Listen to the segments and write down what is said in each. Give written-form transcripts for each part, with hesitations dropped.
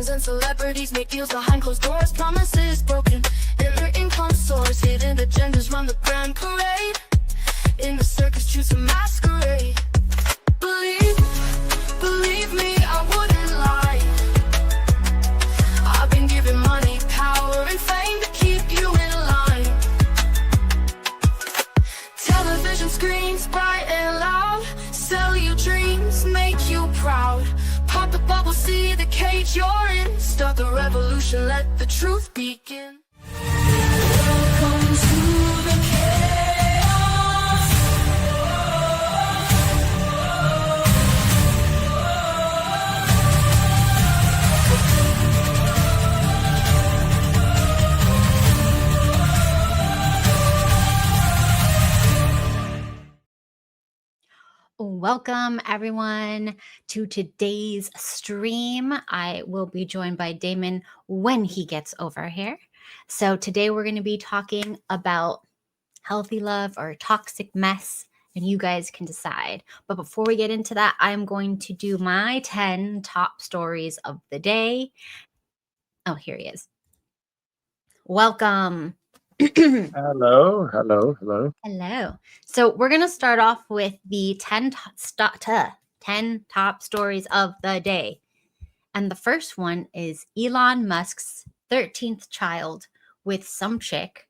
Kings and celebrities make deals behind closed doors, promises broken, and their income soars. Hidden agendas run the grand parade. In the circus, choose a masquerade. Believe me, I wouldn't lie. I've been given money, power, and fame to keep you in line. Television screens bright and loud, sell you dreams, make you proud. Pop the bubble, see the cage you're in. Start the revolution, let the truth begin. Welcome to the chaos. Welcome everyone to today's stream. I will be joined by Daemon when he gets over here. So today we're going to be talking about healthy love or toxic mess, and you guys can decide. But before we get into that, I'm going to do my 10 top stories of the day. Oh, here he is. Welcome. Hello. Hello. So we're going to start off with the 10 top stories of the day. And the first one is Elon Musk's 13th child with some chick,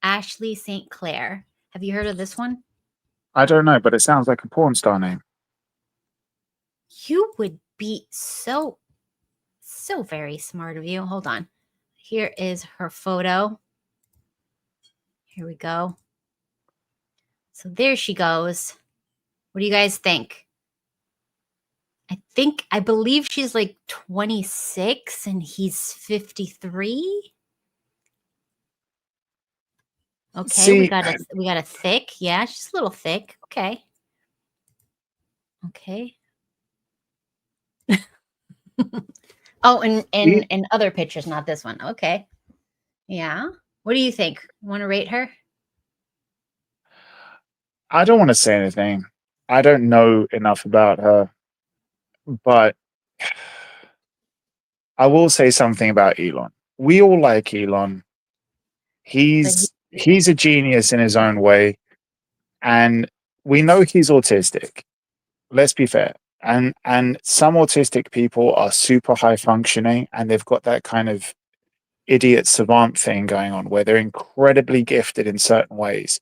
Ashley St. Clair. Have you heard of this one? I don't know, but it sounds like a porn star name. You would be so very smart of you. Hold on. Here is her photo. Here we go. So there she goes. What do you guys think? I believe she's like 26 and he's 53. Okay, See, we got a thick. Yeah, she's a little thick. Okay. Oh, and other pictures, not this one. Okay. Yeah. What do you think? Want to rate her? I don't want to say anything. I don't know enough about her, but I will say something about Elon. We all like Elon. He's a genius in his own way, and we know he's autistic. Let's be fair. And some autistic people are super high functioning, and they've got that kind of idiot savant thing going on where they're incredibly gifted in certain ways.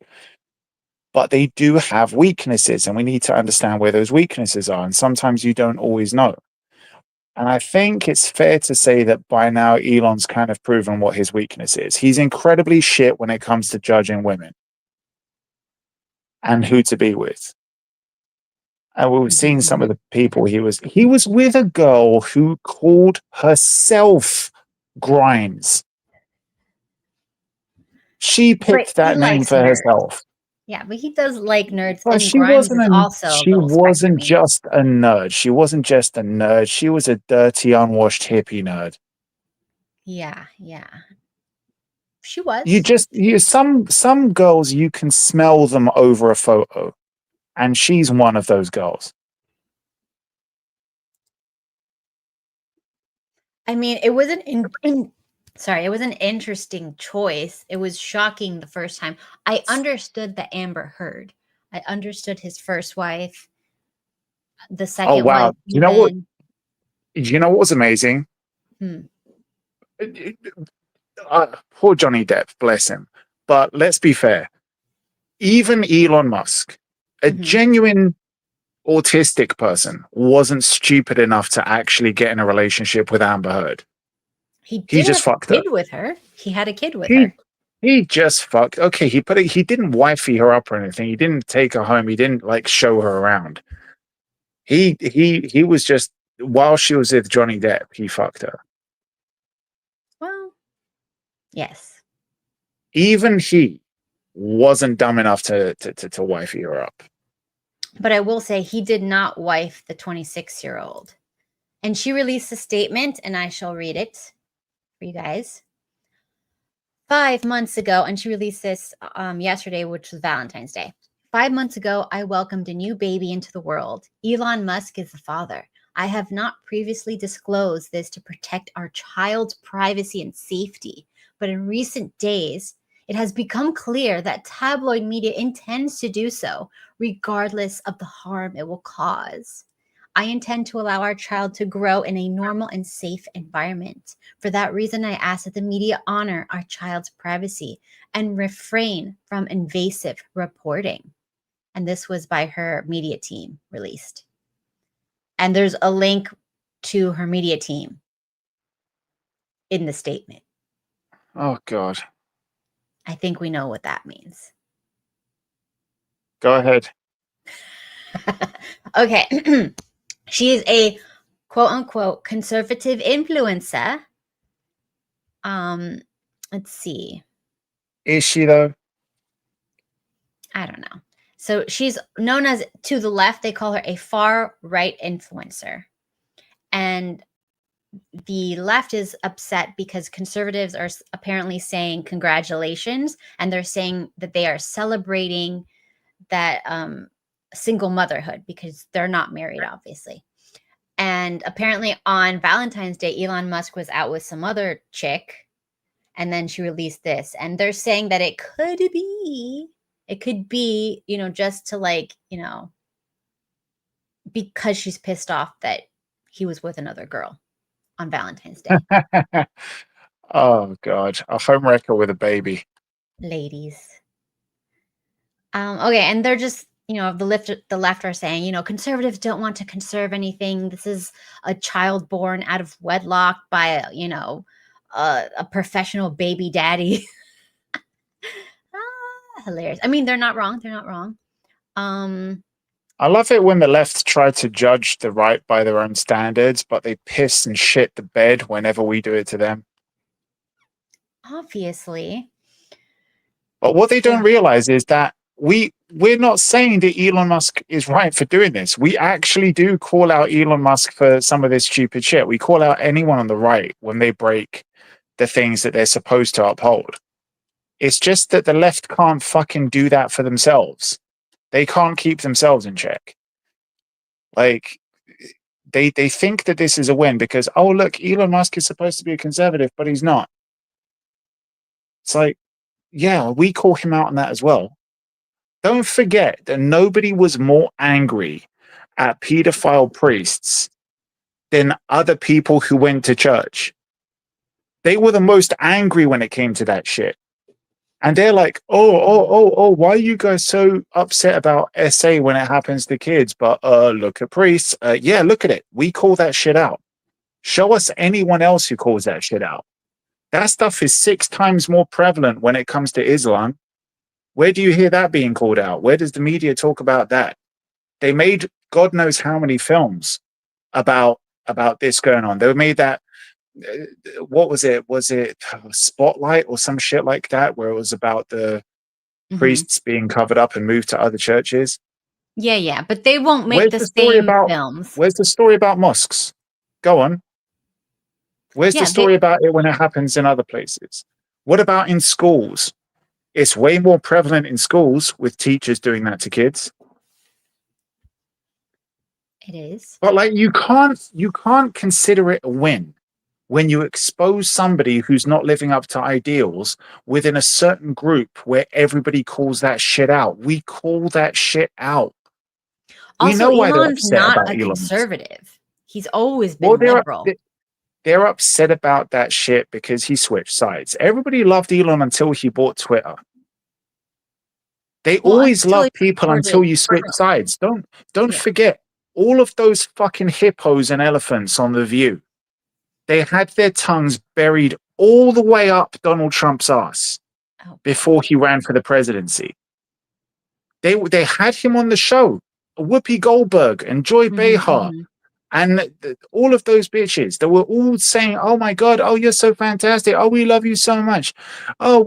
But they do have weaknesses, and we need to understand where those weaknesses are. And sometimes you don't always know. And I think it's fair to say that by now, Elon's kind of proven what his weakness is. He's incredibly shit when it comes to judging women and who to be with. And we've seen some of the people he was with a girl who called herself Grimes. She picked that name for herself. Yeah, but he does like nerds. Well, and she Grimes wasn't is also she wasn't just a nerd. She wasn't just a nerd. She was a dirty, unwashed hippie nerd. Yeah. She was. Some girls, you can smell them over a photo, and she's one of those girls. I mean, it was it was an interesting choice. It was shocking the first time. I understood the Amber Heard. I understood his first wife. The second Oh wow! wife. You know what? You know what was amazing? Poor Johnny Depp, bless him. But let's be fair. Even Elon Musk, a genuine autistic person, wasn't stupid enough to actually get in a relationship with Amber Heard. He just fucked her. With her. He had a kid with her. He just fucked. Okay, he didn't wifey her up or anything. He didn't take her home. He didn't like show her around. He was just, while she was with Johnny Depp, he fucked her. Well, yes. Even he wasn't dumb enough to wifey her up. But I will say he did not wife the 26-year-old. And she released a statement, and I shall read it for you guys. 5 months ago, and she released this yesterday, which was Valentine's Day. 5 months ago, I welcomed a new baby into the world. Elon Musk is the father. I have not previously disclosed this to protect our child's privacy and safety, but in recent days, it has become clear that tabloid media intends to do so, regardless of the harm it will cause. I intend to allow our child to grow in a normal and safe environment. For that reason, I ask that the media honor our child's privacy and refrain from invasive reporting. And this was by her media team released. And there's a link to her media team in the statement. Oh, God. I think we know what that means. Go ahead. Okay. She is a quote unquote conservative influencer. Let's see. Is she, though? I don't know. So she's known as, to the left, they call her a far right influencer. And the left is upset because conservatives are apparently saying congratulations, and they're saying that they are celebrating that single motherhood because they're not married, obviously. And apparently on Valentine's Day, Elon Musk was out with some other chick, and then she released this. And they're saying that it could be, you know, just to like, you know, because she's pissed off that he was with another girl on Valentine's Day. Oh, God. A homewrecker with a baby. Ladies. Okay, and they're just, you know, the left are saying, you know, conservatives don't want to conserve anything. This is a child born out of wedlock by a, you know, a professional baby daddy. Hilarious. I mean, they're not wrong. They're not wrong. I love it when the left try to judge the right by their own standards, but they piss and shit the bed whenever we do it to them. Obviously. But what they don't realize is that we're not saying that Elon Musk is right for doing this. We actually do call out Elon Musk for some of this stupid shit. We call out anyone on the right when they break the things that they're supposed to uphold. It's just that the left can't fucking do that for themselves. They can't keep themselves in check. Like, they think that this is a win because, oh, look, Elon Musk is supposed to be a conservative, but he's not. It's like, yeah, we call him out on that as well. Don't forget that nobody was more angry at pedophile priests than other people who went to church. They were the most angry when it came to that shit. And they're like, oh, why are you guys so upset about SA when it happens to kids? But look at priests. Yeah, look at it. We call that shit out. Show us anyone else who calls that shit out. That stuff is 6 times more prevalent when it comes to Islam. Where do you hear that being called out? Where does the media talk about that? They made God knows how many films about this going on. They made that, what was it? Was it Spotlight or some shit like that, where it was about the priests being covered up and moved to other churches? Yeah, but they won't make the same films. Where's the story about mosques? Go on. Where's the story about it when it happens in other places? What about in schools? It's way more prevalent in schools with teachers doing that to kids. It is. But like, you can't consider it a win when you expose somebody who's not living up to ideals within a certain group where everybody calls that shit out. We call that shit out. Also, we know why Elon's they're upset not about a Elon. Conservative. He's always been liberal. They're upset about that shit because he switched sides. Everybody loved Elon until he bought Twitter. They always love people until you switch sides. Don't forget all of those fucking hippos and elephants on The View. They had their tongues buried all the way up Donald Trump's ass before he ran for the presidency. They had him on the show. Whoopi Goldberg and Joy Behar. And all of those bitches, they were all saying, oh my God, oh, you're so fantastic. Oh, we love you so much. Oh,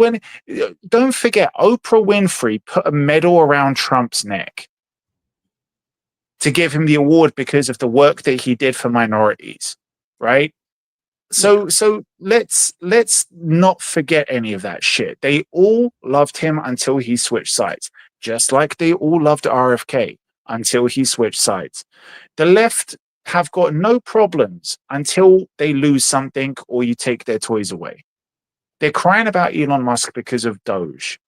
don't forget, Oprah Winfrey put a medal around Trump's neck to give him the award because of the work that he did for minorities, right? So let's not forget any of that shit. They all loved him until he switched sides, just like they all loved RFK until he switched sides. The left have got no problems until they lose something or you take their toys away. They're crying about Elon Musk because of Doge.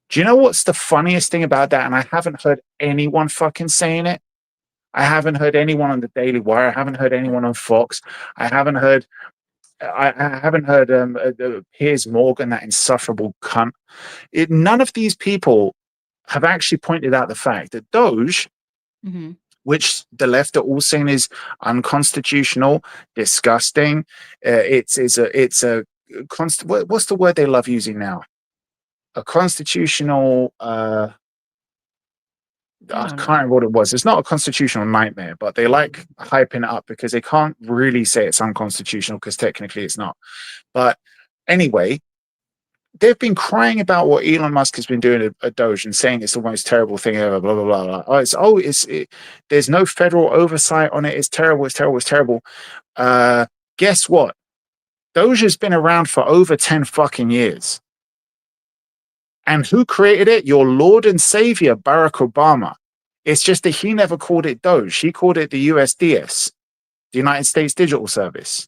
Do you know what's the funniest thing about that? And I haven't heard anyone fucking saying it. I haven't heard anyone on the Daily Wire. I haven't heard anyone on Fox. I haven't heard. I haven't heard Piers Morgan, that insufferable cunt. None of these people have actually pointed out the fact that Doge, Mm-hmm. which the left are all saying is unconstitutional, disgusting. It's a what's the word they love using now? A constitutional. I can't remember what it was. It's not a constitutional nightmare, but they like hyping it up because they can't really say it's unconstitutional because technically it's not. But anyway, they've been crying about what Elon Musk has been doing at Doge and saying it's the most terrible thing ever. Blah blah blah. Blah. There's no federal oversight on it. It's terrible. It's terrible. It's terrible. Guess what? Doge has been around for over 10 fucking years. And who created it? Your Lord and Savior, Barack Obama. It's just that he never called it Doge. He called it the USDS, the United States Digital Service.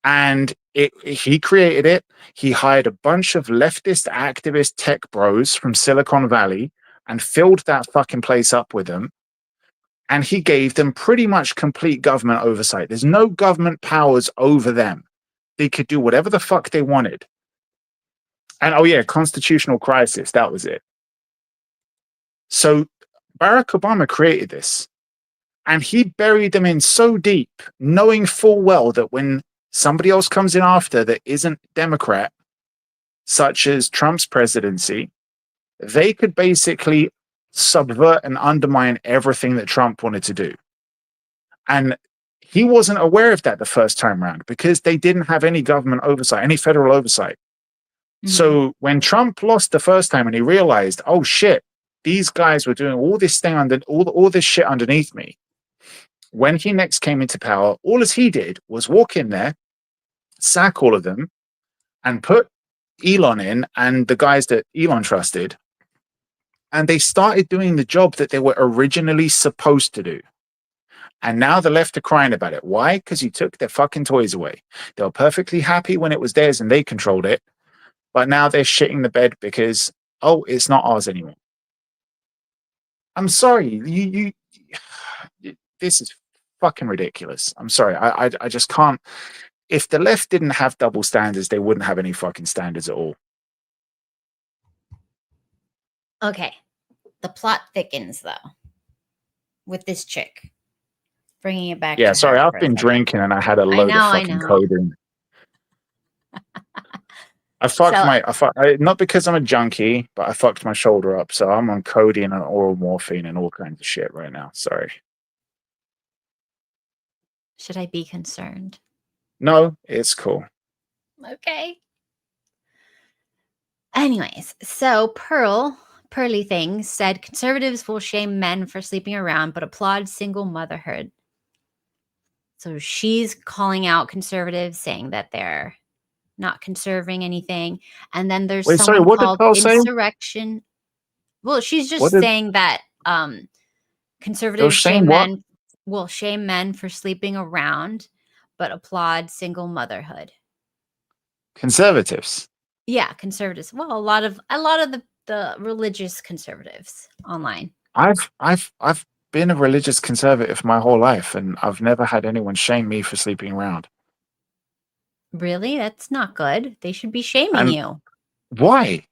And he created it. He hired a bunch of leftist activist tech bros from Silicon Valley and filled that fucking place up with them. And he gave them pretty much complete government oversight. There's no government powers over them. They could do whatever the fuck they wanted. And oh yeah, constitutional crisis, that was it. So Barack Obama created this. And he buried them in so deep, knowing full well that when somebody else comes in after that isn't Democrat, such as Trump's presidency, they could basically subvert and undermine everything that Trump wanted to do. And he wasn't aware of that the first time around because they didn't have any government oversight, any federal oversight. So when Trump lost the first time and he realized, oh shit, these guys were doing all this thing under all this shit underneath me. When he next came into power, all as he did was walk in there, sack all of them, and put Elon in and the guys that Elon trusted. And they started doing the job that they were originally supposed to do. And now the left are crying about it. Why? Because you took their fucking toys away. They were perfectly happy when it was theirs and they controlled it. But now they're shitting the bed because, oh, it's not ours anymore. I'm sorry. This is fucking ridiculous. I'm sorry. I just can't. If the left didn't have double standards, they wouldn't have any fucking standards at all. Okay. The plot thickens, though, with this chick. Bringing it back. Yeah, to sorry. her I've for a been second. drinking and I had a load of fucking codeine. I fucked not because I'm a junkie, but I fucked my shoulder up. So I'm on codeine and oral morphine and all kinds of shit right now. Sorry. Should I be concerned? No, it's cool. Okay. Anyways, so Pearly Thing said conservatives will shame men for sleeping around, but applaud single motherhood. So she's calling out conservatives, saying that they're not conserving anything. And then there's someone called Insurrection. Well, she's just saying that conservatives shame men for sleeping around, but applaud single motherhood. Conservatives. Yeah, conservatives. Well, a lot of the religious conservatives online. I've been a religious conservative my whole life, and I've never had anyone shame me for sleeping around. Really? That's not good. They should be shaming you. Why?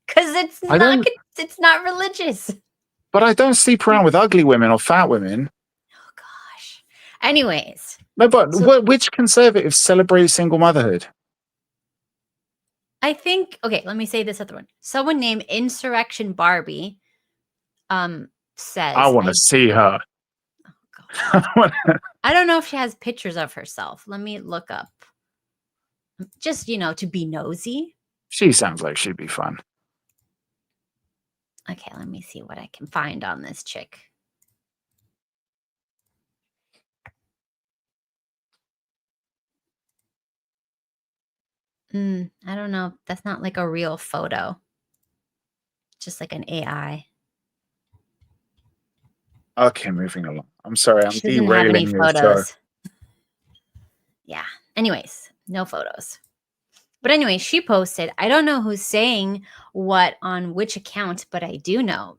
Because it's not religious. But I don't sleep around with ugly women or fat women. Oh gosh. Anyways. No, but which conservatives celebrate single motherhood? I think, okay, let me say this other one. Someone named Insurrection Barbie says, I want to see her. Oh, God. I don't know if she has pictures of herself. Let me look up. Just, to be nosy. She sounds like she'd be fun. Okay, let me see what I can find on this chick. I don't know. That's not like a real photo. Just like an AI. Okay, moving along. I'm sorry, I'm She doesn't have any derailing your show. photos. Yeah. Anyways, no photos. But anyway, she posted, I don't know who's saying what on which account, but I do know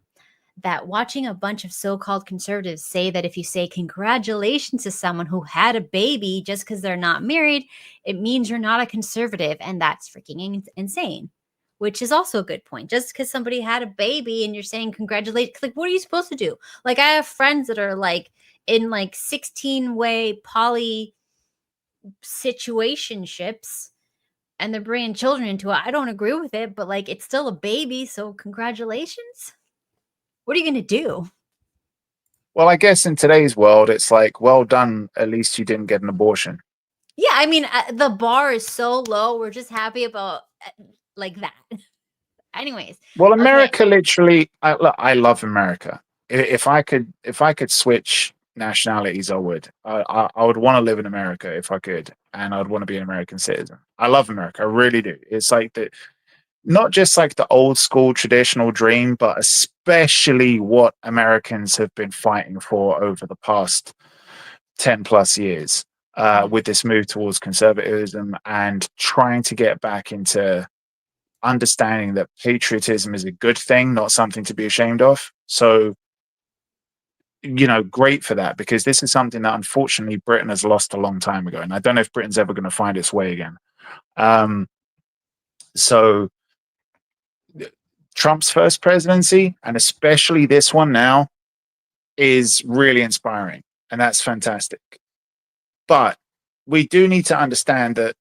that watching a bunch of so-called conservatives say that if you say congratulations to someone who had a baby just because they're not married, it means you're not a conservative, and that's freaking insane. Which is also a good point. Just because somebody had a baby and you're saying congratulations, like what are you supposed to do? Like I have friends that are like in like 16-way poly situationships and they're bringing children into it. I don't agree with it, but like it's still a baby, so congratulations. What are you going to do? Well, I guess in today's world, it's like, well done. At least you didn't get an abortion. Yeah, I mean, the bar is so low. We're just happy about like that. Anyways, Well, okay. America literally. Look, I love America. If I could switch nationalities, I would. I would want to live in America if I could, and I'd want to be an American citizen. I love America. I really do. It's like not just like the old school traditional dream, but especially what Americans have been fighting for over the past 10 plus years, with this move towards conservatism and trying to get back into understanding that patriotism is a good thing, not something to be ashamed of. So, great for that, because this is something that unfortunately Britain has lost a long time ago. And I don't know if Britain's ever going to find its way again. So Trump's first presidency, and especially this one now, is really inspiring. And that's fantastic. But we do need to understand that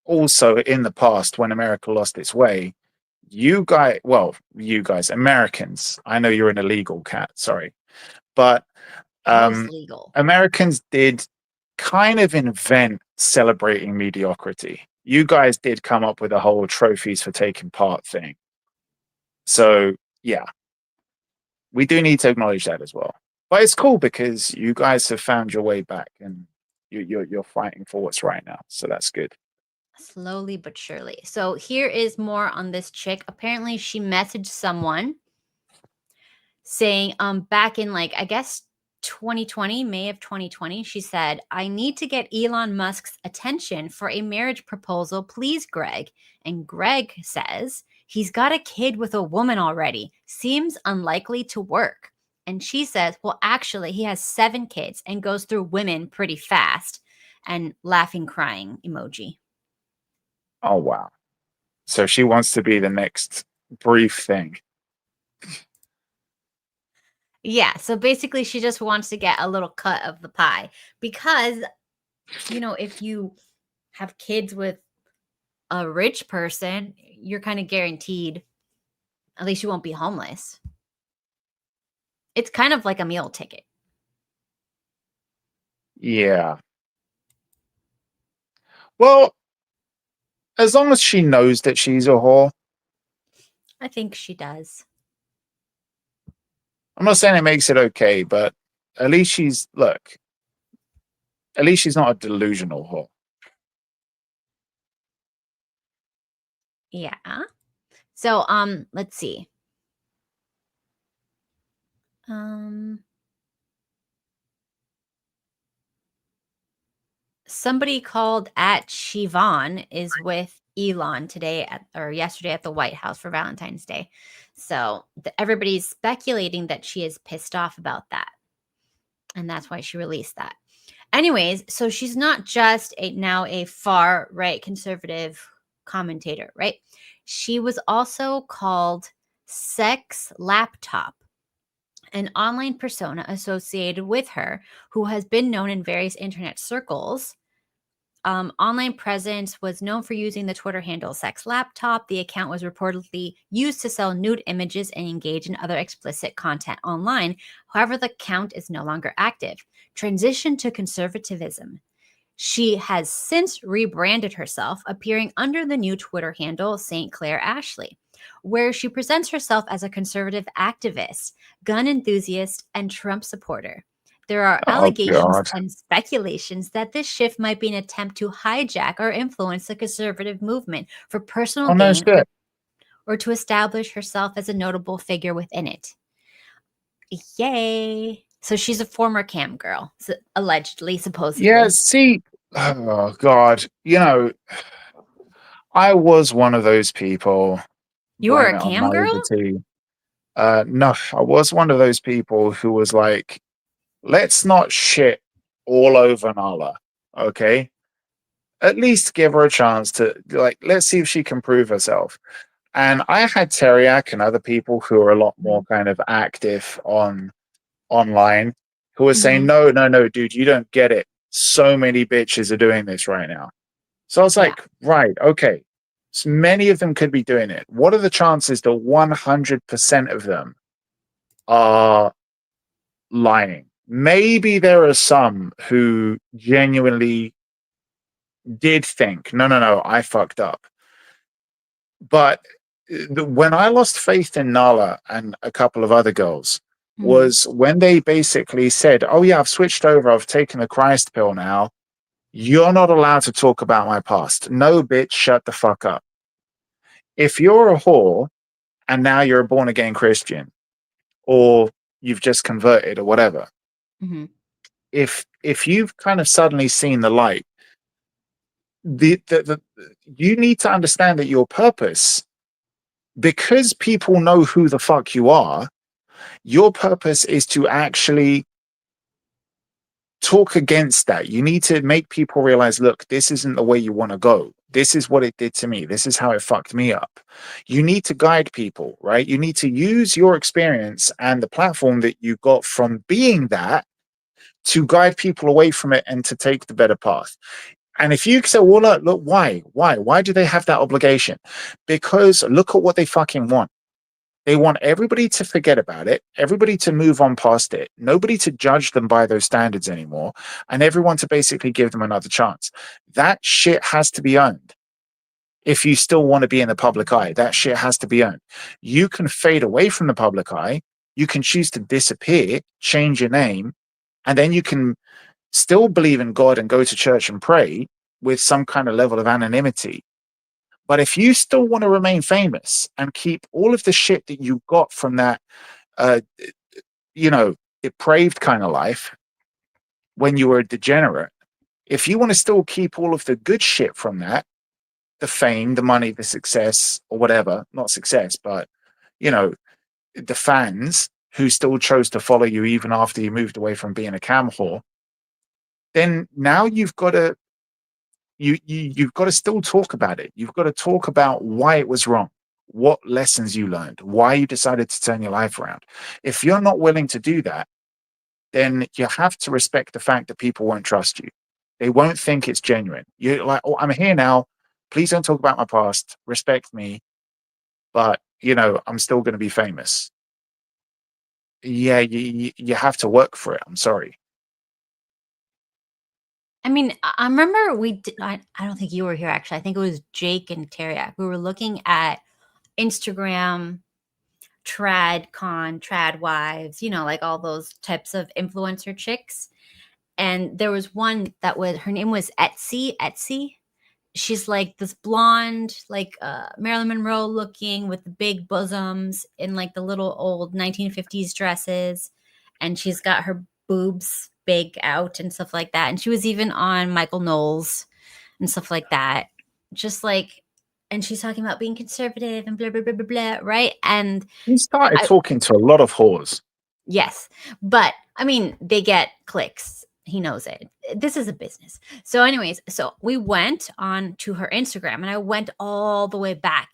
also in the past, when America lost its way, you guys, Americans, I know you're an illegal cat, sorry, but Most legal. Americans did kind of invent celebrating mediocrity. You guys did come up with a whole trophies for taking part thing. So, yeah, we do need to acknowledge that as well. But it's cool because you guys have found your way back and you're fighting for what's right now. So that's good. Slowly but surely. So here is more on this chick. Apparently she messaged someone saying back in like I guess 2020, May of 2020, she said, I need to get Elon Musk's attention for a marriage proposal, please, Greg. And Greg says he's got a kid with a woman already. Seems unlikely to work. And she says, well, actually, he has 7 kids and goes through women pretty fast. And laughing, crying emoji. Oh, wow. So she wants to be the next brief thing. Yeah. So basically, she just wants to get a little cut of the pie because, if you have kids with a rich person, you're kind of guaranteed, at least you won't be homeless. It's kind of like a meal ticket. Yeah. Well, as long as she knows that she's a whore. I think she does. I'm not saying it makes it okay, but at least she's not a delusional whore. Yeah. So, let's see. Somebody called at Siobhan is with Elon today or yesterday at the White House for Valentine's Day. So everybody's speculating that she is pissed off about that. And that's why she released that. Anyways, so she's not just now a far right conservative commentator, right? She was also called Sex Laptop, an online persona associated with her who has been known in various internet circles. Online presence was known for using the Twitter handle Sex Laptop. The account was reportedly used to sell nude images and engage in other explicit content online. However, the account is no longer active. Transition to conservatism. She has since rebranded herself, appearing under the new Twitter handle St. Clair Ashley, where she presents herself as a conservative activist, gun enthusiast, and Trump supporter. There are allegations and speculations that this shift might be an attempt to hijack or influence the conservative movement for personal gain or to establish herself as a notable figure within it. Yay. So she's a former cam girl, allegedly, supposedly. Yeah, see, oh God, I was one of those people. You were Blame a it on cam girl? naivety. No, I was one of those people who was like, let's not shit all over Nala, okay? At least give her a chance to, like, let's see if she can prove herself. And I had Teriak and other people who are a lot more kind of active online who were saying, Mm-hmm. no, no, no, dude, you don't get it. So many bitches are doing this right now. So I was Yeah. like, right, okay. So many of them could be doing it. What are the chances that 100% of them are lying? Maybe there are some who genuinely did think, no, no, no, I fucked up. But when I lost faith in Nala and a couple of other girls Mm-hmm. was when they basically said, oh, yeah, I've switched over. I've taken the Christ pill now. You're not allowed to talk about my past. No, bitch, shut the fuck up. If you're a whore and now you're a born again Christian or you've just converted or whatever, Mm-hmm. if you've kind of suddenly seen the light, the you need to understand that your purpose, because people know who the fuck you are, your purpose is to actually talk against that. You need to make people realize, look, this isn't the way you want to go. This is what it did to me. This is how it fucked me up. You need to guide people, right? You need to use your experience and the platform that you got from being that to guide people away from it and to take the better path. And if you say, well, look, why? Why do they have that obligation? Because look at what they fucking want. They want everybody to forget about it, everybody to move on past it, nobody to judge them by those standards anymore, and everyone to basically give them another chance. That shit has to be owned. If you still want to be in the public eye, that shit has to be owned. You can fade away from the public eye, you can choose to disappear, change your name, and then you can still believe in God and go to church and pray with some kind of level of anonymity. But if you still want to remain famous and keep all of the shit that you got from that, uh, depraved kind of life when you were a degenerate, if you want to still keep all of the good shit from that, the fame, the money, the success, or whatever, not success, but, you know, the fans who still chose to follow you even after you moved away from being a cam whore, then now you've got to still talk about it. You've got to talk about why it was wrong, what lessons you learned, why you decided to turn your life around. If you're not willing to do that, then you have to respect the fact that people won't trust you. They won't think it's genuine. You're like, oh, I'm here now. Please don't talk about my past. Respect me. But, I'm still going to be famous. Yeah, you have to work for it. I'm sorry. I mean, I remember I don't think you were here actually. I think it was Jake and Teriak. We were looking at Instagram, trad wives, like all those types of influencer chicks. And there was one her name was Etsy. She's like this blonde, like Marilyn Monroe looking with the big bosoms in like the little old 1950s dresses. And she's got her boobs big out and stuff like that. And she was even on Michael Knowles and stuff like that. Just like, and she's talking about being conservative and blah, blah, blah, blah, blah, right? And You started I, talking to a lot of whores. yes, but I mean, they get clicks. He knows it. This is a business. So, anyways, so we went on to her Instagram and I went all the way back.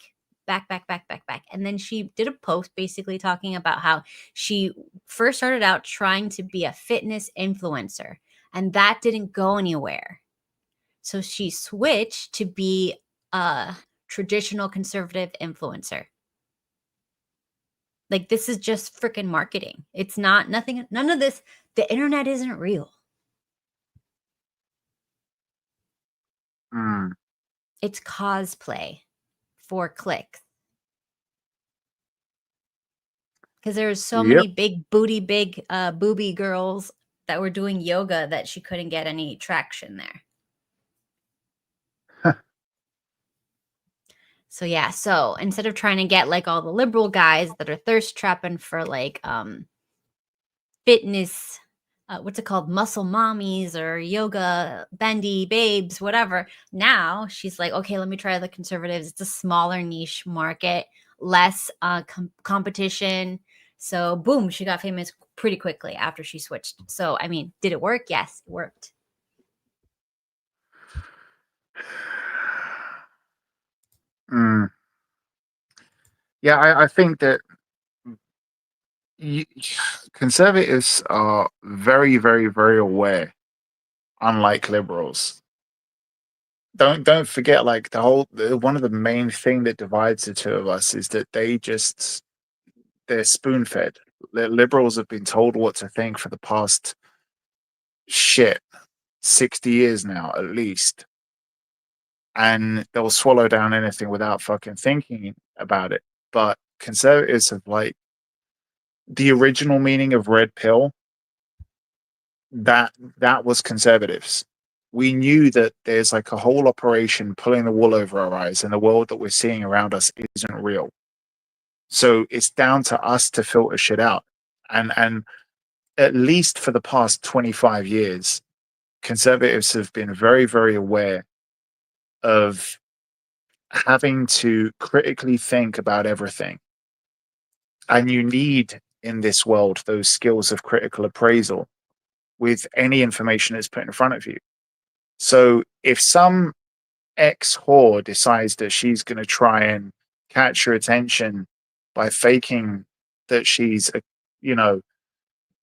And then she did a post basically talking about how she first started out trying to be a fitness influencer and that didn't go anywhere. So she switched to be a traditional conservative influencer. Like, this is just freaking marketing. It's not nothing, none of this. The internet isn't real. Mm. It's cosplay for clicks. Because there's so Yep. many big booby girls that were doing yoga that she couldn't get any traction there. So yeah, so instead of trying to get like all the liberal guys that are thirst trapping for like fitness, what's it called? Muscle mommies or yoga bendy babes, whatever. Now she's like, okay, let me try the conservatives. It's a smaller niche market, less competition. So boom, she got famous pretty quickly after she switched. So, I mean, did it work? Yes, it worked. Yeah, I think that y- conservatives are very, very, very aware, unlike liberals. Don't forget, like one of the main thing that divides the two of us is that they're spoon fed. Liberals have been told what to think for the past 60 years now, at least. And they'll swallow down anything without fucking thinking about it. But conservatives have like the original meaning of red pill, that was conservatives. We knew that there's like a whole operation pulling the wool over our eyes, and the world that we're seeing around us isn't real. So it's down to us to filter shit out. And at least for the past 25 years, conservatives have been very, very aware of having to critically think about everything. And you need in this world those skills of critical appraisal with any information that's put in front of you. So if some ex whore decides that she's going to try and catch your attention by faking that she's a, you know,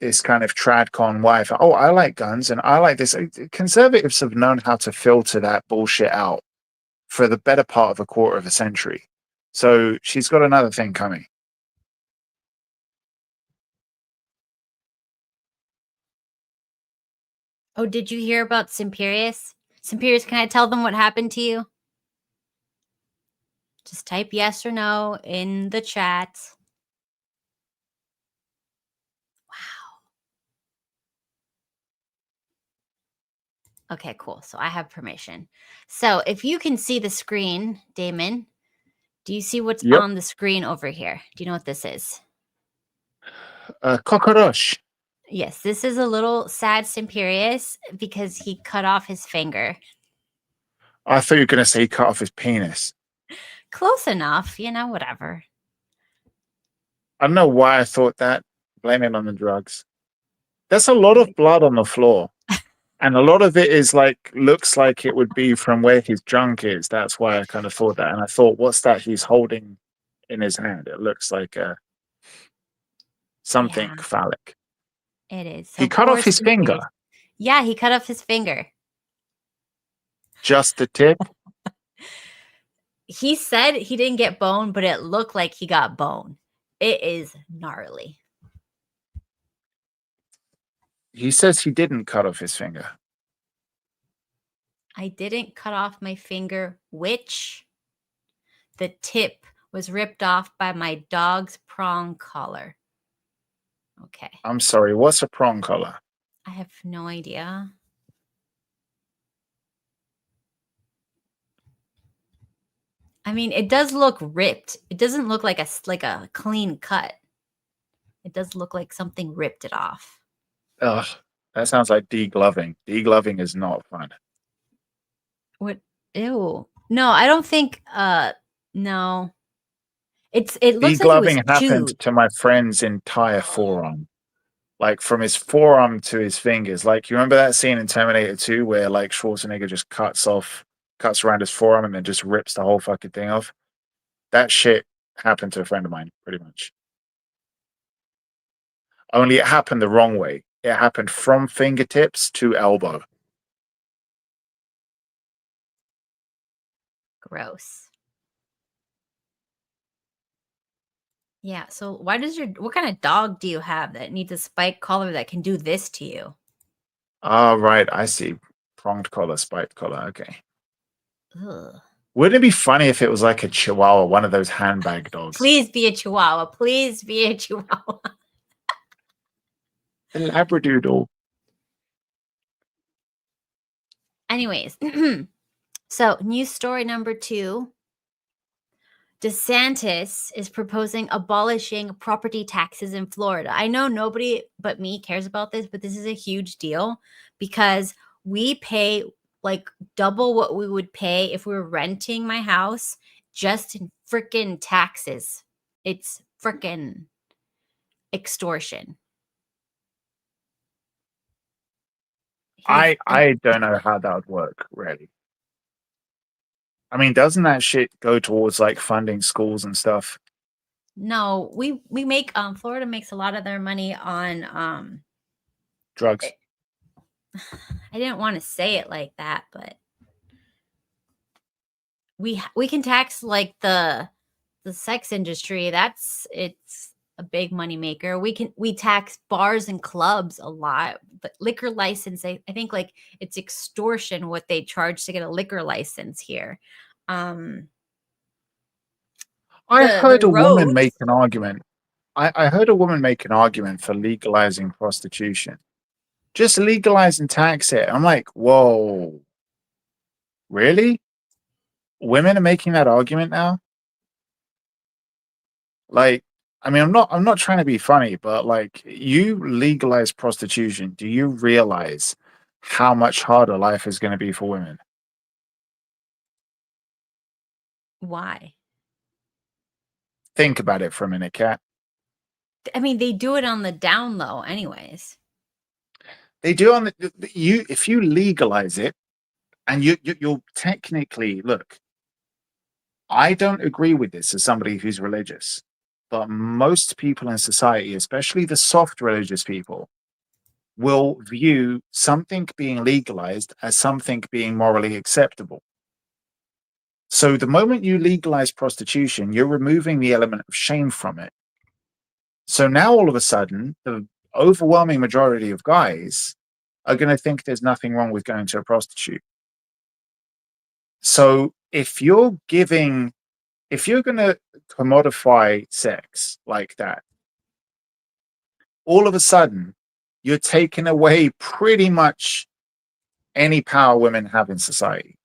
this kind of tradcon wife. Oh, I like guns and I like this. Conservatives have known how to filter that bullshit out for the better part of a quarter of a century. So she's got another thing coming. Oh, did you hear about Simperius? Simperius, can I tell them what happened to you? Just type yes or no in the chat. Wow. Okay, cool. So I have permission. So if you can see the screen, Daemon, do you see what's Yep. on the screen over here? Do you know what this is? Cockroach. Yes, this is a little sad Simperius because he cut off his finger. I thought you were going to say he cut off his penis. Close enough, whatever. I don't know why I thought that. Blame it on the drugs. There's a lot of blood on the floor. And a lot of it is like, looks like it would be from where his junk is. That's why I kind of thought that. And I thought, what's that he's holding in his hand? It looks like something Yeah, phallic. it is. So He cut poor off his Simperius. finger. Yeah, he cut off his finger. Just the tip. He said he didn't get bone, but it looked like he got bone. It is gnarly. He says he didn't cut off his finger. I didn't cut off my finger, which the tip was ripped off by my dog's prong collar. Okay. I'm sorry, what's a prong collar? I have no idea. I mean, it does look ripped. It doesn't look like a clean cut. It does look like something ripped it off. Ugh, that sounds like degloving. Degloving is not fun. What? Ew. No, I don't think. No. It looks like it was Degloving happened chewed. to my friend's entire forearm. Like from his forearm to his fingers. Like you remember that scene in Terminator 2 where like Schwarzenegger just cuts around his forearm and then just rips the whole fucking thing off? That shit happened to a friend of mine, pretty much. Only it happened the wrong way. It happened from fingertips to elbow. Gross. Yeah. So what kind of dog do you have that needs a spike collar that can do this to you? Oh, right. I see. Pronged collar, spiked collar. Okay. Ugh. Wouldn't it be funny if it was like a Chihuahua, one of those handbag dogs? Please be a Chihuahua. Please be a Chihuahua. A Labradoodle. Anyways, so news story number 2. DeSantis is proposing abolishing property taxes in Florida. I know nobody but me cares about this, but this is a huge deal because we pay like double what we would pay if we were renting my house just in freaking taxes. It's freaking extortion. I don't know how that would work, really. I mean, doesn't that shit go towards like funding schools and stuff? No, we make Florida makes a lot of their money on Drugs. I didn't want to say it like that, but we can tax like the sex industry. It's a big money maker. We tax bars and clubs a lot, but liquor license, I think like it's extortion what they charge to get a liquor license here. I heard a woman make an argument. I heard a woman make an argument for legalizing prostitution. Just legalize and tax it. I'm like, whoa, really? Women are making that argument now? Like, I mean, I'm not trying to be funny, but like, you legalize prostitution. Do you realize how much harder life is going to be for women? Why? Think about it for a minute, Kat. I mean, they do it on the down low anyways. They do on if you legalize it, and you'll technically look. I don't agree with this as somebody who's religious, but most people in society, especially the soft religious people, will view something being legalized as something being morally acceptable. So the moment you legalize prostitution, you're removing the element of shame from it. So now all of a sudden, the overwhelming majority of guys are going to think there's nothing wrong with going to a prostitute. So if you're going to commodify sex like that, all of a sudden you're taking away pretty much any power women have in society.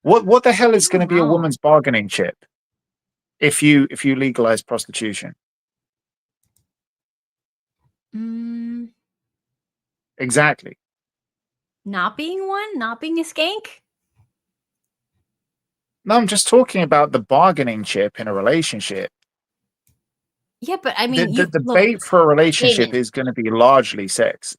What the hell is going to be a woman's bargaining chip if you legalize prostitution? Exactly. Not being one, not being a skank. No, I'm just talking about the bargaining chip in a relationship. Yeah, but I mean, the bait for a relationship is going to be largely sex.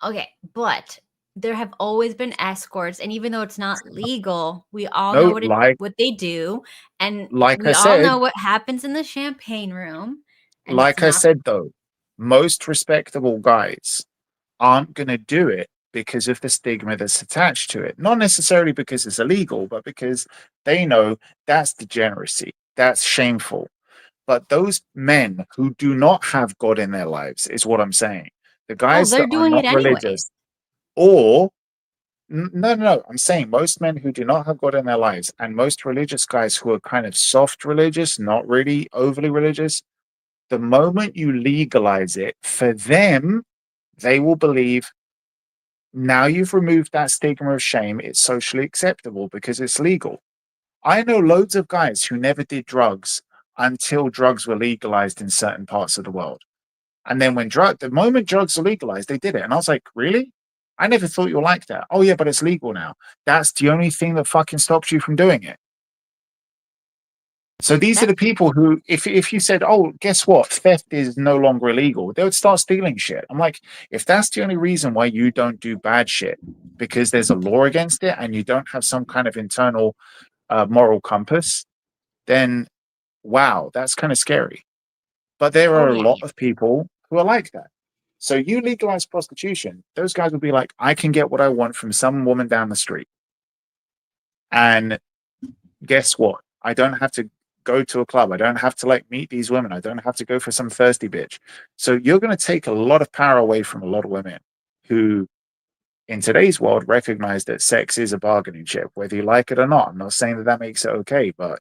Okay, but there have always been escorts, and even though it's not legal, we all know what they do, and we all know what happens in the champagne room. Like I said, though, most respectable guys aren't going to do it because of the stigma that's attached to it. Not necessarily because it's illegal, but because they know that's degeneracy, that's shameful. But those men who do not have God in their lives is what I'm saying. The guys that are not religious, or no, I'm saying most men who do not have God in their lives, and most religious guys who are kind of soft religious, not really overly religious, the moment you legalize it, for them, they will believe now you've removed that stigma of shame, it's socially acceptable because it's legal. I know loads of guys who never did drugs until drugs were legalized in certain parts of the world. And then the moment drugs are legalized, they did it. And I was like, really? I never thought you were like that. Oh yeah, but it's legal now. That's the only thing that fucking stops you from doing it. So these are the people who, if you said, oh, guess what? Theft is no longer illegal, they would start stealing shit. I'm like, if that's the only reason why you don't do bad shit, because there's a law against it and you don't have some kind of internal moral compass, then wow, that's kind of scary. But there are a lot of people who are like that. So you legalize prostitution, those guys will be like, I can get what I want from some woman down the street. And guess what? I don't have to go to a club. I don't have to like meet these women. I don't have to go for some thirsty bitch. So you're going to take a lot of power away from a lot of women who in today's world recognize that sex is a bargaining chip, whether you like it or not. I'm not saying that makes it okay, but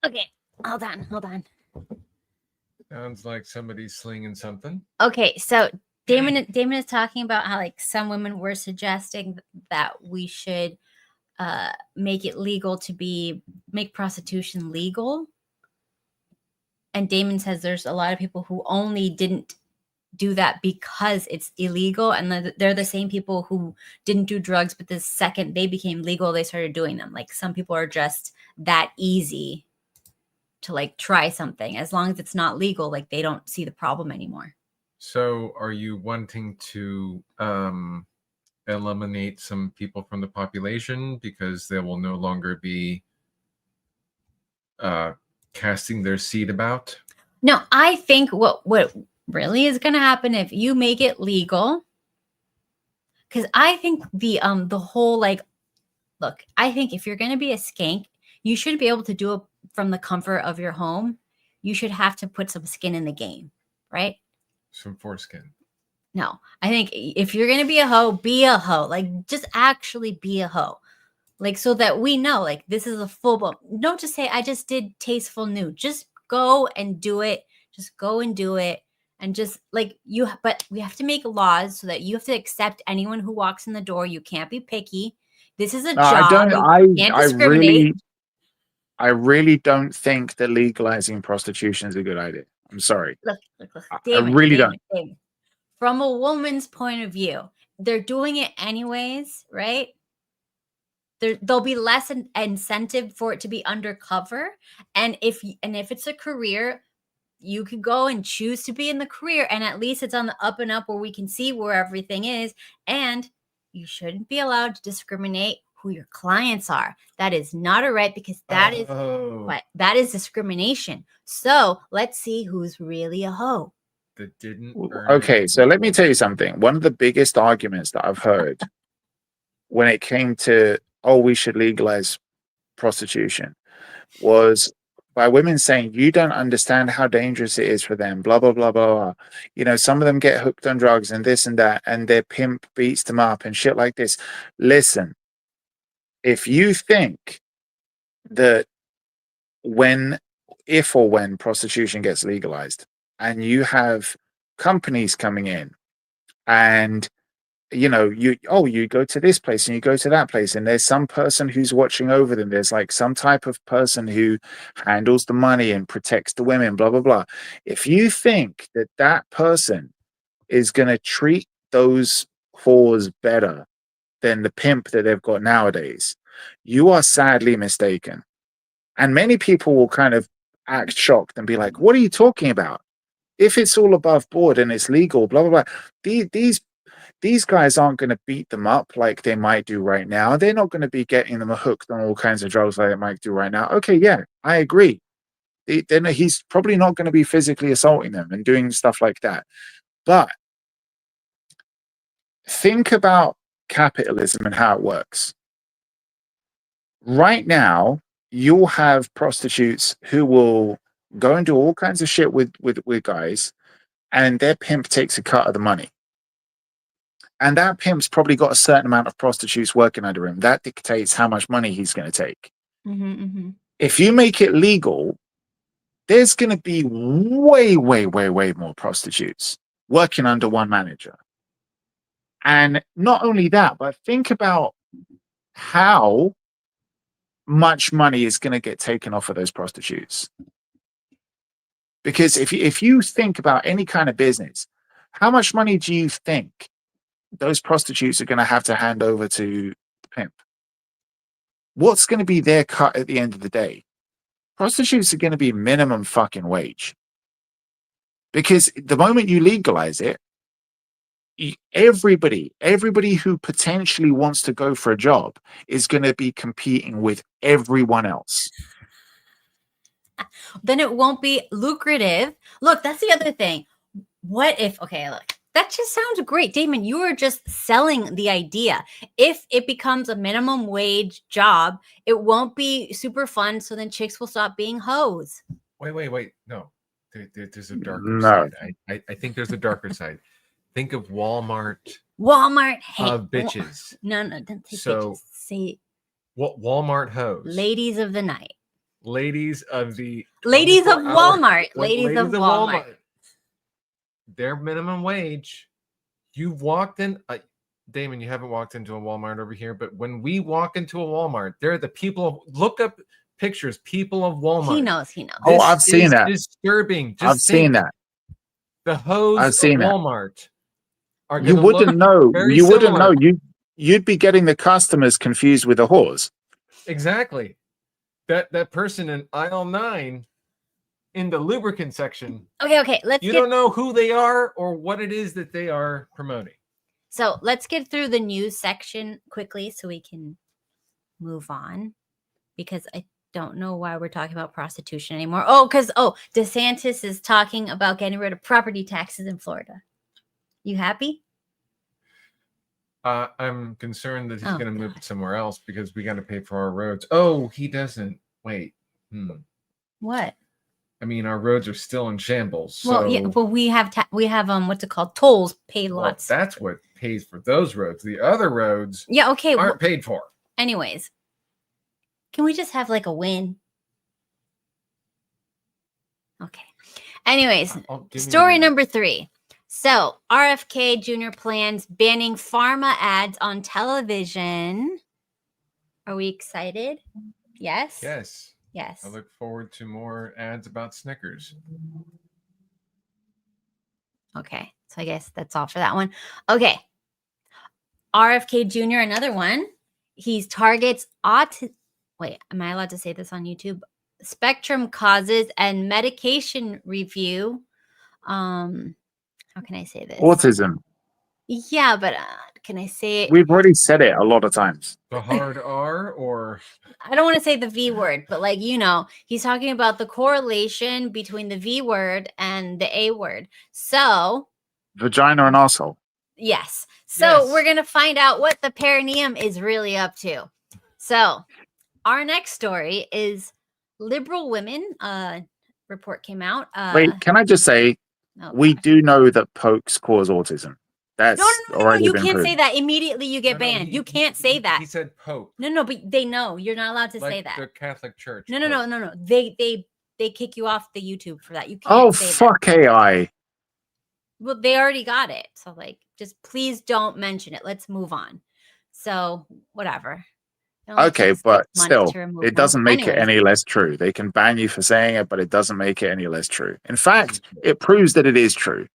okay, hold on. Sounds like somebody's slinging something. Okay, so Damon is talking about how like some women were suggesting that we should make it legal to make prostitution legal. And Damon says there's a lot of people who only didn't do that because it's illegal, and they're the same people who didn't do drugs, but the second they became legal, they started doing them. Like some people are just that easy to like try something. As long as it's not legal, like they don't see the problem anymore. So are you wanting to eliminate some people from the population because they will no longer be casting their seed about? No, I think what really is going to happen if you make it legal, because I think the whole like, look, I think if you're going to be a skank, you should be able to do it from the comfort of your home. You should have to put some skin in the game, right? Some foreskin. No, I think if you're going to be a hoe, be a hoe. Like, just actually be a hoe. Like, so that we know, like, this is a full blown. Don't just say, I just did tasteful nude. Just go and do it. Just go and do it. And just like but we have to make laws so that you have to accept anyone who walks in the door. You can't be picky. This is a job. You can't discriminate. I really don't think that legalizing prostitution is a good idea. I'm sorry. Look. Damon, I really don't. Damon. From a woman's point of view, they're doing it anyways, right? There'll be less incentive for it to be undercover. And if it's a career, you could go and choose to be in the career, and at least it's on the up and up where we can see where everything is. And you shouldn't be allowed to discriminate who your clients are. That is not a right, because that is discrimination. So let's see who's really a hoe. That didn't. Okay, so let me tell you something. One of the biggest arguments that I've heard when it came to, we should legalize prostitution, was by women saying, you don't understand how dangerous it is for them, blah, blah, blah, blah, blah. Some of them get hooked on drugs and this and that, and their pimp beats them up and shit like this. Listen, if you think that if or when prostitution gets legalized and you have companies coming in and you go to this place and you go to that place and there's some person who's watching over them, there's like some type of person who handles the money and protects the women, blah, blah, blah. If you think that person is going to treat those whores better than the pimp that they've got nowadays, you are sadly mistaken. And many people will kind of act shocked and be like, what are you talking about? If it's all above board and it's legal, blah, blah, blah. These guys aren't going to beat them up like they might do right now. They're not going to be getting them hooked on all kinds of drugs like they might do right now. Okay, yeah, I agree. Then he's probably not going to be physically assaulting them and doing stuff like that. But think about capitalism and how it works. Right now, you'll have prostitutes who will go and do all kinds of shit with guys, and their pimp takes a cut of the money. And that pimp's probably got a certain amount of prostitutes working under him. That dictates how much money he's going to take. If you make it legal, there's going to be way, way, way, way more prostitutes working under one manager. And not only that, but think about how much money is going to get taken off of those prostitutes. Because if you think about any kind of business, how much money do you think those prostitutes are going to have to hand over to the pimp? What's going to be their cut at the end of the day? Prostitutes are going to be minimum fucking wage. Because the moment you legalize it, everybody who potentially wants to go for a job is going to be competing with everyone else. Then it won't be lucrative. Look, that's the other thing. What if, look, that just sounds great. Damon, you are just selling the idea. If it becomes a minimum wage job, it won't be super fun. So then chicks will stop being hoes. Wait. No, there's a darker side. I think there's a darker side. Think of Walmart. Of bitches. No, don't say bitches. Say Walmart hoes. Ladies of the night. Ladies of Walmart. Ladies of Walmart. Their minimum wage You've walked in, Damon. You haven't walked into a Walmart over here, but when we walk into a Walmart, they're the people. Look up pictures. People of Walmart. He knows. He knows. Oh, I've seen that. Disturbing. I've seen that. The hose I've seen of that. Walmart are You gonna look wouldn't know. very You wouldn't similar. know. You'd be getting the customers confused with the whores. Exactly. That person in aisle 9 in the lubricant section. Okay. You don't know who they are or what it is that they are promoting. So let's get through the news section quickly so we can move on, because I don't know why we're talking about prostitution anymore. Because DeSantis is talking about getting rid of property taxes in Florida. You happy? I'm concerned that he's going to move it somewhere else because we got to pay for our roads. Oh, he doesn't. Wait. What? I mean, our roads are still in shambles. So... Well, yeah, but we have what's it called? Tolls paid lots. That's what pays for those roads. The other roads, aren't paid for. Anyways, can we just have like a win? Okay. Anyways, story number 3. So RFK Jr. plans banning pharma ads on television. Are we excited? Yes. I look forward to more ads about Snickers. Okay. So I guess that's all for that one. Okay. RFK Jr., another one. He targets Wait, am I allowed to say this on YouTube? Spectrum causes and medication review. How can I say this? Autism. Yeah, but can I say it? We've already said it a lot of times. The hard R, or I don't want to say the V word, but he's talking about the correlation between the V word and the A word. So vagina and asshole. Yes. So we're going to find out what the perineum is really up to. So our next story is liberal women. Report came out. Wait, can I just say, we do know that pokes cause autism. That's no, you can't say that. Immediately you get banned. You can't say that. He said poke. No, but they know. You're not allowed to say that. The Catholic Church. No. They kick you off the YouTube for that. You can't Oh, say fuck that. AI. Well, they already got it. So just please don't mention it. Let's move on. So whatever. Okay, but still, it doesn't make it any less true. They can ban you for saying it, but it doesn't make it any less true. In fact, it proves that it is true.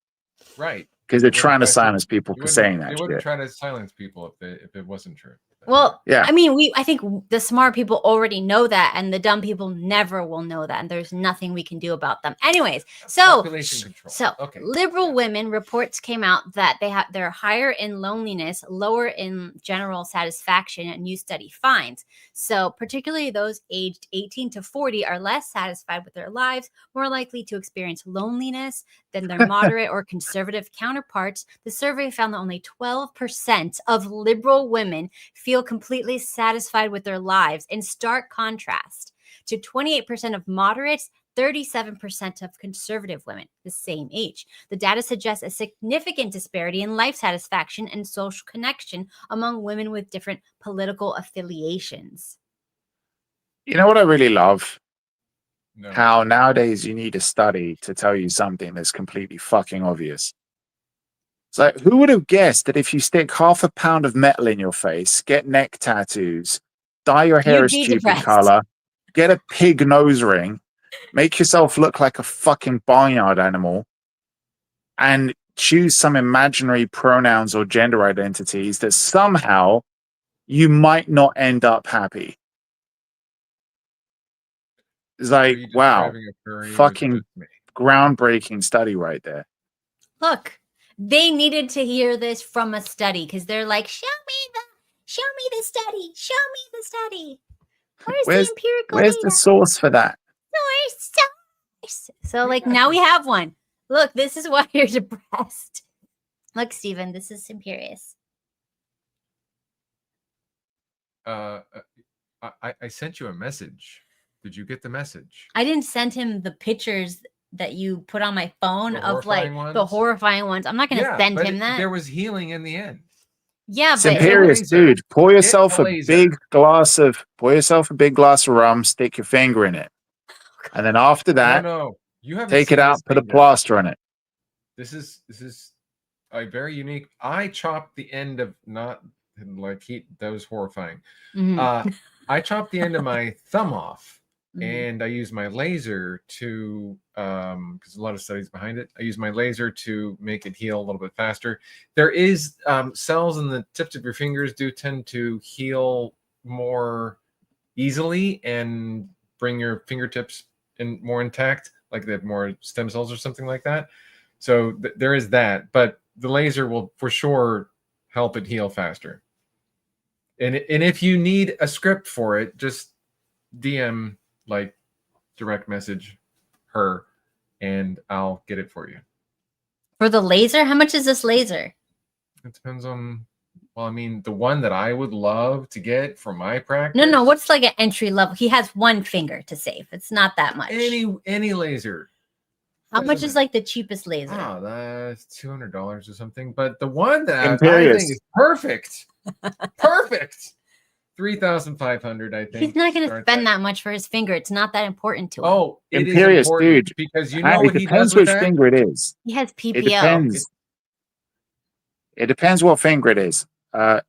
Right. Because they're trying to silence people for saying that. They wouldn't try to silence people if it wasn't true. Well, yeah. I mean, I think the smart people already know that, and the dumb people never will know that, and there's nothing we can do about them. Anyways, population control. Liberal women reports came out that they're higher in loneliness, lower in general satisfaction, and new study finds. So particularly those aged 18 to 40 are less satisfied with their lives, more likely to experience loneliness than their moderate or conservative counterparts. The survey found that only 12% of liberal women feel completely satisfied with their lives, in stark contrast to 28% of moderates, 37% of conservative women the same age. The data suggests a significant disparity in life satisfaction and social connection among women with different political affiliations. You know what I really love? No. How nowadays you need a study to tell you something that's completely fucking obvious. It's like, who would have guessed that if you stick half a pound of metal in your face, get neck tattoos, dye your hair a stupid color, get a pig nose ring, make yourself look like a fucking barnyard animal, and choose some imaginary pronouns or gender identities, that somehow you might not end up happy? It's like, wow, fucking groundbreaking study right there. Look. They needed to hear this from a study because they're like, show me the study. Where's the empirical Where's data? The source for that? So now we have one. Look, this is why you're depressed. Look, Steven, this is Imperious. I sent you a message. Did you get the message? I didn't send him the pictures that you put on my phone of the horrifying ones. I'm not going to send him that. There was healing in the end. Yeah, but Imperious, dude, pour yourself a big glass of rum, stick your finger in it, and then after that, you haven't take it out, put a plaster on it. This is very unique. I chopped the end of not like that was horrifying. Mhm. I chopped the end of my thumb off, Mhm. and I used my laser to because a lot of studies behind it. I use my laser to make it heal a little bit faster. There is cells in the tips of your fingers do tend to heal more easily and bring your fingertips in more intact, like they have more stem cells or something like that. So there is that, but the laser will for sure help it heal faster. And if you need a script for it, just DM, like direct message her, and I'll get it for you. For the laser, how much is this laser? It depends on. Well, I mean, the one that I would love to get for my practice. No, what's like an entry level? He has one finger to save. It's not that much. Any laser. How much is like the cheapest laser? Oh, that's $200 or something. But the one that Imperious. I think is perfect, perfect, 3,500. I think He's not going to spend that much for his finger. It's not that important to him. Oh, it Imperious, is important, dude. because you know It what he does depends with which that? finger it is. He has PPO. It depends. It depends what finger it is.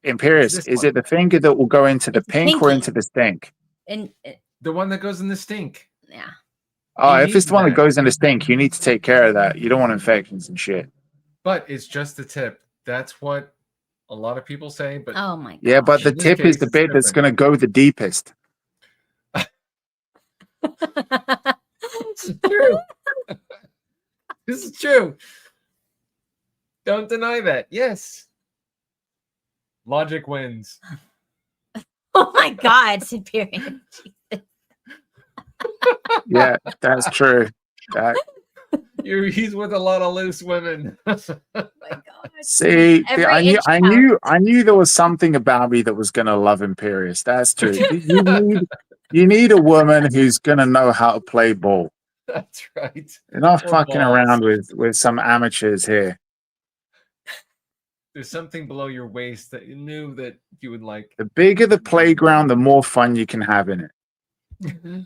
Imperious, It's this is one. it the finger that will go into the It's pink or pinky. into the stink? And The one that goes in the stink. yeah. Oh, He if it's needs the one that that. goes in the stink, you need to take care of that. You don't want infections and shit. But it's just the tip. That's what a lot of people say. But Oh my god. Yeah, but the In this tip is case, the it's bit that's different. going to go the deepest. It's true. This is true. Don't deny that. Yes. Logic wins. Oh my god, Superior. Yeah, that's true. He's with a lot of loose women. Oh my god. See, Every I inch knew there was something about me that was going to love Imperious. That's true. You need a woman who's going to know how to play ball. That's right. You're not Or fucking balls. around with some amateurs here. There's something below your waist that you knew that you would like. The bigger the playground, the more fun you can have in it.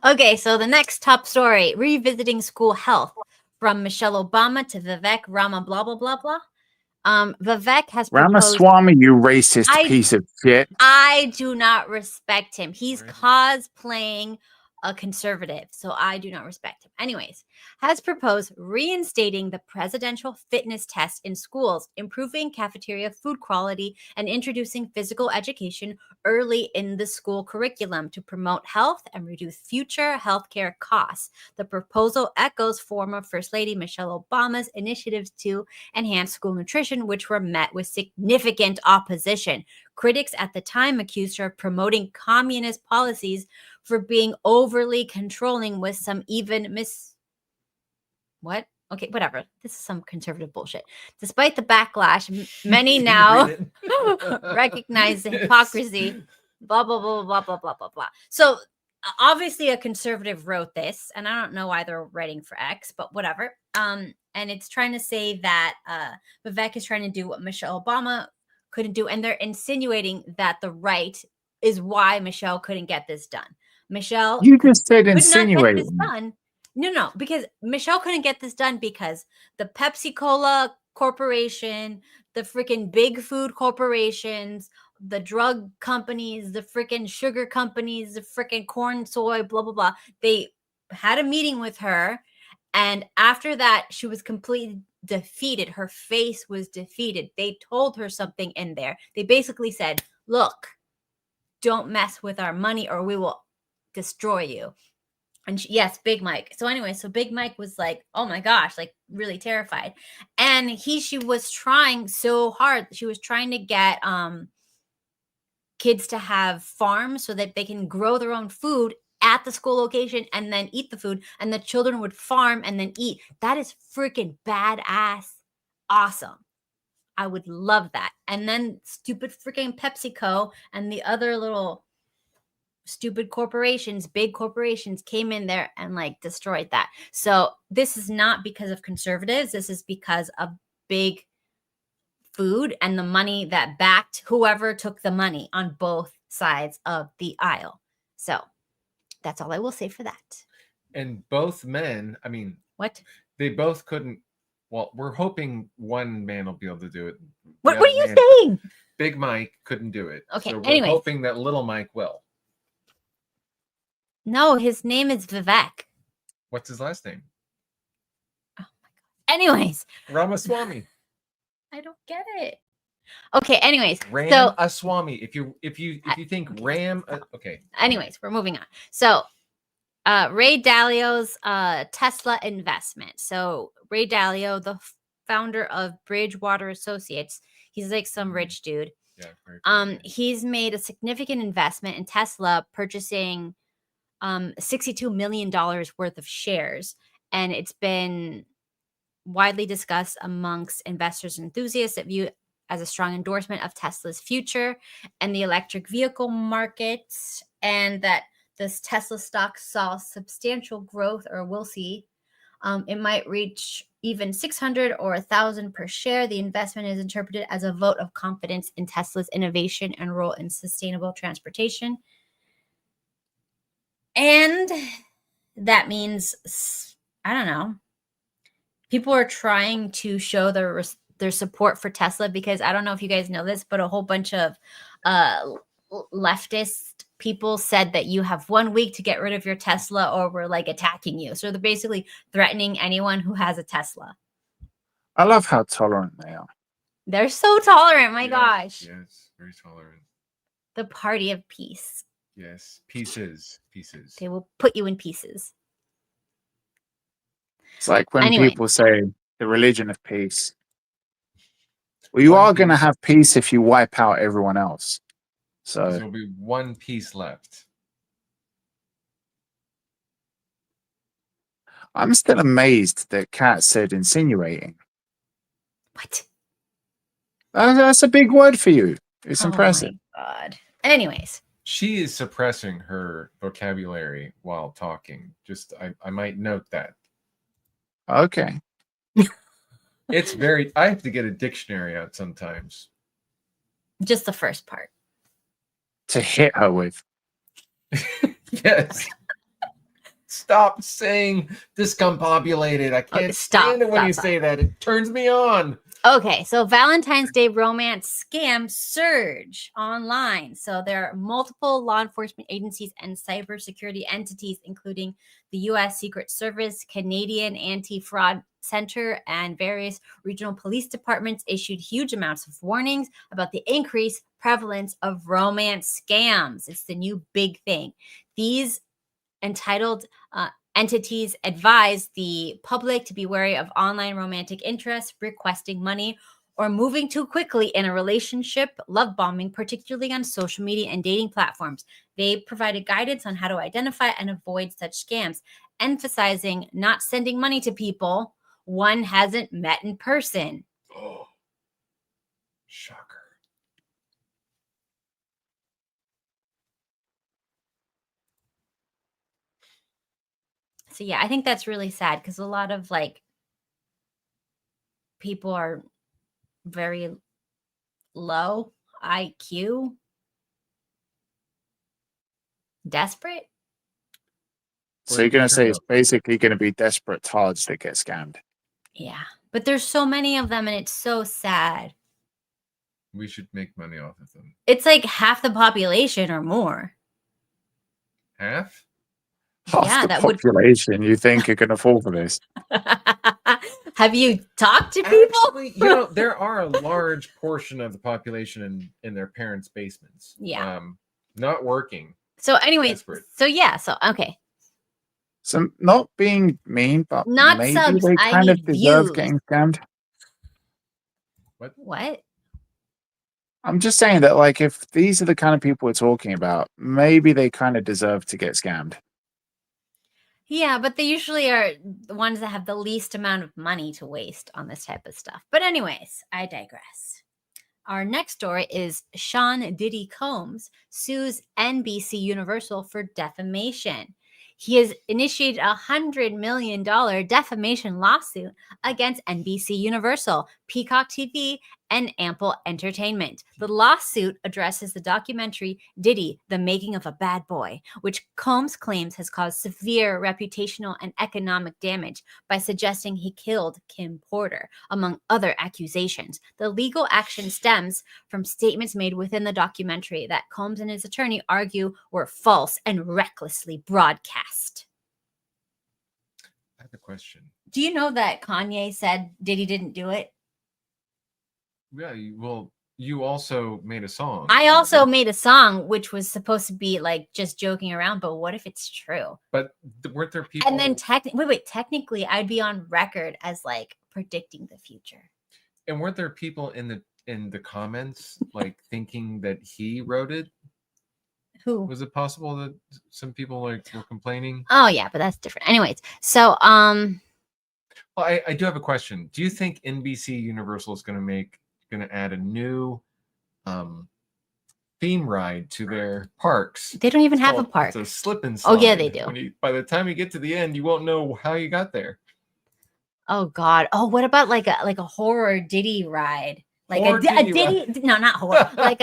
Okay, so the next top story, revisiting school health, from Michelle Obama to Vivek Rama blah blah blah blah. Vivek has proposed. Ramaswamy, you racist piece of shit. I do not respect him. He's cosplaying a conservative, so I do not respect him. Anyways, has proposed reinstating the presidential fitness test in schools, improving cafeteria food quality, and introducing physical education early in the school curriculum to promote health and reduce future healthcare costs. The proposal echoes former First Lady Michelle Obama's initiatives to enhance school nutrition, which were met with significant opposition. Critics at the time accused her of promoting communist policies for being overly controlling, with some even what? Okay, whatever. This is some conservative bullshit. Despite the backlash, many now recognize the hypocrisy. Blah, blah, blah, blah, blah, blah, blah, blah. So obviously a conservative wrote this, and I don't know why they're writing for X, but whatever. And it's trying to say that Vivek is trying to do what Michelle Obama couldn't do, and they're insinuating that the right is why Michelle couldn't get this done. Michelle, you just said could not get insinuating. this done. No, because Michelle couldn't get this done because the Pepsi Cola Corporation, the freaking big food corporations, the drug companies, the freaking sugar companies, the freaking corn, soy, blah, blah, blah. They had a meeting with her. And after that, she was completely defeated. Her face was defeated. They told her something in there. They basically said, look, don't mess with our money or we will destroy you. And yes, Big Mike. So anyway, so Big Mike was like, oh my gosh, like really terrified. And she was trying so hard. She was trying to get kids to have farms so that they can grow their own food at the school location and then eat the food, and the children would farm and then eat. That is freaking badass. Awesome. I would love that. And then stupid freaking PepsiCo and the other little stupid corporations, big corporations came in there and like destroyed that. So this is not because of conservatives. This is because of big food and the money that backed whoever took the money on both sides of the aisle. So that's all I will say for that. And both men, I mean, What? they both couldn't. Well, we're hoping one man will be able to do it. What The are other you man, saying? Big Mike couldn't do it. Okay, So we're anyways. hoping that little Mike will. No, his name is Vivek. What's his last name? Anyways, Ramaswamy. I don't get it. Okay, anyways. Ram Aswamy. If you think okay, Ram, stop. okay. Anyways, we're moving on. So, Ray Dalio's Tesla investment. So, Ray Dalio, the founder of Bridgewater Associates, he's like some rich dude. Yeah. Very good. He's made a significant investment in Tesla, purchasing $62 million worth of shares, and it's been widely discussed amongst investors and enthusiasts that view it as a strong endorsement of Tesla's future and the electric vehicle market, and that this Tesla stock saw substantial growth, or will see. It might reach even 600 or 1,000 per share. The investment is interpreted as a vote of confidence in Tesla's innovation and role in sustainable transportation. And that means, I don't know, people are trying to show their support for Tesla, because I don't know if you guys know this, but a whole bunch of leftist people said that you have 1 week to get rid of your Tesla or we're like attacking you. So they're basically threatening anyone who has a Tesla. I love how tolerant they are. They're so tolerant. My gosh. Yes, very tolerant. The party of peace. Yes, pieces. They will put you in pieces. It's like when Anyway. people say the religion of peace. Well, you One are going to piece. have peace if you wipe out everyone else. So There'll be one piece left. I'm still amazed that Kat said insinuating. What? That's a big word for you. It's impressive. Oh my God. Anyways. She is suppressing her vocabulary while talking. Just, I might note that. Okay. It's very, I have to get a dictionary out sometimes. Just the first part. To hit her with. Yes. Stop saying discombobulated. I can't stand it when you say that. It turns me on. Okay, so Valentine's Day romance scams surge online. So there are multiple law enforcement agencies and cybersecurity entities, including the U.S. Secret Service, Canadian Anti-Fraud Center, and various regional police departments issued huge amounts of warnings about the increased prevalence of romance scams. It's the new big thing. These entitled entities advise the public to be wary of online romantic interest, requesting money, or moving too quickly in a relationship, love bombing, particularly on social media and dating platforms. They provided guidance on how to identify and avoid such scams, emphasizing not sending money to people one hasn't met in person. Oh, shocker. So yeah, I think that's really sad, because a lot of like people are very low IQ, desperate. So you're going to say it's basically going to be desperate tards that get scammed. Yeah, but there's so many of them, and it's so sad. We should make money off of them. It's like half the population or more. Half? Half the population you think are going to fall for this. Have you talked to people? Actually, you know, there are a large portion of the population in their parents' basements. Yeah. Not working. So anyways, desperate. So yeah, so okay. So not being mean, but not maybe subs, they I kind of need deserve views. getting scammed. What? I'm just saying that, like, if these are the kind of people we're talking about, maybe they kind of deserve to get scammed. Yeah, but they usually are the ones that have the least amount of money to waste on this type of stuff. But anyways, I digress. Our next story is Sean Diddy Combs sues NBC Universal for defamation. He has initiated a $100 million defamation lawsuit against NBC Universal, Peacock TV, and ample entertainment. The lawsuit addresses the documentary Diddy, The Making of a Bad Boy, which Combs claims has caused severe reputational and economic damage by suggesting he killed Kim Porter, among other accusations. The legal action stems from statements made within the documentary that Combs and his attorney argue were false and recklessly broadcast. I have a question. Do you know that Kanye said Diddy didn't do it? Yeah, well, you also made a song. I also made a song which was supposed to be like just joking around, but what if it's true? But weren't there people? And then technically, I'd be on record as like predicting the future. And weren't there people in the comments like thinking that he wrote it? Who? Was it possible that some people like were complaining? Oh yeah, but that's different. Anyways, so Well, I do have a question. Do you think NBC Universal is going to add a new theme ride to their parks? they don't even have a park. It's a slip and slide. Oh yeah, they do. By the time you get to the end, you won't know how you got there. Oh God. Oh, what about like a horror Diddy ride? Like Horror a Diddy Diddy, no, not horror. like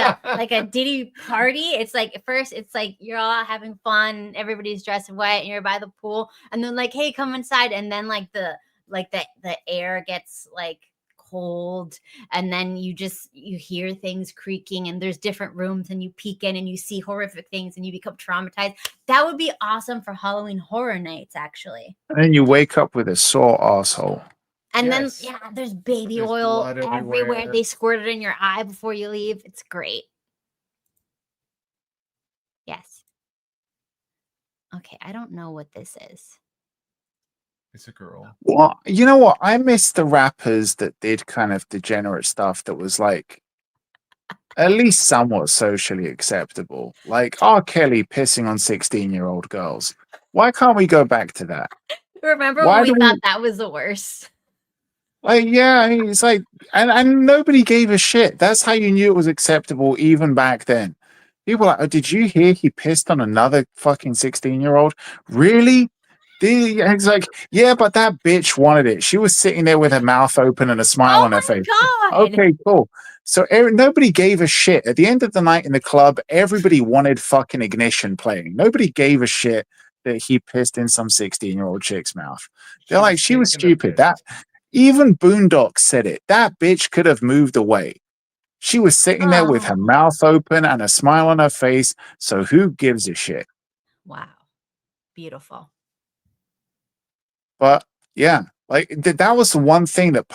a Diddy party. It's like first, it's like you're all having fun, everybody's dressed in white, and you're by the pool, and then like, hey, come inside, and then like the air gets like cold, and then you hear things creaking, and there's different rooms, and you peek in and you see horrific things, and you become traumatized. That would be awesome for Halloween Horror Nights, actually. And then you wake up with a sore asshole. And Yes. then, yeah, there's baby There's oil blood everywhere. everywhere. They squirt it in your eye before you leave. It's great. Yes. Okay, I don't know what this is. It's a girl. Well, you know what? I miss the rappers that did kind of degenerate stuff that was like at least somewhat socially acceptable. Like R. Kelly pissing on 16-year-old girls. Why can't we go back to that? Remember Why when we do we- thought that was the worst? Like, yeah, I mean, it's like, and nobody gave a shit. That's how you knew it was acceptable even back then. People were like, oh, did you hear he pissed on another fucking 16-year-old? Really? It's like, yeah, but that bitch wanted it. She was sitting there with her mouth open and a smile on her face. God. Okay, cool. So nobody gave a shit. At the end of the night in the club, everybody wanted fucking Ignition playing. Nobody gave a shit that he pissed in some 16-year-old chick's mouth. They're like, she was taking a stupid. piss. Even Boondocks said it. That bitch could have moved away. She was sitting there with her mouth open and a smile on her face. So who gives a shit? Wow. Beautiful. But yeah, like that was the one thing that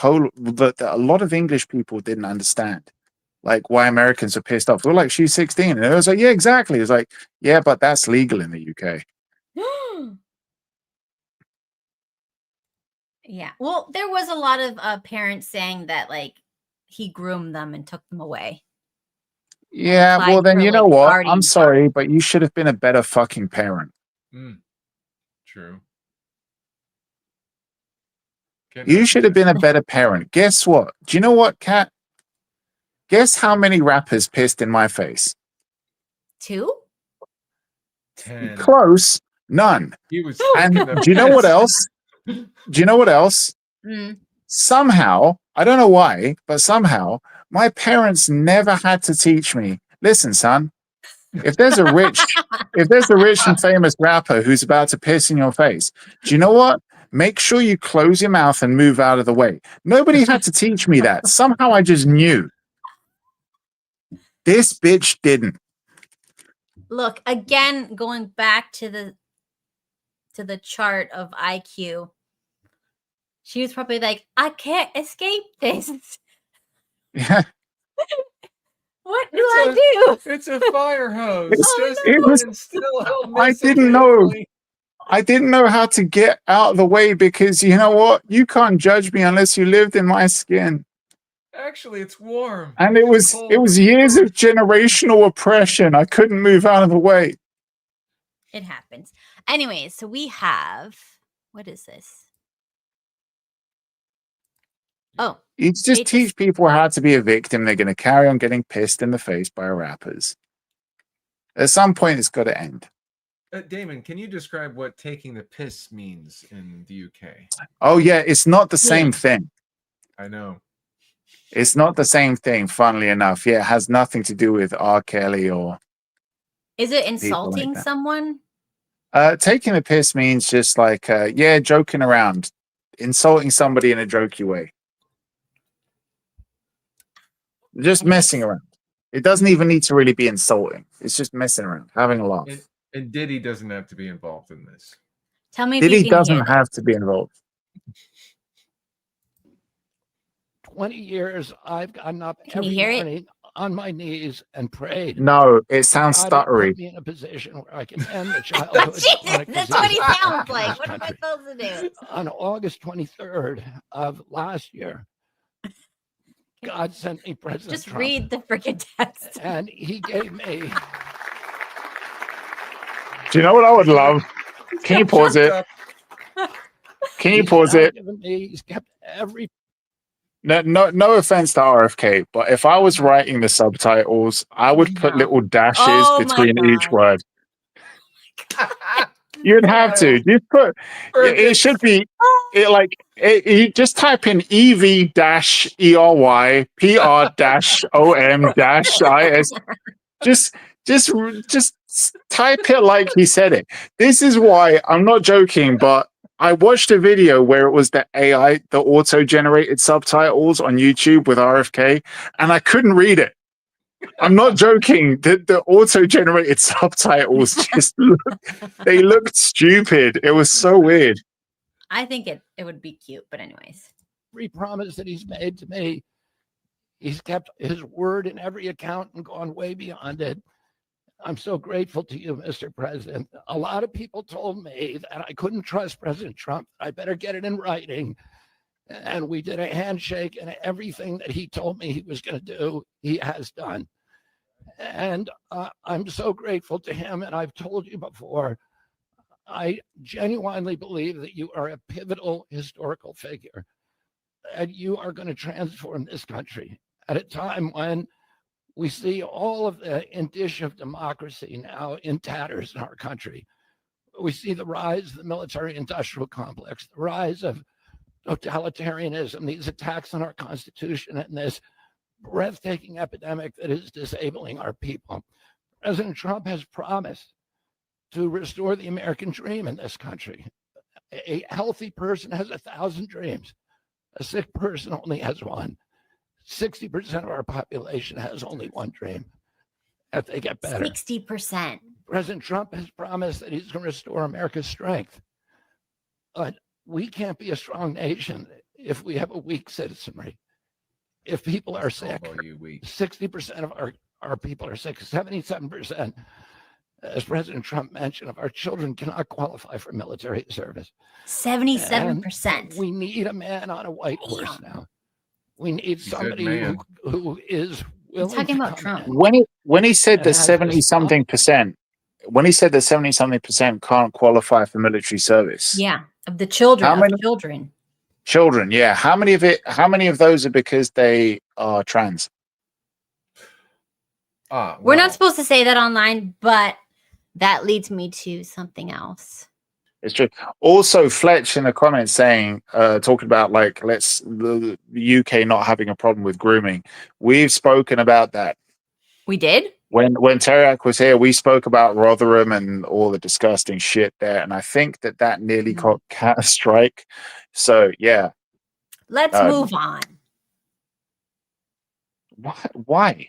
a lot of English people didn't understand. Like why Americans are pissed off. They're like, she's 16. And it was like, yeah, exactly. It's like, yeah, but that's legal in the UK. Yeah. Well, there was a lot of parents saying that like he groomed them and took them away. Yeah, applied well then for, you know like, what? guardian I'm sorry, but you should have been a better fucking parent. True. You should have been a better parent. Guess what? Do you know what, Kat? Guess how many rappers pissed in my face? 2? 10. Close. None. He was. And taking a do you know what piss. else? Do you know what else? Mm. Somehow, I don't know why, but somehow my parents never had to teach me, listen, son, if there's a rich and famous rapper who's about to piss in your face, do you know what? Make sure you close your mouth and move out of the way. Nobody had to teach me that. Somehow I just knew. This bitch didn't. Look, again, going back to the chart of IQ. She was probably like, I can't escape this. Yeah. What do I do? It's a fire hose. It was- I didn't know. I didn't know how to get out of the way because you know what? You can't judge me unless you lived in my skin. Actually, it's warm. And it was years of generational oppression. I couldn't move out of the way. It happens. Anyways, so we have, what is this? Oh, You just teach people how to be a victim. They're going to carry on getting pissed in the face by rappers. At some point, it's got to end. Daemon, can you describe what taking the piss means in the UK? Oh, yeah. It's not the same thing. I know. It's not the same thing, funnily enough. Yeah, it has nothing to do with R. Kelly or Is it people like insulting that. someone? Taking the piss means just like, yeah, joking around, insulting somebody in a jokey way, just messing around. It doesn't even need to really be insulting. It's just messing around, having a laugh. And Diddy doesn't have to be involved in this. Tell me if Diddy you can hear doesn't this. have to be involved. 20 years, I've gotten up Can you every hear it? morning on my knees and prayed. No, it sounds God stuttery. put me in a position where I can end the childhood Jesus, chronic that's disease what he epidemic sounds in like. this What am I country. supposed to do? On August 23rd of last year, God sent me President Just Trump, read the freaking text. and he gave me. Do you know what I would love? Can you pause it? Can you pause it? He's kept every. No offense to RFK, but if I was writing the subtitles, I would put little dashes Oh my between each God. word. You'd have to. Just put. It should be. You just type in EV-ERY PR-OM-IS. Just type it like he said it. This is why I'm not joking, but I watched a video where it was the AI, the auto-generated subtitles on YouTube with RFK, and I couldn't read it. I'm not joking. The auto-generated subtitles just looked stupid. It was so weird. I think it would be cute, but anyways. Every promise that he's made to me, he's kept his word in every account and gone way beyond it. I'm so grateful to you, Mr. President. A lot of people told me that I couldn't trust President Trump. I better get it in writing. And we did a handshake, and everything that he told me he was going to do, he has done. And I'm so grateful to him. And I've told you before, I genuinely believe that you are a pivotal historical figure, and you are going to transform this country at a time when we see all of the indicia of democracy now in tatters in our country. We see the rise of the military-industrial complex, the rise of totalitarianism, these attacks on our Constitution, and this breathtaking epidemic that is disabling our people. President Trump has promised to restore the American dream in this country. A healthy person has 1,000 dreams. A sick person only has one. 60% of our population has only one dream, that they get better. 60%. President Trump has promised that he's going to restore America's strength. But we can't be a strong nation if we have a weak citizenry. If people are sick, 60% of our people are sick. 77%, as President Trump mentioned, of our children cannot qualify for military service. 77%. And we need a man on a white horse now. We need somebody who is willing talking to about come Trump. in. When he said that has 70-something%, when he said that 70-something% can't qualify for military service. Yeah, of the children. How many children? Children, yeah. How many of those are because they are trans? We're not supposed to say that online, but that leads me to something else. It's true. Also, Fletch in the comments saying, talking about like the UK not having a problem with grooming. We've spoken about that. We did? When Teriak was here, we spoke about Rotherham and all the disgusting shit there, and I think that nearly got a strike. So yeah. Let's move on. Why?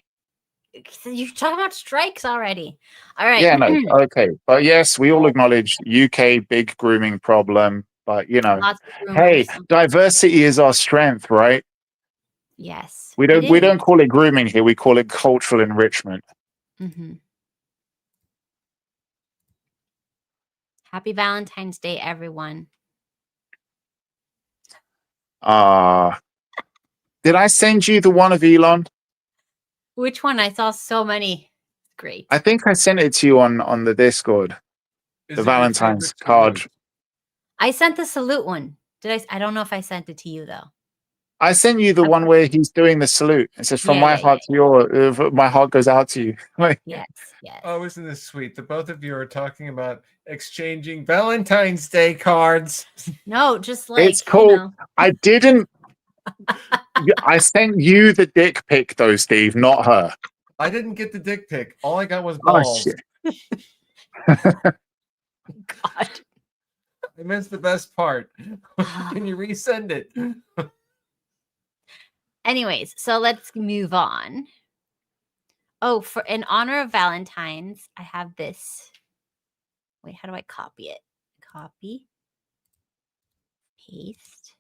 You're talking about strikes already. All right. Yeah, no, okay. But yes, we all acknowledge UK big grooming problem. But you know, hey, diversity is our strength, right? Yes. We don't call it grooming here. We call it cultural enrichment. Mm-hmm. Happy Valentine's Day, everyone. Did I send you the one of Elon? Which one? I saw so many. Great. I think I sent it to you on the Discord. The Valentine's card. I sent the salute one. Did I? I don't know if I sent it to you though. I sent you the one where he's doing the salute. It says, "From my heart to your, my heart goes out to you." Yes, yes. Oh, isn't this sweet? The both of you are talking about exchanging Valentine's Day cards. No, just like it's cool. you know. I sent you the dick pic, though, Steve, not her. I didn't get the dick pic. All I got was Oh, balls. shit. God. I missed the best part. Can you resend it? Anyways, so let's move on. Oh, for in honor of Valentine's, I have this. Wait, how do I copy it? Copy, paste.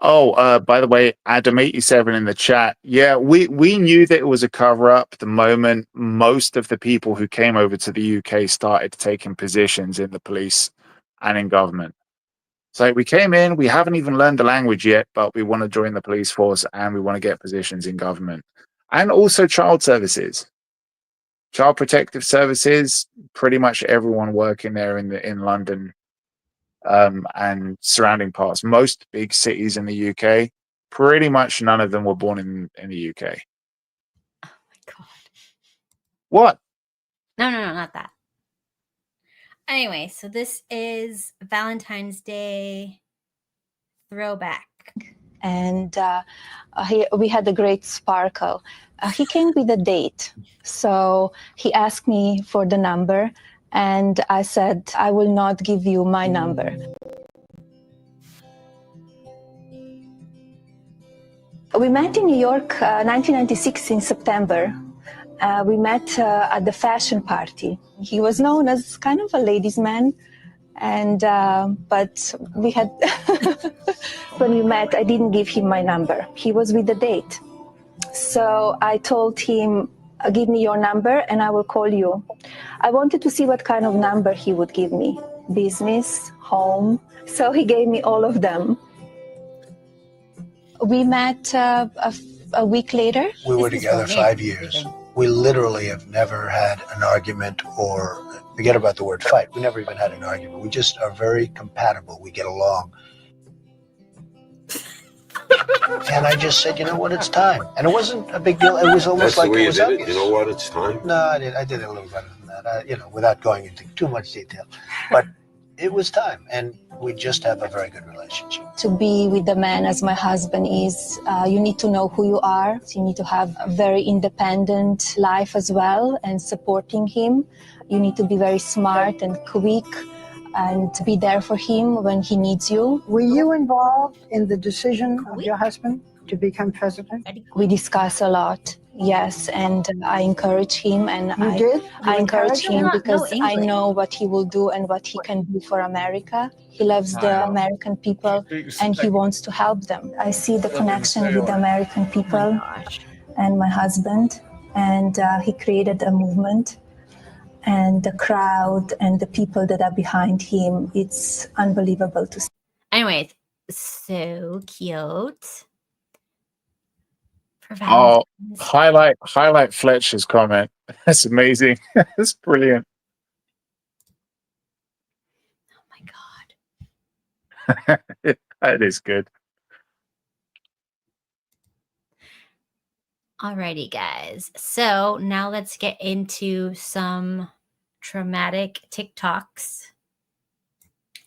Oh, by the way, Adam87 in the chat. Yeah, we knew that it was a cover-up the moment most of the people who came over to the UK started taking positions in the police and in government. So we came in, we haven't even learned the language yet, but we want to join the police force and we want to get positions in government. And also child services. Child protective services, pretty much everyone working there in London and surrounding parts. Most big cities in the UK, pretty much none of them were born in the UK. Oh my God. What? No, not that. Anyway, so this is Valentine's Day throwback. And we had a great sparkle. He came with a date. So he asked me for the number, and I said, I will not give you my number. We met in New York, 1996 in September. We met at the fashion party. He was known as kind of a ladies' man. And but we had when we met, I didn't give him my number. He was with the date, so I told him, give me your number and I will call you. I wanted to see what kind of number he would give me, business, home. So he gave me all of them. We met a week later. We were together 5 years. We literally have never had an argument, or forget about the word fight. We never even had an argument. We just are very compatible. We get along. And I just said, you know what, it's time. And it wasn't a big deal. It was almost like it was obvious. You know what, it's time. No, I did it a little better than that, without going into too much detail. But it was time, and we just have a very good relationship. To be with the man as my husband is, you need to know who you are. You need to have a very independent life as well, and supporting him. You need to be very smart and quick and be there for him when he needs you. Were you involved in the decision of your husband to become president? We discuss a lot. Yes, and I encourage him, and I encourage him because I know what he will do and what he can do for America. He loves the American people and he wants to help them. I see the connection with the American people and my husband, and he created a movement, and the crowd and the people that are behind him, it's unbelievable to see. Anyways, so cute. Oh, highlight Fletcher's comment. That's amazing. That's brilliant. Oh my God. That is good. Alrighty, guys. So now let's get into some traumatic TikToks.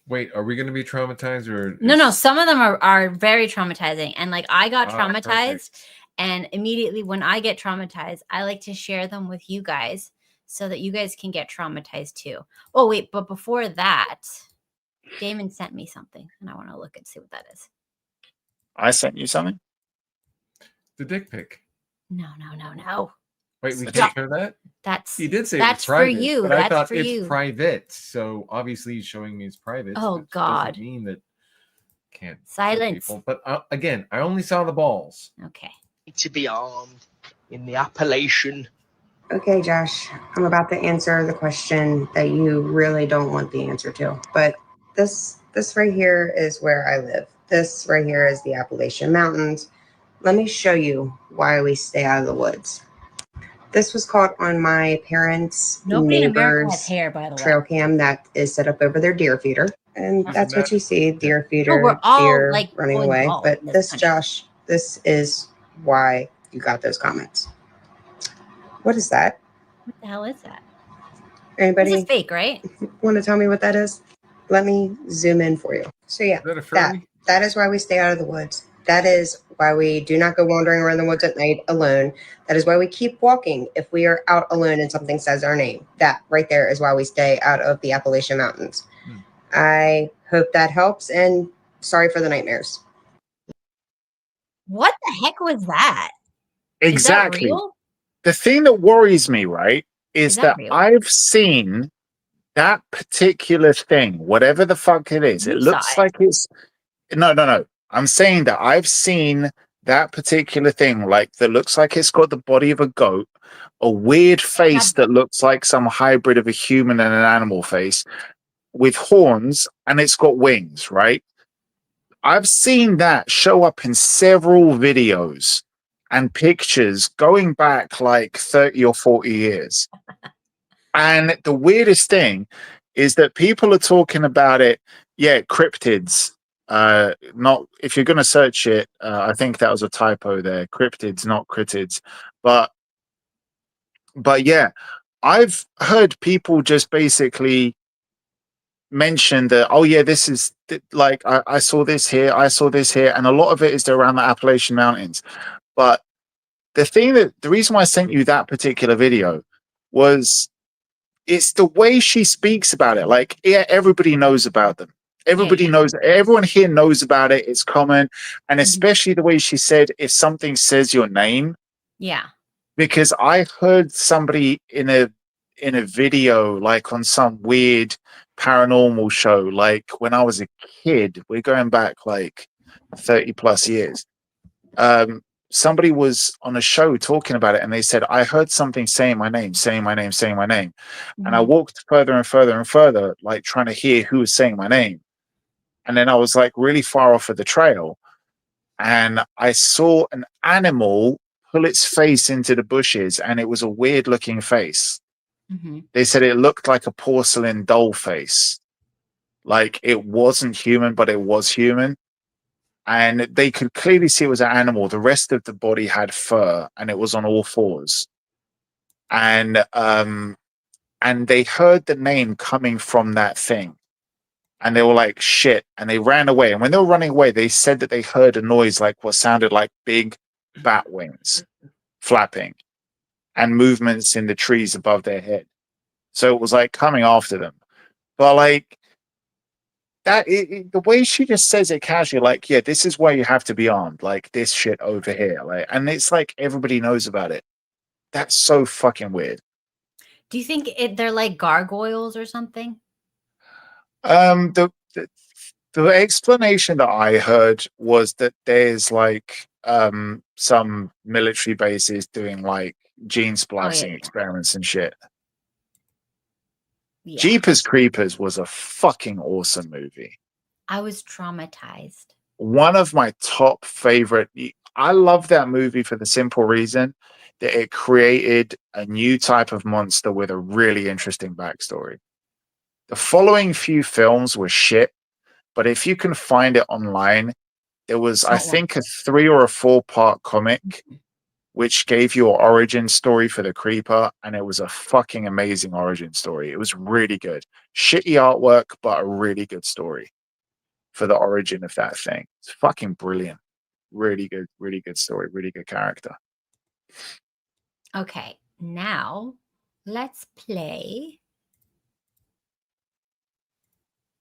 Wait, are we going to be traumatized or? No. Some of them are very traumatizing. And like I got traumatized. Perfect. And immediately when I get traumatized, I like to share them with you guys so that you guys can get traumatized too. Oh, wait, but before that, Daemon sent me something and I want to look and see what that is. I sent you something? The dick pic. No. Wait, we can't share that? He did say that's it's private, for you. But That's I thought for it's you. private. So obviously he's showing me it's private. Oh, That God. doesn't mean that can't Silence. people. But again, I only saw the balls. Okay. To be armed in the appellation. Okay, Josh, I'm about to answer the question that you really don't want the answer to. But this right here is where I live. This right here is the Appalachian Mountains. Let me show you why we stay out of the woods. This was caught on my parents' Nobody in America neighbor's has hair, by the way. trail cam that is set up over their deer feeder. And that's what you see, deer feeder, No, we're all, deer like, running going away. bald But in this this, country. Josh, this is why you got those comments. What is that? What the hell is that? Anybody This is fake, right? want to tell me what that is? Let me zoom in for you. So yeah, Is that a furry? that is why we stay out of the woods. That is why we do not go wandering around the woods at night alone. That is why we keep walking if we are out alone and something says our name. That right there is why we stay out of the Appalachian Mountains. I hope that helps, and sorry for the nightmares. What the heck was that? Exactly. Is that real? The thing that worries me, right, is that that real? I've seen that particular thing, whatever the fuck it is. You It saw looks it. like it's no. I'm saying that I've seen that particular thing, like that looks like it's got the body of a goat, a weird face that looks like some hybrid of a human and an animal face with horns, and it's got wings, right? I've seen that show up in several videos and pictures going back like 30 or 40 years. And the weirdest thing is that people are talking about it. Yeah, cryptids. Not if you're going to search it. I think that was a typo there. Cryptids, not critids. But yeah, I've heard people just basically mention that. Oh yeah, this is like I saw this here. I saw this here, and a lot of it is around the Appalachian Mountains. But the reason why I sent you that particular video was it's the way she speaks about it. Like, yeah, everybody knows about them. Everybody knows. Everyone here knows about it. It's common, and especially the way she said, "If something says your name," Yeah. because I heard somebody in a video, like on some weird paranormal show, like when I was a kid. We're going back like 30 plus years. Somebody was on a show talking about it, and they said, I heard something saying my name, saying my name, saying my name. And I walked further and further and further, like trying to hear who was saying my name. And then I was like really far off of the trail, and I saw an animal pull its face into the bushes, and it was a weird looking face. They said it looked like a porcelain doll face. Like it wasn't human, but it was human. And they could clearly see it was an animal. The rest of the body had fur, and it was on all fours. And they heard the name coming from that thing, and they were like, "Shit!" And they ran away. And when they were running away, they said that they heard a noise like what sounded like big bat wings flapping, and movements in the trees above their head. So it was like coming after them. But like that, the way she just says it casually, like, yeah, this is why you have to be armed, like this shit over here, like, and it's like everybody knows about it. That's so fucking weird. Do you think they're like gargoyles or something? The explanation that I heard was that there's like some military bases doing like gene splicing experiments and shit. Yeah. Jeepers Creepers was a fucking awesome movie. I was traumatized. One of my top favorite. I love that movie for the simple reason that it created a new type of monster with a really interesting backstory. The following few films were shit, but if you can find it online, there was, I think, a 3 or a 4-part comic which gave you an origin story for the creeper, and it was a fucking amazing origin story. It was really good. Shitty artwork, but a really good story for the origin of that thing. It's fucking brilliant. Really good story, really good character. Okay, now let's play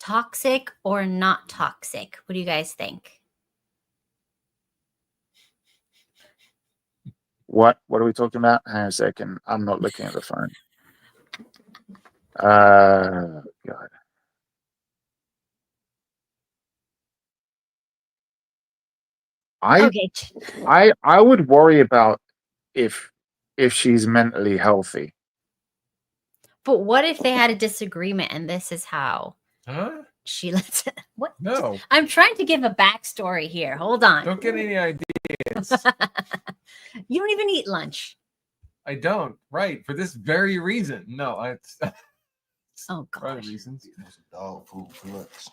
toxic or not toxic. What do you guys think? What are we talking about? Hang on a second. I'm not looking at the phone. God. I would worry about if she's mentally healthy. But what if they had a disagreement and this is how she lets it? What? No. I'm trying to give a backstory here. Hold on. Don't get any ideas. You don't even eat lunch. I don't. Right. For this very reason. No, it's oh god. Reasons. Dog food for looks.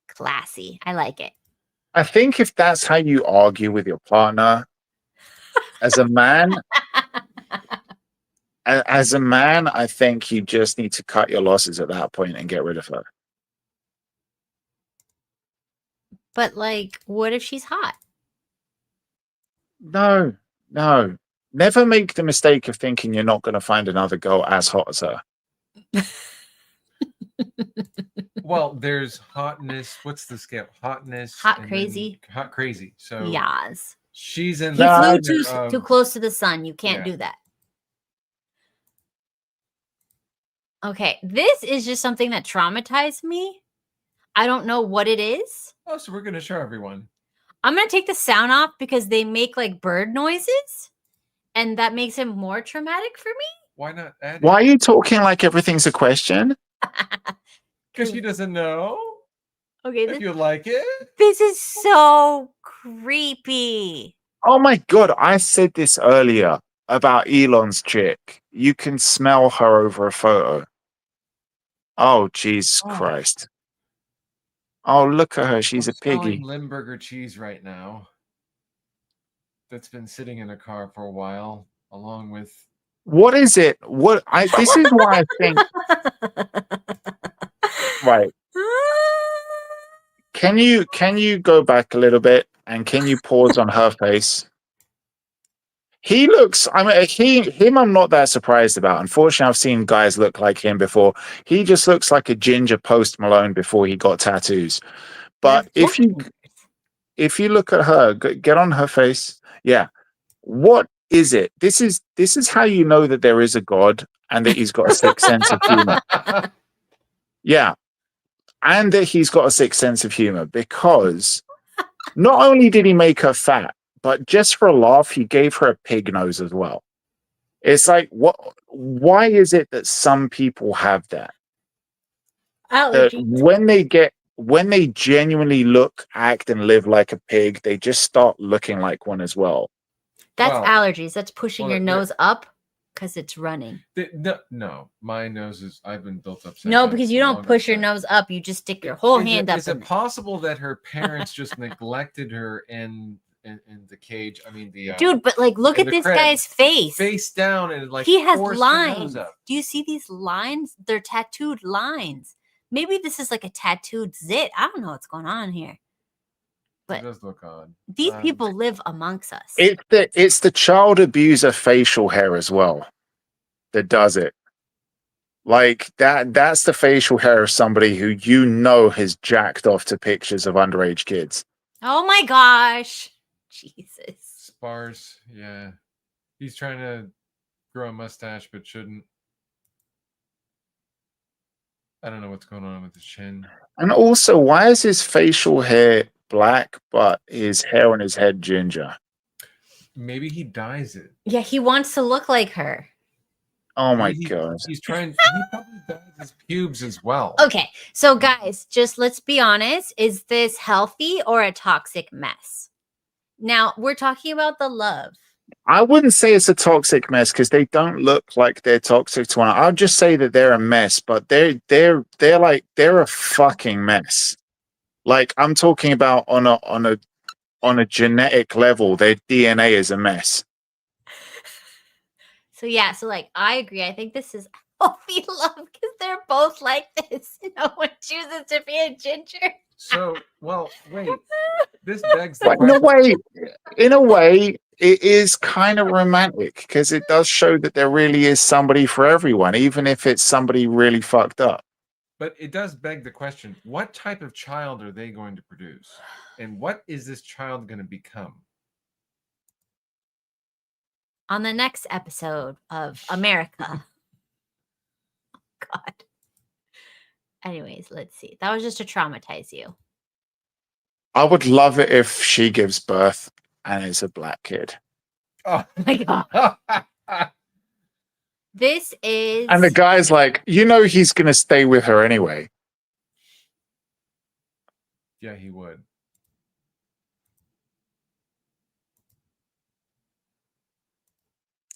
Classy. I like it. I think if that's how you argue with your partner, as a man, I think you just need to cut your losses at that point and get rid of her. But like, what if she's hot? No. Never make the mistake of thinking you're not going to find another girl as hot as her. Well, there's hotness. What's the scale? Hotness. Hot and then crazy. Hot crazy. So Yas. she's in He the flew corner too of- close to the sun. You can't Yeah. do that. Okay, this is just something that traumatized me. I don't know what it is. Oh, so we're gonna show everyone. I'm gonna take the sound off because they make like bird noises, and that makes it more traumatic for me. Why not add Why are you talking like everything's a question? Because she doesn't know. Okay, If you like it. this is so creepy. Oh my god, I said this earlier about Elon's chick. You can smell her over a photo. Oh, Jesus Christ. Oh, look at her. She's I'm a piggy. smelling Limburger cheese right now. That's been sitting in a car for a while, along with. What is it? This is why I think. Right. Can you go back a little bit and can you pause on her face? He looks, I mean, him I'm not that surprised about. Unfortunately, I've seen guys look like him before. He just looks like a ginger Post Malone before he got tattoos. But if you look at her, get on her face. Yeah. What is it? This is how you know that there is a God and that he's got a sixth sense of humor. Yeah. And that he's got a sixth sense of humor because not only did he make her fat, but just for a laugh, he gave her a pig nose as well. It's like, why is it that some people have that? That when they genuinely look, act, and live like a pig, they just start looking like one as well. That's allergies. That's pushing your nose up because it's running. No, my nose is. I've been built up. No, because you don't push your nose up. You just stick your whole hand up. Is it possible that her parents just neglected her in the cage? I mean, the dude, but like, look at this guy's face. Face down, and like he has forced her nose lines. up. Do you see these lines? They're tattooed lines. Maybe this is like a tattooed zit. I don't know what's going on here. But it does look odd. These people live amongst us. It's the child abuser facial hair as well that does it. Like that's the facial hair of somebody who you know has jacked off to pictures of underage kids. Oh my gosh. Jesus. Sparse, yeah. He's trying to grow a mustache but shouldn't. I don't know what's going on with his chin. And also, why is his facial hair black but his hair on his head ginger? Maybe he dyes it. Yeah, he wants to look like her. Oh my god. He's trying. He probably dyes his pubes as well. Okay, so guys, just let's be honest. Is this healthy or a toxic mess? Now, we're talking about the love. I wouldn't say it's a toxic mess because they don't look like they're toxic to one. I'll just say that they're a mess, but they're a fucking mess. Like I'm talking about on a genetic level, their DNA is a mess. So yeah, so like I agree. I think this is healthy love because they're both like this. No one chooses to be a ginger. So, well, wait. This begs the In a way, it is kind of romantic because it does show that there really is somebody for everyone, even if it's somebody really fucked up. But it does beg the question: what type of child are they going to produce, and what is this child going to become? On the next episode of America. Oh, God. Anyways, let's see. That was just to traumatize you. I would love it if she gives birth and it's a black kid. Oh my God. This is... And the guy's like, he's going to stay with her anyway. Yeah, he would.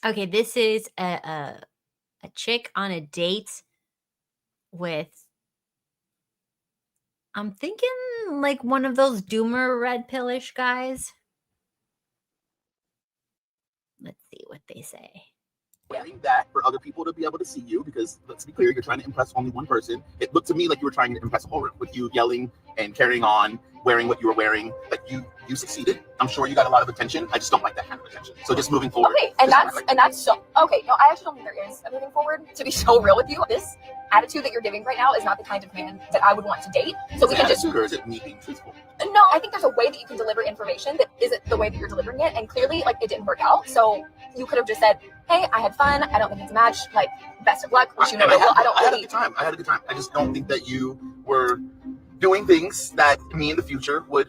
Okay, this is a chick on a date with I'm thinking like one of those doomer red pillish guys. Let's see what they say. Wearing that for other people to be able to see you, because let's be clear, you're trying to impress only one person. It looked to me like you were trying to impress a whole room with you yelling and carrying on, wearing what you were wearing. Like you succeeded. I'm sure you got a lot of attention. I just don't like that kind of attention. So just moving forward. Okay, and that's so okay. No, I actually don't think there is a moving forward. To be so real with you, this attitude that you're giving right now is not the kind of man that I would want to date. So we can just. Or is it me being truthful? No, I think there's a way that you can deliver information that isn't the way that you're delivering it, and clearly, like, it didn't work out. So you could have just said, "Hey, I had fun. I don't think it's a match. Like, best of luck. Wish you no ill will." I had a good time. I had a good time. I just don't think that you were doing things that me in the future would,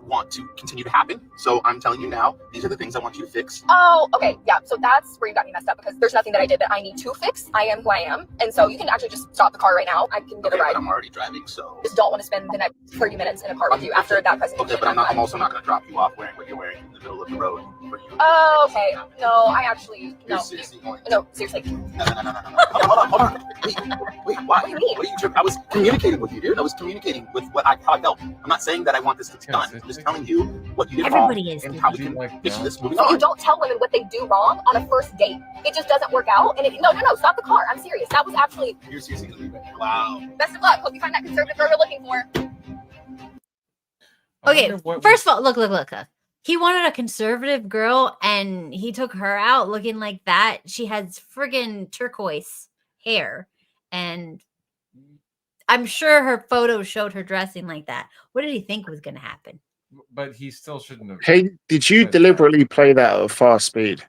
want to continue to happen. So I'm telling you now, these are the things I want you to fix. Oh, okay, yeah. So that's where you got me messed up, because there's nothing that I did that I need to fix. I am who I am, and so you can actually just stop the car right now. I can get a ride. But I'm already driving, so just don't want to spend the next 30 minutes in a car with you after that presentation. Okay, but I'm also not going to drop you off wearing what you're wearing in the middle of the road for you. Oh, okay. No, I actually no. Seriously going. No, seriously. No. Hold on. Wait. Why? What do you mean? What are you tripping? I was communicating with you, dude. I was communicating with how I felt. I'm not saying that I want this to be done. I'm just telling you what you did wrong and how we can fix this moving So on. you don't tell women what they do wrong on a first date. It just doesn't work out. And no, stop the car. I'm serious. That was actually. You're seriously gonna leave it. Wow. Best of luck. Hope you find that conservative girl you're looking for. Okay, first of all, look. He wanted a conservative girl, and he took her out looking like that. She has friggin' turquoise hair, and I'm sure her photos showed her dressing like that. What did he think was going to happen? But he still shouldn't have. Hey, did you deliberately play that at a fast speed?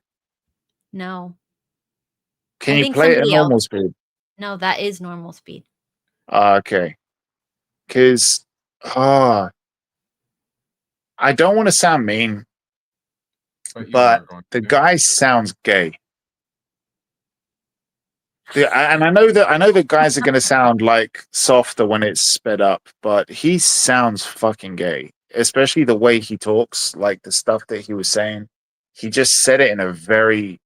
No. Can you play it at normal speed? No, that is normal speed. Okay. Because, I don't want to sound mean, but the guy sounds gay. And I know that guys are going to sound like softer when it's sped up, but he sounds fucking gay, especially the way he talks, like the stuff that he was saying. He just said it in a very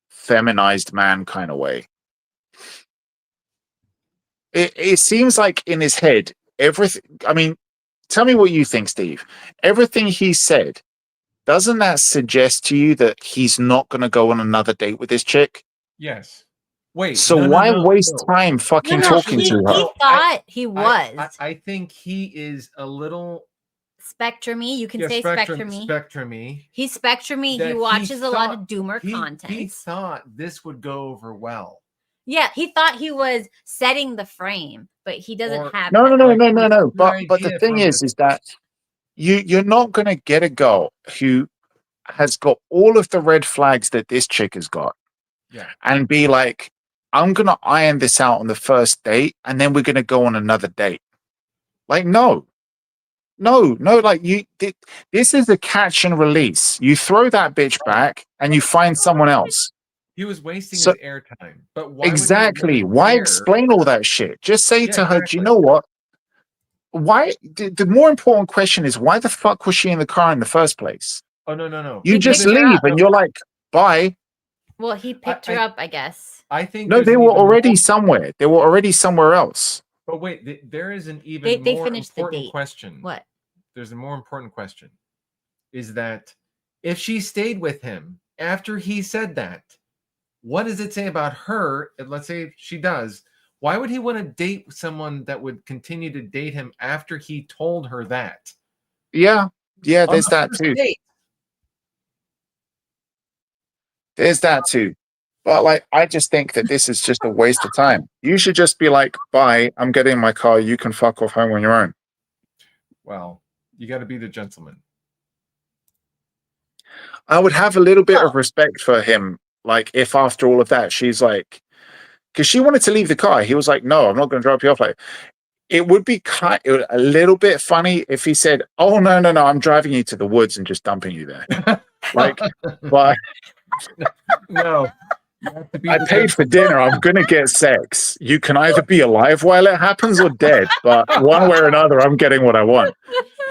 feminized man kind of way. It seems like in his head, everything. I mean, tell me what you think, Steve. Everything he said, doesn't that suggest to you that he's not going to go on another date with this chick? Yes. Wait. So why waste time fucking talking to her? He thought he was. I think he is a little spectrumy. You can say spectrumy. Spectrumy. He's spectrumy. He watches a lot of doomer content. He thought this would go over well. Yeah, he thought he was setting the frame, but he doesn't have. No. But the thing is that you're not going to get a girl who has got all of the red flags that this chick has got, and be like, I'm going to iron this out on the first date, and then we're going to go on another date. Like, no. Like this is a catch and release. You throw that bitch back, and you find someone else. He was wasting his airtime. But why exactly. Why explain all that shit? Just say to her, do you know what? Why? The more important question is, why the fuck was she in the car in the first place? Oh, no. You just leave and you're like, bye. Well, he picked her up, I guess. I think no, they were already somewhere. They were already somewhere else. But wait, there is an even more important question. What? There's a more important question. Is that if she stayed with him after he said that, what does it say about her? Let's say she does. Why would he want to date someone that would continue to date him after he told her that? Yeah, there's that too. There's that too. But like, I just think that this is just a waste of time. You should just be like, bye, I'm getting in my car. You can fuck off home on your own. Well, you got to be the gentleman. I would have a little bit of respect for him. Like, if after all of that, she's like, because she wanted to leave the car. He was like, no, I'm not going to drop you off. Like, it would be a little bit funny if he said, oh, no, I'm driving you to the woods and just dumping you there. Like, but no. I paid for dinner. I'm going to get sex. You can either be alive while it happens or dead. But one way or another, I'm getting what I want.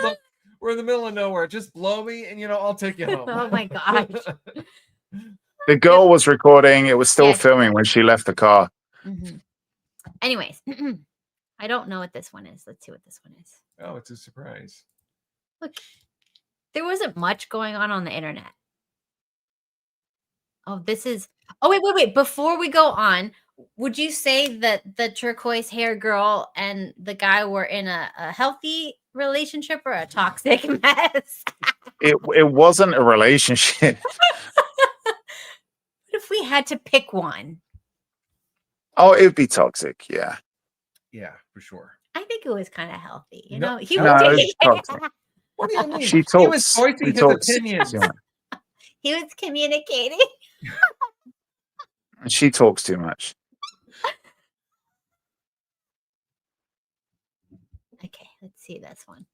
Look, we're in the middle of nowhere. Just blow me and, I'll take you home. Oh, my gosh. The girl was recording. It was still filming when she left the car. Mm-hmm. Anyways, I don't know what this one is. Let's see what this one is. Oh, it's a surprise. Look, there wasn't much going on the internet. Oh, this is. Oh, wait. Before we go on, would you say that the turquoise hair girl and the guy were in a healthy relationship or a toxic mess? It wasn't a relationship. What if we had to pick one? Oh, it'd be toxic. Yeah. Yeah, for sure. I think it was kind of healthy. You No, know, he no, was. it's toxic. What do you mean? She He talks. was voicing She his talks. opinions. He was communicating. She talks too much. Okay, let's see this one.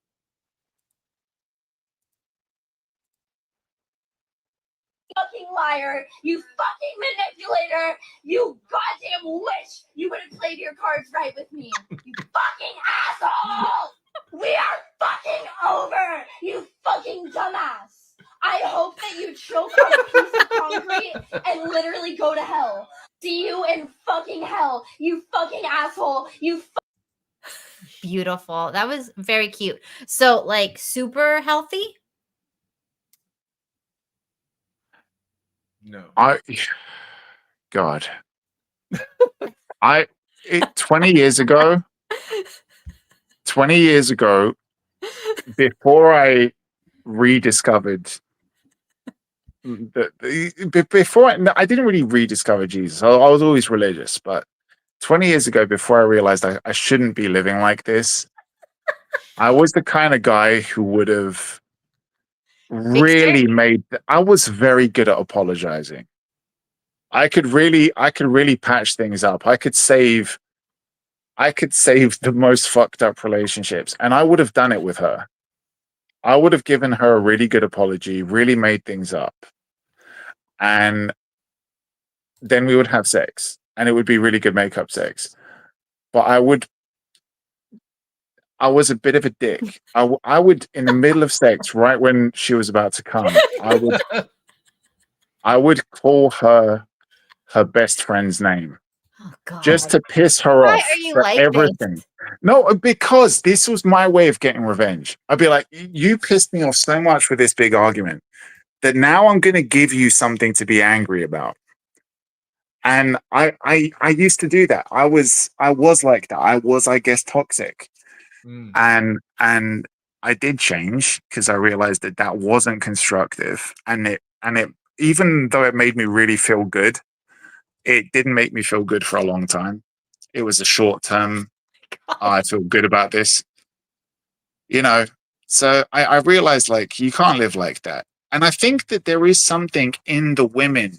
Fucking liar, you fucking manipulator, you goddamn wish you would have played your cards right with me, you fucking asshole! We are fucking over, you fucking dumbass! I hope that you choke on a piece of concrete and literally go to hell. See you in fucking hell, you fucking asshole, you Beautiful. That was very cute. So, like, super healthy? No. God. 20 years ago, before I rediscovered I didn't really rediscover Jesus. I was always religious, but 20 years ago, before I realized I shouldn't be living like this, I was the kind of guy who would have really I was very good at apologizing. I could really patch things up. I could save the most fucked up relationships, and I would have done it with her. I would have given her a really good apology, really made things up, and then we would have sex, and it would be really good makeup sex. But I was a bit of a dick. I would, in the middle of sex, right when she was about to come, I would call her best friend's name. Oh, God. Just to piss her Why off are you for like everything. this? No, because this was my way of getting revenge. I'd be like, you pissed me off so much with this big argument that now I'm going to give you something to be angry about. And I used to do that. I was like that. I was, I guess, toxic. And I did change because I realized that wasn't constructive. And it even though it made me really feel good, it didn't make me feel good for a long time. It was a short term. I feel good about this, so I realized, like, you can't live like that. And I think that there is something in the women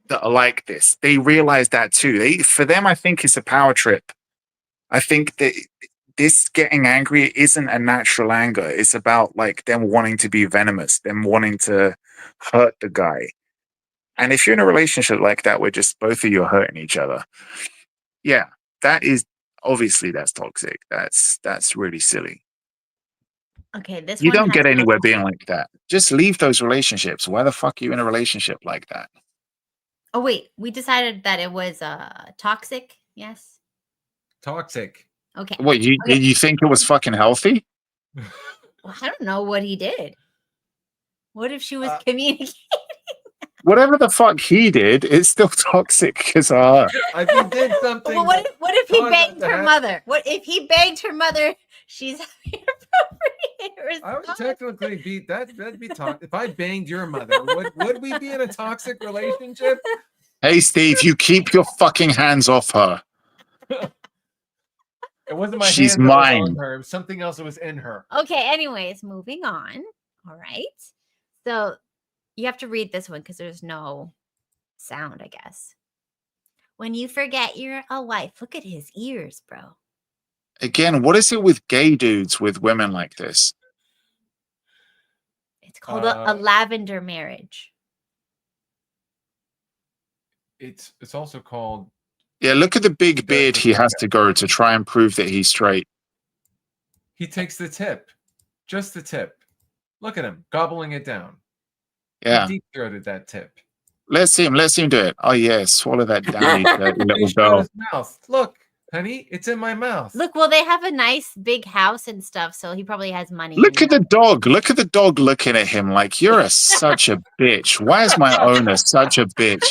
that are like this. They realize that too. For them, I think it's a power trip. I think that this getting angry isn't a natural anger. It's about, like, them wanting to be venomous, them wanting to hurt the guy. And if you're in a relationship like that where just both of you are hurting each other, yeah, that's toxic. That's really silly. Okay, this You one don't has get anywhere no- being like that. Just leave those relationships. Why the fuck are you in a relationship like that? Oh, wait, we decided that it was toxic. Yes. Toxic. Okay. What, you think it was fucking healthy? Well, I don't know what he did. What if she was communicating? Whatever the fuck he did, it's still toxic because I think he did something. Well, what if he caused banged that to her happen. mother? What if he banged her mother? She's inappropriate I would response. technically be that. That'd be toxic. If I banged your mother, would we be in a toxic relationship? Hey, Steve, you keep your fucking hands off her. It wasn't my She's hands that was mine. on her. It was something else that was in her. Okay, anyways, moving on. All right. So you have to read this one because there's no sound, I guess. When you forget you're a wife, look at his ears, bro. Again, what is it with gay dudes with women like this? It's called a lavender marriage. It's also called. Yeah, look at the big beard he has to go to try and prove that he's straight. He takes the tip, just the tip. Look at him gobbling it down. Yeah. He deep throated that tip. Let's see him do it. Oh yeah, swallow that down, you dirty little Fish out girl. his mouth. Look, Honey, it's in my mouth. Look, well, they have a nice big house and stuff, so he probably has money. Look at the dog. Look at the dog looking at him like, you're such a bitch. Why is my owner such a bitch?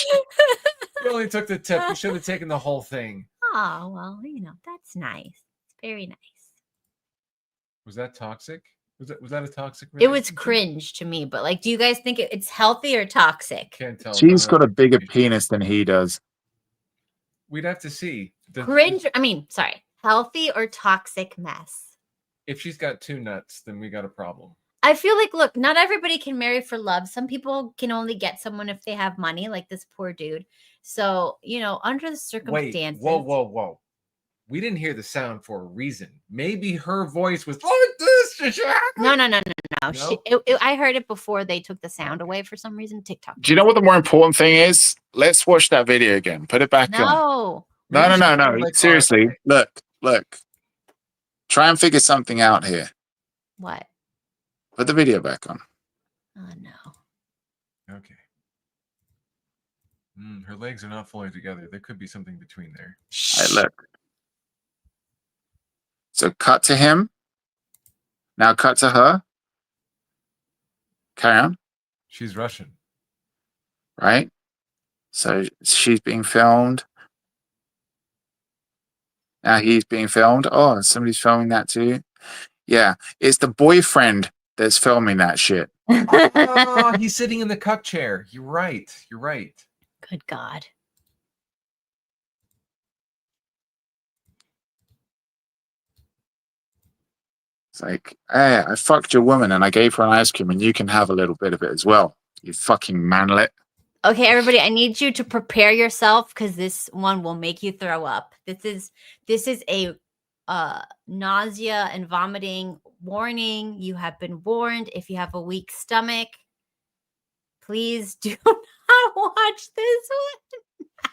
You only took the tip. You should have taken the whole thing. Oh, well, that's nice. It's very nice. Was that toxic? Was that a toxic It was relationship? cringe to me, but like, do you guys think it's healthy or toxic? Can't tell. She's got a bigger penis than he does. We'd have to see. Cringe. I mean, sorry, healthy or toxic mess. If she's got two nuts, then we got a problem. I feel like, look, not everybody can marry for love. Some people can only get someone if they have money, like this poor dude. So, under the circumstances. Wait, whoa. We didn't hear the sound for a reason. Maybe her voice was like this. No. No? I heard it before they took the sound away for some reason. TikTok. Do you know what the more important thing is? Let's watch that video again. Put it back on. No. Seriously, look. Try and figure something out here. What? Put the video back on. Oh, no. Okay. Her legs are not fully together. There could be something between there. Hey, look. So cut to him. Now cut to her. Carry on. She's Russian. Right? So she's being filmed. Now he's being filmed. Oh, somebody's filming that too. Yeah, it's the boyfriend that's filming that shit. Oh, he's sitting in the cuck chair. You're right. Good God. It's like, hey, I fucked your woman and I gave her an ice cream and you can have a little bit of it as well. You fucking manlet. Okay, everybody, I need you to prepare yourself because this one will make you throw up. This is a nausea and vomiting warning. You have been warned. If you have a weak stomach, please do not watch this one.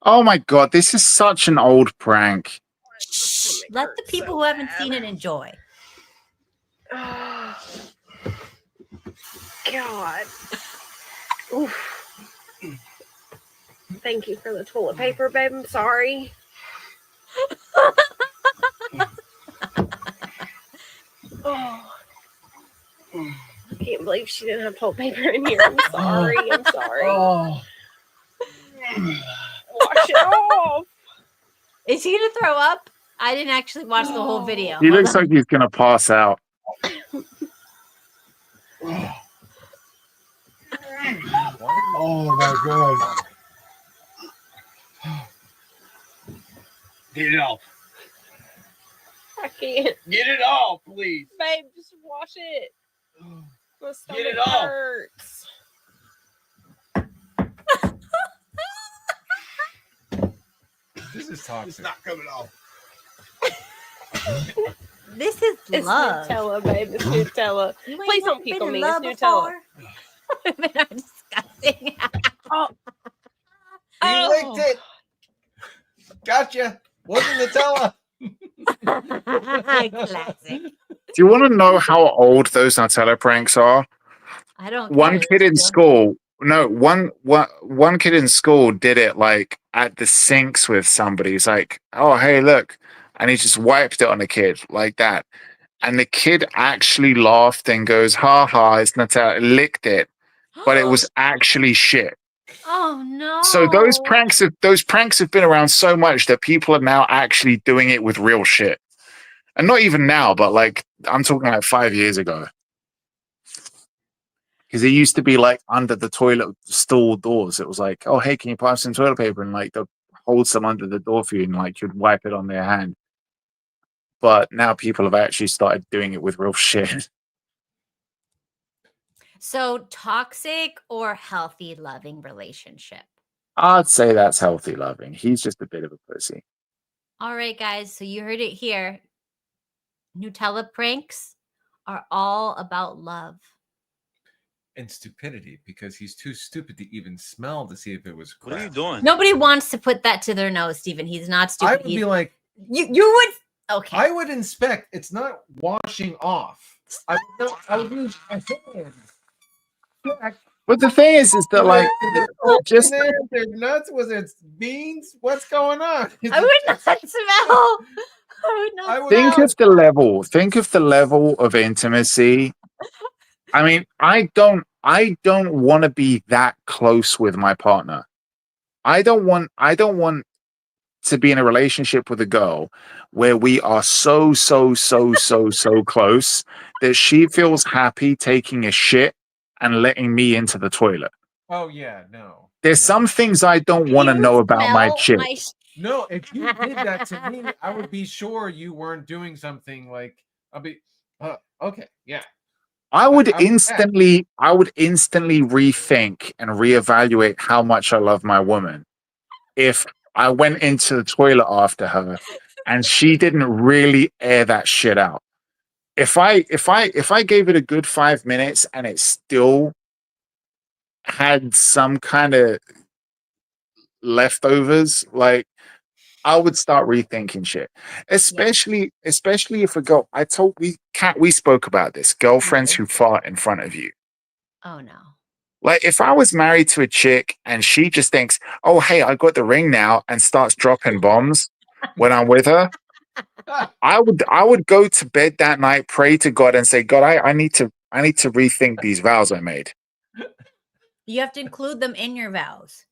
Oh my God, this is such an old prank. Shh, let the people who haven't seen it enjoy. Oh, God. Oof. Thank you for the toilet paper, babe. I'm sorry. Oh. I can't believe she didn't have toilet paper in here. I'm sorry. Oh. Wash it off. Is he gonna throw up? I didn't actually watch the whole video. He looks like he's gonna pass out. Oh my God. Get it off. I can't. Get it off, please. Babe, just wash it. My stomach Get it off. hurts. This is toxic. It's not coming off. This is It's love. Nutella, babe. It's Nutella. You ain't Please don't been pickle in me. love It's Nutella. before? Women are disgusting. Oh. He licked it. Gotcha. Wasn't Nutella. Classic. Do you want to know how old those Nutella pranks are? I don't. One kid in school. No, one kid in school did it like at the sinks with somebody. He's like, "Oh, hey, look," and he just wiped it on a kid like that, and the kid actually laughed and goes, "Ha ha, it's Nutella." Licked it, but it was actually shit. Oh no! So those pranks have been around so much that people are now actually doing it with real shit, and not even now, but like I'm talking like 5 years ago. Because it used to be like under the toilet stool doors. It was like, oh, hey, can you pass some toilet paper? And like they'll hold some under the door for you and like you'd wipe it on their hand. But now people have actually started doing it with real shit. So toxic or healthy, loving relationship? I'd say that's healthy loving. He's just a bit of a pussy. All right, guys. So you heard it here. Nutella pranks are all about love. And stupidity, because he's too stupid to even smell to see if it was crap. What are you doing? Nobody wants to put that to their nose, Stephen. He's not stupid. I would be like, you would. Okay. I would inspect. It's not washing off. I would use my hand. Check But the thing is that like just They're nuts. Was it beans? What's going on? I would not smell. I would not think smell. of the level. Think of the level of intimacy. I mean, I don't want to be that close with my partner. I don't want to be in a relationship with a girl where we are so close that she feels happy taking a shit and letting me into the toilet. Oh yeah, no. There's some things I don't want to You know about my smell chick. No, if you did that to me, I would be sure you weren't doing something like I'll be okay, yeah. I would I'm instantly rethink and reevaluate how much I love my woman if I went into the toilet after her and she didn't really air that shit out. If I gave it a good 5 minutes and it still had some kind of leftovers, like I would start rethinking shit. Especially if a girl, we spoke about this, girlfriends who fart in front of you. Oh no. Like if I was married to a chick and she just thinks, "Oh, hey, I got the ring now," and starts dropping bombs when I'm with her, I would go to bed that night, pray to God, and say, "God, I need to rethink these vows I made." You have to include them in your vows.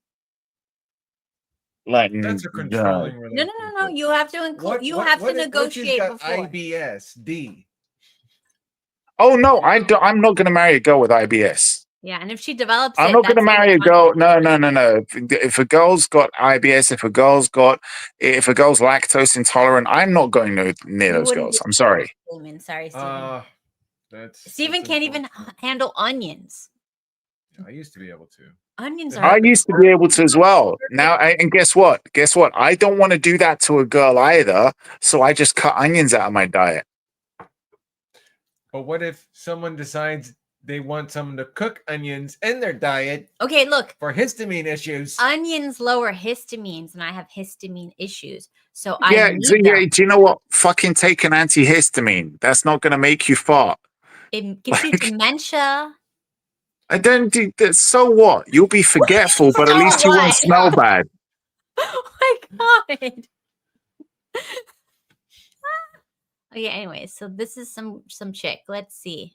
Like that's a controlling relationship. No. You have to include. You have to negotiate got before. IBS D. Oh no, I'm not going to marry a girl with IBS. Yeah, and if she develops I'm it, not going to that's marry a even girl. funnier. No. If a girl's got IBS, if a girl's lactose intolerant, I'm not going near You those wouldn't girls. do I'm sorry. Stephen. Sorry, Stephen. That's Stephen can't even handle onions. I used to be able to. Onions are. I used to be able to as well. Now, and guess what? I don't want to do that to a girl either. So I just cut onions out of my diet. But what if someone decides they want someone to cook onions in their diet? Okay, look. For histamine issues. Onions lower histamines, and I have histamine issues. So Yeah, I need them. do you know what? Fucking take an antihistamine. That's not going to make you fart. It gives you dementia. I don't do that. So what? You'll be forgetful, but at least you won't smell bad. Oh my god. Okay, anyways, so this is some chick. Let's see.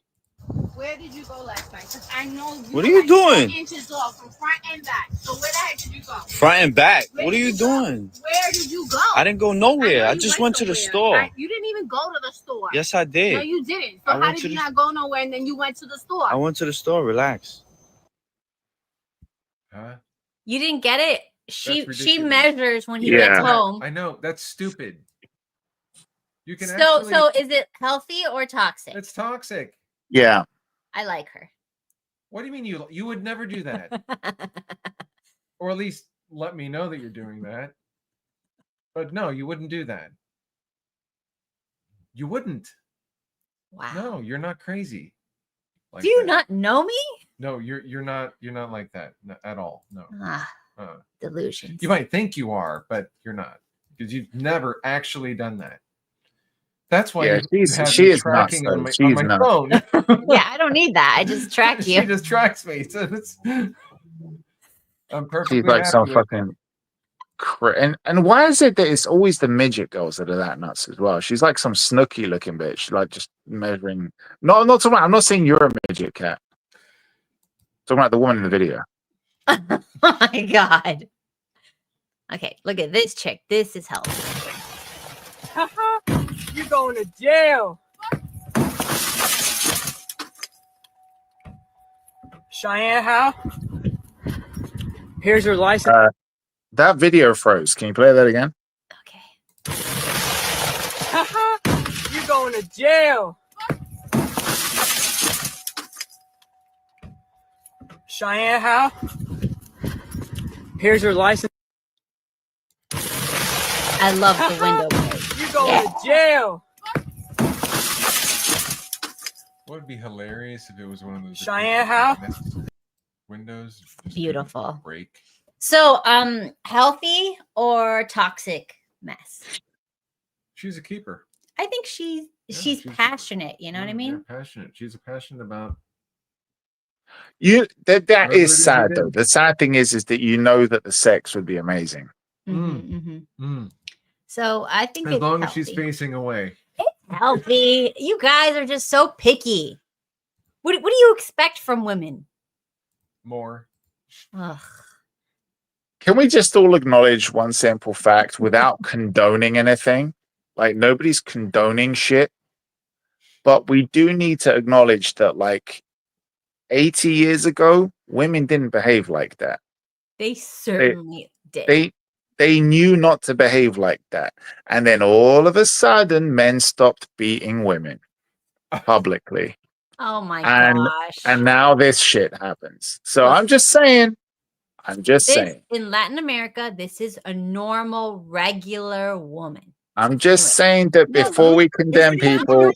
Where did you go last night? Because I know you What are you doing? 4 inches off from front and back. So where the heck did you go? Front and back. Where What are did you doing? Where did you go? I didn't go nowhere. know I you just went to the somewhere. store. You didn't even go to the store. Yes, I did. No, you didn't. I So how went did to you the- not go nowhere and then you went to the store? I went to the store. Relax. Huh? You didn't get it. She ridiculous. measures when he gets home. I know that's stupid. You can So is it healthy or toxic? It's toxic. Yeah. I like her. What do you mean you would never do that? Or at least let me know that you're doing that. But no, you wouldn't do that. You wouldn't. Wow. No, you're not crazy. Do you not know me? No, you're not like that at all. No. Delusions. You might think you are, but you're not, because you've never actually done that. That's why you have she me is nuts, tracking though. on my She's nuts. phone. Yeah, I don't need that. I just track you. She just tracks me. So I'm perfectly She's like happy some with fucking and why is it that it's always the midget girls that are that nuts as well? She's like some snooky looking bitch, like just measuring. No, I'm not talking about, I'm not saying you're a midget, cat. I'm talking about the woman in the video. Oh my god. Okay, look at this chick. This is healthy. You going to jail. Cheyenne, how? Here's your license. That video froze. Can you play that again? You going to jail. Cheyenne, how? Here's your license. I love the window plate. You going to jail. What would be hilarious if it was one of those Cheyenne, how? windows. Beautiful. Break. So, healthy or toxic mess? She's a keeper. I think she's passionate. You know what I mean? Yeah, passionate. She's passionate about. That Whatever is it is sad you though. did. The sad thing is that you know that the sex would be amazing. So I think As it's long as healthy. she's facing away. Healthy. You guys are just so picky. What do you expect from women? More. Ugh. Can we just all acknowledge one simple fact without condoning anything? Like, nobody's condoning shit. But we do need to acknowledge that, like, 80 years ago, women didn't behave like that. They certainly did. They knew not to behave like that. And then all of a sudden, men stopped beating women publicly. Oh my And gosh. now this shit happens. So Look, I'm just saying. In Latin America, this is a normal, regular woman. I'm just saying that before we condemn people,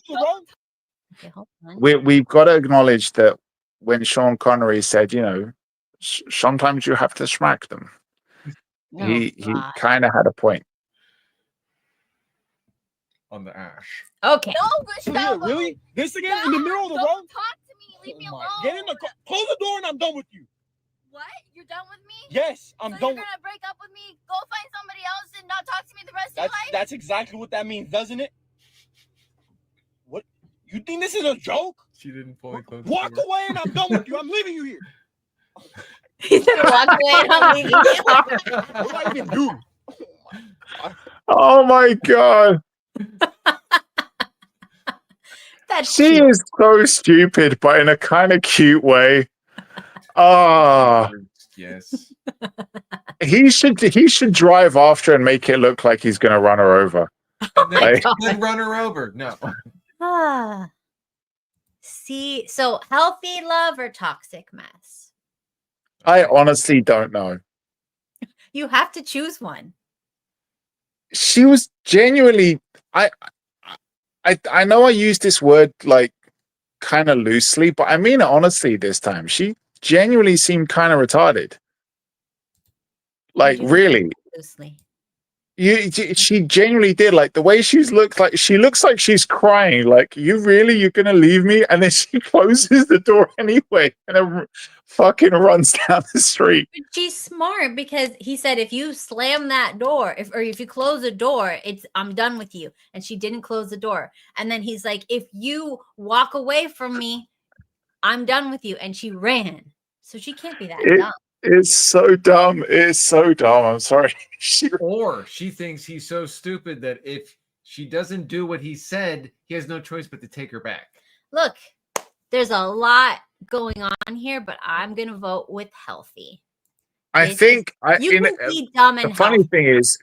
Okay, hold on. we've got to acknowledge that when Sean Connery said, you know, sometimes you have to smack them. He kind of had a point. On the ash. Okay. No, Gustavo. Really? This again in the middle of the road? Don't talk to me. Leave me alone. Get in the car. Close the door and I'm done with you. What? You're done with me? Yes, I'm so done. You're gonna break up with me, go find somebody else, and not talk to me the rest of your life? That's exactly what that means, doesn't it? What? You think this is a joke? She didn't fully close. Walk away and I'm done with you. I'm leaving you here. He said, "Walk away and I'm leaving you." What do I even do? Oh my god. She is so stupid, but in a kind of cute way. Oh, yes. He should drive after and make it look like he's gonna run her over. Then run her over. No. Ah. See, so healthy love or toxic mess? I honestly don't know. You have to choose one. She was genuinely. I know I use this word like kind of loosely, but I mean it honestly this time. She genuinely seemed kind of retarded. Like, really. Loosely. She genuinely did. Like, the way she looks like she's crying. Like, you're gonna leave me? And then she closes the door anyway and then fucking runs down the street. She's smart because he said if you slam that door, if you close the door, I'm done with you. And she didn't close the door. And then he's like, if you walk away from me, I'm done with you. And she ran. So she can't be that dumb. It's so dumb. It's so dumb. I'm sorry. Or she thinks he's so stupid that if she doesn't do what he said, he has no choice but to take her back. Look, there's a lot going on here, but I'm gonna vote with healthy. You can be dumb and the funny thing is,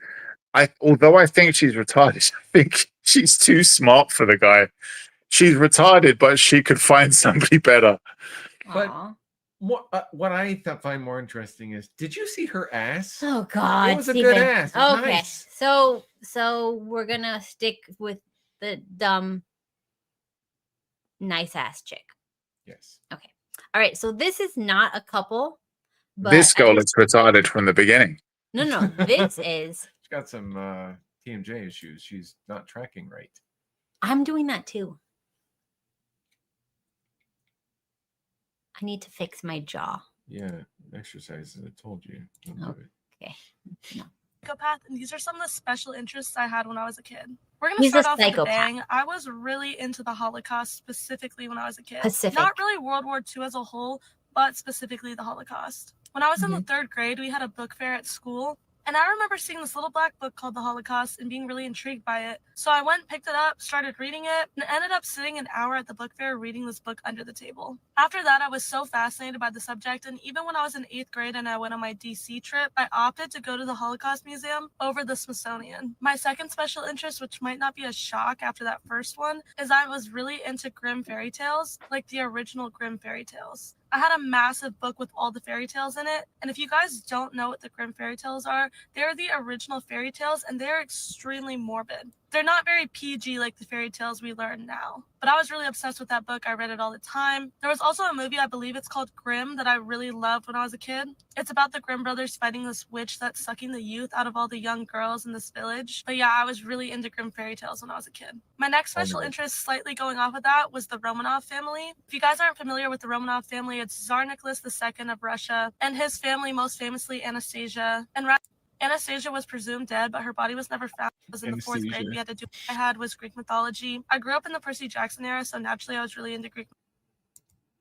although I think she's retarded, I think she's too smart for the guy. She's retarded, but she could find somebody better. But what I find more interesting is, did you see her ass? Oh God, it was a good ass. It was Okay, nice. so we're gonna stick with the dumb, nice ass chick. Yes. Okay. All right. So this is not a couple. But This girl looks retarded from the beginning. No. This is. She's got some TMJ issues. She's not tracking right. I'm doing that too. I need to fix my jaw. Yeah, exercises. I told you. Don't do it. Okay. No. Psychopath, and these are some of the special interests I had when I was a kid. We're gonna He's a start off with a psychopath. bang. I was really into the Holocaust specifically when I was a kid. Pacific. Not really World War II as a whole, but specifically the Holocaust. When I was in the 3rd grade, we had a book fair at school. And I remember seeing this little black book called The Holocaust and being really intrigued by it. So I went, picked it up, started reading it, and ended up sitting an hour at the book fair reading this book under the table. After that, I was so fascinated by the subject, and even when I was in 8th grade and I went on my DC trip, I opted to go to the Holocaust Museum over the Smithsonian. My second special interest, which might not be a shock after that first one, is I was really into Grimm fairy tales, like the original Grimm fairy tales. I had a massive book with all the fairy tales in it, and if you guys don't know what the Grimm fairy tales are, they're the original fairy tales, and they're extremely morbid. they're not very PG like the fairy tales we learn now. But I was really obsessed with that book. I read it all the time. There was also a movie, I believe it's called Grimm, that I really loved when I was a kid. It's about the Grimm brothers fighting this witch that's sucking the youth out of all the young girls in this village. But yeah, I was really into Grimm fairy tales when I was a kid. My next special interest, slightly going off of that, was the Romanov family. If you guys aren't familiar with the Romanov family, it's Tsar Nicholas II of Russia and his family, most famously Anastasia. And Anastasia was presumed dead, but her body was never found. It was in the 4th grade. We had to do what I had was Greek mythology. I grew up in the Percy Jackson era, so naturally I was really into Greek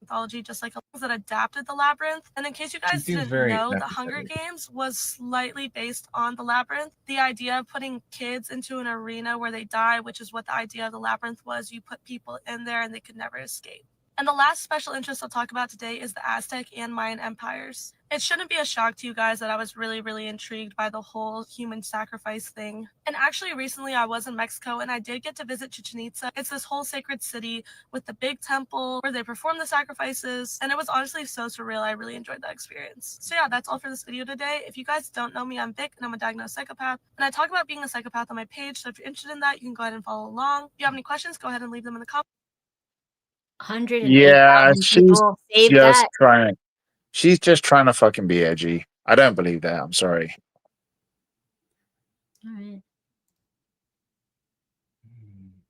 mythology, just like that adapted The Labyrinth. And in case you guys didn't know, The Hunger Games was slightly based on The Labyrinth. The idea of putting kids into an arena where they die, which is what the idea of The Labyrinth was. You put people in there and they could never escape. And the last special interest I'll talk about today is the Aztec and Mayan empires. It shouldn't be a shock to you guys that I was really intrigued by the whole human sacrifice thing. And actually recently I was in Mexico and I did get to visit Chichen Itza. It's this whole sacred city with the big temple where they perform the sacrifices. And it was honestly so surreal. I really enjoyed that experience. So yeah, that's all for this video today. If you guys don't know me, I'm Vic and I'm a diagnosed psychopath. And I talk about being a psychopath on my page. So if you're interested in that, you can go ahead and follow along. If you have any questions, go ahead and leave them in the comments. 108,000 people. Save just that. trying. She's just trying to fucking be edgy. I don't believe that. I'm sorry. All right.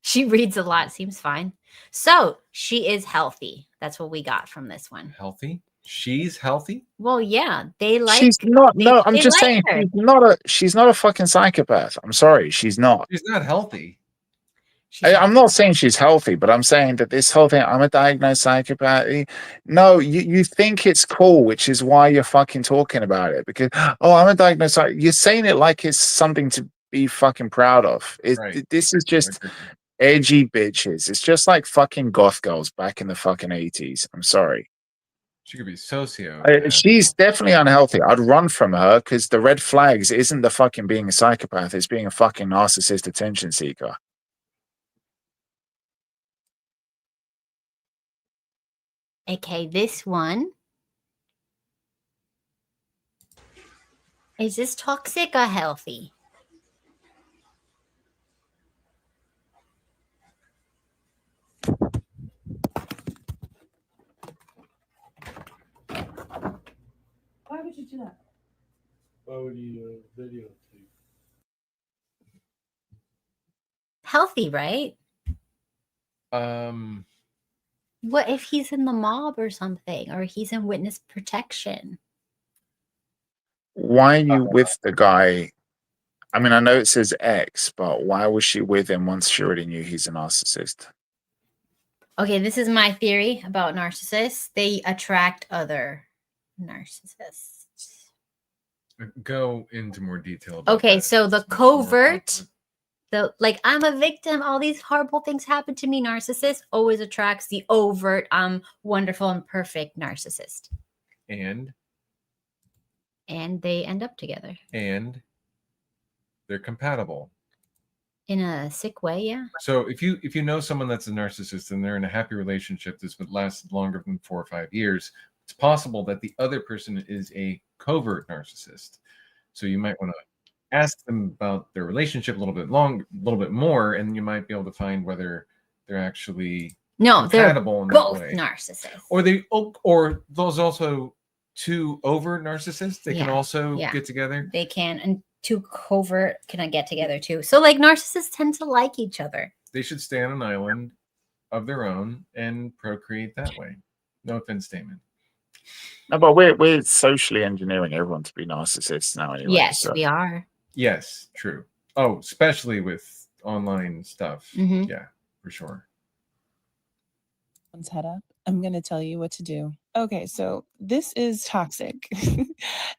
She reads a lot. Seems fine. So she is healthy. That's what we got from this one. Healthy? She's healthy? Well, yeah. They like. She's not. No, I'm they just like saying her. she's not a fucking psychopath. I'm sorry. She's not. She's not healthy. I'm not saying she's healthy, but I'm saying that this whole thing, I'm a diagnosed psychopath. No, you think it's cool, which is why you're fucking talking about it. Because, oh, I'm a diagnosed you're saying it like it's something to be fucking proud of. This is just edgy bitches. It's just like fucking goth girls back in the fucking 80s. I'm sorry. She could be socio. She's definitely unhealthy. I'd run from her because the red flags isn't the fucking being a psychopath. It's being a fucking narcissist attention seeker. Okay, this one. Is this toxic or healthy? Why would you do that? Why would you videotape? Healthy, right? What if he's in the mob or something, or he's in witness protection? Why are you with the guy? I mean, I know it says X, but why was she with him once she already knew he's a narcissist? Okay, this is my theory about narcissists. They attract other narcissists. Go into more detail about Okay, that. so the covert, like, I'm a victim, all these horrible things happen to me, narcissist always attracts the overt, I'm wonderful and perfect narcissist. And they end up together. And they're compatible. In a sick way, yeah. So if you know someone that's a narcissist and they're in a happy relationship that's lasted longer than 4 or 5 years, it's possible that the other person is a covert narcissist. So you might want to ask them about their relationship a little bit more, and you might be able to find whether they're actually compatible in that both way. Narcissists. Or those also two overt narcissists. They can also get together. They can, and two covert can get together too. So like narcissists tend to like each other. They should stay on an island of their own and procreate that way. No offense, Daemon. No, but we're socially engineering everyone to be narcissists now anyway. Yes, we are. Yes, true. Oh, especially with online stuff. Mhm. Yeah, for sure. Head up. I'm going to tell you what to do. Okay, so this is toxic.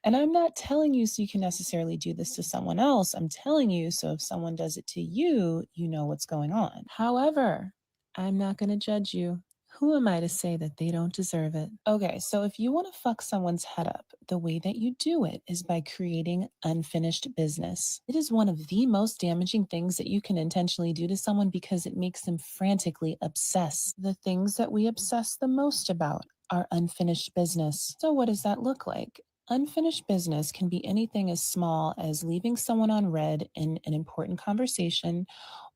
And I'm not telling you so you can necessarily do this to someone else. I'm telling you so if someone does it to you, you know what's going on. However, I'm not going to judge you. Who am I to say that they don't deserve it? Okay, so if you want to fuck someone's head up, the way that you do it is by creating unfinished business. It is one of the most damaging things that you can intentionally do to someone because it makes them frantically obsess. The things that we obsess the most about are unfinished business. So what does that look like? Unfinished business can be anything as small as leaving someone on read in an important conversation,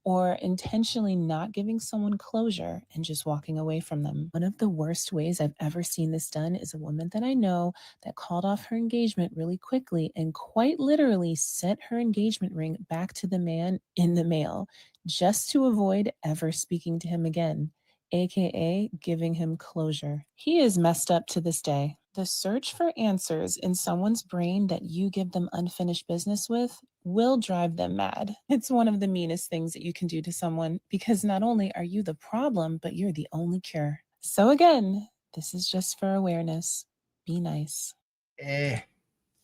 or intentionally not giving someone closure and just walking away from them. One of the worst ways I've ever seen this done is a woman that I know that called off her engagement really quickly and quite literally sent her engagement ring back to the man in the mail just to avoid ever speaking to him again, aka giving him closure. He is messed up to this day. The search for answers in someone's brain that you give them unfinished business with will drive them mad. It's one of the meanest things that you can do to someone because not only are you the problem, but you're the only cure. So again, this is just for awareness. Be nice.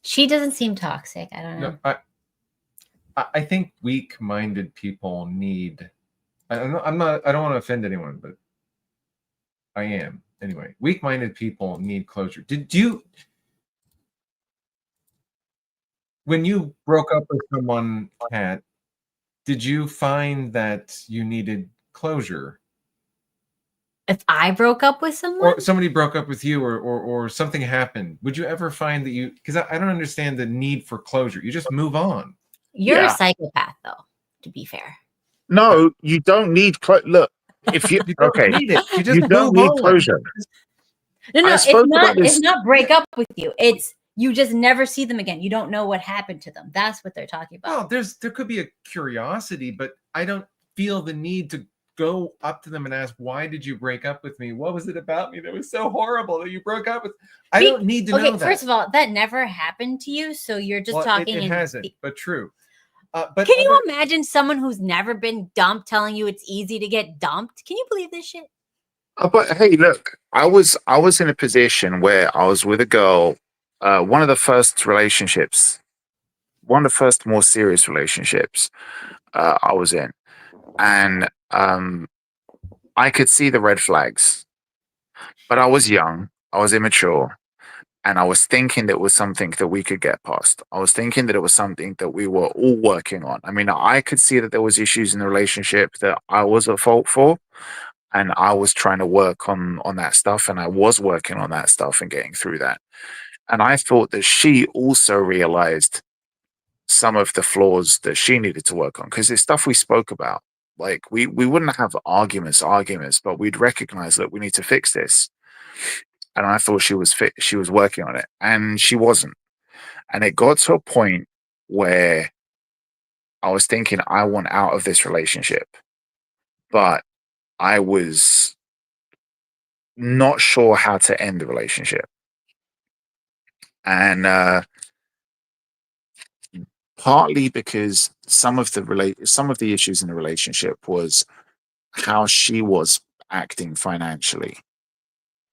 She doesn't seem toxic. I don't know. No, I think weak-minded people need. I don't want to offend anyone, but I am anyway. Weak-minded people need closure. Did you, when you broke up with someone, Kat, did you find that you needed closure? If I broke up with someone, or somebody broke up with you, or something happened, would you ever find that you? Because I don't understand the need for closure. You just move on. You're a psychopath, though, to be fair. No, you don't need look. If you, you don't need it. You just don't move need on. closure. No, it's not break up with you. It's you just never see them again. You don't know what happened to them. That's what they're talking about. Well, there could be a curiosity, but I don't feel the need to go up to them and ask, why did you break up with me? What was it about me that was so horrible that you broke up with? I don't need to know that. First of all, that never happened to you, so you're just talking. It hasn't, but true. But can you imagine someone who's never been dumped telling you it's easy to get dumped? Can you believe this shit? But hey, look, I was in a position where I was with a girl, one of the first more serious relationships I was in, and I could see the red flags, but I was young, I was immature, and I was thinking that it was something that we could get past. I was thinking that it was something that we were all working on. I mean, I could see that there was issues in the relationship that I was at fault for, and I was trying to work on that stuff, and I was working on that stuff and getting through that. And I thought that she also realized some of the flaws that she needed to work on, because it's stuff we spoke about. Like we wouldn't have arguments, but we'd recognize that we need to fix this. And I thought she was working on it, and she wasn't. And it got to a point where I was thinking, I want out of this relationship, but I was not sure how to end the relationship. And partly because some of the issues in the relationship was how she was acting financially.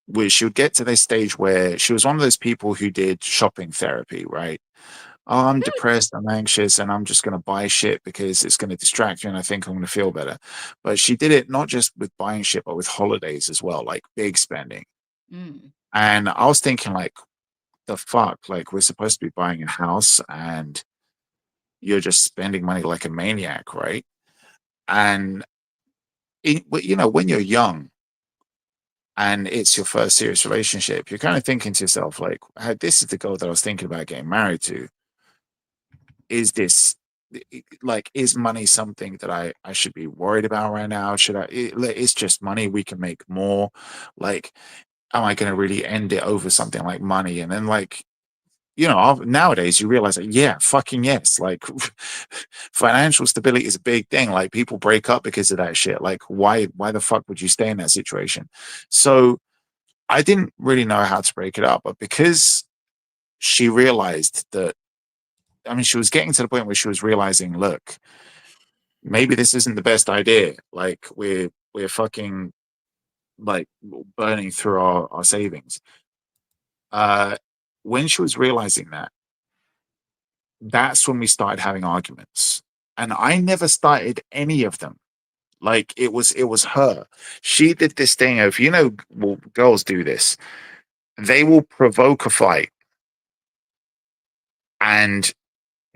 Where she would get to this stage where she was one of those people who did shopping therapy, right? Oh, I'm depressed, I'm anxious, and I'm just going to buy shit because it's going to distract me and I think I'm going to feel better. But she did it not just with buying shit, but with holidays as well, like big spending. And I was thinking, like, the fuck? Like, we're supposed to be buying a house and you're just spending money like a maniac, right? And, when you're young, and it's your first serious relationship, you're kind of thinking to yourself, like, this is the girl that I was thinking about getting married to. Is this, like, is money something that I should be worried about right now? It's just money, we can make more. Like, am I going to really end it over something like money? And then, like, nowadays you realize that, yeah, fucking yes. Like, financial stability is a big thing. Like, people break up because of that shit. Like, why the fuck would you stay in that situation? So I didn't really know how to break it up, but because she realized that, I mean, she was getting to the point where she was realizing, look, maybe this isn't the best idea. Like, we're fucking, like, burning through our savings. When she was realizing that, that's when we started having arguments. And I never started any of them. Like, it was her. She did this thing of, well, girls do this. They will provoke a fight and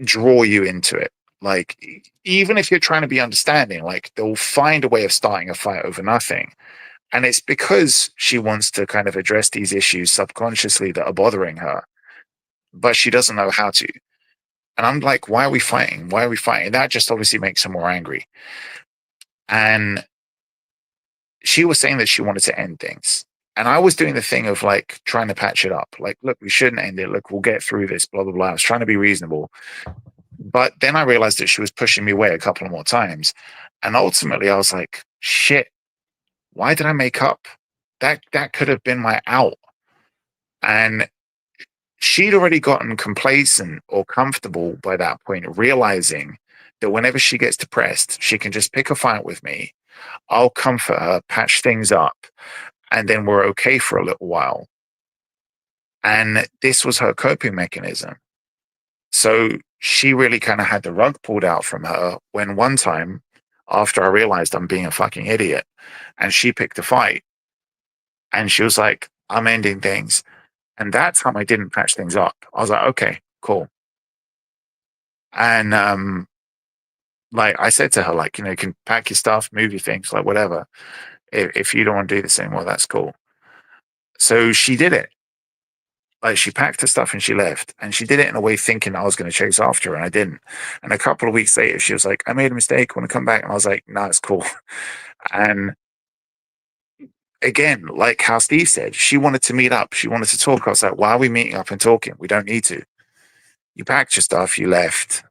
draw you into it. Like, even if you're trying to be understanding, like, they'll find a way of starting a fight over nothing. And it's because she wants to kind of address these issues subconsciously that are bothering her, but she doesn't know how to. And I'm like, why are we fighting? Why are we fighting? That just obviously makes her more angry. And she was saying that she wanted to end things. And I was doing the thing of like trying to patch it up. Like, look, we shouldn't end it. Look, we'll get through this, blah, blah, blah. I was trying to be reasonable. But then I realized that she was pushing me away a couple of more times. And ultimately I was like, shit, why did I make up? That could have been my out. And she'd already gotten complacent or comfortable by that point, realizing that whenever she gets depressed, she can just pick a fight with me. I'll comfort her, patch things up, and then we're okay for a little while. And this was her coping mechanism. So she really kind of had the rug pulled out from her when one time, after I realized I'm being a fucking idiot, and she picked a fight, and she was like, I'm ending things. And that time I didn't patch things up. I was like, okay, cool. And like I said to her, like, you know, you can pack your stuff, move your things, like whatever. If you don't want to do this anymore, that's cool. So she did it. Like she packed her stuff and she left. And she did it in a way thinking I was going to chase after her, and I didn't. And a couple of weeks later, she was like, I made a mistake. I want to come back. And I was like, no, it's cool. And again, like how Steve said, she wanted to meet up. She wanted to talk. I was like, why are we meeting up and talking? We don't need to. You packed your stuff, you left.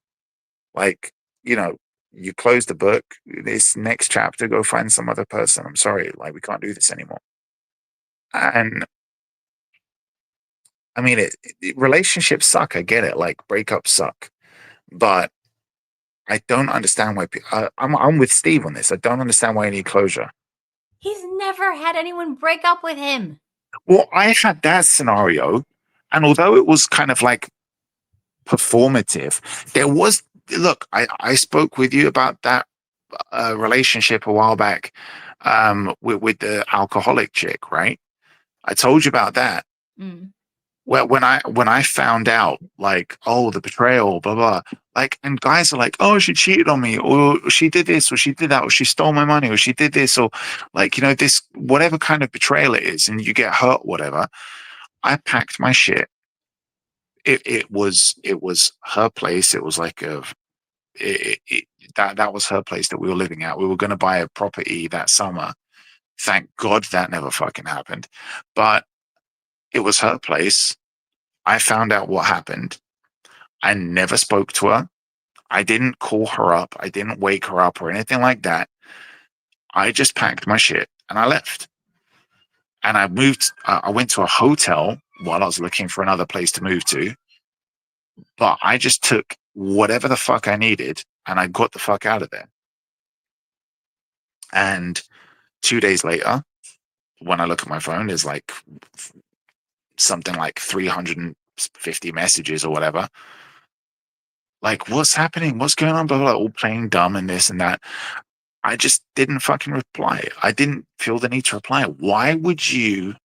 Like, you know, you closed the book. This next chapter, go find some other person. I'm sorry, like we can't do this anymore. And I mean, relationships suck. I get it. Like breakups suck, but I don't understand why. I'm with Steve on this. I don't understand why I need closure. He's never had anyone break up with him. Well, I had that scenario, and although it was kind of like performative, there was. Look, I spoke with you about that relationship a while back with the alcoholic chick, right? I told you about that. Mm. Well, when I found out, like, oh, the betrayal, blah blah, like, and guys are like, oh, she cheated on me, or she did this, or she did that, or she stole my money, or she did this, or like, you know, this whatever kind of betrayal it is, and you get hurt, whatever. I packed my shit. It was her place. It was like that was her place that we were living at. We were going to buy a property that summer. Thank God that never fucking happened. But it was her place. I found out what happened. I never spoke to her. I didn't call her up. I didn't wake her up or anything like that. I just packed my shit and I left. And I moved. I went to a hotel while I was looking for another place to move to. But I just took whatever the fuck I needed and I got the fuck out of there. And 2 days later, when I look at my phone, there's like something like 350 messages or whatever. Like, what's happening? What's going on? Blah, blah, blah, all playing dumb and this and that. I just didn't fucking reply. I didn't feel the need to reply. Why would you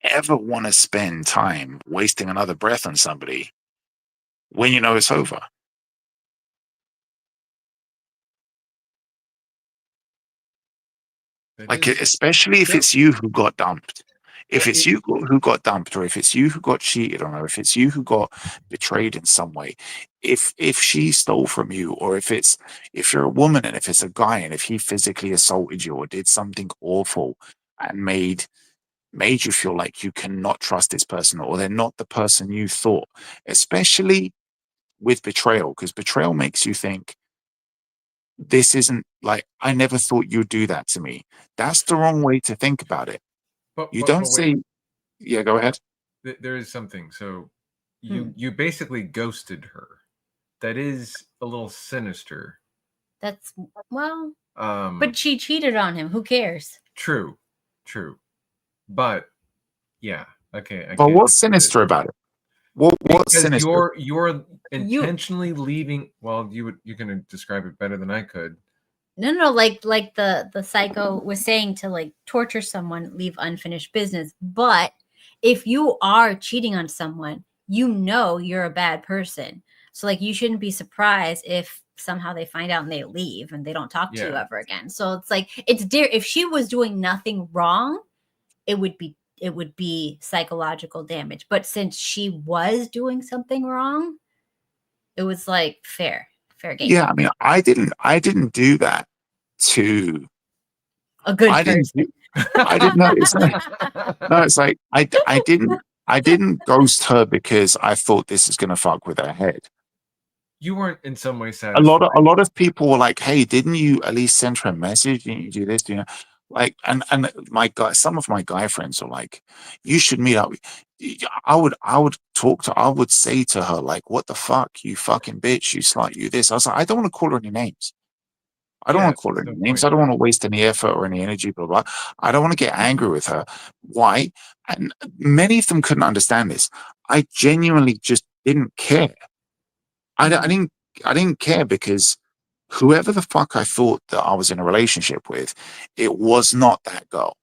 ever want to spend time wasting another breath on somebody when you know it's over? Like, especially if it's you who got dumped. If it's you who got dumped, or if it's you who got cheated on, or if it's you who got betrayed in some way, if she stole from you, or if you're a woman and if it's a guy and if he physically assaulted you or did something awful and made you feel like you cannot trust this person or they're not the person you thought, especially with betrayal, because betrayal makes you think, this isn't like, I never thought you'd do that to me. That's the wrong way to think about it. You don't say, yeah, go ahead. There is something. So you basically ghosted her. That is a little sinister. That's, well, but she cheated on him. Who cares? True. But yeah, okay. But what's sinister about it? What's sinister? You're intentionally leaving. Well, you can describe it better than I could. No, like the psycho was saying, to like torture someone, leave unfinished business. But if you are cheating on someone, you know you're a bad person. So like you shouldn't be surprised if somehow they find out and they leave and they don't talk to you ever again. So it's like, it's dear. If she was doing nothing wrong, it would be psychological damage. But since she was doing something wrong, it was like fair game. Yeah, I mean, I didn't do that. to. A good I didn't. person. I didn't know. It's like, no, it's like I didn't ghost her because I thought this is gonna fuck with her head. You weren't in some way A satisfied. lot of people were like, "Hey, didn't you at least send her a message? Didn't you do this? You know, like." And my guy, some of my guy friends are like, "You should meet up." I would talk to. I would say to her like, "What the fuck, you fucking bitch, you slut, you this." I was like, I don't want to call her any names. I don't Yeah, want to call her no any names. point. I don't want to waste any effort or any energy, blah, blah. I don't want to get angry with her. Why? And many of them couldn't understand this. I genuinely just didn't care. I didn't care because whoever the fuck I thought that I was in a relationship with, it was not that girl.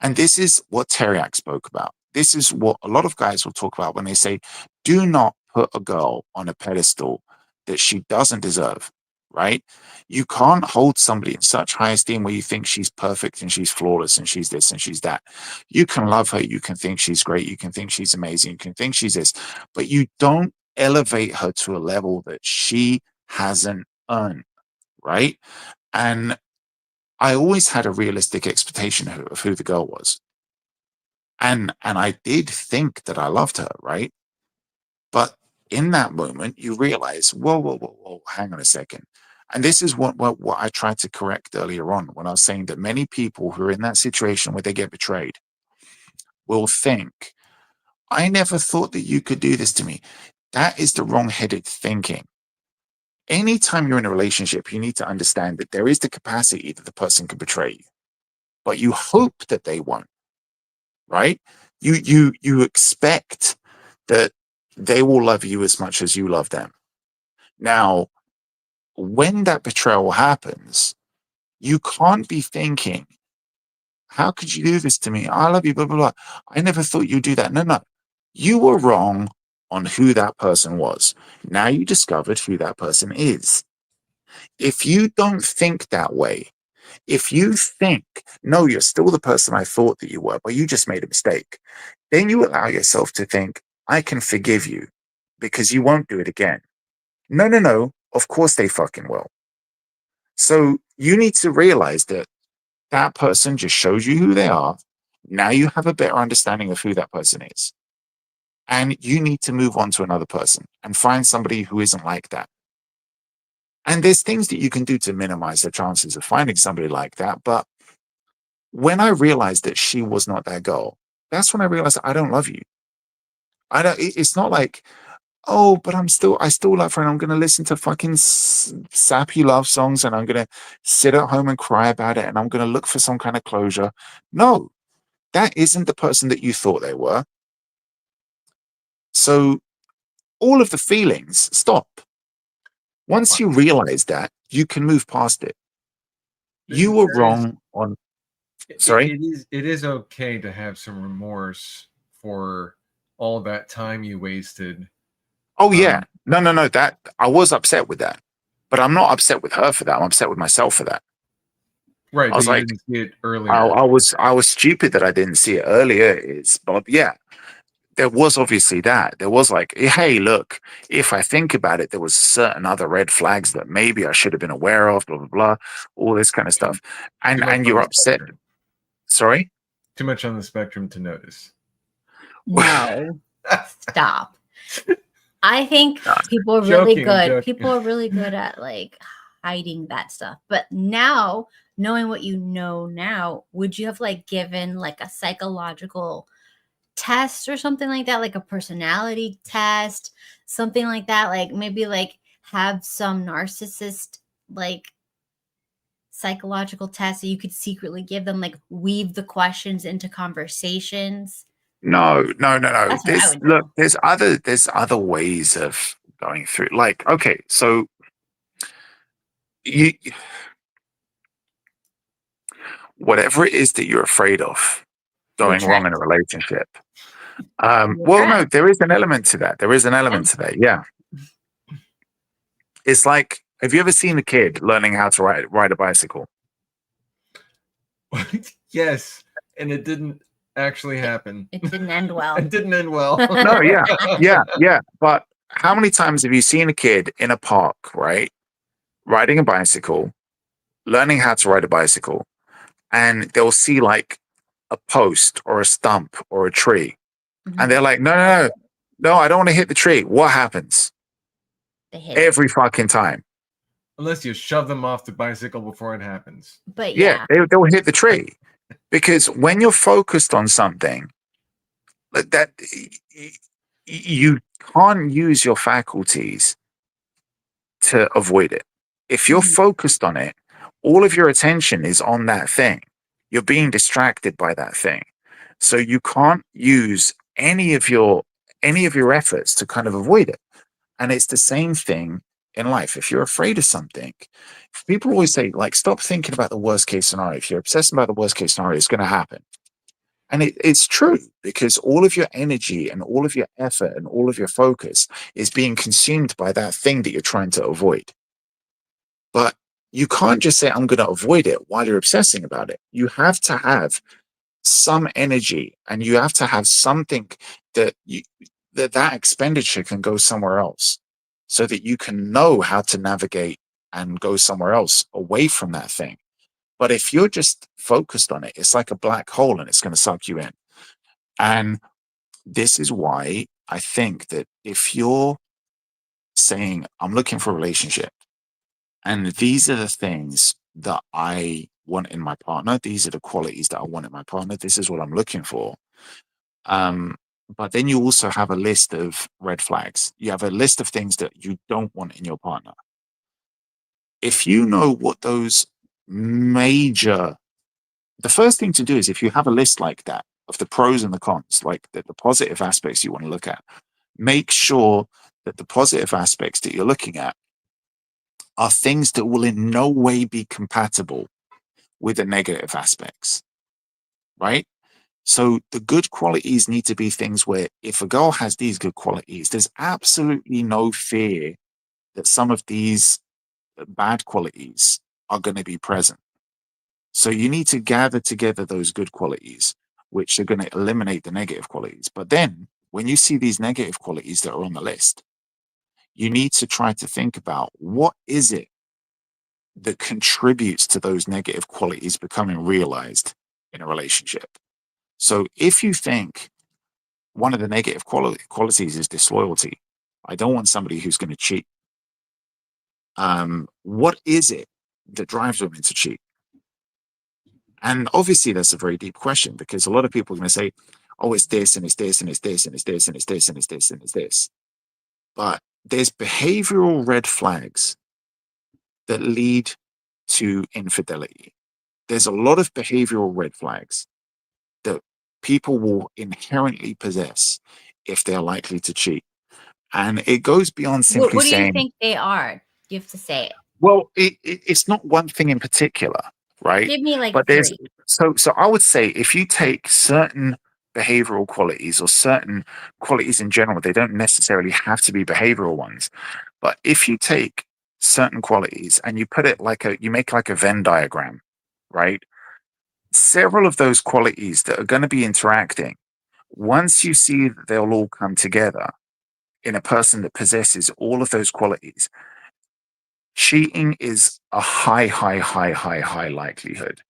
And this is what Teriak spoke about. This is what a lot of guys will talk about when they say, do not put a girl on a pedestal that she doesn't deserve, right? You can't hold somebody in such high esteem where you think she's perfect and she's flawless and she's this and she's that. You can love her. You can think she's great. You can think she's amazing. You can think she's this, but you don't elevate her to a level that she hasn't earned, right? And I always had a realistic expectation of who the girl was. And I did think that I loved her, right? But in that moment, you realize, whoa, hang on a second. And this is what I tried to correct earlier on when I was saying that many people who are in that situation where they get betrayed will think, I never thought that you could do this to me. That is the wrong-headed thinking. Anytime you're in a relationship, you need to understand that there is the capacity that the person can betray you, but you hope that they won't, right? You expect that they will love you as much as you love them. Now, when that betrayal happens, you can't be thinking, how could you do this to me? I love you, blah, blah, blah. I never thought you'd do that. No. You were wrong on who that person was. Now you discovered who that person is. If you don't think that way, if you think, no, you're still the person I thought that you were, but you just made a mistake, then you allow yourself to think, I can forgive you because you won't do it again. No. Of course they fucking will. So you need to realize that that person just shows you who they are. Now you have a better understanding of who that person is. And you need to move on to another person and find somebody who isn't like that. And there's things that you can do to minimize the chances of finding somebody like that. But when I realized that she was not that girl, that's when I realized I don't love you. It's not like, oh, but I still love her and I'm going to listen to fucking sappy love songs and I'm going to sit at home and cry about it and I'm going to look for some kind of closure. No, that isn't the person that you thought they were. So all of the feelings stop. Once you realize that, you can move past it. You were wrong on. Sorry? It is okay to have some remorse for all that time you wasted. Oh, yeah. No. That I was upset with that. But I'm not upset with her for that. I'm upset with myself for that. Right. I was like, didn't see it earlier. I was stupid that I didn't see it earlier. But yeah, there was obviously that. There was like, hey, look, if I think about it, there was certain other red flags that maybe I should have been aware of, blah, blah, blah, all this kind of stuff. And you're upset. Sorry? Too much on the spectrum to notice. No. Stop. I think people are really good. People are really good at like hiding that stuff. But now, knowing what you know now, would you have like given like a psychological test or something like that, like a personality test, something like that, like maybe like have some narcissist like psychological tests that you could secretly give them, like weave the questions into conversations? No. That's what I would do. Look, there's other ways of going through. Like, okay, so you whatever it is that you're afraid of going wrong in a relationship. Well, no, there is an element to that. Yeah. It's like, have you ever seen a kid learning how to ride a bicycle? Yes, and it didn't actually happen. It didn't end well. It didn't end well. No, yeah. But how many times have you seen a kid in a park, right, riding a bicycle, learning how to ride a bicycle, and they'll see like a post or a stump or a tree, and they're like, no, I don't want to hit the tree. What happens? They hit Every fucking time. Unless you shove them off the bicycle before it happens. But Yeah, they'll hit the tree. Because when you're focused on something, that you can't use your faculties to avoid it. If you're focused on it, all of your attention is on that thing. You're being distracted by that thing. So you can't use any of your efforts to kind of avoid it. And it's the same thing in life. If you're afraid of something, people always say, like, stop thinking about the worst case scenario. If you're obsessed about the worst case scenario, it's going to happen. And it's true, because all of your energy and all of your effort and all of your focus is being consumed by that thing that you're trying to avoid. But you can't just say, I'm going to avoid it while you're obsessing about it. You have to have some energy, and you have to have something that that expenditure can go somewhere else, so that you can know how to navigate and go somewhere else away from that thing. But if you're just focused on it, it's like a black hole, and it's going to suck you in. And this is why I think that if you're saying, I'm looking for a relationship, and these are the things that I want in my partner, these are the qualities that I want in my partner, this is what I'm looking for. But then you also have a list of red flags. You have a list of things that you don't want in your partner. If you know what those the first thing to do is, if you have a list like that of the pros and the cons, like the positive aspects you want to look at, make sure that the positive aspects that you're looking at are things that will in no way be compatible with the negative aspects, right? So the good qualities need to be things where, if a girl has these good qualities, there's absolutely no fear that some of these bad qualities are going to be present. So you need to gather together those good qualities, which are going to eliminate the negative qualities. But then when you see these negative qualities that are on the list, you need to try to think about, what is it that contributes to those negative qualities becoming realized in a relationship? So if you think one of the negative qualities is disloyalty, I don't want somebody who's going to cheat. What is it that drives women to cheat? And obviously that's a very deep question, because a lot of people are going to say, oh, it's this and it's this and it's this and it's this and it's this and it's this and it's this. But there's behavioral red flags that lead to infidelity. There's a lot of behavioral red flags that people will inherently possess if they're likely to cheat. And it goes beyond simply What do you saying, think they are? You have to say it. well, it's not one thing in particular, right? Give me like But there's three. so I would say, if you take certain behavioral qualities or certain qualities in general, they don't necessarily have to be behavioral ones. But if you take certain qualities and you put it you make like a Venn diagram, right? Several of those qualities that are going to be interacting, once you see that they'll all come together in a person that possesses all of those qualities, cheating is a high likelihood.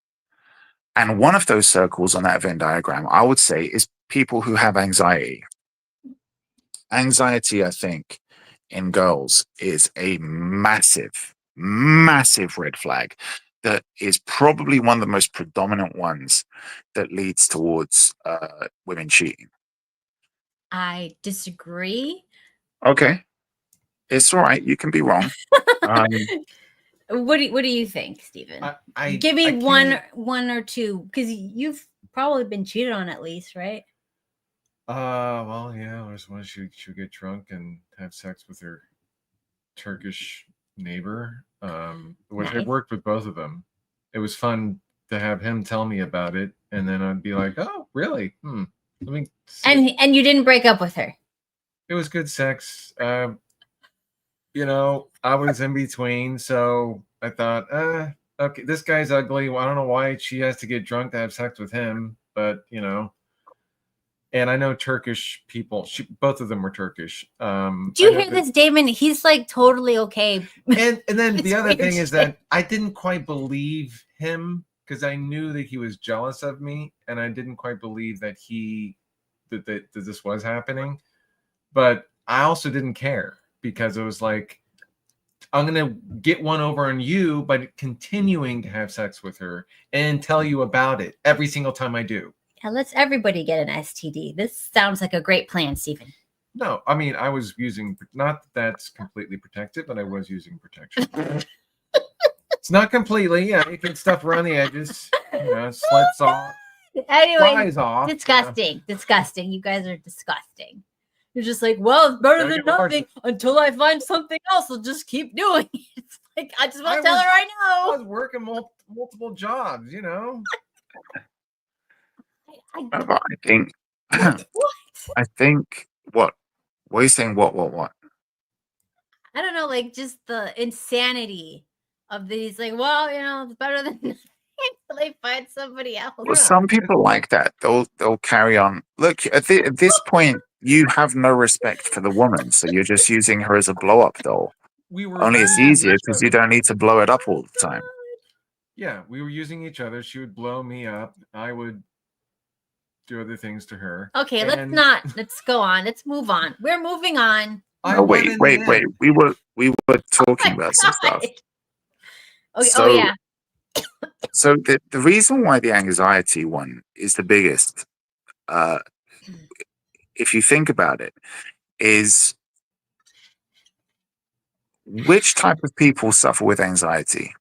And one of those circles on that Venn diagram, I would say, is people who have anxiety. Anxiety, I think, in girls is a massive red flag that is probably one of the most predominant ones that leads towards women cheating. I disagree. Okay. It's all right. You can be wrong. What do you think, Stephen? Give me one or two, because you've probably been cheated on at least, right? Well, yeah. There's one, she would get drunk and have sex with her Turkish neighbor. Which I worked with both of them. It was fun to have him tell me about it, and then I'd be like, "Oh, really? Let me." And you didn't break up with her. It was good sex. I was in between, so I thought, okay, this guy's ugly. Well, I don't know why she has to get drunk to have sex with him, but And I know Turkish people. Both of them were Turkish. Do you hear this, Daemon? He's like totally okay. And then the other thing is shit. that I didn't quite believe him because I knew that he was jealous of me, and I didn't quite believe that that this was happening. But I also didn't care because it was like, I'm gonna get one over on you by continuing to have sex with her and tell you about it every single time I do. Yeah, let's everybody get an STD. This sounds like a great plan, Stephen. No, I mean, I was using, not that that's completely protected, but I was using protection. It's not completely. Yeah, you can stuff around the edges, slits off, Anyway, flies off. disgusting. Disgusting. You guys are disgusting. You're just like, well, it's better than nothing until I find something else. I'll just keep doing it. It's like, I just want to tell her right now. I was working multiple jobs, I think. I think what are you saying? What? I don't know, like just the insanity of these. Like, well, it's better than nothing until they find somebody else. Well, some people like that. They'll carry on. Look, at this point, you have no respect for the woman, so you're just using her as a blow-up doll. Only it's easier because you don't need to blow it up all the time. Yeah, we were using each other. She would blow me up. I would do other things to her. Okay, let's go on. Let's move on. We're moving on. No, wait. We were talking about some stuff. Okay. So, oh yeah. So the reason why the anxiety one is the biggest, if you think about it, is which type of people suffer with anxiety?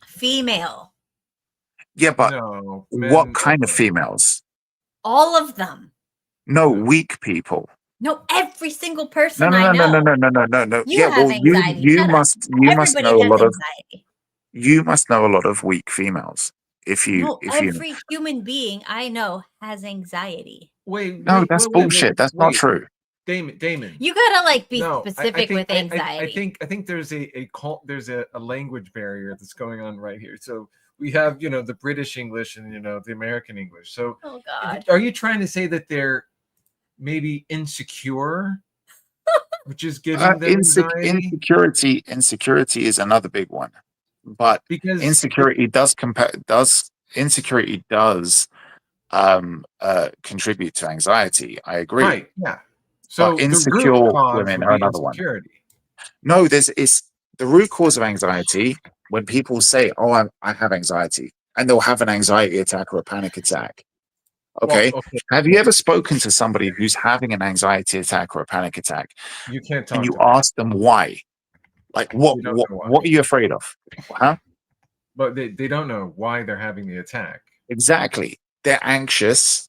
Female. Yeah, but what kind of females? All of them. No, weak people. No, every single person No. I know. No. You have anxiety. you must know a lot of anxiety. You must know a lot of weak females. Every human being I know has anxiety. That's bullshit. That's not true. Damon. You gotta be specific with anxiety. I think there's there's a language barrier that's going on right here. So we have the British English and the American English. So oh God, are you trying to say that they're maybe insecure, which is giving them anxiety? Insecurity is another big one, but because insecurity does contribute to anxiety. I agree. Right. Yeah. So but insecure women are another one. No, it's the root cause of anxiety when people say, "Oh, I have anxiety," and they'll have an anxiety attack or a panic attack. Okay. Well, have you ever spoken to somebody who's having an anxiety attack or a panic attack? You can't talk. And you ask them why. Like, what are you afraid of? Huh? But they don't know why they're having the attack. Exactly. They're anxious.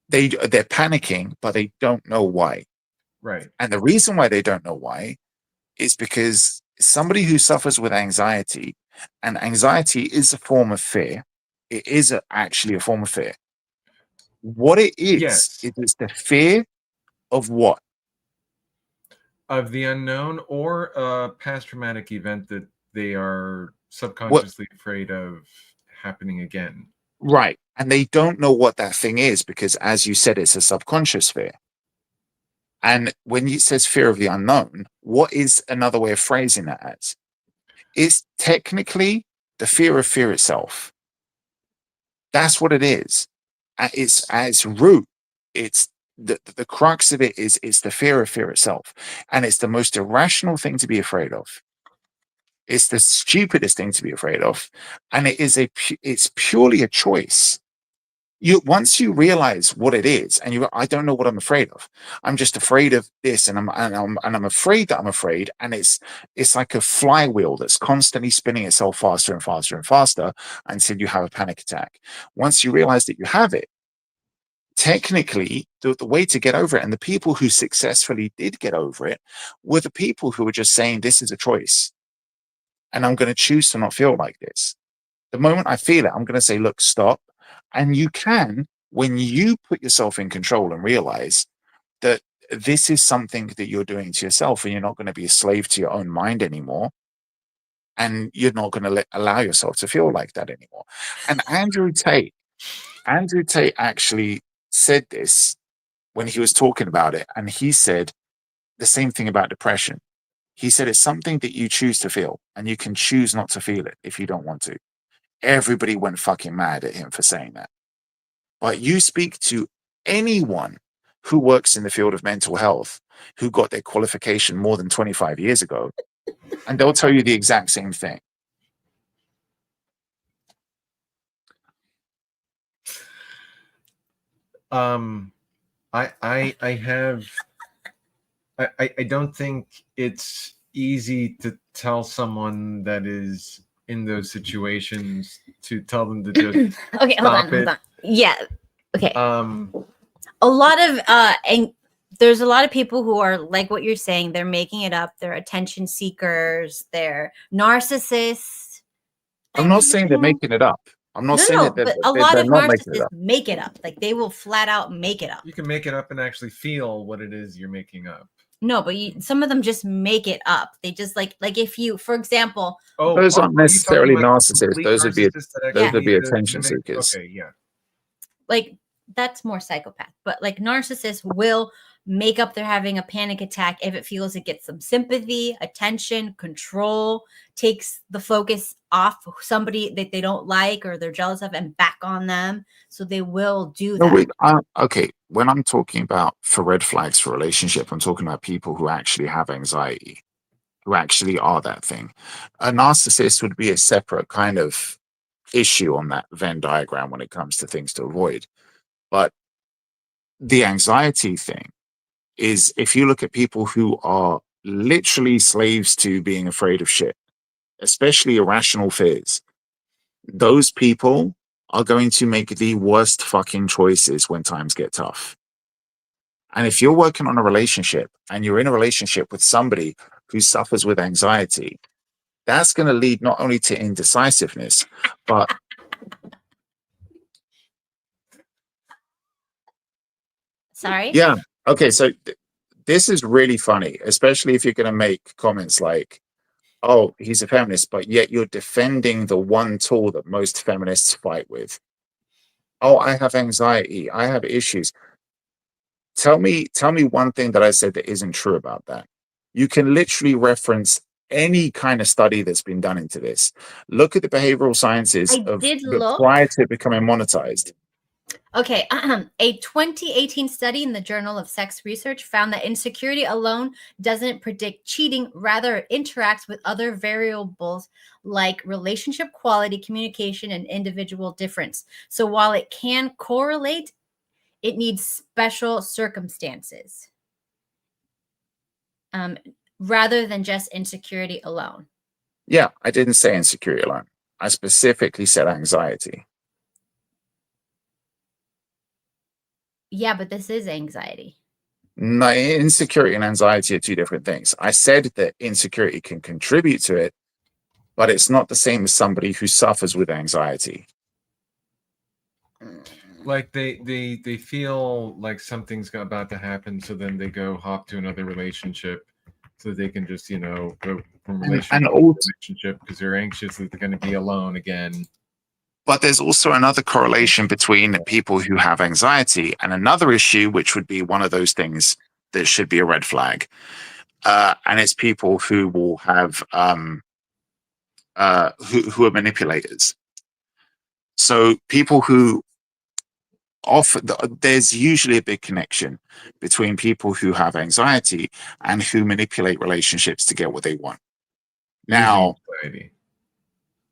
They're panicking, but they don't know why. Right. And the reason why they don't know why is because somebody who suffers with anxiety, and anxiety is a form of fear. It is actually a form of fear. What it is, it is the fear of what? Of the unknown or a past traumatic event that they are subconsciously afraid of happening again. Right. And they don't know what that thing is because, as you said, it's a subconscious fear. And when it says fear of the unknown, what is another way of phrasing that as? It's technically the fear of fear itself. That's what it is. It's at its root. It's the crux of it is the fear of fear itself. And it's the most irrational thing to be afraid of. It's the stupidest thing to be afraid of. And it's purely a choice. Once you realize what it is, and I don't know what I'm afraid of. I'm just afraid of this, and I'm afraid that I'm afraid, and it's like a flywheel that's constantly spinning itself faster and faster and faster until you have a panic attack. Once you realize that you have it, technically the way to get over it, and the people who successfully did get over it, were the people who were just saying, "This is a choice, and I'm going to choose to not feel like this." The moment I feel it, I'm going to say, "Look, stop." And you can, when you put yourself in control and realize that this is something that you're doing to yourself, and you're not going to be a slave to your own mind anymore, and you're not going to allow yourself to feel like that anymore. And Andrew Tate Andrew Tate actually said this when he was talking about it, and he said the same thing about depression. He said it's something that you choose to feel, and you can choose not to feel it if you don't want to. Everybody went fucking mad at him for saying that. But you speak to anyone who works in the field of mental health who got their qualification more than 25 years ago, and they'll tell you the exact same thing. I don't think it's easy to tell someone that is in those situations to tell them to just Okay, hold on. Yeah. Okay. A lot of and there's a lot of people who are like what you're saying. They're making it up. They're attention seekers. They're narcissists. I'm not saying they're making it up. I'm not saying that but a lot they're of not making it narcissists up. make it up. Like they will flat out make it up. You can make it up and actually feel what it is you're making up. No, but some of them just make it up. They just like if you, for example, Those aren't necessarily narcissists. complete Those would be narcissists that attention mimic- seekers. Okay, yeah. like that's more psychopath. But like narcissists will make up they're having a panic attack if it feels it gets some sympathy, attention, control, takes the focus off somebody that they don't like or they're jealous of and back on them. So they will do that. Okay, when I'm talking about for red flags for relationship, I'm talking about people who actually have anxiety, who actually are that thing. A narcissist would be a separate kind of issue on that Venn diagram when it comes to things to avoid. But the anxiety thing is, if you look at people who are literally slaves to being afraid of shit, especially irrational fears, those people are going to make the worst fucking choices when times get tough. And if you're working on a relationship and you're in a relationship with somebody who suffers with anxiety, that's going to lead not only to indecisiveness, but sorry? Yeah. Okay. So this is really funny, especially if you're going to make comments like, oh, he's a feminist, but yet you're defending the one tool that most feminists fight with. Oh, I have anxiety. I have issues. Tell me one thing that I said that isn't true about that. You can literally reference any kind of study that's been done into this. Look at the behavioral sciences prior to it becoming monetized. Okay, a 2018 study in the Journal of Sex Research found that insecurity alone doesn't predict cheating, rather it interacts with other variables like relationship quality, communication, and individual difference. So while it can correlate, it needs special circumstances rather than just insecurity alone. Yeah, I didn't say insecurity alone. I specifically said anxiety. Yeah, but this is anxiety. No, insecurity and anxiety are two different things. I said that insecurity can contribute to it, but it's not the same as somebody who suffers with anxiety. Like they feel like something's about to happen, so then they go hop to another relationship so they can just, go from relationship to relationship because they're anxious that they're going to be alone again. But there's also another correlation between people who have anxiety and another issue, which would be one of those things that should be a red flag. And it's people who will have, who are manipulators. So people who there's usually a big connection between people who have anxiety and who manipulate relationships to get what they want. Now,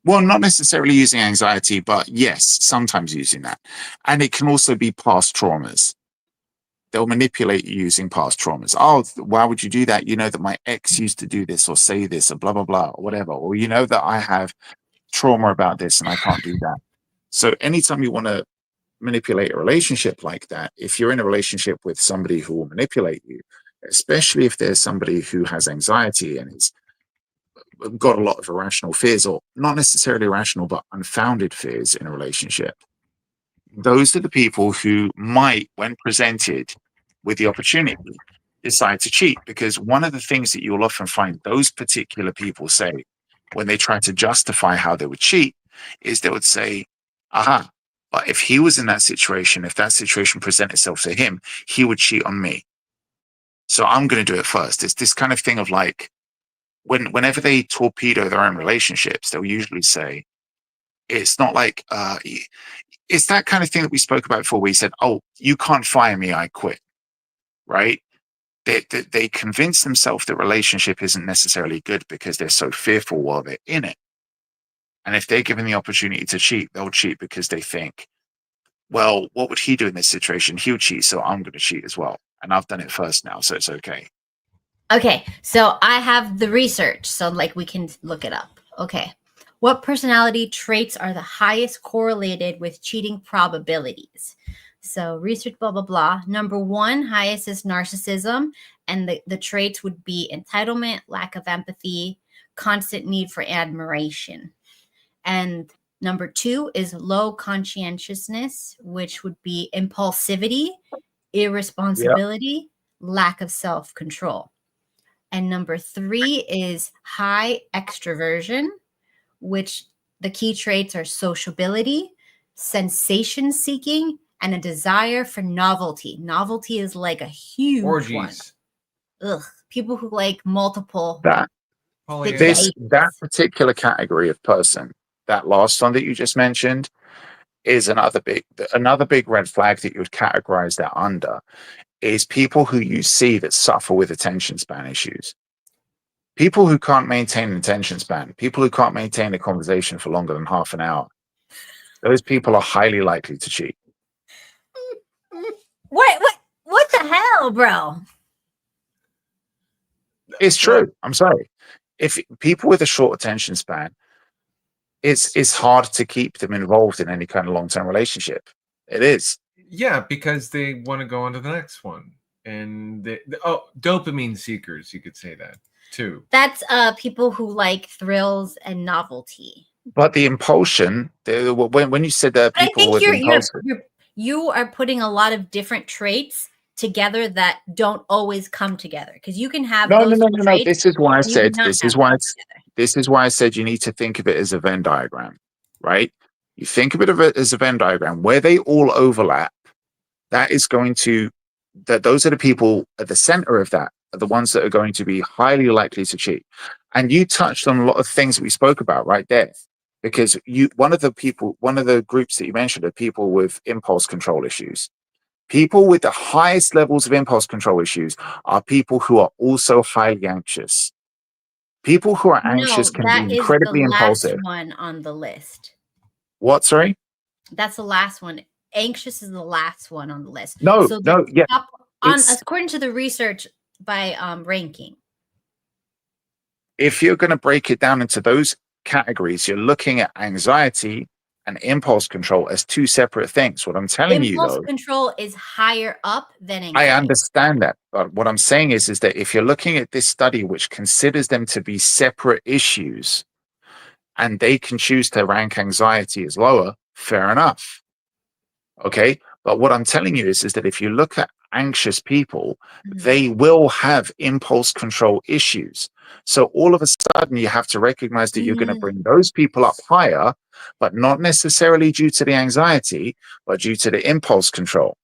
well, not necessarily using anxiety, but yes, sometimes using that. And it can also be past traumas. They'll manipulate you using past traumas. Oh, why would you do that? You know that my ex used to do this or say this or blah, blah, blah, or whatever. Or you know that I have trauma about this and I can't do that. So anytime you want to manipulate a relationship like that, if you're in a relationship with somebody who will manipulate you, especially if there's somebody who has anxiety and is got a lot of irrational fears, or not necessarily irrational, but unfounded fears in a relationship, those are the people who might, when presented with the opportunity, decide to cheat. Because one of the things that you'll often find those particular people say when they try to justify how they would cheat is they would say, aha, But if he was in that situation, if that situation presented itself to him, he would cheat on me. So I'm going to do it first. It's this kind of thing of like, whenever they torpedo their own relationships, they'll usually say, it's not like, it's that kind of thing that we spoke about before, where he said, oh, you can't fire me, I quit, right? They convince themselves the relationship isn't necessarily good because they're so fearful while they're in it. And if they're given the opportunity to cheat, they'll cheat because they think, well, what would he do in this situation? He would cheat, so I'm going to cheat as well. And I've done it first now, so it's okay. Okay, so I have the research, so like we can look it up. Okay. What personality traits are the highest correlated with cheating probabilities? So research, blah, blah, blah. Number 1, highest is narcissism. And the traits would be entitlement, lack of empathy, constant need for admiration. And number 2 is low conscientiousness, which would be impulsivity, irresponsibility, lack of self-control. And number 3 is high extroversion, which the key traits are sociability, sensation seeking, and a desire for novelty. Novelty is like a huge Orgies. one. Ugh. People who like multiple. That particular category of person, that last one that you just mentioned, is another big red flag that you would categorize that under, is people who you see that suffer with attention span issues. People who can't maintain an attention span, people who can't maintain a conversation for longer than half an hour, those people are highly likely to cheat. What the hell, bro? It's true. I'm sorry. If people with a short attention span, it's hard to keep them involved in any kind of long-term relationship. It is. Yeah, because they want to go on to the next one. And dopamine seekers, you could say that too. That's people who like thrills and novelty. But the impulsion, when you said that people with impulsion, you are putting a lot of different traits together that don't always come together, because you can have no. traits. This is why I said this is why I said you need to think of it as a Venn diagram, right? You think of it as a Venn diagram where they all overlap. That is going to those are the people at the center of that are the ones that are going to be highly likely to cheat. And you touched on a lot of things that we spoke about right there, because one of the groups that you mentioned are people with impulse control issues. People with the highest levels of impulse control issues are people who are also highly anxious. People who are anxious can be incredibly impulsive. Last one on the list. What? Sorry? That's the last one. Anxious is the last one on the list. Yeah. According to the research by ranking. If you're going to break it down into those categories, you're looking at anxiety and impulse control as two separate things. What I'm telling you, though, impulse control is higher up than anxiety. I understand that, but what I'm saying is that if you're looking at this study, which considers them to be separate issues, and they can choose to rank anxiety as lower, fair enough. Okay, but what I'm telling you is that if you look at anxious people, they will have impulse control issues. So all of a sudden, you have to recognize that you're going to bring those people up higher, but not necessarily due to the anxiety, but due to the impulse control.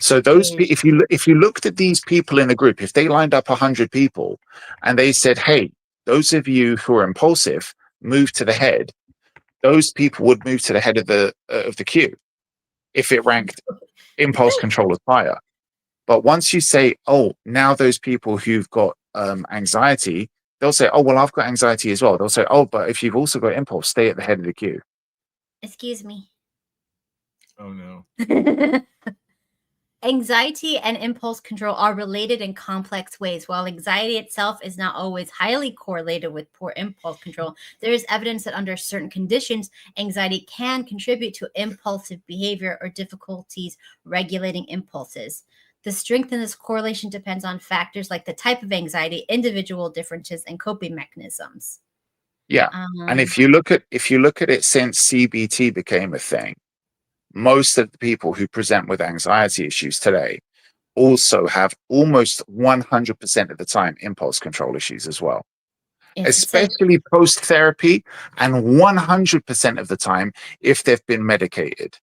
So those, if you looked at these people in a group, if they lined up 100 people and they said, "Hey, those of you who are impulsive, move to the head," those people would move to the head of the queue if it ranked impulse control as higher. But once you say, "Oh, now those people who've got anxiety," they'll say, "Oh, well, I've got anxiety as well." They'll say, "Oh, but if you've also got impulse, stay at the head of the queue." Excuse me. Oh no. Anxiety and impulse control are related in complex ways. While anxiety itself is not always highly correlated with poor impulse control, there is evidence that under certain conditions, anxiety can contribute to impulsive behavior or difficulties regulating impulses. The strength in this correlation depends on factors like the type of anxiety, individual differences, and coping mechanisms. Yeah, and if you look at it since CBT became a thing, most of the people who present with anxiety issues today also have almost 100% of the time impulse control issues as well. especially post therapy, and 100% of the time if they've been medicated.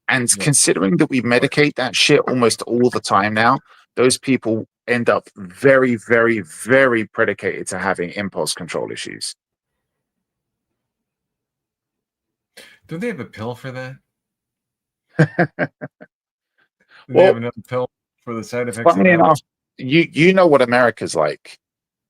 And considering that we medicate that shit almost all the time now, those people end up very, very, very predicated to having impulse control issues. Do they have a pill for that? Do they Well, have another pill for the side effects? Funnily enough, you know what America's like.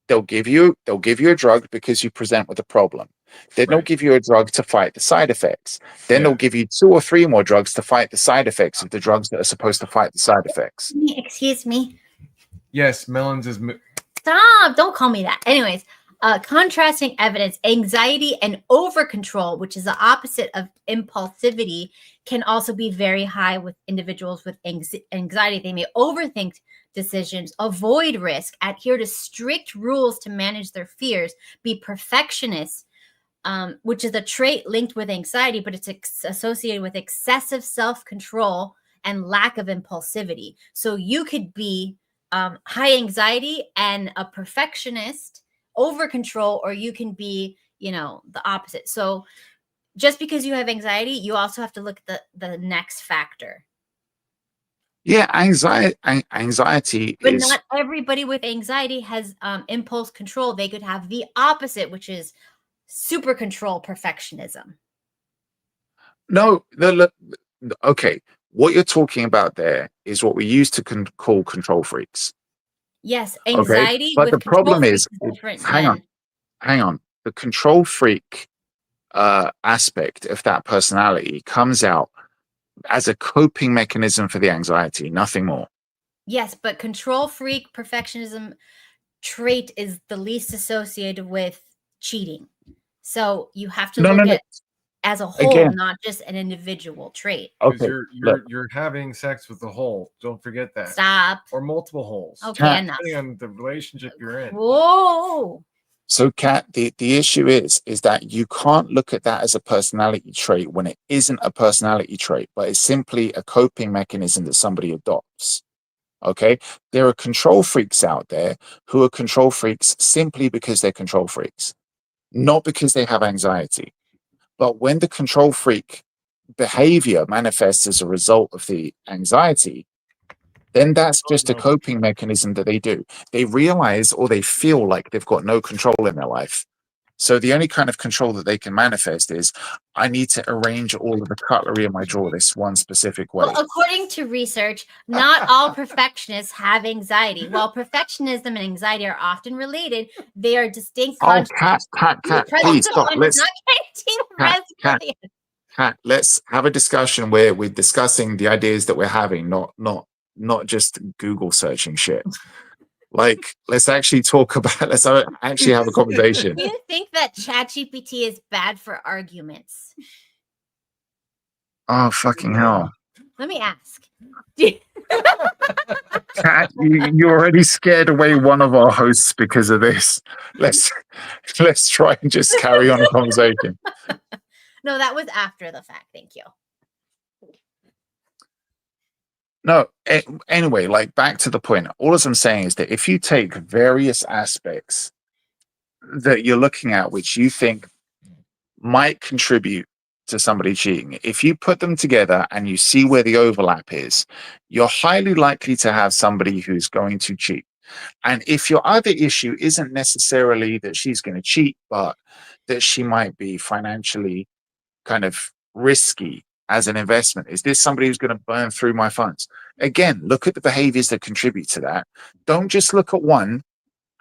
They'll give you a drug because you present with a problem. Then they'll give you a drug to fight the side effects. Then they'll give you 2 or 3 more drugs to fight the side effects of the drugs that are supposed to fight the side effects. Excuse me. Yes, Melons is. Stop! Don't call me that. Anyways, contrasting evidence, anxiety and over control, which is the opposite of impulsivity, can also be very high with individuals with anxiety. They may overthink decisions, avoid risk, adhere to strict rules to manage their fears, be perfectionists, which is a trait linked with anxiety, but it's associated with excessive self-control and lack of impulsivity. So you could be high anxiety and a perfectionist, over control, or you can be, the opposite. So just because you have anxiety, you also have to look at the next factor. Yeah, anxiety but is not everybody with anxiety has impulse control. They could have the opposite, which is super control perfectionism. no. Okay, what you're talking about there is what we used to call control freaks. Yes, Okay, anxiety but with the control problem freaks is, different hang on. The control freak aspect of that personality comes out as a coping mechanism for the anxiety, nothing more. Yes, but control freak perfectionism trait is the least associated with cheating. So you have to look at as a whole, Again. not just an individual trait. Because Okay, you're having sex with the hole. Don't forget that. Stop. Or multiple holes. Okay, enough. Depending on the relationship you're in. Whoa. So, Kat, the issue is that you can't look at that as a personality trait when it isn't a personality trait, but it's simply a coping mechanism that somebody adopts. Okay? There are control freaks out there who are control freaks simply because they're control freaks, not because they have anxiety. But when the control freak behavior manifests as a result of the anxiety, then that's just a coping mechanism that they do. They realize or they feel like they've got no control in their life. So the only kind of control that they can manifest is, I need to arrange all of the cutlery in my drawer this one specific way. Well, according to research, not all perfectionists have anxiety. While perfectionism and anxiety are often related, they are distinct. Oh, Kat, please stop. Let's have a discussion where we're discussing the ideas that we're having, not just Google searching shit. Like, let's actually talk about. Let's actually have a conversation. Do you think that ChatGPT is bad for arguments? Oh, fucking hell! Let me ask. Kat, you already scared away one of our hosts because of this. Let's try and just carry on a conversation. No, that was after the fact. Thank you. No, anyway, like, back to the point. All I'm saying is that if you take various aspects that you're looking at, which you think might contribute to somebody cheating, if you put them together and you see where the overlap is, you're highly likely to have somebody who's going to cheat. And if your other issue isn't necessarily that she's going to cheat, but that she might be financially kind of risky as an investment, is this somebody who's going to burn through my funds? Again, look at the behaviors that contribute to that. Don't just look at one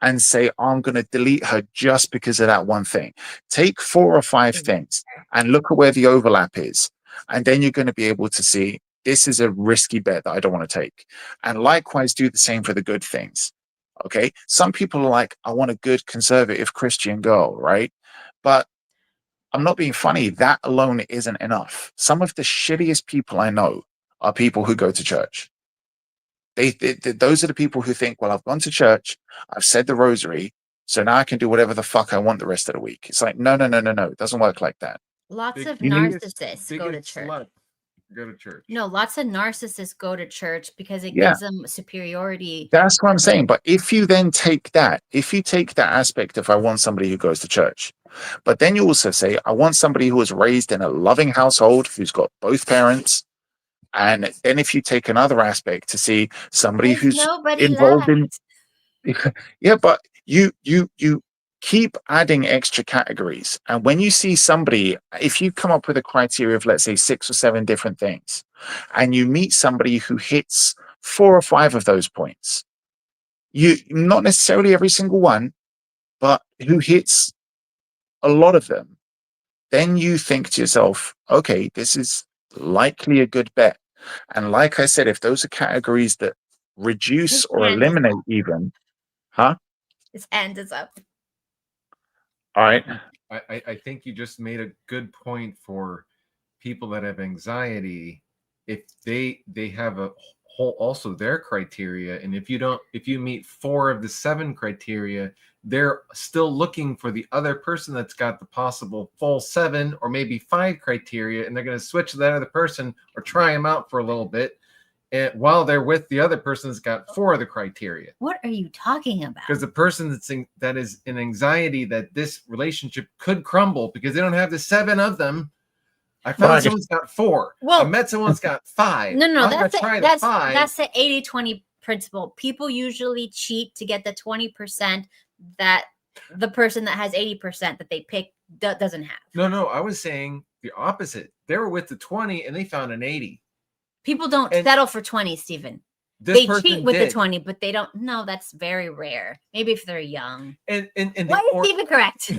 and say, I'm going to delete her just because of that one thing. Take 4 or 5 things and look at where the overlap is. And then you're going to be able to see, this is a risky bet that I don't want to take. And likewise, do the same for the good things. Okay. Some people are like, I want a good conservative Christian girl, right? But I'm not being funny. That alone isn't enough. Some of the shittiest people I know are people who go to church. Those are the people who think, well, I've gone to church, I've said the rosary, so now I can do whatever the fuck I want the rest of the week. It's like, no. It doesn't work like that. Lots of narcissists go to church. go to church. No, lots of narcissists go to church because it Yeah. gives them superiority. That's what I'm saying. But if you then take that, aspect of I want somebody who goes to church, but then you also say, I want somebody who was raised in a loving household, who's got both parents. And then if you take another aspect to see somebody There's who's nobody involved left. in, yeah, but you keep adding extra categories. And when you see somebody, if you come up with a criteria of, let's say, 6 or 7 different things, and you meet somebody who hits 4 or 5 of those points, you not necessarily every single one, but who hits a lot of them, then you think to yourself, okay, this is likely a good bet. And like I said, if those are categories that reduce His or hand is eliminate up. even, huh? His hand is up. All right. I think you just made a good point for people that have anxiety. If they have a whole also their criteria, and if you meet 4 of the 7 criteria, they're still looking for the other person that's got the possible full 7 or maybe 5 criteria, and they're going to switch to that other person or try them out for a little bit, and while they're with the other person that's got 4 of the criteria. What are you talking about? Because the person that is in anxiety that this relationship could crumble because they don't have the 7 of them. I found someone's got 4. Well, I met someone's got 5. No, I'm that's try the 5. that's the 80-20 principle. People usually cheat to get the 20% that the person that has 80% that they pick doesn't have. No, I was saying the opposite. They were with the 20 and they found an 80. People don't settle for 20, Stephen. This They person cheat with did. the 20, but they don't. No, that's very rare. Maybe if they're young. And why is Stephen correct?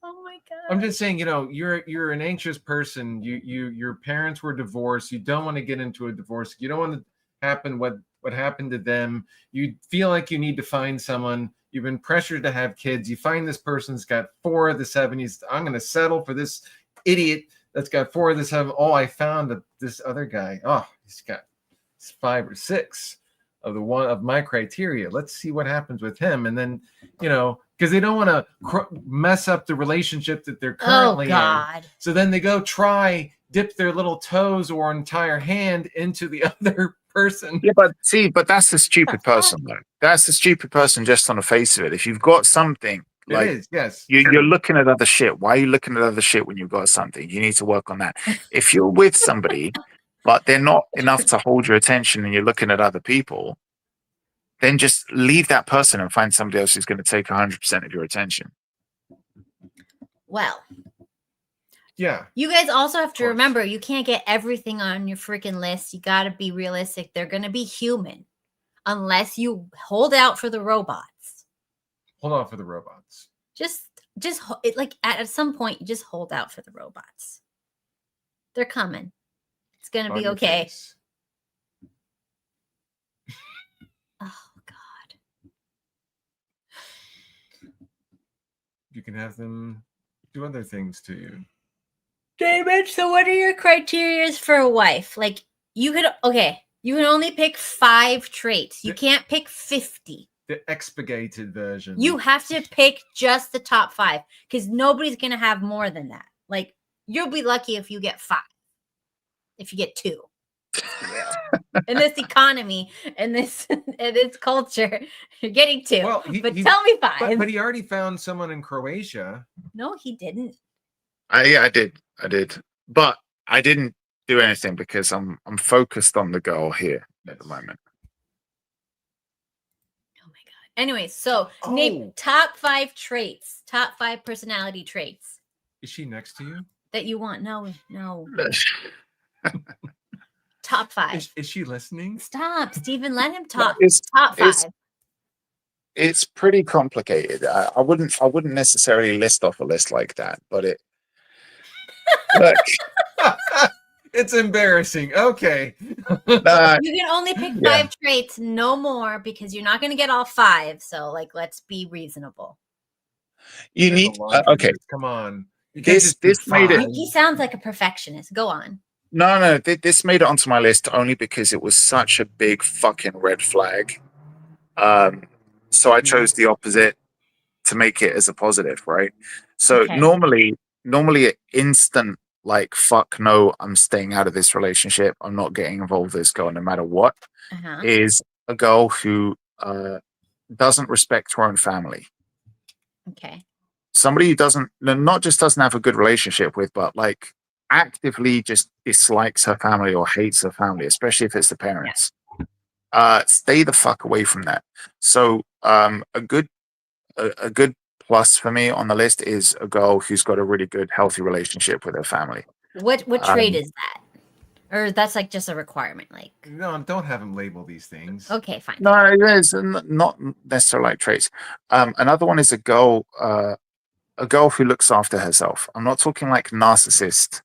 Oh my god! I'm just saying, you're an anxious person. Your parents were divorced. You don't want to get into a divorce. You don't want to happen what happened to them. You feel like you need to find someone. You've been pressured to have kids. You find this person's got 4 of the 7. I'm going to settle for this idiot that's got 4 of the 7. Oh, I found this other guy. Oh, he's got 5 or 6 of the one of my criteria. Let's see what happens with him. And then, because they don't want to mess up the relationship that they're currently in. So then they go dip their little toes or entire hand into the other person. Yeah, but that's the stupid person, though. That's the stupid person just on the face of it. If you've got something, like, it is, yes. You're looking at other shit. Why are you looking at other shit when you've got something? You need to work on that. If you're with somebody, but they're not enough to hold your attention and you're looking at other people, then just leave that person and find somebody else who's going to take 100% of your attention. Well, yeah. You guys also have to remember, you can't get everything on your freaking list. You got to be realistic. They're going to be human unless you hold out for the robots. Hold on for the robots. Just like at some point, you just hold out for the robots. They're coming. It's going to be okay. Face. Oh, God. You can have them do other things to you. David, so what are your criteria for a wife? Like, you can only pick 5 traits. You can't pick 50. The expurgated version. You have to pick just the top 5 because nobody's going to have more than that. Like, you'll be lucky if you get 5. If you get 2. In this economy, in this culture, you're getting 2. Well, tell me 5. But he already found someone in Croatia. No, he didn't. Yeah, I did. But I didn't do anything because I'm focused on the girl here at the moment. Anyway, so name top 5 traits, top 5 personality traits. Is she next to you? That you want? No. Top 5. Is she listening? Stop, Stephen. Let him talk. No, top 5. It's pretty complicated. I wouldn't necessarily list off a list like that, but it. Look. It's embarrassing. Okay. You can only pick 5 traits, no more, because you're not going to get all 5. So, let's be reasonable. You need okay. Come on. This made it. He sounds like a perfectionist. Go on. No. This made it onto my list only because it was such a big fucking red flag. So I chose the opposite to make it as a positive, right? So normally an instant like, fuck no, I'm staying out of this relationship. I'm not getting involved with this girl no matter what, is a girl who doesn't respect her own family. Okay. Somebody who doesn't, not just doesn't have a good relationship with, but like actively just dislikes her family or hates her family, especially if it's the parents. Stay the fuck away from that. So a good plus for me on the list is a girl who's got a really good, healthy relationship with her family. What trait is that? Or that's like just a requirement? Like, no, don't have him label these things. Okay, fine. No, there's not necessarily like traits. Another one is a girl who looks after herself. I'm not talking like narcissist,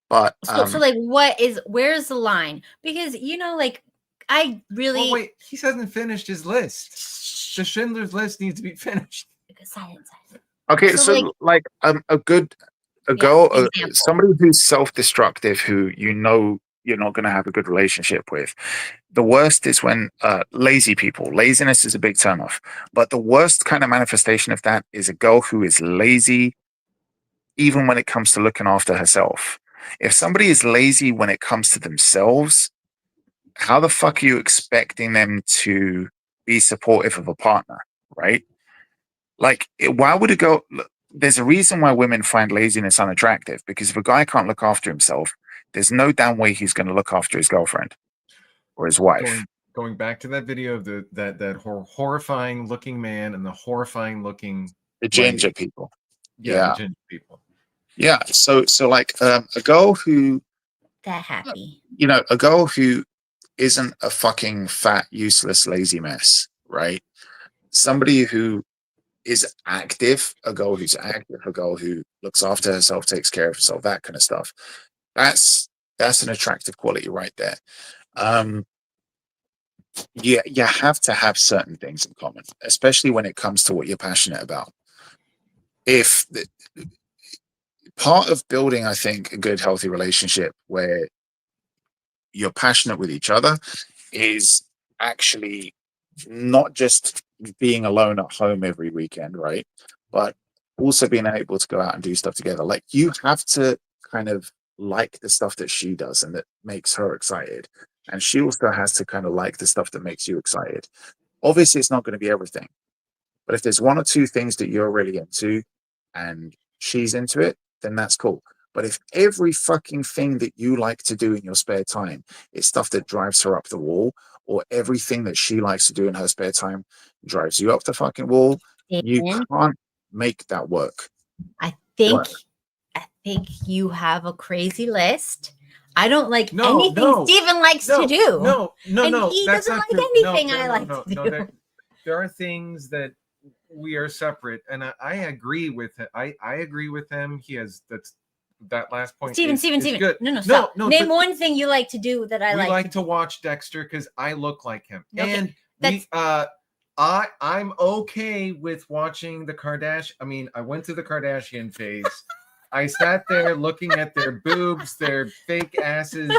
but So like, where's the line? Because like, I really wait, he hasn't finished his list. The Schindler's List needs to be finished. Silence. Okay, so like a girl, somebody who's self-destructive, who you're not going to have a good relationship with. The worst is when lazy people. Laziness is a big turnoff, but the worst kind of manifestation of that is a girl who is lazy, even when it comes to looking after herself. If somebody is lazy when it comes to themselves, how the fuck are you expecting them to be supportive of a partner, right? Like, why would it go? There's a reason why women find laziness unattractive, because if a guy can't look after himself, there's no damn way he's going to look after his girlfriend or his wife. Going back to that video of that horrifying looking man and the horrifying looking ginger lady. people. Yeah, the ginger people. Yeah. So like a girl who that happy. A girl who isn't a fucking fat, useless, lazy mess, right? Somebody who is active, a girl who's active, a girl who looks after herself, takes care of herself, that kind of stuff. That's an attractive quality right there. Yeah, you have to have certain things in common, especially when it comes to what you're passionate about. Part of building, I think, a good, healthy relationship where you're passionate with each other is actually not just being alone at home every weekend, right? But also being able to go out and do stuff together. Like, you have to kind of like the stuff that she does and that makes her excited. And she also has to kind of like the stuff that makes you excited. Obviously, it's not going to be everything. But if there's one or two things that you're really into and she's into it, then that's cool. But if every fucking thing that you like to do in your spare time is stuff that drives her up the wall, or everything that she likes to do in her spare time drives you up the fucking wall, you can't make that work. I think you have a crazy list. I don't like anything Steven likes to do. No. He doesn't like anything I like to do. There are things that we are separate, and I agree with him. I agree with him. He has that last point. Steven, good. No, stop. Name one thing you like to do that I like. We like to watch Dexter because I look like him, okay. and I'm okay with watching the Kardashian. I mean, I went through the Kardashian phase. I sat there looking at their boobs, their fake asses,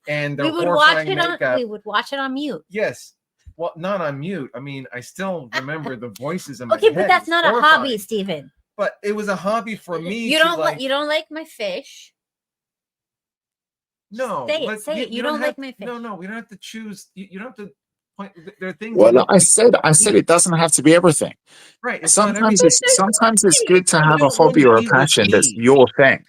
and their horrifying makeup. We would watch it on mute. Yes. Well, not on mute. I mean, I still remember the voices in my head. Okay, but that's not a hobby, Steven. But it was a hobby for me. You don't like my fish. No. Say it. You don't like my fish. No, we don't have to choose. You don't have to point. There are things. Well, I said it doesn't have to be everything. Right. Sometimes it's good to have a hobby or a passion that's your thing.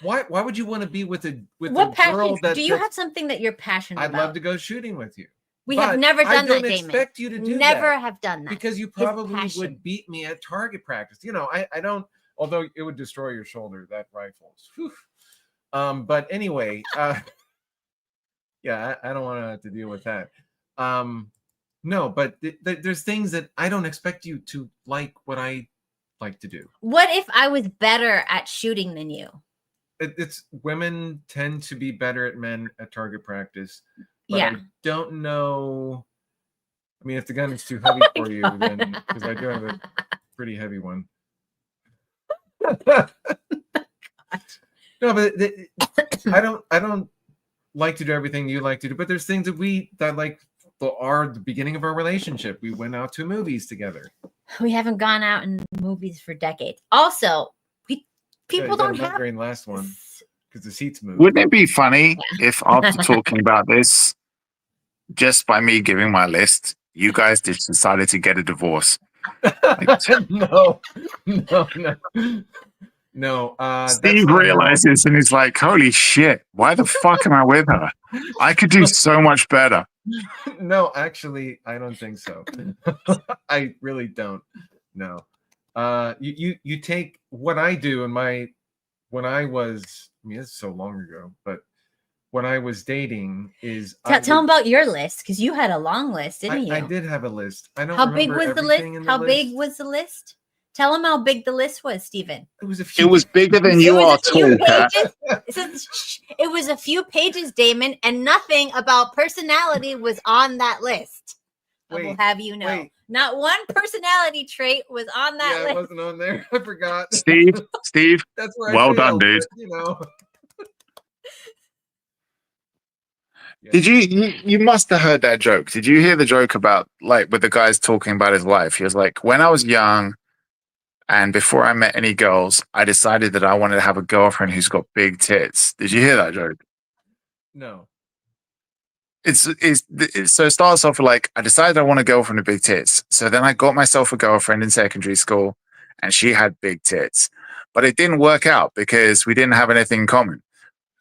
Why would you want to be with a girl that? Do you have something that you're passionate about? I'd love to go shooting with you. We have never done that, Daemon. I don't expect you to do never that. Have done that. Because you probably would beat me at target practice. I don't, although it would destroy your shoulder, that rifle. Whew. But anyway, yeah, I don't want to have to deal with that. No, but there's things that I don't expect you to like what I like to do. What if I was better at shooting than you? It's women tend to be better at men at target practice. But yeah. I don't know. I mean, if the gun is too heavy for you, then because I do have a pretty heavy one. No, but I don't like to do everything you like to do. But there's things that like are the beginning of our relationship. We went out to movies together. We haven't gone out in movies for decades. Also, People you got don't an have. upgrade last one because the seats moved. Wouldn't it be funny if after talking about this, just by me giving my list, you guys just decided to get a divorce? No. Steve realizes and he's like, holy shit, why the fuck am I with her? I could do so much better. No, actually, I don't think so. I really don't. No. You take what I do in when I was, I mean, it's so long ago, but when I was dating is Tell them about your list, because you had a long list, didn't you? I did have a list. I don't How big remember was the list? everything in the How list. big was the list? Tell them how big the list was, Stephen. It was a It few. was bigger than you are tall, Kat. It was a few pages, Damon, and nothing about personality was on that list. I will have you know. Not one personality trait was on that list. It wasn't on there. I forgot. Steve, That's where well I done, failed, dude. but, you know. Did you must have heard that joke. Did you hear the joke about, like, with the guys talking about his life? He was like, when I was young and before I met any girls, I decided that I wanted to have a girlfriend who's got big tits. Did you hear that joke? No. So it starts off with like, I decided I want a girlfriend with big tits. So then I got myself a girlfriend in secondary school and she had big tits. But it didn't work out because we didn't have anything in common.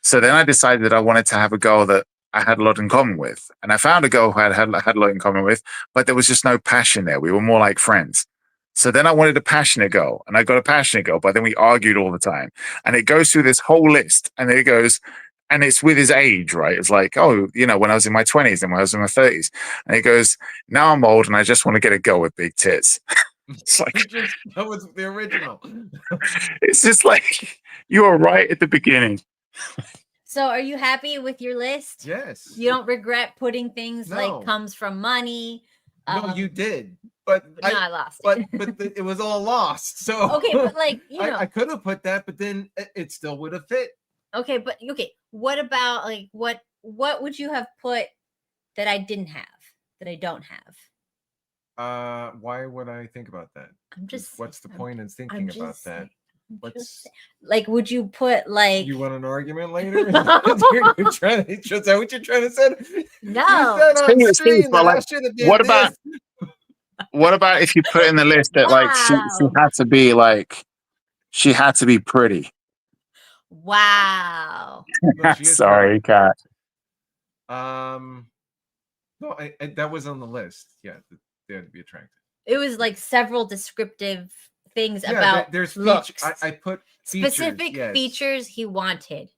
So then I decided that I wanted to have a girl that I had a lot in common with. And I found a girl who I had a lot in common with, but there was just no passion there. We were more like friends. So then I wanted a passionate girl and I got a passionate girl, but then we argued all the time. And it goes through this whole list and it goes, and it's with his age, right? It's like, oh, you know, when I was in my 20s and when I was in my 30s. And he goes, now I'm old and I just want to get a girl with big tits. It's like, that was the original. It's just like, you were right at the beginning. So are you happy with your list? Yes. You don't regret putting things No. like comes from money? No, you did. But I lost it. But it was all lost. So okay, but like, you know. I could have put that, but then it still would have fit. Okay, but okay. What about like what would you have put that I didn't have, that I don't have? Why would I think about that? I'm just what's the point in thinking about that? What's like, would you put like you want an argument later? Is that what you're trying to say? No. You said on stream that I should have done what about if you put in the list that like she had to be pretty? Wow. No, Sorry, Kat. No, I that was on the list. Yeah, they had to be attractive. It was like several descriptive things Yeah, about there's looks. I put features, Specific features he wanted.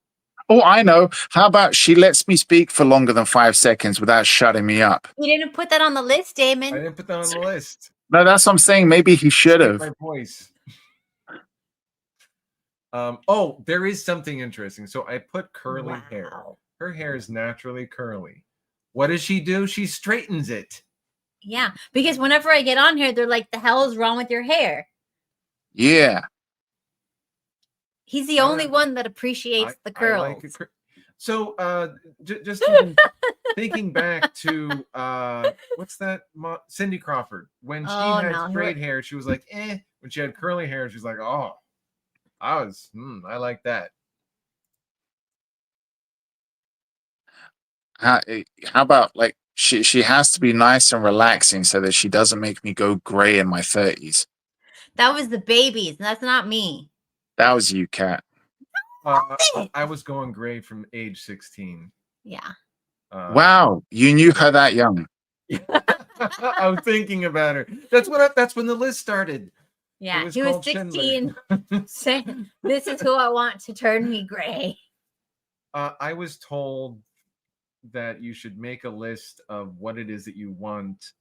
Oh, I know. How about she lets me speak for longer than 5 seconds without shutting me up? You didn't put that on the list, Damon. I didn't put that on the list. No, that's what I'm saying. Maybe he should have. My voice. Oh, there is something interesting. So I put curly hair. Her hair is naturally curly. What does she do? She straightens it. Yeah, because whenever I get on here, they're like, "The hell is wrong with your hair?" Yeah. He's the only one that appreciates the curls. So, just even thinking back to what's that? Cindy Crawford. When she had straight hair, she was like, "eh." When she had curly hair, she's like, "Oh, I like that." How about like she has to be nice and relaxing so that she doesn't make me go gray in my 30s. That was the babies. That's not me. That was you, Kat. I was going gray from age 16. Yeah. Wow, you knew her that young. I was thinking about her. That's when the list started. Yeah, he was 16 saying, "This is who I want to turn me gray." I was told that you should make a list of what it is that you want,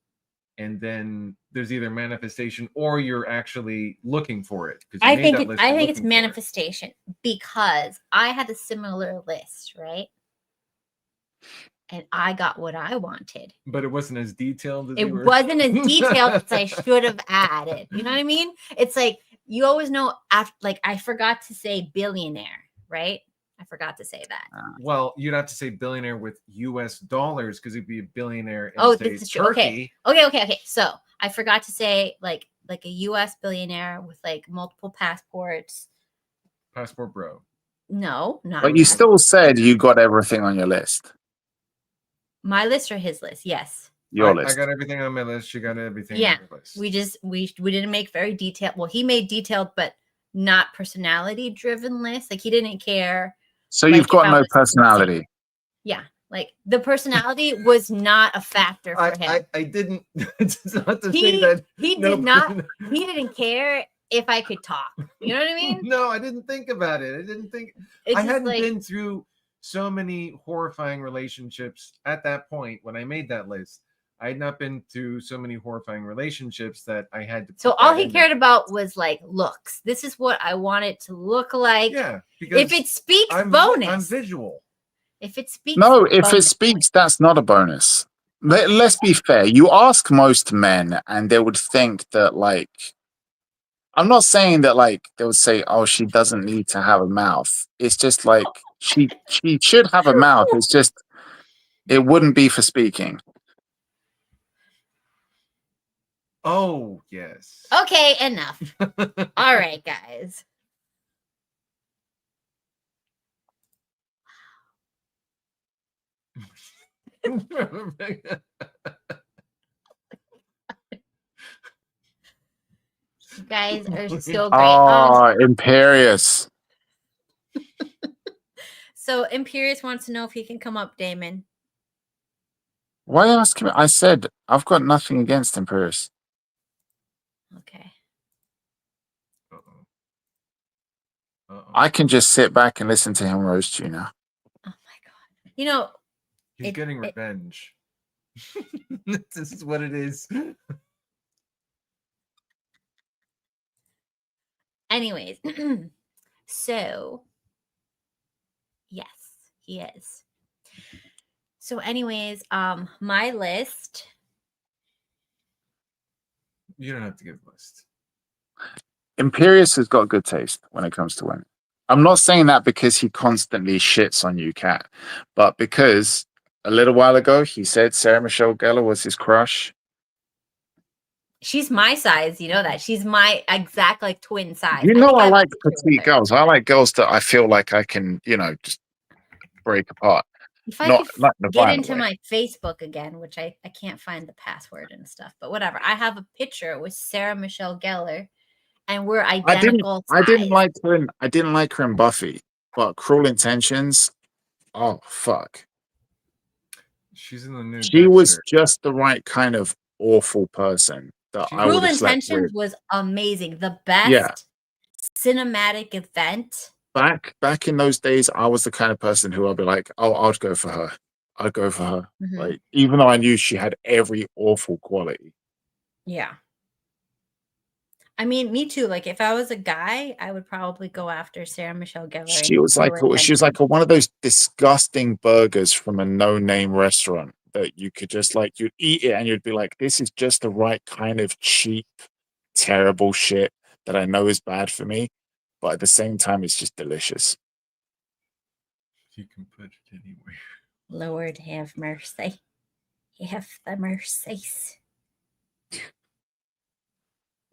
and then there's either manifestation or you're actually looking for it. I think it's manifestation, because I had a similar list, right? And I got what I wanted. But it wasn't as detailed as it wasn't as detailed as I should have added. You know what I mean? It's like, you always know, like, I forgot to say billionaire, right? I forgot to say that. Well, you'd have to say billionaire with US dollars, because it'd be a billionaire in this is true. Turkey. Okay. So I forgot to say like a US billionaire with like multiple passports. Passport bro. No, not. But you still said you got everything on your list. My list or his list? Yes. Your I list. got everything on my list. She got everything Yeah. on her list. We didn't make very detailed. Well, he made detailed, but not personality driven lists. Like he didn't care. So like, you've got how no it's- personality. Yeah. Like the personality was not a factor for him. I didn't. It's not to say He that did not. He didn't care if I could talk. You know what I mean? No, I didn't think about it. I didn't think. It's I just hadn't like- been through so many horrifying relationships at that point when I made that list. I had not been through so many horrifying relationships that I had to. So put all that he in cared there. about was like looks. This is what I want it to look like. Yeah, because if it speaks, I'm bonus. visual. If it speaks, No, if it bonus. speaks, that's not a bonus. Let's be fair. You ask most men, and they would think that, like, I'm not saying that, like, they would say, "Oh, she doesn't need to have a mouth." It's just like she should have a mouth. It's just it wouldn't be for speaking. Oh yes. Okay, enough. All right, guys. You guys are so great. Oh, Imperious. So Imperious wants to know if he can come up, Daemon. Why ask me? I said I've got nothing against Imperious. Okay. I can just sit back and listen to him roast you now. You know, He's getting revenge. This is what it is. anyways, so yes, he is. So anyways, my list. You don't have to give a list. Imperious has got good taste when it comes to women. I'm not saying that because he constantly shits on you, Kat, but because a little while ago he said Sarah Michelle Gellar was his crush. She's my size, you know that. She's my exact like twin size. You know, I have a like picture with petite her. girls. I like girls that I feel like I can, just break apart. If I Not could in a get violent into way. my Facebook again, which I can't find the password and stuff, but whatever. I have a picture with Sarah Michelle Gellar, and we're identical. I didn't like her in Buffy, but Cruel Intentions. Oh fuck. She's in the new. She was Dexter. just the right kind of awful person that I Cruel would have slept Intentions with. was amazing. The best Yeah. cinematic event. Back in those days, I was the kind of person who I'd be like, "Oh, I'd go for her. I'd go for her." Mhm. Like, even though I knew she had every awful quality. Yeah. I mean, me too. Like, if I was a guy, I would probably go after Sarah Michelle Gellar. She was like one of those disgusting burgers from a no-name restaurant that you could just like you'd eat it and you'd be like, "This is just the right kind of cheap, terrible shit that I know is bad for me, but at the same time, it's just delicious." You can put it anywhere. Lord have mercy. Have the mercies.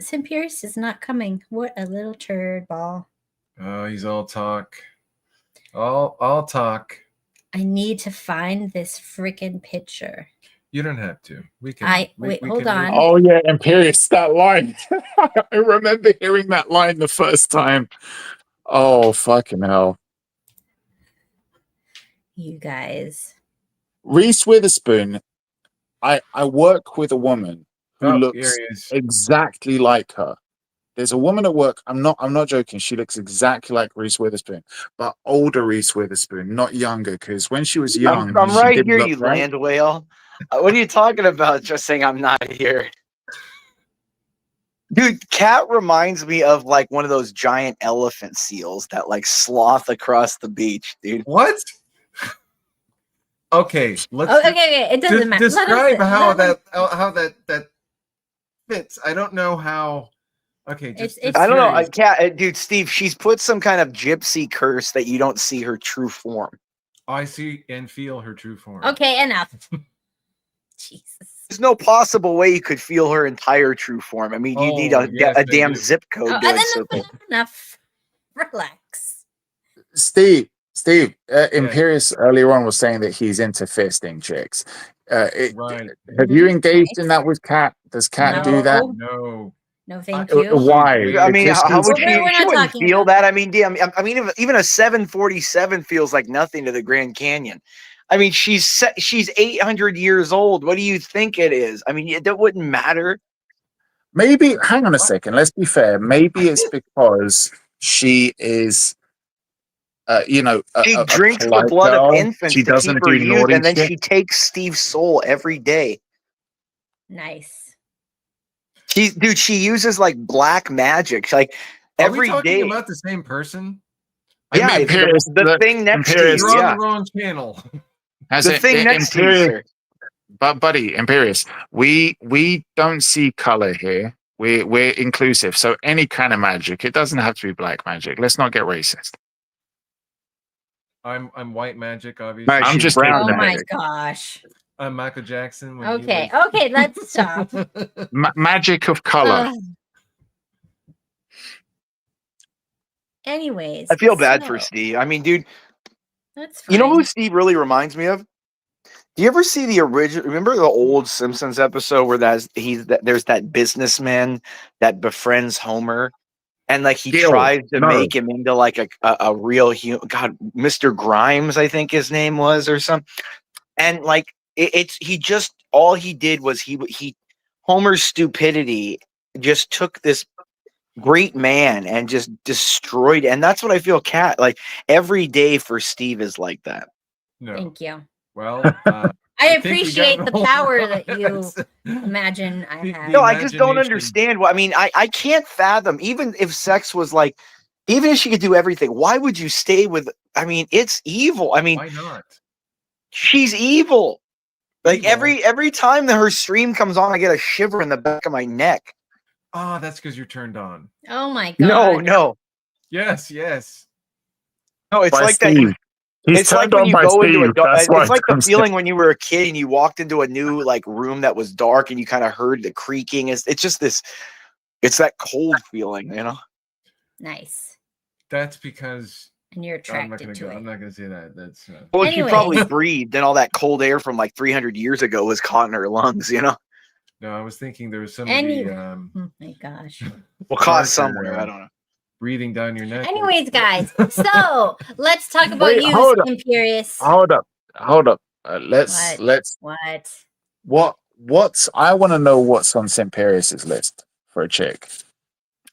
Sim Pierce is not coming. What a little turd ball. Oh, he's all talk. All talk. I need to find this freaking picture. You don't have to. We can. Hold on. Oh yeah, Imperious, that line. I remember hearing that line the first time. Oh fucking hell. You guys. Reese Witherspoon. I work with a woman who Oh, looks here he is. exactly like her. There's a woman at work. I'm not joking. She looks exactly like Reese Witherspoon, but older Reese Witherspoon, not younger. Because when she was young, I'm she right didn't here, look you right. land whale. What are you talking about? Just saying I'm not here. Dude, Cat reminds me of like one of those giant elephant seals that like sloth across the beach, dude. What? Okay, let's. Okay. It doesn't matter. Describe how that fits. I don't know how. Okay, just I don't know, Cat, dude, Steve. She's put some kind of gypsy curse that you don't see her true form. I see and feel her true form. Okay, enough. Jesus. There's no possible way you could feel her entire true form. I mean, you need a damn zip code to Enough. Relax. Steve, Imperius earlier on was saying that he's into fisting chicks. Right. Have you engaged in that with Kat? Does Kat do that? No. No, thank you. Why? I mean, how would Well, we're she not wouldn't talking feel about that? I mean, damn, I mean, even a 747 feels like nothing to the Grand Canyon. I mean, she's 800 years old. What do you think it is? I mean, that wouldn't matter. Maybe, hang on a second. Let's be fair. Maybe it's because she is, She a drinks the polite blood of girl. infants She to keep doesn't her do youth, naughty and then shit. she takes Steve's soul every day. Nice. She uses like black magic. Like Are we every talking day. about the same person? Yeah, it's the thing next to you. You're on Yeah. the wrong channel. Has The it, thing next to you, Imperius, sir. But buddy, Imperius, we don't see color here. We're inclusive. So any kind of magic, it doesn't have to be black magic. Let's not get racist. I'm white magic, obviously. I'm just Oh my gosh. I'm Michael Jackson. When Okay, okay, let's stop. magic of color. Anyways, I feel bad so- for Steve. I mean, dude, That's you know who fine. Steve really reminds me of? Do you ever see the original? Remember the old Simpsons episode where there's that businessman that befriends Homer, and like he tries to make him into like a real human. God, Mr. Grimes, I think his name was, or something. And like he just all he did was he Homer's stupidity just took this great man and just destroyed. And that's what I feel. Cat like every day for Steve is like that. No. Thank you. Well, I appreciate the power that you imagine I have. No, I just don't understand. I mean, I can't fathom, even if sex was like, even if she could do everything, why would you stay with? I mean, it's evil. I mean, why not? She's evil. Like every time that her stream comes on, I get a shiver in the back of my neck. Oh, that's because you're turned on. Oh my god. No. Yes. No, it's By like Steve. that. He's It's like turned when on you by go into a Steve. That's why it's like the I'm feeling when you were a kid and you walked into a new like room that was dark and you kind of heard the creaking. It's just this. It's that cold feeling, you know. Nice. That's because And you're I'm not attracted gonna to go. it. I'm not gonna say that. That's Well, Anyways. she probably breathed, and all that cold air from like 300 years ago was caught in her lungs, you know. no. I was thinking there was somebody. Oh my gosh. Well, caught somewhere. I don't know. Breathing down your neck. Anyways, guys, so let's talk about Wait, you, hold up. Imperius. Hold up. Let's what's I want to know what's on Imperius's list for a chick.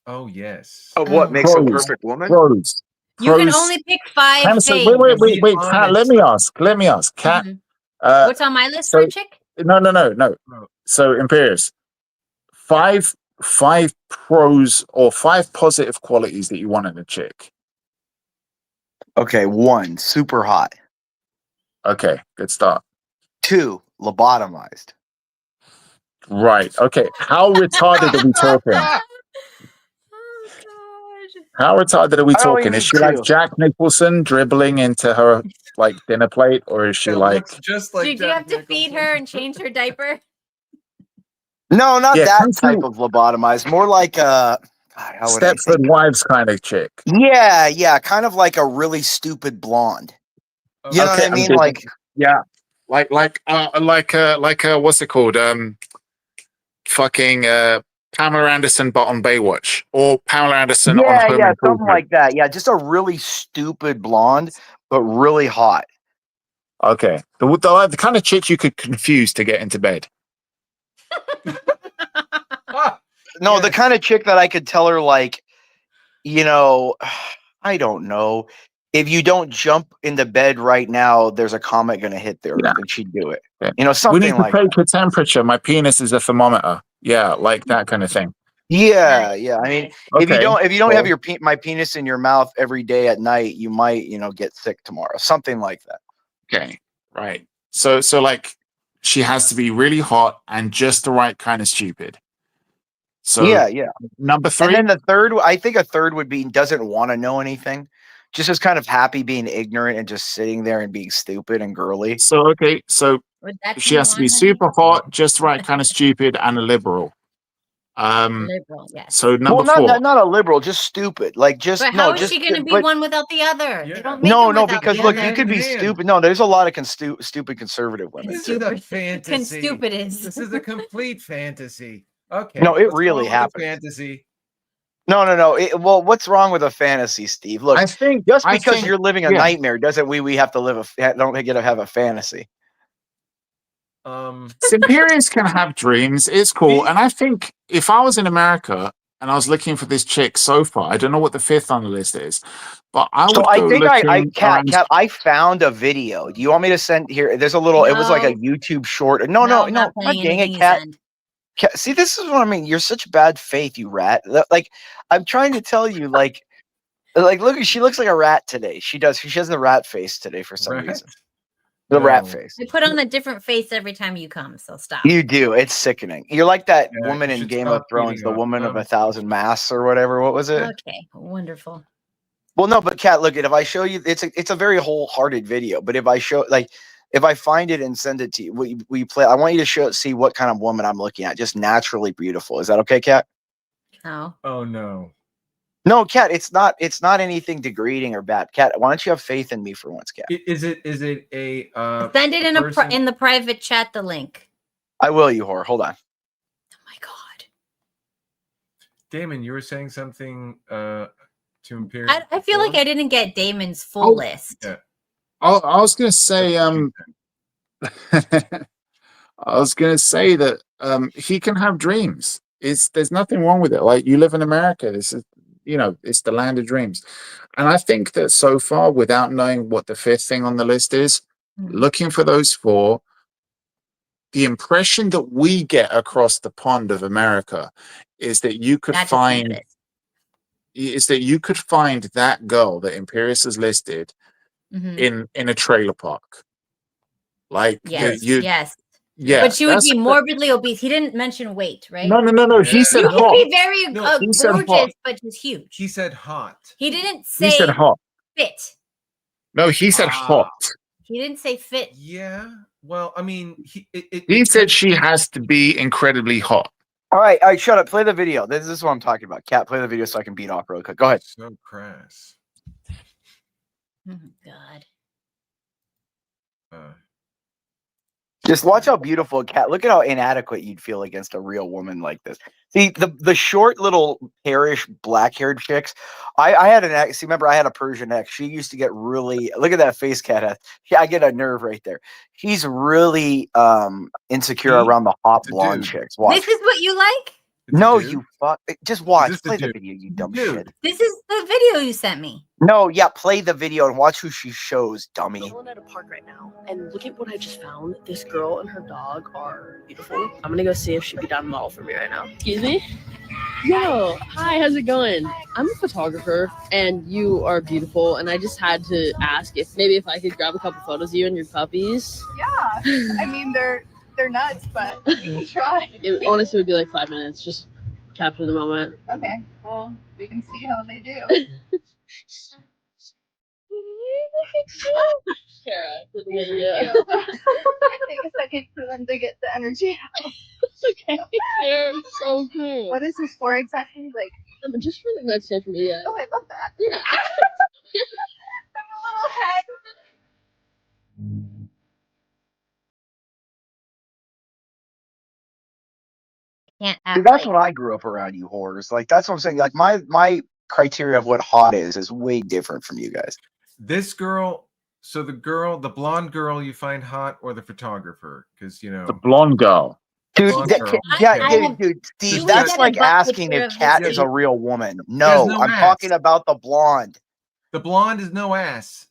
Oh yes. Of what makes a Pros. perfect woman? Pros. You can Pros. only pick 5 Hannah, things. so wait, Kat, let me ask. Kat, What's on my list for a chick? No. So Imperius, five pros or 5 positive qualities that you want in a chick. Okay, 1, super hot. Okay, good start. 2, lobotomized. Right. Okay. How retarded are we talking? How retarded are we I only talking? Is need she like 2. Jack Nicholson dribbling into her like dinner plate, or is she like? Just like Did you have to feed her and change her diaper? No, not Yeah, that can't type you- of lobotomized. More like how would I say? Stepford Wives kind of chick? Yeah, kind of like a really stupid blonde. You know what I mean? Like, yeah, like what's it called? Fucking Pamela Anderson, but on Baywatch, or Pamela Anderson on Home yeah, something Improvement. like that. Yeah, just a really stupid blonde, but really hot. Okay, the kind of chick you could confuse to get into bed. No, the kind of chick that I could tell her, like, you know, I don't know. If you don't jump into bed right now, there's a comet going to hit the earth, and she'd do it. Yeah. You know, We something need to like take her temperature. My penis is a thermometer. Yeah, like that kind of thing. Yeah. I mean, if you Okay, don't have cool. my penis in your mouth every day at night, you might, get sick tomorrow. Something like that. Okay, right. So like, she has to be really hot and just the right kind of stupid. So Yeah. Number 3. And then the third, I think a third would be doesn't want to know anything, just is kind of happy being ignorant and just sitting there and being stupid and girly. So okay, so Would that she turn has you to be on, honey? super hot, just the right kind of stupid, and a liberal. Liberal, yes. So number well, 4. not a liberal, just stupid. Like just But how is she going to be one without the other? They don't make them no, without because the look, other. you could be stupid. No, there's a lot of stupid conservative women. This is a fantasy. Stupid is. This is a complete fantasy. Okay. No, it what's really wrong with happens. the fantasy. No. Well, what's wrong with a fantasy, Steve? Look, just because you're living a nightmare doesn't mean we have to don't get to have a fantasy. Imperials can have dreams. It's cool. And I think if I was in America and I was looking for this chick so far, I don't know what the 5th on the list is, but I would I go think looking Kat, I found a video. Do you want me to send here? There's a little. It was like a YouTube short. No. God dang it, Kat. See, this is what I mean. You're such bad faith, you rat. Like, I'm trying to tell you, like, look, she looks like a rat today. She does. She has the rat face today for some reason. The rat face. You put on a different face every time you come, so stop. You do. It's sickening. You're like that woman in Game of Thrones, the woman of 1,000 masks or whatever. What was it? Okay, wonderful. Well, no, but Kat, look, if I show you, it's a very wholehearted video. But if I show, like, if I find it and send it to you, we play. I want you to see what kind of woman I'm looking at. Just naturally beautiful. Is that okay, Kat? No. Oh no. No, Kat, it's not anything degrading or bad. Kat, why don't you have faith in me for once, Kat? Is it a send it in the private chat, the link. I will, you whore. Hold on. Oh my God. Damon, you were saying something to Imperial. I feel like I didn't get Damon's full list. Yeah. I was gonna say I was gonna say that he can have dreams. There's nothing wrong with it. Like, you live in America. This is, it's the land of dreams. And I think that so far, without knowing what the 5th thing on the list is, looking for those 4, the impression that we get across the pond of America is that you could find that girl that Imperius has listed in a trailer park. Like, yes. Yeah, but she would be morbidly obese. He didn't mention weight, right? No. He said hot. You could be very gorgeous, but just huge. He said hot. He didn't say he said hot. Fit. No, he said hot. He didn't say fit. Yeah. Well, I mean, he said she has to be incredibly hot. All right, shut up. Play the video. This is what I'm talking about. Kat, play the video so I can beat off real quick. Go ahead. So crass. Oh God. Just watch how beautiful Kat. Look at how inadequate you'd feel against a real woman like this. See, the short little hairish black-haired chicks. I had an ex. See, remember, I had a Persian ex. She used to get really. Look at that face Kat has. I get a nerve right there. She's really insecure around the hot blonde chicks. Watch. This is what you like? No, you fuck. Just watch. Play the video, you dumb shit. This is the video you sent me. No, yeah, play the video and watch who she shows, dummy. I'm chilling at a park right now, and look at what I just found. This girl and her dog are beautiful. I'm gonna go see if she'd be down to model for me right now. Excuse me? Yo, hi, how's it going? I'm a photographer, and you are beautiful, and I just had to ask if I could grab a couple photos of you and your puppies. Yeah, I mean, they're nuts, but try. It honestly would be like 5 minutes, just capture the moment. Okay, well, we can see how they do. Kara, Take a second for them to get the energy out. Okay, they're so cool. What is this for exactly? Like, just for the good stuff for me. Yeah. Oh, I love that. Yeah. I'm a little head. See, that's what I grew up around, you whores. Like, that's what I'm saying. Like, my criteria of what hot is way different from you guys. This girl. So the blonde girl you find hot, or the photographer? Because the blonde girl. Dude, dude, Steve, that's like asking if Kat is a real woman. No, I'm talking about the blonde. The blonde is no ass.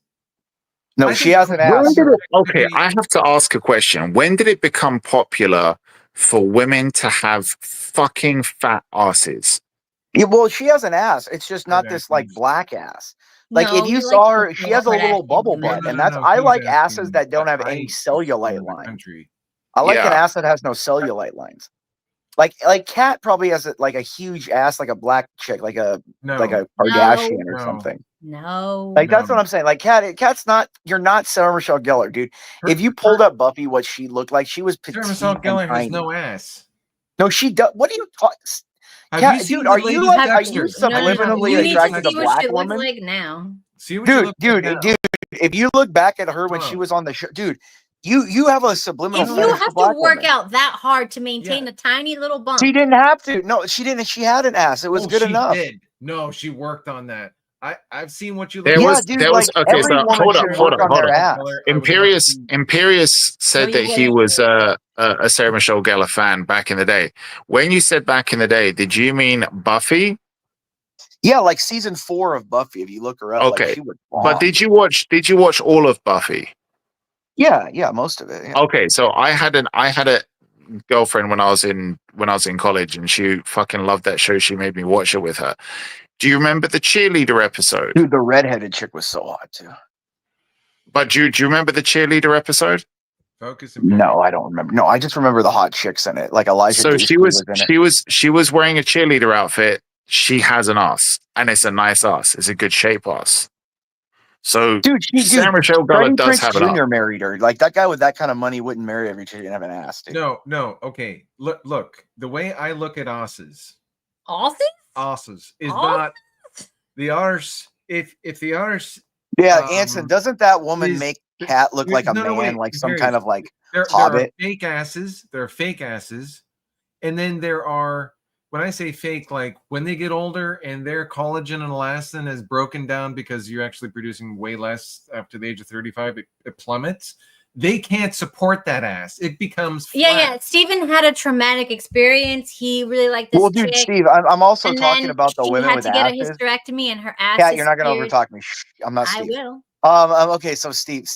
No, she has an ass. Okay, I have to ask a question. When did it become popular for women to have fucking fat asses? Yeah, well, she has an ass. It's just not this like black ass. Like, if you saw her, she has a little bubble butt, and that's I like asses that don't have any cellulite lines. I like an ass that has no cellulite lines. Like Kat probably has like a huge ass, like a black chick, like a Kardashian or something. No, like that's what I'm saying. Like Kat's not. You're not Sarah Michelle Gellar, dude. If you pulled up Buffy, what she looked like, she was petite. Sarah Michelle Gellar has no ass. No, she does. What are you talking? Cat, you seen dude, the are you lady like, are Dexter? you Have you seen the subliminally You need to attracted to see what black she looks women? like now. See what you look like now. Dude, if you look back at her when she Hold on. was on the show, dude, you have a subliminal If you fetish for have to black work women. out that hard to maintain a tiny little bump, She didn't have to. No, she didn't. She had an ass. It was good she enough. did. No, she worked on that. I've seen what you look There like. was, dude, there was, like, okay, every so woman hold should up, work on their ass. Imperious said you that he wouldn't. was a Sarah Michelle Gellar fan back in the day. When you said back in the day, did you mean Buffy? Yeah, like season 4 of Buffy. If you look her up, like Okay, she was but bomb. did you watch all of Buffy? Yeah, most of it. Yeah. Okay, so I had a girlfriend when I was in college, and she fucking loved that show. She made me watch it with her. Do you remember the cheerleader episode? Dude, the redheaded chick was so hot too. But do you remember the cheerleader episode? Focus. No, I don't remember. No, I just remember the hot chicks in it. Like Elijah. So Dacey was in it. she was wearing a cheerleader outfit. She has an ass, and it's a nice ass. It's a good shape ass. So Sarah Michelle Gellar Freddie does Prinze have an ass. Jr. married her. Like that guy with that kind of money wouldn't marry every chick and have an ass. Dude. No. Okay. Look. The way I look at asses is not the arse. If the arse. Yeah, Anson, doesn't that woman make Cat look like a no, man, wait, like some Imperious. kind of like There are hobbit? fake asses. There are fake asses, and then there are. When I say fake, like when they get older and their collagen and elastin has broken down because you're actually producing way less after the age of 35, it plummets. They can't support that ass. It becomes flat. Yeah. Stephen had a traumatic experience. He really liked this Well, dude, chick. Steve, I'm also and talking then about the she women had with to get a asses. hysterectomy, and her ass. Cat, you're not gonna overtalk me. Shh, I'm not I Steve. will. Okay, so Steve.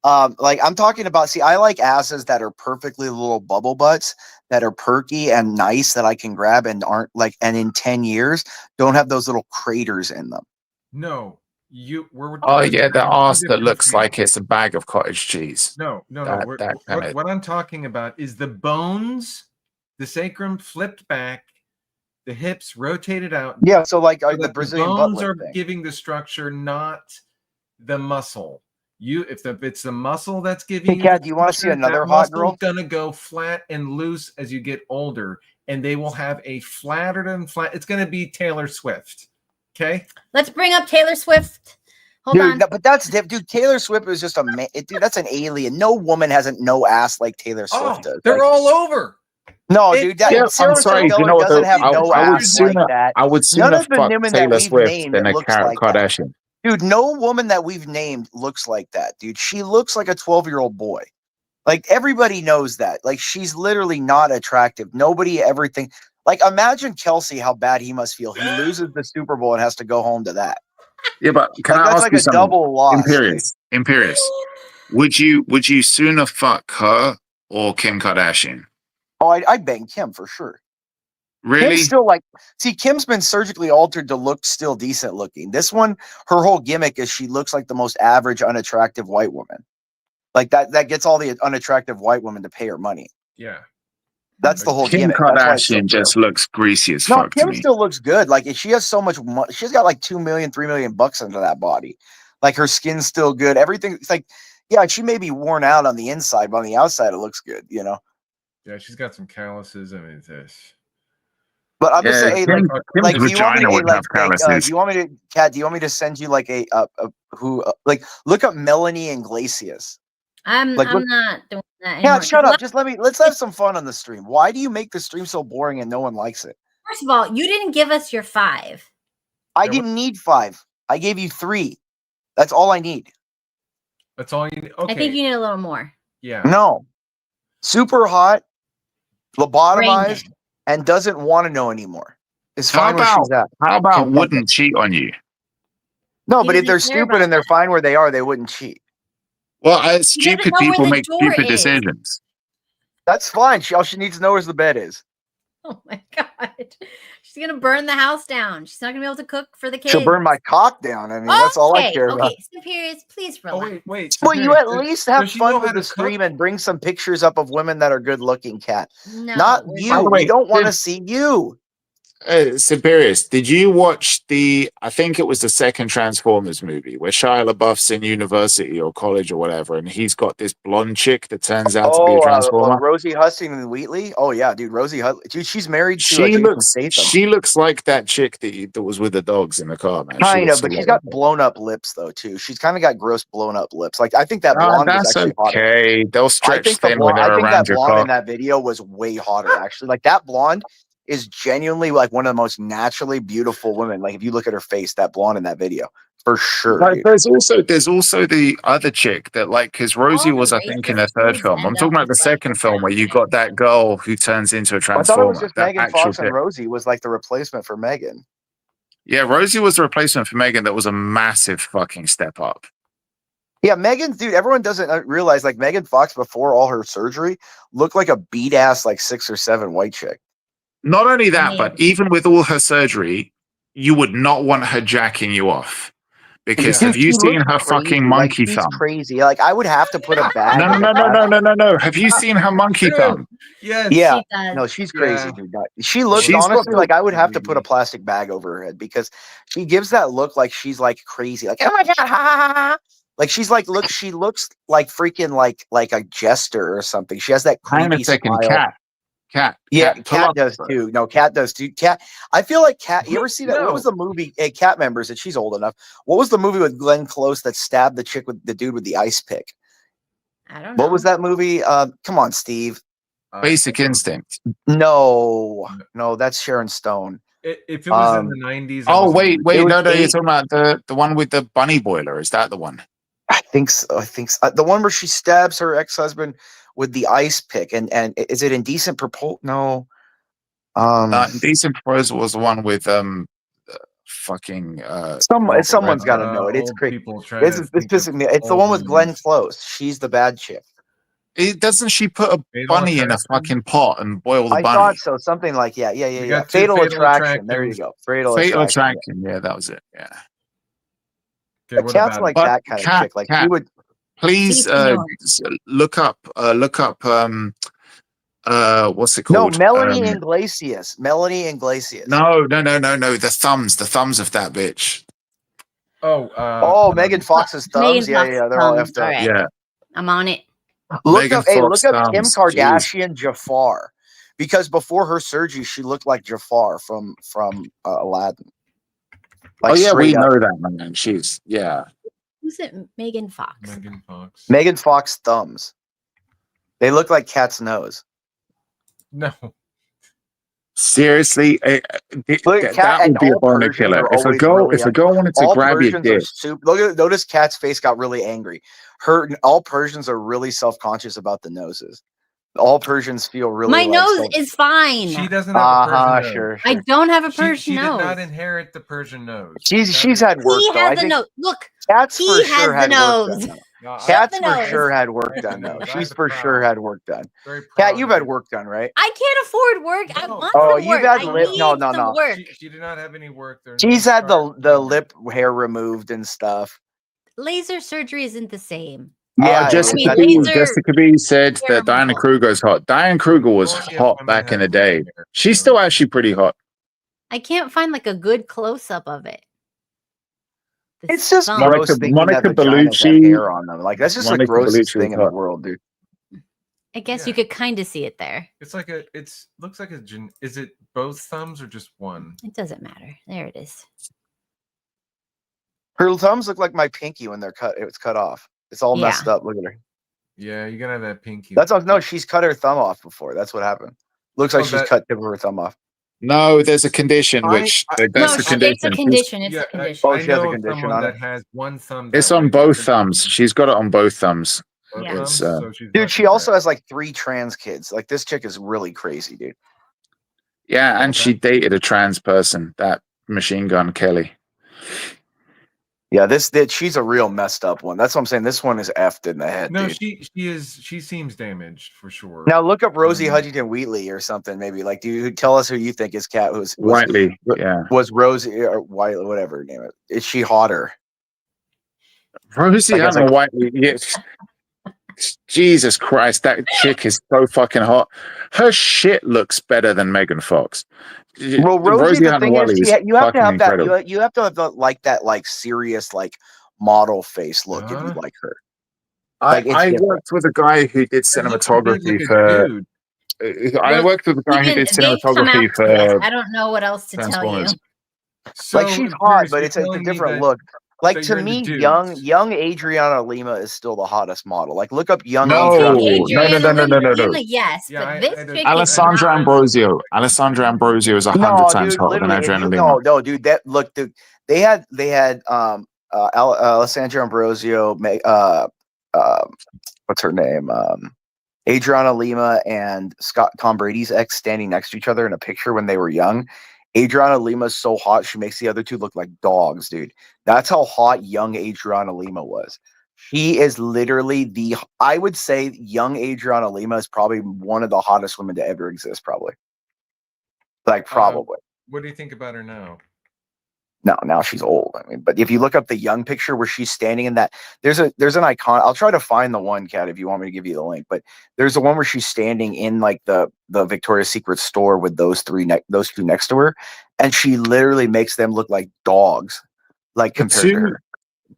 Like I'm talking about, I like asses that are perfectly little bubble butts that are perky and nice that I can grab and aren't like, and in 10 years don't have those little craters in them. No, Oh yeah, the ass that looks like it's a bag of cottage cheese. No. What I'm talking about is the bones, the sacrum flipped back, the hips rotated out. Yeah, so like so the that Brazilian bones butt are lift thing. giving the structure, not the muscle. If it's the muscle that's giving Hey, Kat, do you want to see another hot girl? Gonna go flat and loose as you get older, and they will have a flatter than flat. It's gonna be Taylor Swift. Okay. Let's bring up Taylor Swift. Hold on. But that's dude. Taylor Swift is just a man. Dude, that's an alien. No woman has no ass like Taylor Swift does. They're all over. No, dude. Sarah Michelle Gellar doesn't have no ass like that. I would sooner None of the fuck women that Taylor we've Swift named than a looks like that. Kardashian. Dude, no woman that we've named looks like that, dude. She looks like a 12-year-old boy. Like, everybody knows that. Like, she's literally not attractive. Nobody ever thinks. Like, imagine Kelsey, how bad he must feel. He loses the Super Bowl and has to go home to that. Yeah, but can I that's ask like you a something? double loss. Imperious. Would you sooner fuck her or Kim Kardashian? Oh, I'd bang Kim for sure. Really? Kim's still Kim's been surgically altered to look still decent looking. This one, her whole gimmick is she looks like the most average, unattractive white woman. Like that gets all the unattractive white women to pay her money. Yeah. That's the whole Kim gimmick. Kardashian just looks greasy as fuck to Kim me. still looks good. Like she has so much money. She's got like $2 million, $3 million bucks into that body. Like her skin's still good. Everything. It's like, yeah, she may be worn out on the inside, but on the outside, it looks good. You know. Yeah, she's got some calluses. I mean, this. But I'm just saying, Kim's do you want me vagina to, would have calluses. do you want me to, Kat? Do you want me to send you like look up Melanie Iglesias? I'm not doing that anymore. Yeah, shut up. Let's have some fun on the stream. Why do you make the stream so boring and no one likes it? First of all, you didn't give us your 5. I didn't need 5. I gave you 3. That's all I need. That's all you need. Okay. I think you need a little more. Yeah. No. Super hot, lobotomized, and doesn't want to know anymore. It's fine where she's at. How about wouldn't cheat on you? No, but if they're stupid and they're fine where they are, they wouldn't cheat. Well, stupid people make stupid decisions. That's fine. All she needs to know is the bed is. Oh my God. She's going to burn the house down. She's not going to be able to cook for the kids. She'll burn my cock down. I mean, that's all I care about. Okay, Superiors, please relax. Wait. Well, you at least have fun with the stream and bring some pictures up of women that are good looking, Kat. No, not you. We don't want to see you. Siberius, did you watch I think it was the second Transformers movie where Shia LaBeouf's in university or college or whatever, and he's got this blonde chick that turns out to be a Transformer? Rosie Huntington Wheatley. Oh yeah, dude, Rosie Huntington. Dude, she's married to Jason Statham. She looks like that chick that was with the dogs in the car, man. Kind of, but she's got blown up lips though too. She's kind of got gross blown up lips. Like I think that blonde was actually hotter. Okay, they'll stretch thin when they're around your car. I think that blonde in that video was way hotter actually. Like that blonde is genuinely like one of the most naturally beautiful women. Like if you look at her face, that blonde in that video, for sure. Like, there's also the other chick that like because Rosie was I think in the third film. I'm talking about the second film where you got that girl who turns into a Transformer. I thought it was just Megan Fox and Rosie was like the replacement for Megan. Yeah, Rosie was the replacement for Megan. That was a massive fucking step up. Yeah, Megan, dude, everyone doesn't realize like Megan Fox before all her surgery looked like a beat ass like 6 or 7 white chick. Not only that, but even with all her surgery, you would not want her jacking you off. Because have you seen her fucking monkey thumb? Crazy. Like I would have to put a bag. No. Have you seen her monkey thumb? Yes. Yeah. No, she's crazy, dude. She looks honestly like I would have to put a plastic bag over her head because she gives that look like she's like crazy. Like, oh my God, ha ha ha. Like she's like, she looks like freaking like a jester or something. She has that creepy smile. Cat does too. No, Cat does too. Cat. I feel like Cat. You ever see that? What was the movie? Cat members that she's old enough. What was the movie with Glenn Close that stabbed the chick with the dude with the ice pick? I don't know. What was that movie? Come on, Steve. Basic Instinct. No, that's Sharon Stone. If it was in the 90s. Oh wait, no, you're talking about the one with the bunny boiler. Is that the one? I think so. The one where she stabs her ex-husband with the ice pick, and is it Indecent Proposal? No. Indecent Proposal was the one with fucking someone's got to know it. It's crazy. This pisses me. It's the one with Glenn Close. She's the bad chick. Doesn't she put a bunny in a fucking pot and boil the bunny? I thought so. Something like yeah. Fatal Attraction. There you go. Fatal Attraction. Yeah, that was it. Yeah. Okay, a cat's like that kind of chick. Like you would. Please look up what's it called? No, Melanie Iglesias. Melanie Iglesias. No. The thumbs of that bitch. Megan Fox's thumbs. Yeah, they're all effed up. Right. Yeah. I'm on it. Look up Kim Kardashian Jafar. Because before her surgery, she looked like Jafar from Aladdin. Like we know that, man. She's Who's it? Megan Fox. Megan Fox thumbs. They look like Cat's nose. No. Seriously, that would be a boner killer. If a girl wanted to grab your dick. Notice Cat's face got really angry. All Persians are really self-conscious about the noses. All Persians feel really. My nose is fine. She doesn't have a Persian nose. Sure. I don't have a Persian nose. She did not inherit the Persian nose. She's had work. He has the nose. Look, Cats he for has sure the had nose. Work done. Cats for sure had work done though. She's for sure had work done. Cat, you've had work done, right? I can't afford work. I want some work. You've had lip. No. Work. She did not have any work. She's had the lip hair removed and stuff. Laser surgery isn't the same. Yeah, Jessica B said that Diana Kruger is hot. Diana Kruger was hot back in the day. She's still actually pretty hot. I can't find like a good close up of it. It's just Monica Bellucci hair on them. Like that's just the grossest thing in the world, dude. I guess you could kind of see it there. It's like looks like is it both thumbs or just one? It doesn't matter. There it is. Her thumbs look like my pinky when they're cut. It was cut off. It's all messed up. Look at her. Yeah, you're gonna have that pinky. She's cut her thumb off before. That's what happened. Looks like she's cut tip of her thumb off. No, there's a condition which that's the condition. It's a condition. It's a condition. Oh, she has a condition on it. That has one thumb. It's on both thumbs. She's got it on both thumbs. Yeah. Dude, she also has like 3 trans kids. Like this chick is really crazy, dude. Yeah, and she dated a trans person, that Machine Gun Kelly. Yeah, she's a real messed up one. That's what I'm saying. This one is effed in the head. No, dude. she seems damaged for sure. Now look up Rosie Huntington Wheatley or something, maybe. Like, tell us who you think is Cat was Whiteley. Yeah, was Rosie or Whiteley, whatever her name is. Is she hotter? Rosie Huntington Whiteley. Yes. Jesus Christ, that chick is so fucking hot. Her shit looks better than Megan Fox. Well, Rosie, the thing is, is you have to fucking have that. incredible. You have to have the, like that, like serious, like model face look if you like her. Like it's I different. worked with a guy who did It looks a bit cinematography like a for. dude. I Well, worked with a guy who Steven, did they've come out cinematography twins. for I don't know what else to tell you. Transformers. So, Like she's hot, Pierce, but you're it's a telling me different that- look. Like that to you're into me, dudes. young Adriana Lima is still the hottest model. Like look up young No, Adriana no, Lima. no, no, no, no, no, no. Yes, Yeah, but this chick is Alessandra not. Ambrosio. Alessandra Ambrosio is 100 No, times dude, hotter than literally, Adriana Lima. no, dude. That look, dude. They had Alessandra Ambrosio. What's her name? Adriana Lima and Tom Brady's ex standing next to each other in a picture when they were young. Adriana Lima is so hot, she makes the other two look like dogs, dude. That's how hot young Adriana Lima was. She is literally I would say young Adriana Lima is probably one of the hottest women to ever exist, probably. Like, probably. What do you think about her now? No, now she's old. I mean, but if you look up the young picture where she's standing in that, there's an icon. I'll try to find the one, Kat, if you want me to give you the link. But there's the one where she's standing in like the Victoria's Secret store with those two next to her, and she literally makes them look like dogs, like compared to her.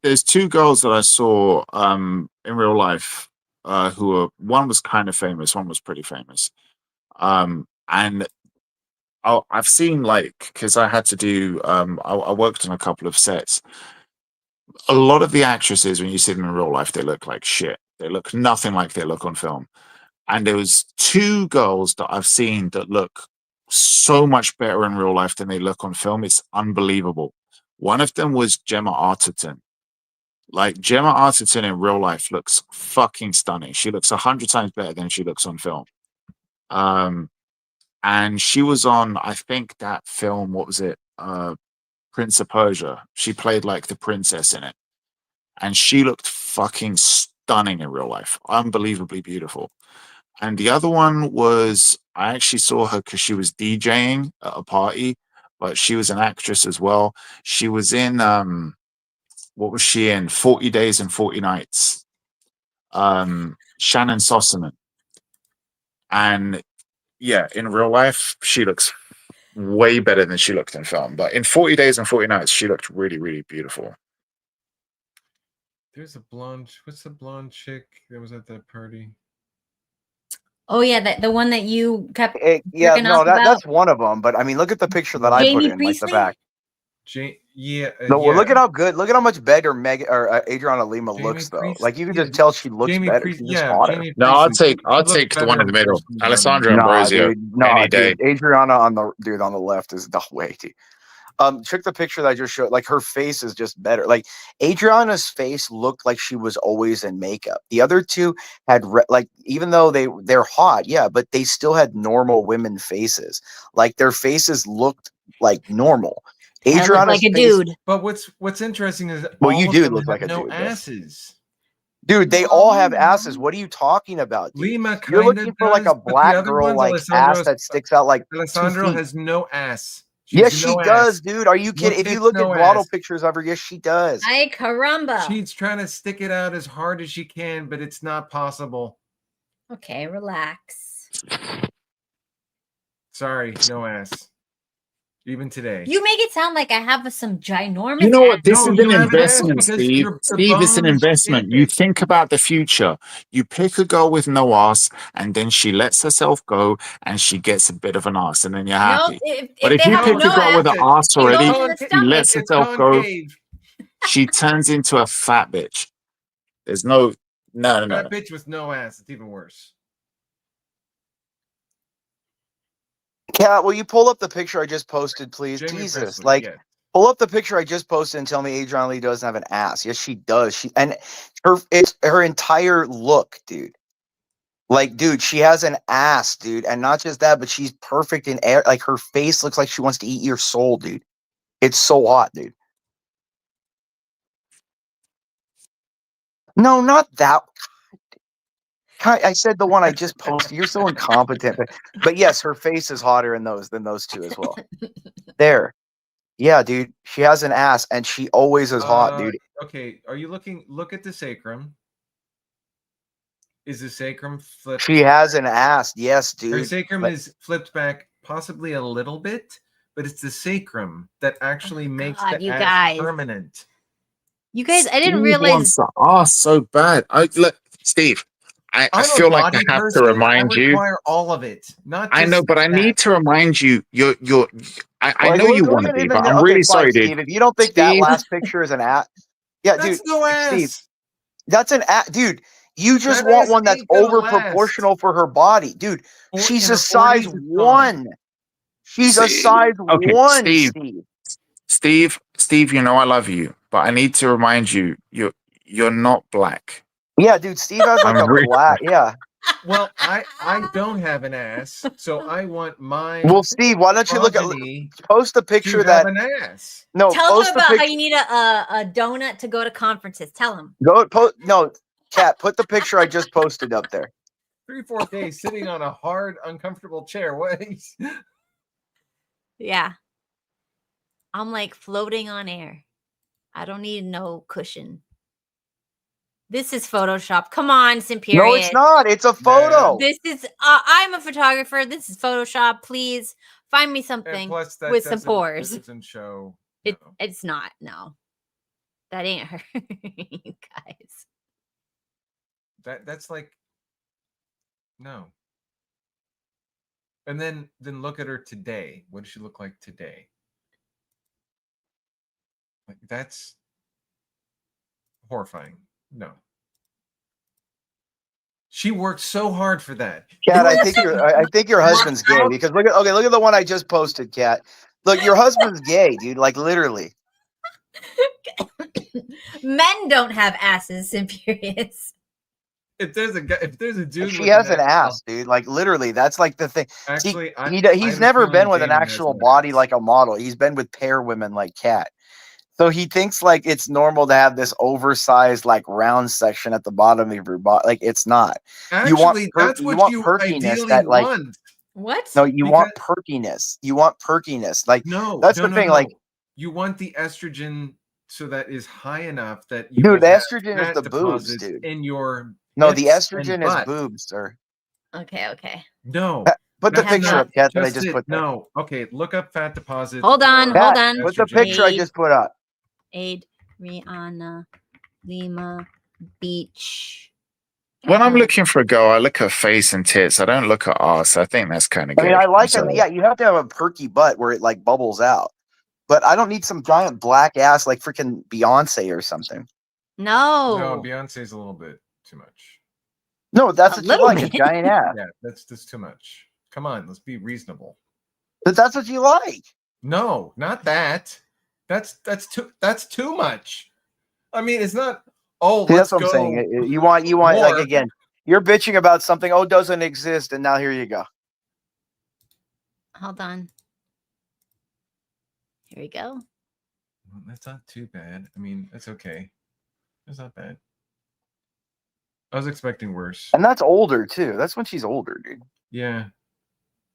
There's two girls that I saw in real life who were, one was kind of famous, one was pretty famous. And I've seen, like, because I had to do I worked on a couple of sets. A lot of the actresses, when you see them in real life, they look like shit. They look nothing like they look on film. And there was two girls that I've seen that look so much better in real life than they look on film. It's unbelievable. One of them was Gemma Arterton. Like, Gemma Arterton in real life looks fucking stunning. She looks 100 times better than she looks on film. And she was on, I think, that film, what was it? Prince of Persia. She played like the princess in it. And she looked fucking stunning in real life. Unbelievably beautiful. And the other one was, I actually saw her because she was DJing at a party, but she was an actress as well. She was in, what was she in? 40 Days and 40 Nights. Shannon Sossamon. And yeah, in real life, she looks way better than she looked in film. But in 40 Days and 40 Nights, she looked really, really beautiful. There's a blonde. What's the blonde chick that was at that party? Oh yeah, the one that you kept. Yeah, freaking no, off about? that's one of them. But I mean, look at the picture that I put Jamie in, like the Priestley? back. Yeah. No, well, yeah. look at how good, look at how much better Adriana Lima looks, though. Like you can just tell she looks better. She's just hotter. Jamie No, I'll Priestley. I'll She take looked the one in the better middle. person than- Alessandra Nah, Ambrosio. dude. No, Any day. dude. Adriana on the left is the way, dude. Check the picture that I just showed. Like her face is just better. Like Adriana's face looked like she was always in makeup. The other two had like, even though they're hot, yeah, but they still had normal women faces. Like their faces looked like normal. Adriana's like a face, dude. But what's interesting is well, all you of do them look have like a no dude, though. asses. Dude, they all have asses. What are you talking about, dude? Lima You're kind looking of for like does, a but the black other girl ones, like ass that sticks out like 2 Alessandro feet. has no ass. Yes, she no does, ass. dude. Are you kidding? If you look at model pictures of her, yes, she does. Ay caramba. She's trying to stick it out as hard as she can, but it's not possible. Okay, relax. Sorry, no ass. Even today. You make it sound like I have some ginormous. You know what? This No, is you an have an ass investment, because Steve. the Steve, it's an bones investment. fit You it. think about the future. You pick a girl with no ass, and then she lets herself go, and she gets a bit of an ass, and then you're happy. But if they you have pick no a girl with an ass it already, goes in the she stomach. lets herself go, she turns into a fat bitch. There's no. That bitch with no ass. It's even worse. Kat, will you pull up the picture I just posted, please? Jamie Jesus, Priestley, like, yes. pull up the picture I just posted and tell me Adriana Lee doesn't have an ass. Yes, she does. It's her entire look, dude. Like, dude, she has an ass, dude, and not just that, but she's perfect in air. Like, her face looks like she wants to eat your soul, dude. It's so hot, dude. No, not that. I said the one I just posted. You're so incompetent. But yes, her face is hotter than those two as well. There. Yeah, dude. She has an ass and she always is hot, dude. Okay, are you looking? Look at the sacrum. Is the sacrum flipped? She has an ass. Yes, dude. Her sacrum is flipped back possibly a little bit, but it's the sacrum that actually makes God, the you ass guys. permanent. You guys, I didn't Steve realize. wants the ass so bad. Look, Steve. I I'm feel a like I body have person. to remind I you. require all of it, not just I know, but I that. need to remind you. I Like, know you look want to at be, even but I'm okay, really fine, sorry, dude. Steve. If you don't think that Steve, last picture is an ass, yeah, That's dude, no ass. Steve, that's an ass, dude. You just That want ass one that's ain't gonna over last. proportional for her body, dude. Or She's in a her size 40s, it's gone. 1. She's a size okay, 1, Steve. Steve. You know I love you, but I need to remind you. You're not black. Yeah, dude. Steve has like I'm a really. black. Yeah. Well, I don't have an ass, so I want my Well, Steve, why don't you progeny post a to picture have that an ass. no Tell them post the about how picture. you need a donut to go to conferences. Tell them. Go post no, Cat. Put the picture I just posted up there. 3-4 days sitting on a hard, uncomfortable chair. What? Yeah. I'm like floating on air. I don't need no cushion. This is Photoshop. Come on, Simperius. No, it's not. It's a photo. This is. I'm a photographer. This is Photoshop. Please find me And something plus, that with some doesn't, pores. that doesn't show. It's not. No, that ain't her, you guys. That's like no. And then look at her today. What does she look like today? Like that's horrifying. No. She worked so hard for that. Cat, I think your husband's gay because look at the one I just posted, Cat. Look, your husband's gay, dude. Like literally. Men don't have asses, Simperius. If there's a dude, She with has an an ass, dude. Like literally, that's like the thing. Actually, He's never been with an actual body like a model. He's been with pair women like Cat. So he thinks like it's normal to have this oversized like round section at the bottom of your body. Like it's not. Actually, that's what you perkiness ideally that like want. What? no, you want perkiness. You want perkiness. Like that's the thing. Like you want the estrogen so that is high enough that you dude, will the have estrogen is fat the boobs, deposits dude. in your No, the hips and estrogen is butt. boobs, sir. Okay. No. Put the that's picture not up, Cat, that I just just it. put there. No. Okay, look up fat deposits. Hold on. or Hold on. Put the estrogen. picture I just put up. Adriana Lima Beach. When I'm looking for a girl, I look at face and tits. I don't look at ass. I think that's kind of I gay. mean, I like I'm them. sorry. Yeah, you have to have a perky butt where it like bubbles out. But I don't need some giant black ass like freaking Beyonce or something. No, Beyonce's a little bit too much. No, that's what you like, a giant ass. Yeah, that's just too much. Come on, let's be reasonable. But that's what you like. No, not that. That's too much. I mean, it's not. Oh, See, let's that's what I'm go. saying. You want like more. again, you're bitching about something. Oh, doesn't exist, and now here you go. Hold on. Here we go. Well, that's not too bad. I mean, that's okay. It's not bad. I was expecting worse. And that's older too. That's when she's older, dude. Yeah.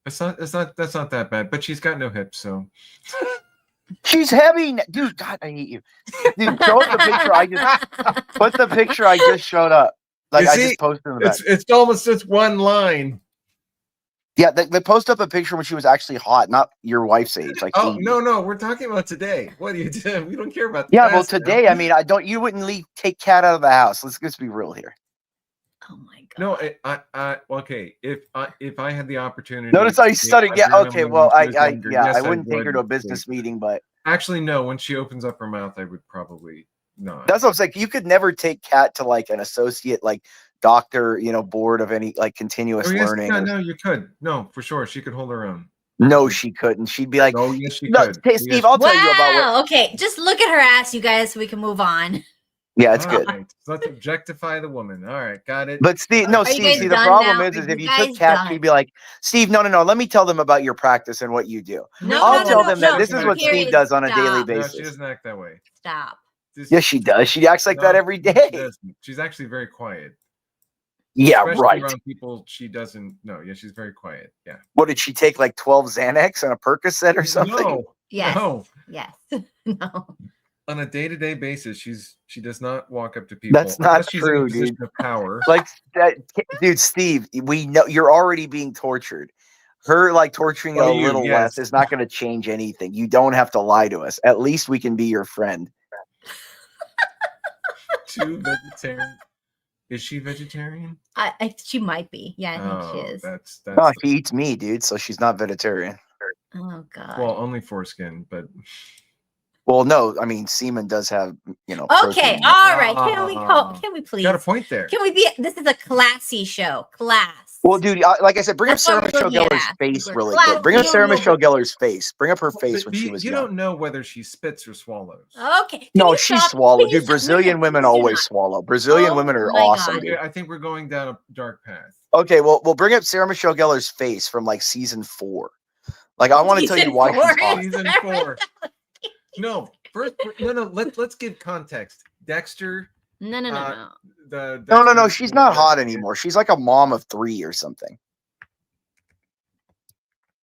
That's not that bad, but she's got no hips, so she's heavy, dude. God, I hate you, dude. Show up the picture. Put the picture I just showed up. Like I just posted in the back. It's almost just one line. Yeah, they post up a picture when she was actually hot, not your wife's age. Like, oh no, we're talking about today. What do you do? We don't care about. Yeah, well, today, I mean, you wouldn't take Cat out of the house. Let's just be real here. Oh my god. No, I okay. If I had the opportunity, notice how you studied. Yeah, okay. Well, I wouldn't take her to a business meeting, but actually, no. When she opens up her mouth, I would probably not. That's what I'm saying. You could never take Cat to like an associate, like doctor, board of any like continuous learning. No, you could. No, for sure, she could hold her own. No, she couldn't. She'd be like, "Oh yes, she could." Hey, Steve, I'll tell you about what. Okay, just look at her ass, you guys, so we can move on. Yeah, it's good. Right. So let's objectify the woman. All right, got it. But Steve, no, Steve. See, the problem is if you took Cat, she'd be like, Steve, no. Let me tell them about your practice and what you do. I'll tell them that this is what Steve does on a daily basis. No, she doesn't act that way. Stop. Yes, she does. She acts like that every day. She's actually very quiet. Yeah, especially right. Around people, she doesn't. No, yeah, she's very quiet. Yeah. What did she take? Like 12 Xanax and a Percocet or something? No. Yes. No. Yes. No. On a day-to-day basis, she does not walk up to people. That's not unless she's in a true, position dude. of power. Like that, dude, Steve. We know you're already being tortured. her like torturing Oh, a you, little yes. less is not going to change anything. You don't have to lie to us. At least we can be your friend. Two vegetarian. Is she vegetarian? She might be. Yeah, I think she is. That's No, she eats meat, dude. So she's not vegetarian. Oh God. well, only foreskin, but Well, no, I mean semen does have Okay, protein in it. all right. Can we please? got a point there. Can we be? This is a classy show. Class. Well, dude, like I said, bring That's up what Sarah we're Michelle looking Gellar's at. face We're really classy. quick. Bring up You Sarah don't know Michelle Gellar's face. Bring up her face But when she was you young. don't know whether she spits or swallows. Okay. Can No, you she stop? swallowed. Can you Dude, stop? Brazilian women Please do always not. swallow. Brazilian Oh women are my awesome, God. dude. I think we're going down a dark path. Okay, well, we'll bring up Sarah Michelle Gellar's face from like season 4. Like, I want to tell you why she's hot. Season 4. No, let's give context. Dexter. No. No. She's not hot anymore. She's like a mom of 3 or something.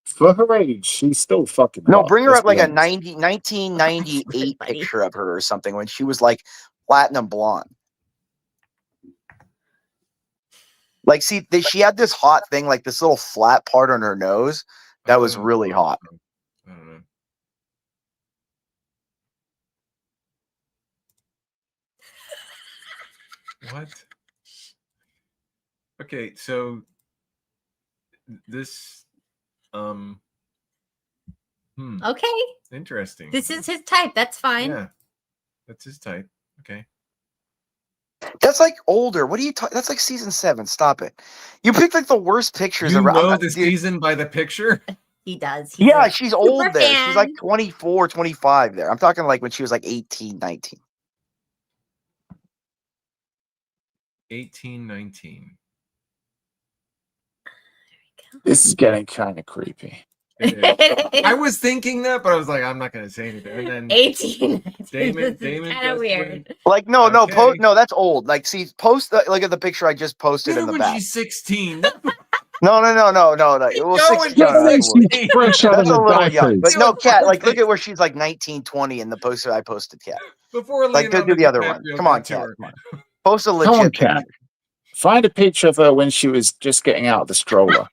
For her age, she's still fucking No, hot. bring her Let's up like be a honest. 1998 picture of her or something when she was like platinum blonde. Like, see, she had this hot thing, like this little flat part on her nose that was really hot. I don't know. What? Okay, so this Okay. Interesting. This is his type. That's fine. Yeah. That's his type. Okay. That's like older. What are you talking? That's like season 7. Stop it. You picked like the worst pictures You ever. know the season by the picture? He does. Yeah, she's old super there. fan. She's like 24, 25 there. I'm talking like when she was like 18, 19. 18, 19. This is getting kind of creepy. I was thinking that, but I was like, I'm not going to say anything. And then 18. Damon Kind of weird. Like no, Okay. no, that's old. Like, see, post look at the picture I just posted in the when back. she's 16. No. Well, Go 16, when no, she's that's, 16. Fresh out of that's a the little young. But diapers. no, Cat, like look at where she's like 19, 20 in the poster I posted, Cat. Before Like, go do Leonardo the other one. DiCaprio Come on, got to Cat. her. Come on. Post a Come legit on, picture. Cat. Find a picture of her when she was just getting out of the stroller.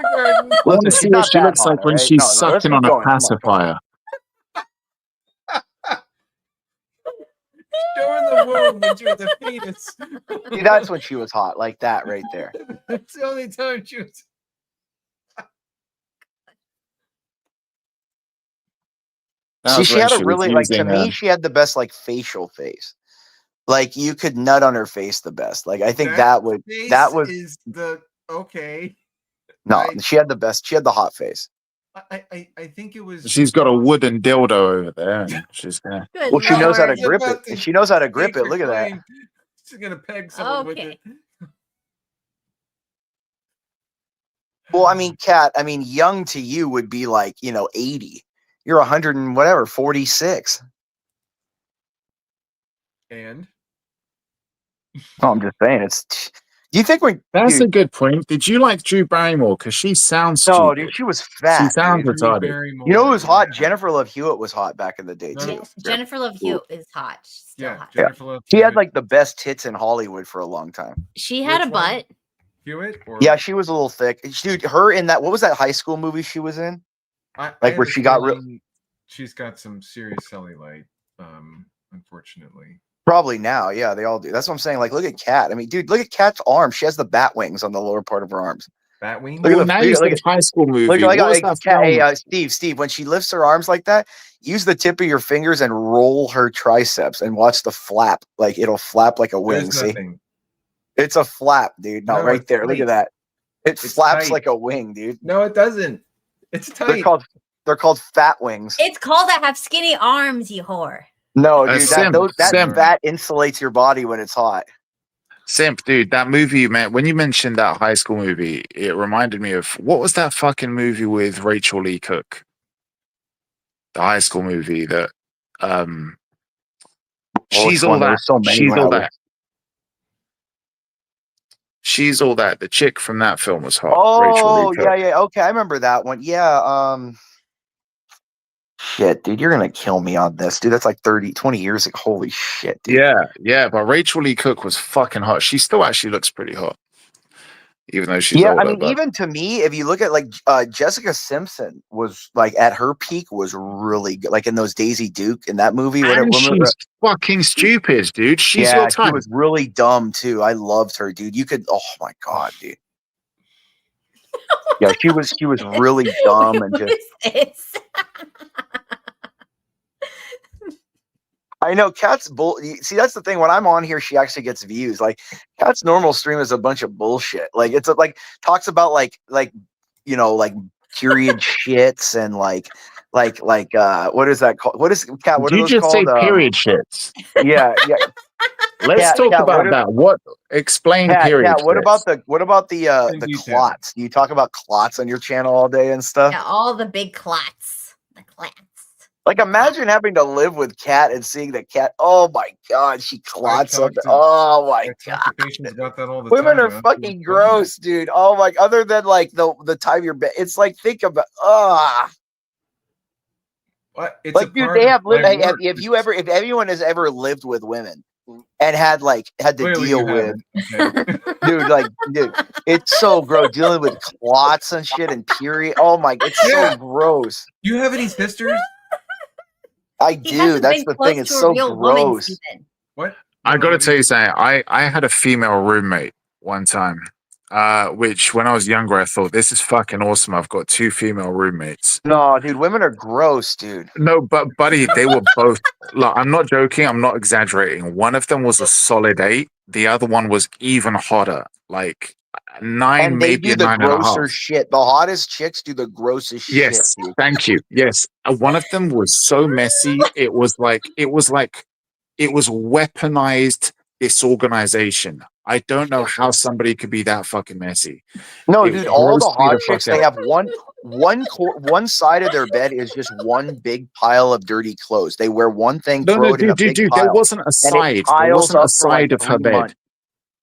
I want to Listen, see she's what not she that looks hot, like when alright? she's No, let's sucking keep on a going. Come on, come on. pacifier. Showing the womb when she was a fetus. See, that's when she was hot, like that right there. That's the only time she was. That See, was she when had a she was really like to using, me, she had the best like facial face. Like you could nut on her face the best. Like I think that was is the okay. no, she had the best. She had the hot face. I think it was. She's got a wooden dildo over there, and she's gonna. Well, she knows how to She's grip about it. to And she knows how to grip stake it. her Look at that. claim. She's gonna peg someone with it. Well, I mean, Kat, I mean, young to you would be like, 80. You're 100 and whatever, 46. And Oh, I'm just saying, it's. Do you think when That's dude, a good point. Did you like Drew Barrymore? Because she sounds no, stupid. dude, she was She fat. sounds Dude. retarded. You know who was hot? Jennifer Love Hewitt was hot back in the day too. Yes, Jennifer Love Hewitt is hot. She's still hot. Jennifer Love She Hewitt. had like the best tits in Hollywood for a long time. She had a butt. Hewitt? Or Yeah, she was a little thick. Dude, her in that, what was that high school movie she was in? I Like have where a she got feeling she's got some serious cellulite, unfortunately. Probably now, yeah, they all do. That's what I'm saying. Like, look at Kat. I mean, dude, look at Kat's arms. She has the bat wings on the lower part of her arms. Bat wings? Look at Well, the now you look said high school movie. Look, What was like that Kat, film? Steve, when she lifts her arms like that, use the tip of your fingers and roll her triceps and watch the flap. Like it'll flap like a wing. There's See, nothing. it's a flap, dude. No, No, right it's there. Look tight. at that. It It's flaps tight. like a wing, dude. No, it doesn't. It's tight. They're called fat wings. It's called to have skinny arms, you whore. No, dude, Simp, that simp. fat insulates your body when it's hot. Simp, dude, that movie, man, when you mentioned that high school movie, it reminded me of what was that fucking movie with Rachel Lee Cook? The high school movie that she's all that. She's all that. She's all that. The chick from that film was hot. Rachel Oh, Lee Cook. yeah. Okay, I remember that one. Yeah, shit, dude, you're gonna kill me on this, dude. That's like 20 years ago. Holy shit, dude. Yeah, but Rachel Lee Cook was fucking hot. She still actually looks pretty hot. even though she's Yeah, I older. mean, But even to me, if you look at like Jessica Simpson was like at her peak was really good, like in those Daisy Duke in that movie. and Whatever. she's fucking stupid, dude. She's your Yeah, she type. was really dumb too. I loved her, dude. You could, oh my god, dude. Yeah, she was really dumb and just. I know Kat's bull. See, that's the thing. When I'm on here, she actually gets views. Like Kat's normal stream is a bunch of bullshit. Like it's like talks about like you know like period shits and like what is that called? What is Kat? What Did are you those just say called? period shits? Yeah. Let's talk about that. What explain period Kat, what about shits? the clots? Do you talk about clots on your channel all day and stuff? Yeah, all the big clots. The clots. Like imagine having to live with Kat and seeing that Kat. Oh my god, she clots up. Oh my god, patients about that all the women time. are man. fucking gross, dude. Oh my, other than like the time you're, it's like think about What? It's like a dude, part they of have lived. my Hey, work. if anyone has ever lived with women and had to Clearly deal you with, haven't. Okay. dude, it's so gross dealing with clots and shit and period. Oh my, it's so gross. You have any sisters? I He do. hasn't That's been the close thing. It's to a so real woman, gross. Stephen. What? I got to tell you something. I had a female roommate one time, which when I was younger, I thought this is fucking awesome. I've got 2 female roommates. No, dude, women are gross, dude. No, but buddy, they were both. Look, I'm not joking. I'm not exaggerating. One of them was a solid 8. The other one was even hotter, like 9, And they maybe do a the 9.5. grosser shit. The hottest chicks do the grossest shit. Yes, Dude. thank you. Yes, one of them was so messy. It was weaponized disorganization. I don't know how somebody could be that fucking messy. No, It dude, all the grossed me hot the fuck chicks, they out. have one side of their bed is just one big pile of dirty clothes. They wear one thing, No, throw it in a dude. big There pile, wasn't a and it side. There piles wasn't a up for like side of her 3 bed. months.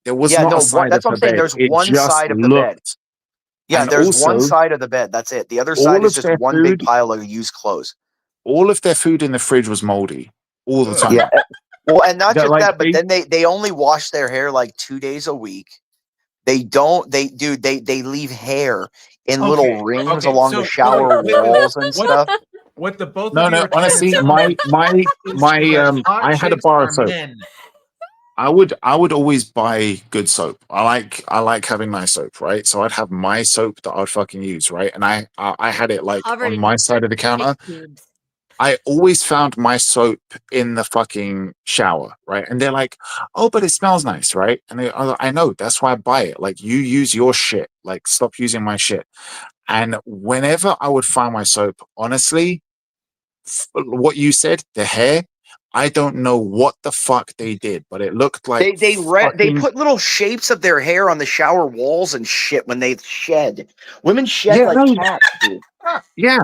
There was Yeah, not no, a side that's of what I'm her saying. bed. There's It one just side of the bed. looked. Yeah, And there's one also, side of the bed. That's it. The other side all is of just their one big food, pile of used clothes. all of their food in the fridge was moldy all the time. Yeah. Well, and not They're just like, that, but then they only wash their hair like 2 days a week. They don't. They leave hair in little rings along the shower walls and stuff. What the both No, of you are trying honestly, to tell me is that hot I had a chicks bar are of soap. men. I would always buy good soap. I like having nice soap, right? So I'd have my soap that I'd fucking use, right? And I had it like Covered on in my side of the counter. tubes. I always found my soap in the fucking shower, right? And they're like, "Oh, but it smells nice, right?" And I know that's why I buy it. Like, you use your shit. Like, stop using my shit. And whenever I would find my soap, honestly, what you said, the hair, I don't know what the fuck they did, but it looked like They fucking. put little shapes of their hair on the shower walls and shit when they shed. Women shed Yeah, like no. cats, dude. Yeah.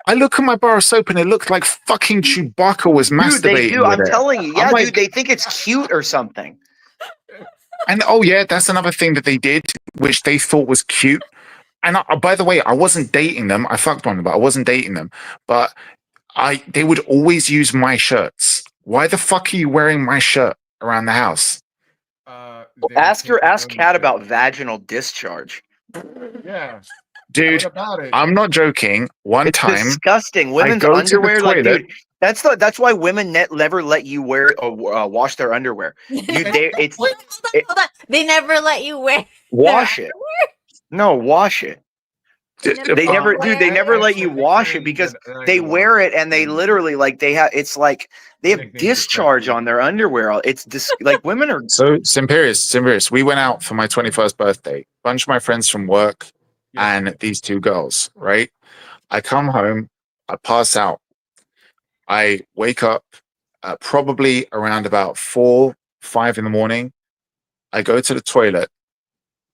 I look at my bar of soap and it looked like fucking Chewbacca was Dude, they masturbating do. with I'm it. telling you. I'm Yeah, like, dude, they think it's cute or something. and oh yeah, that's another thing that they did, which they thought was cute. And by the way, I wasn't dating them. I fucked one, but I wasn't dating them. But they would always use my shirts. Why the fuck are you wearing my shirt around the house? Ask Kat about vaginal discharge. Yeah. Dude, What about it? I'm not joking. One It's time, disgusting. I Women's go to underwear, the like, toilet. dude, that's why women never let you wear wash their underwear. Hold on. They never let you wear. Wash it. No, wash it. They never, dude. They never let you wash it because they wear it and they literally like they have. It's like they have discharge on their underwear. It's like women are. So Simperius, we went out for my 21st birthday. Bunch of my friends from work and these 2 girls, right? I come home, I pass out. I wake up probably around about 4, 5 in the morning. I go to the toilet.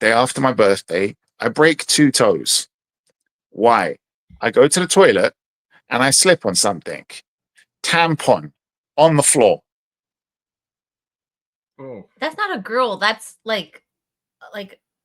Day after my birthday, I break 2 toes. Why? I go to the toilet and I slip on something. Tampon on the floor. Oh. That's not a girl. That's like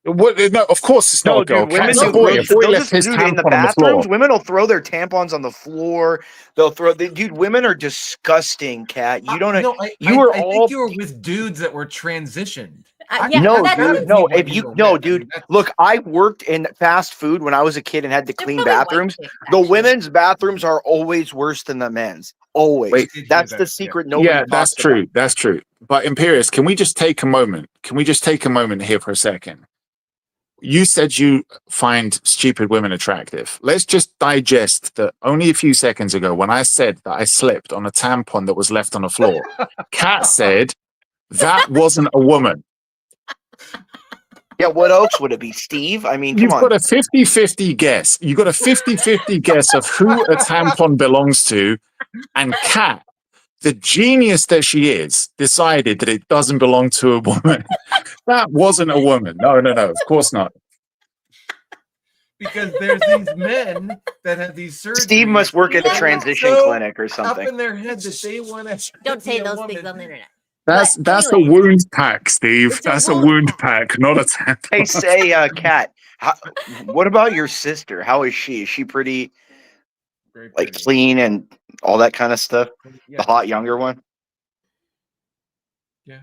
What? No, of course it's not No, a girl. dude, women Cat's a do boy. A gross. boy They'll left just, his dude, in the tampon on the floor. bathrooms, women will throw their tampons on the floor. They'll throw, dude, women are disgusting, Cat. You don't, No, you are I all. think you were with dudes that were transitioned. No, That's dude, gotta no. be what If you, were no, with. I mean, dude, look, I worked in fast food when I was a kid and had to clean bathrooms. The women's bathrooms are always worse than the men's. Always. Wait, That's the secret nobody Yeah, that's talks about. true. That's true. But Imperious, can we just take a moment? Can we just take a moment here for a second? You said you find stupid women attractive. Let's just digest that only a few seconds ago when I said that I slipped on a tampon that was left on the floor. Kat said that wasn't a woman. Yeah, what else would it be, Steve? I mean, You've come on. got a 50-50 guess. You got a 50-50 guess of who a tampon belongs to, and Kat, the genius that she is, decided that it doesn't belong to a woman. That wasn't a woman. No, of course not. Because there's these men that have these surgeries. Steve must work at a transition clinic or Up something. in their head that they want to. Don't say those things on the internet. That's a wound pack, Steve. That's a wound pack, not a tampon. Hey, say, Kat, what about your sister? How is she? Is she pretty, like, clean and all that kind of stuff? Yeah. The hot younger one? Yeah.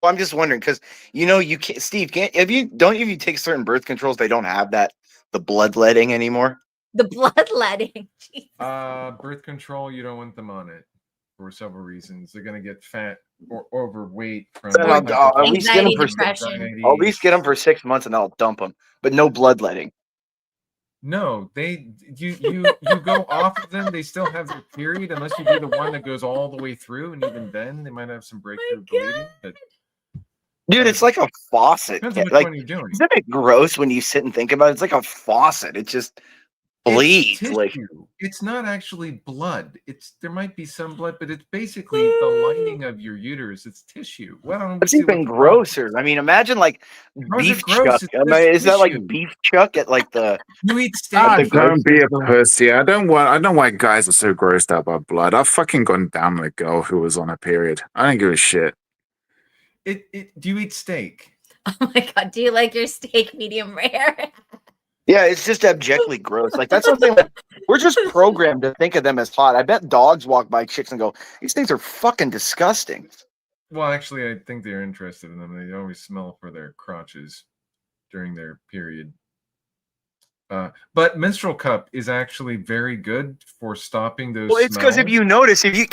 Well, I'm just wondering because you can't, Steve. If you take certain birth controls, they don't have the bloodletting anymore. The bloodletting. Birth control, you don't want them on it for several reasons. They're gonna get fat or overweight from At least get them for depression. I'll at least get them for 6 months and I'll dump them, but no bloodletting. No, you go off of them. They still have their period unless you do the one that goes all the way through, and even then they might have some breakthrough bleeding. But dude, it's like a faucet. Depends on which Like, one you're doing. isn't it gross when you sit and think about it? It's like a faucet. It just bleeds. It's Like, it's not actually blood. There might be some blood, but it's basically the lining of your uterus. It's tissue. Well, I don't it's see even what's wrong. grosser. I mean, imagine like How's it beef gross? chuck. It's Is that like tissue. beef chuck at like the? You eat steak. Don't be a pussy. I don't know why guys are so grossed out by blood. I've fucking gone down with a girl who was on a period. I don't give a shit. Do you eat steak? Oh my god, do you like your steak medium rare? Yeah, it's just abjectly gross. Like that's something that we're just programmed to think of them as hot. I bet dogs walk by chicks and go, "These things are fucking disgusting." Well, actually, I think they're interested in them. They always smell for their crotches during their period. But menstrual cup is actually very good for stopping those. Well, it's because if you notice, Steve,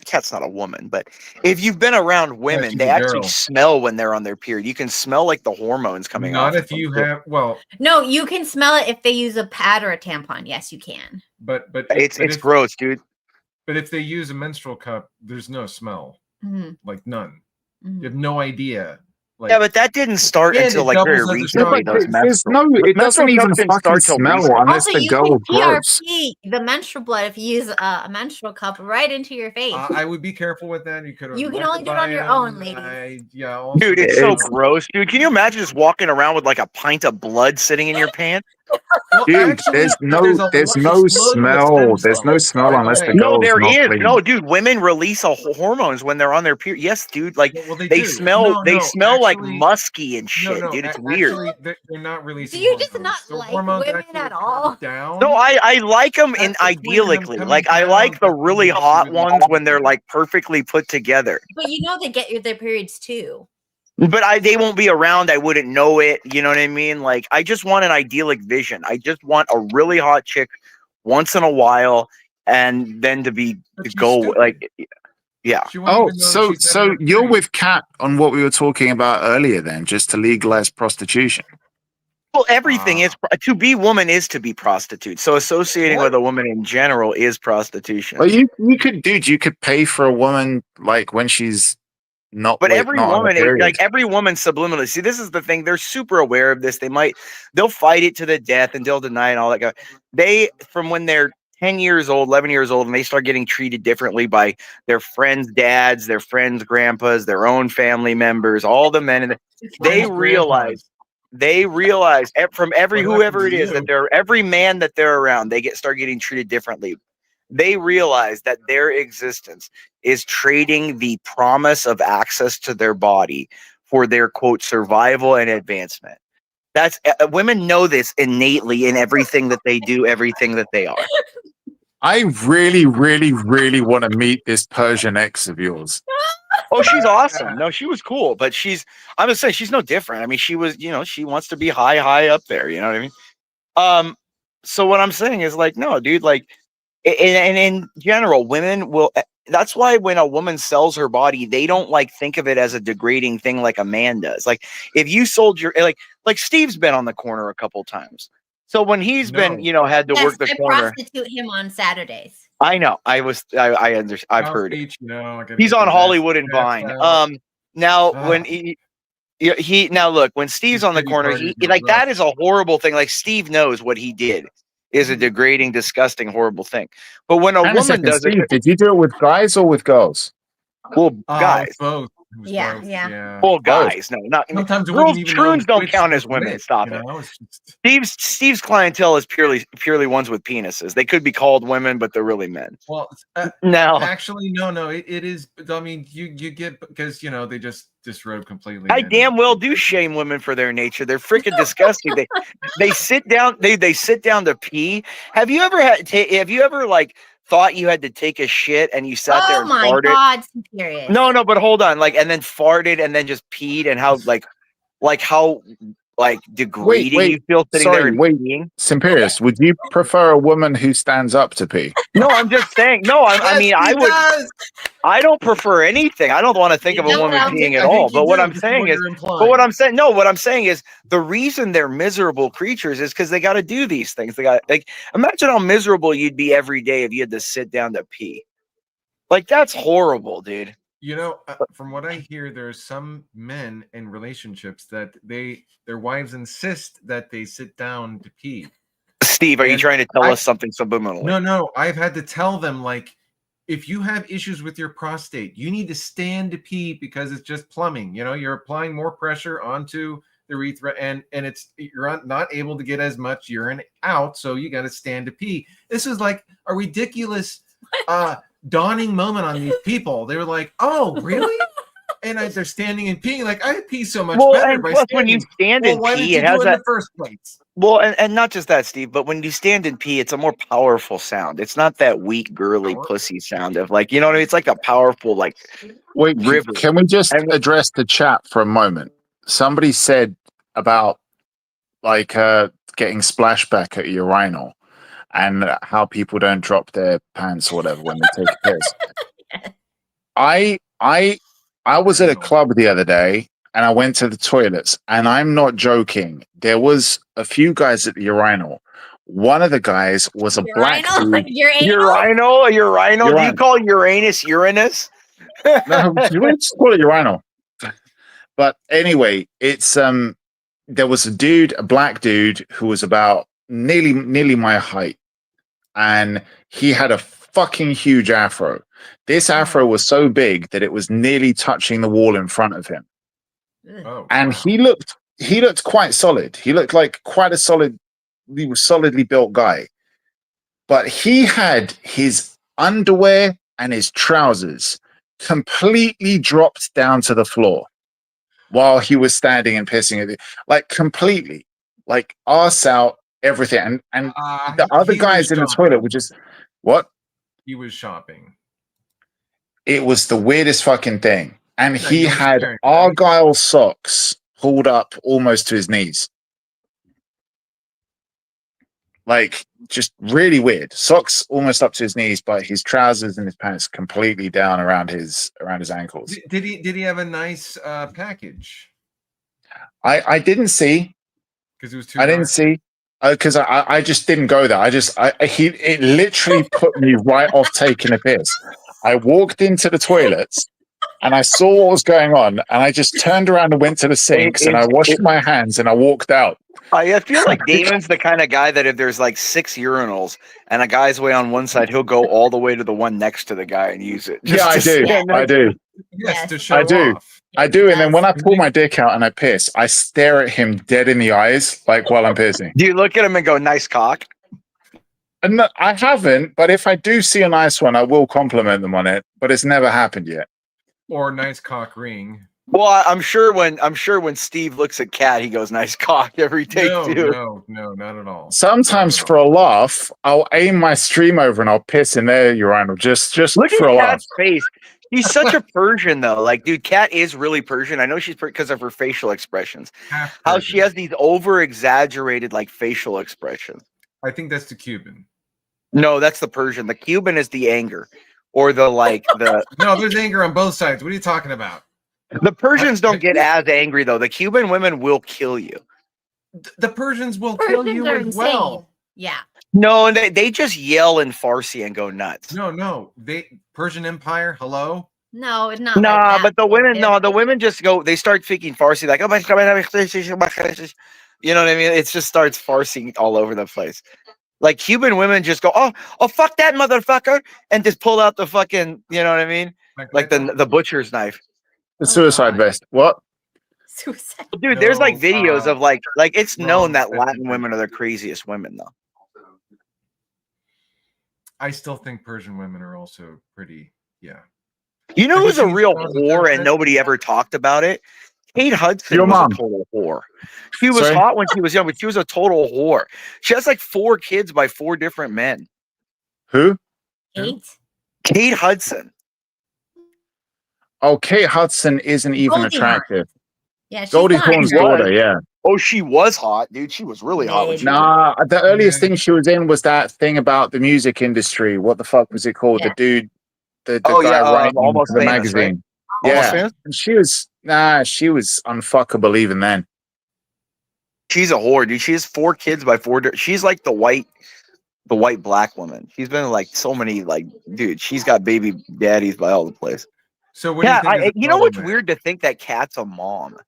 Kat's not a woman, but if you've been around women, she's they a actually girl. smell when they're on their period. You can smell like the hormones coming off. Not if you have No, you can smell it if they use a pad or a tampon. Yes, you can. but it's gross, dude. But if they use a menstrual cup, there's no smell, Mhm. like none. You have no idea. Like, Yeah, but that didn't start and until it like very doubles as a recently. shower. Those it doesn't even fucking smell unless Also, the you girl can gross. PRP the menstrual blood if you use a menstrual cup right into your face. I would be careful with that. You could. You can only do it on your own, ladies. Dude, it's so gross, dude. Can you imagine just walking around with like a pint of blood sitting in your pants? Dude, there's no smell. There's no smell unless the No, girl's there not is. clean. No, dude, women release hormones when they're on their period. Yes, dude. Like they do. smell. No, smell like actually- musky and shit, dude. It's weird. Actually, they're not releasing. Do you just hormones. not The like hormones women actually at all? down. No, I like them in That's the point of them idyllically. coming Like I down. like the That's really when hot you ones when they're like perfectly put together. But you know they get their periods too. But they won't be around. I wouldn't know it. You know what I mean? Like I just want an idyllic vision. I just want a really hot chick once in a while, and then to go like, yeah. Oh, so you're with Kat on what we were talking about earlier, then, just to legalize prostitution. Well, everything is to be woman is to be prostitute. So associating with a woman in general is prostitution. Well, you could pay for a woman like when she's not. But every not on a woman, period. like every woman, subliminally. See, this is the thing. They're super aware of this. They'll fight it to the death and they'll deny and all that. From when they're 10 years old, 11 years old, and they start getting treated differently by their friends' dads, their friends' grandpas, their own family members, all the men, and they realize from whoever it is that every man that they're around, they start getting treated differently. they realize that their existence is trading the promise of access to their body for their quote survival and advancement. That's women know this innately in everything that they do, everything that they are. I really, really, really want to meet this Persian ex of yours. Oh, she's awesome. No, she was cool, but I'm just saying she's no different. I mean, she was, she wants to be high up there. You know what I mean? So what I'm saying is like, no, dude, like, and in general, women will. That's why when a woman sells her body, they don't like think of it as a degrading thing like a man does. Like if you sold your like Steve's been on the corner a couple times. So when he's been, had to work the corner. I prostitute him on Saturdays. I know. I understand. I've heard it. He's on Hollywood and Vine. Now when he now look, when Steve's on the corner, he like that is a horrible thing. Like Steve knows what he did is a degrading, disgusting, horrible thing. But when a woman does Steve, it, did you do it with guys or with girls? Well, guys. Both. Yeah. Well, guys, no, not sometimes girls. Troons don't count as women. Stop it. Steve's clientele is purely ones with penises. They could be called women, but they're really men. Well, no, actually, no. It is. I mean, you get because they just disrobe completely. I damn well do shame women for their nature. They're freaking disgusting. They sit down. They sit down to pee. Have you ever like thought you had to take a shit and you sat there and farted? Oh my God, serious. No, but hold on, like, and then farted and then just peed, and how degrading you feel sitting there and peeing. Simperius, would you prefer a woman who stands up to pee? No, I'm just saying. No, I don't prefer anything. I don't want to think of a woman peeing at all. But what I'm saying is the reason they're miserable creatures is because they got to do these things. They got imagine how miserable you'd be every day if you had to sit down to pee. Like that's horrible, dude. From what I hear, there are some men in relationships that their wives insist that they sit down to pee. Steve, are you trying to tell us something subliminally? No. I've had to tell them, like, if you have issues with your prostate, you need to stand to pee because it's just plumbing. You're applying more pressure onto the urethra, and you're not able to get as much urine out, so you got to stand to pee. This is like a ridiculous dawning moment on these people. They were like, "Oh, really?" And they're standing and peeing. Like, I pee so much better by standing. When you stand and why pee, did you do it in the first place? Well, and not just that, Steve, but when you stand and pee, it's a more powerful sound. It's not that weak, girly, pussy sound of like, you know what I mean? It's like a powerful, like, wait, river. Can we just address the chat for a moment? Somebody said about like getting splashback at urinal and how people don't drop their pants or whatever when they take a piss. I was at a club the other day and I went to the toilets, and I'm not joking. There was a few guys at the urinal. One of the guys was a black dude. Urinal? Do you call Uranus Uranus? No, you just call it urinal. But anyway, it's there was a black dude who was about nearly my height, and he had a fucking huge afro. This afro was so big that it was nearly touching the wall in front of him. Oh, and he looked quite solid. He looked like he was solidly built guy. But he had his underwear and his trousers completely dropped down to the floor while he was standing and pissing at it. Like completely. Like arse out, everything. And the other guys in the toilet were just what? He was shopping. It was the weirdest fucking thing. And he had Argyle socks pulled up almost to his knees. Like, just really weird. Socks almost up to his knees, but his trousers and his pants completely down around his ankles. Did he have a nice package? I didn't see. Because it was too I didn't see. Because I just didn't go there. It literally put me right off taking a piss. I walked into the toilets and I saw what was going on, and I just turned around and went to the sinks and I washed my hands and I walked out. I feel like Damon's the kind of guy that if there's like 6 urinals and a guy's way on one side, he'll go all the way to the one next to the guy and use it. I do. Yes, to show off. I do. And then when I pull my dick out and I piss, I stare at him dead in the eyes, like while I'm pissing. Do you look at him and go, "Nice cock"? No, I haven't, but if I do see a nice one, I will compliment them on it. But it's never happened yet. Or nice cock ring. Well, I'm sure when Steve looks at Kat, he goes, "Nice cock" every take too. No, not at all. Sometimes for a laugh, I'll aim my stream over and I'll piss in their urinal just Look for at a laugh. Kat's face. He's such a Persian, though. Like, dude, Kat is really Persian. I know she's because of her facial expressions. How she has these over-exaggerated, like, facial expressions. I think that's the Cuban. No, that's the Persian. The Cuban is the anger, or the like the. No, there's anger on both sides. What are you talking about? The Persians don't get as angry though. The Cuban women will kill you. The Persians will kill you as well. Yeah. No, they just yell in Farsi and go nuts. No. Persian Empire. Hello. No, it's not. Nah, like that. but the women just go. They start speaking Farsi like, oh, you know what I mean? It just starts Farsi all over the place. Like Cuban women just go, oh, fuck that motherfucker, and just pull out the fucking, you know what I mean? Like the butcher's knife. The suicide vest. What? Suicide. Dude, there's like videos of like it's known that Latin women are the craziest women though. I still think Persian women are also pretty, yeah. You know who's a real whore and nobody ever talked about it? Kate Hudson was a total whore. She was hot when she was young, but she was a total whore. She has like 4 kids by 4 different men. Who? Kate Hudson. Oh, Kate Hudson isn't even Goldie attractive. Yeah, Goldie Hawn's daughter, yeah. Oh, she was hot, dude. She was really hot. When she Nah, the earliest thing she was in was that thing about the music industry. What the fuck was it called? Yeah. The dude, the guy writing Almost for the Famous, magazine. right? Almost Yeah, Famous? and she was unfuckable even then. She's a whore, dude. She has 4 kids by 4. She's like the white black woman. She's been like so many dude. She's got baby daddies by all the place. So what do you think? You know what's weird to think that Kat's a mom.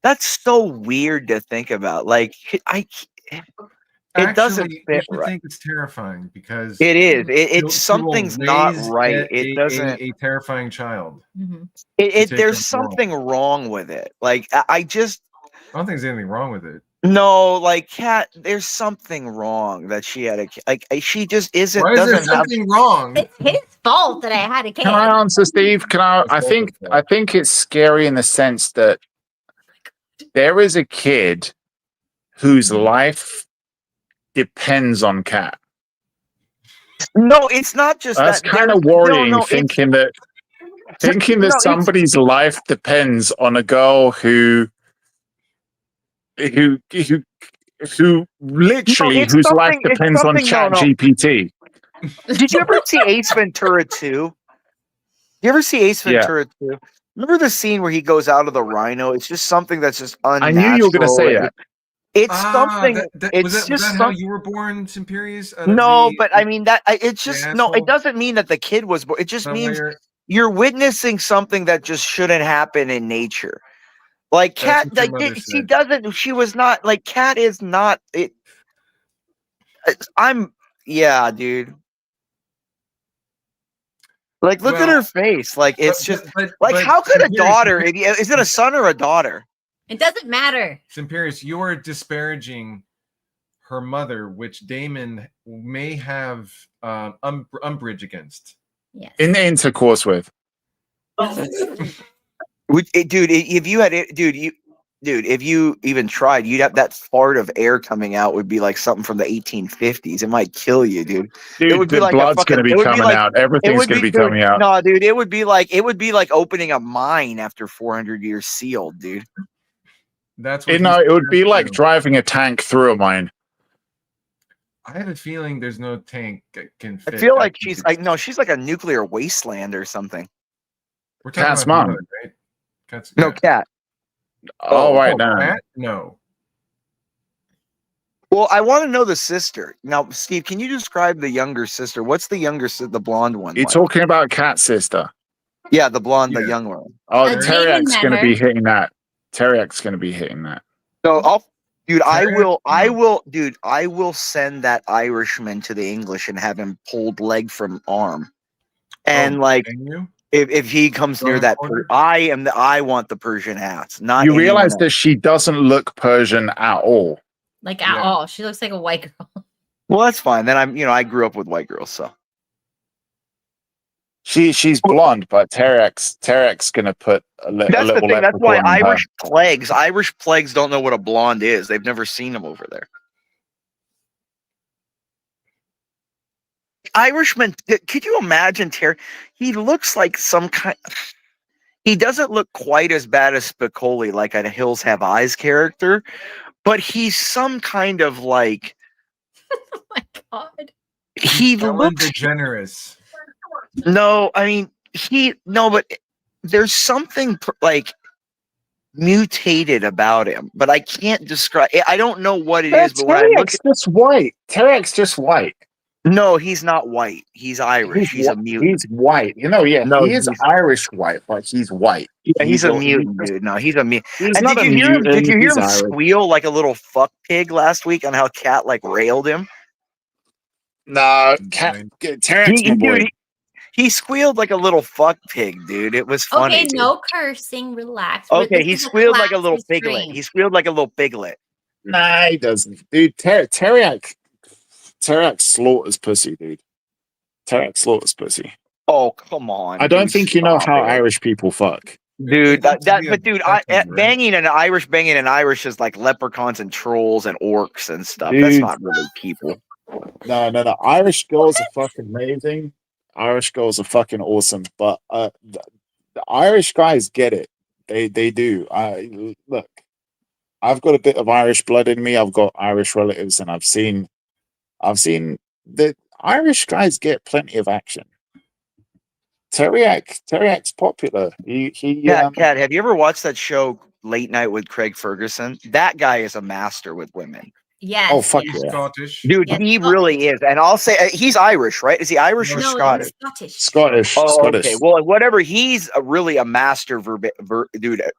That's so weird to think about. Like it doesn't You fit should right. think it's terrifying because It is. you will Something's not raise right. It doesn't. a terrifying child. There's something wrong with it. Like I don't think there's anything wrong with it. No, like Kat, there's something wrong that she had she just isn't. Why is there something wrong? It's his fault that I had a kid. Can I answer, Steve? I think it's scary in the sense that there is a kid whose life depends on Kat. No, it's not just That's that. kind of worrying, thinking that somebody's life depends on a girl who literally whose life depends on ChatGPT. Did you ever see Ace Ventura 2? You ever see Ace Ventura 2? Remember the scene where he goes out of the rhino? It's just something that's just unnatural. I knew you were going to say that. It's something. Was that how you were born, Simperius? No, but I mean that. It's just no. It doesn't mean that the kid was born. It just means you're witnessing something that just shouldn't happen in nature. Like Kat, she doesn't. She was not like Kat is not. Yeah, dude. Like, look at her face. Like, it's how could a daughter? Is it a son or a daughter? It doesn't matter. Simperius, you are disparaging her mother, which Daemon may have umbrage against. Yes. In the intercourse with. Dude, if you had it, if you even tried, you'd have that fart of air coming out would be like something from the 1850s. It might kill you, dude. Dude, it would be the like blood's going to be coming out. Everything's going to be coming out. No, dude, it would be like opening a mine after 400 years sealed, dude. That's what it would be like driving a tank through a mine. I have a feeling there's no tank that can fit. I feel like she's like a nuclear wasteland or something. We're talking Cat's about mom. mother, right? Cat's No, Cat. Oh, right now. Cat? No. Well, I want to know the sister. Now, Steve, can you describe the younger sister? What's the younger sister, the blonde one? You're talking about Cat's sister. Yeah, the blonde, the young one. Oh, Teriak's going to be hitting that. Teriak's going to be hitting that. So, I will send that Irishman to the English and have him pulled leg from arm. And if he comes near that, I want the Persian ass. Not you realize that she doesn't look Persian at all. Like at all. She looks like a white girl. Well, that's fine. Then I grew up with white girls, so. She's blonde, but Tarek's gonna put a That's the little thing. That's why leprechaun in her. Irish plagues don't know what a blonde is. They've never seen them over there. Irishman, could you imagine Tarek? He looks like some kind. He doesn't look quite as bad as Spicoli, like a Hills Have Eyes character, but he's some kind of like. Oh my god. He Ellen looks DeGeneres. No, I mean but there's something like mutated about him, but I can't describe. I don't know what it is, but when I look Tarek's just white. Tarek's just white. No, he's not white. He's Irish. He's a mutant. He's white. No, No, he is Irish white, but he's white. Yeah, he's a mutant, dude. No, he's a mutant. He's And not did a you hear him? Did mutant, you hear he's him Irish. squeal like a little fuck pig last week on how Cat like railed him? No, Tarek's my boy. Dude, he squealed like a little fuck pig, dude. It was funny. Okay, dude. no cursing. Relax. Okay, This he is a squealed like a little classy piglet. stream. He squealed like a little piglet. Nah, he doesn't. Dude, Tarek slaughters pussy, dude. Tarek slaughters pussy. Oh, come on. I don't dude, think you know stop how it. Irish people fuck. Dude, banging an Irish is like leprechauns and trolls and orcs and stuff. That's Dude. not really people. No. Irish girls are fucking amazing. Irish girls are fucking awesome. But the Irish guys get it. They do. Look, I've got a bit of Irish blood in me. I've got Irish relatives, and I've seen the Irish guys get plenty of action. Teriak's popular. Kat, have you ever watched that show Late Night with Craig Ferguson? That guy is a master with women. Yes. Oh, fuck yes. yeah. Scottish. Dude, he really is. And I'll say he's Irish, right? Is he Irish or No, Scottish? he's Scottish. Scottish. Oh, Scottish. okay. Well, whatever. He's really a master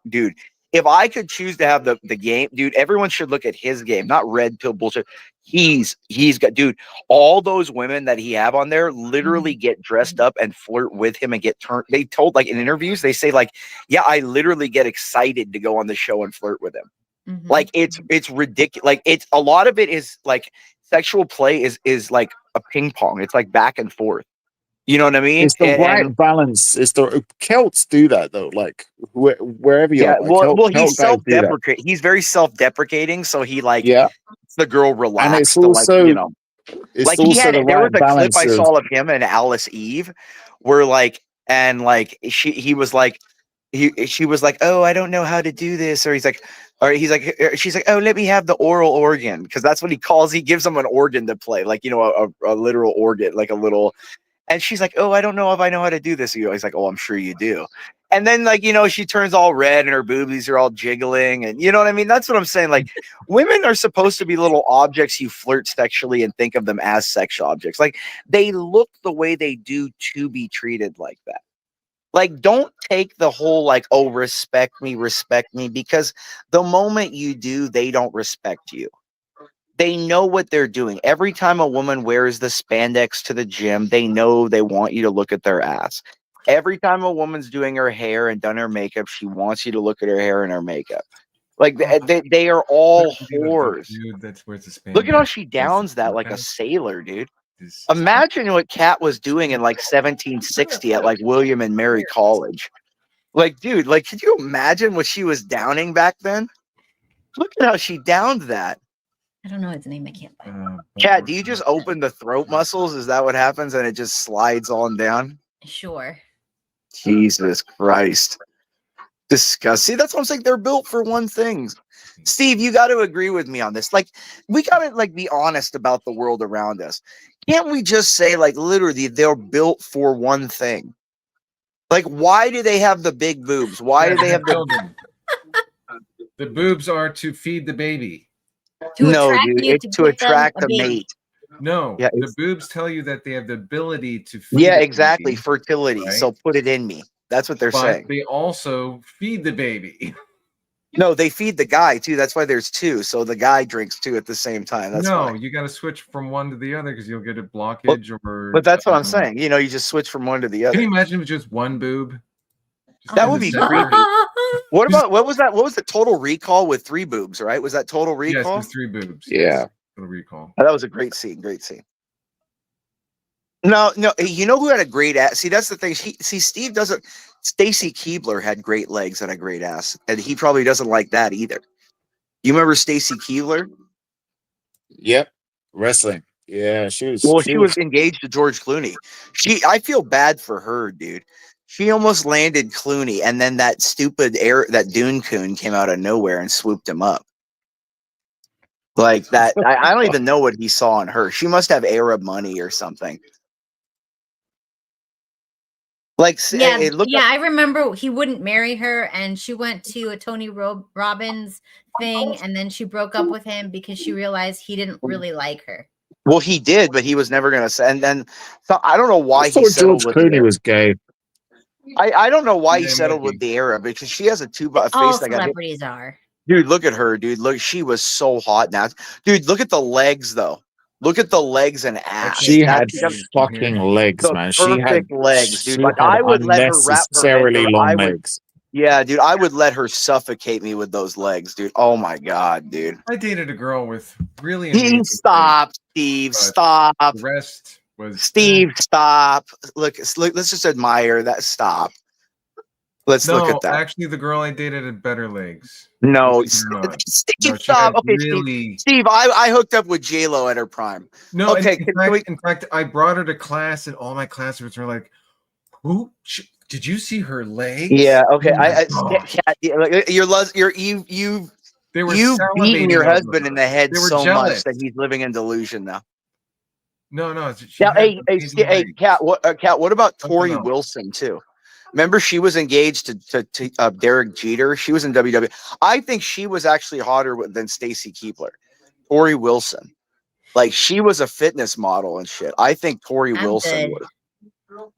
dude. If I could choose to have the game, dude, everyone should look at his game, not red pill bullshit. He's got, dude, all those women that he have on there literally get dressed up and flirt with him and get turned. They told like in interviews, they say like, yeah, I literally get excited to go on the show and flirt with him. Mm-hmm. Like it's ridiculous. Like it's a lot of it is like sexual play is like a ping pong. It's like back and forth. You know what I mean? It's the right balance. It's the Celts do that though. Like wherever you are. Well, Celt he's guys do that. self-deprecating. He's very self-deprecating. So he like Yeah. the girl relaxed. And it's to, also like, you know, it's like also the there was right a clip balance I of saw of him and Alice Eve, where like she was like she was like, oh, I don't know how to do this, or she's like, oh, let me have the oral organ, because that's what he gives him an organ to play, like, you know, a literal organ, like a little. And she's like, oh, I don't know if I know how to do this. He's like, oh, I'm sure you do. And then, like, you know, she turns all red and her boobies are all jiggling. And you know what I mean? That's what I'm saying. Like, women are supposed to be little objects you flirt sexually and think of them as sex objects. Like, they look the way they do to be treated like that. Like, don't take the whole, like, oh, respect me, because the moment you do, they don't respect you. They know what they're doing. Every time a woman wears the spandex to the gym, they know they want you to look at their ass. Every time a woman's doing her hair and done her makeup, she wants you to look at her hair and her makeup. Like they are all whores. Dude, that's where it's Look at how she downs that like a sailor, dude. Imagine what Kat was doing in like 1760 at like William and Mary College. Like, dude, like, could you imagine what she was downing back then? Look at how she downed that. I don't know his name. I can't find it. Kat, do you just open the throat muscles? Is that what happens? And it just slides on down? Sure. Jesus Christ. Disgust. See, that's what I'm saying. They're built for one thing. Steve, you got to agree with me on this. Like, we got to like be honest about the world around us. Can't we just say, like, literally, they're built for one thing? Like, why do they have the big boobs? Why do they have children? The boobs are to feed the baby. No, dude, it's to attract a mate. No, Yeah, the boobs tell you that they have the ability to feed Yeah, the exactly. baby, Fertility. right? So put it in me. That's what they're But saying. they also feed the baby. No, they feed the guy too. That's why there's two. So the guy drinks two at the same time. That's No, why. you got to switch from one to the other because you'll get a blockage or. But that's what I'm saying. You know, you just switch from one to the other. Can you imagine with just one boob? Just That in would the be center? creepy. What about what was that? What was the Total Recall with 3 boobs? Right? Was that Total Yes, Recall? with 3 boobs. Yeah. Whatever you call. Oh, that was a great scene. Great scene. No, you know who had a great ass? See, that's the thing. Steve doesn't. Stacy Keebler had great legs and a great ass, and he probably doesn't like that either. You remember Stacy Keebler? Yep, wrestling. Yeah, she was. Well, she was engaged to George Clooney. I feel bad for her, dude. She almost landed Clooney, and then that stupid that Dune coon came out of nowhere and swooped him up. Like that, I don't even know what he saw in her. She must have Arab money or something. Like, Yeah, hey, look I remember he wouldn't marry her, and she went to a Tony Robbins thing, and then she broke up with him because she realized he didn't really like her. Well, he did, but he was never going to say. And then so I don't know why he settled George with Clooney was gay. I don't know why he settled with the Arab, because she has a face All that got hit. celebrities are. Dude, look at her, dude. Look, she was so hot now. Dude, look at the legs, though. Look at the legs and ass. She had fucking legs, man. She had legs, dude. She Like, had I would let her wrap her head unnecessarily long legs. Yeah, dude, I would let her suffocate me with those legs, dude. Oh my god, dude. I dated a girl with really amazing Stop, Steve. Stop. The rest was Steve, stop. Look, let's just admire that. Stop. Let's look at that. Actually, the girl I dated had better legs. No, Steve, stop. Okay, really... Steve, I hooked up with J-Lo at her prime. No, okay. In fact, I brought her to class, and all my classmates were like, "Who? Did you see her legs?" Yeah. Okay. They were you've beaten your salivating husband over in the head They were so jealous. much that he's living in delusion now. No. Now, hey, Kat. What about Tori Wilson too? Remember, she was engaged to Derek Jeter. She was in WWE. I think she was actually hotter than Stacy Keebler. Tori Wilson, like, she was a fitness model and shit. I think Tori Wilson was.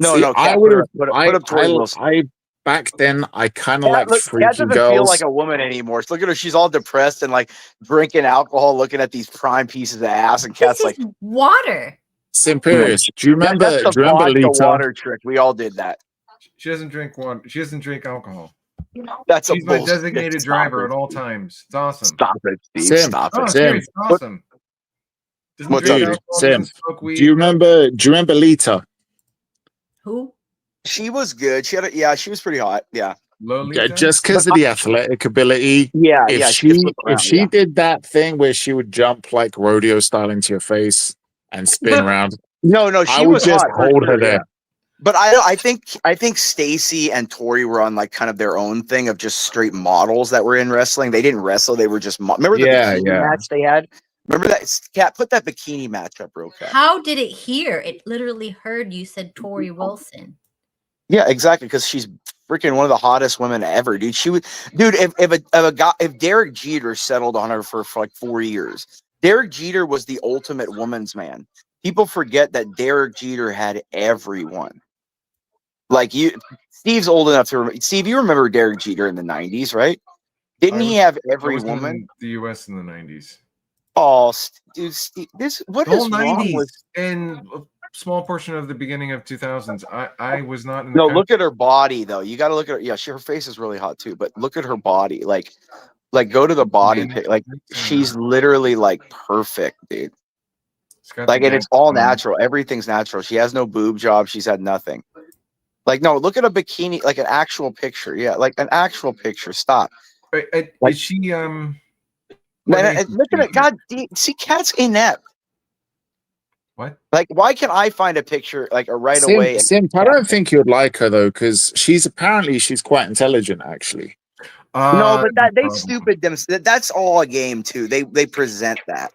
No, Kat, I would have. put up Tori Wilson. Back then, I kind of liked Kat freaky doesn't girls. feel like a woman anymore. Look at her; she's all depressed and like drinking alcohol, looking at these prime pieces of ass, and Kat's like, water. Simperius, do you remember? That's the vodka water trick. We all did that. She doesn't drink water. She doesn't drink alcohol. She's my designated driver at all times. It's awesome. Stop it, Steve. Sim, Stop it. Sim. It's awesome. Dude, Sim, do you remember Lita? Who? She was good. She was pretty hot. Yeah. Just because of the athletic ability. Yeah, if she did that thing where she would jump like rodeo style into your face and spin around. No, she I would was just hot, hold her there. Yeah. But I think Stacy and Tori were on like kind of their own thing of just straight models that were in wrestling. They didn't wrestle; they were just remember the bikini match they had. Remember that? Kat, put that bikini match up real quick. How did it hear? It literally heard you said Tori Wilson. Yeah, exactly, because she's freaking one of the hottest women ever, dude. If Derek Jeter settled on her for like 4 years, Derek Jeter was the ultimate woman's man. People forget that Derek Jeter had everyone. Like Steve's old enough to remember. Steve, you remember Derek Jeter in the 90s, right? Didn't he have every woman? In the U.S. in the 90s. Oh, dude, Steve, what is wrong with? And a small portion of the beginning of 2000s. I was not in No, look at her body though. You got to look at her. Yeah, her face is really hot too. But look at her body. Like go to the body pic. Like, she's literally like perfect, dude. Like, and it's all natural. Everything's natural. She has no boob job. She's had nothing. Like, no, look at a bikini, like an actual picture. Yeah, like an actual picture. Stop. Is she Man, look at it. God, see, Kat's inept. What? Like, why can't I find a picture like right Sim, away? I don't think you'd like her though, because she's quite intelligent, actually. No, but they stupid them. That's all a game too. They present that.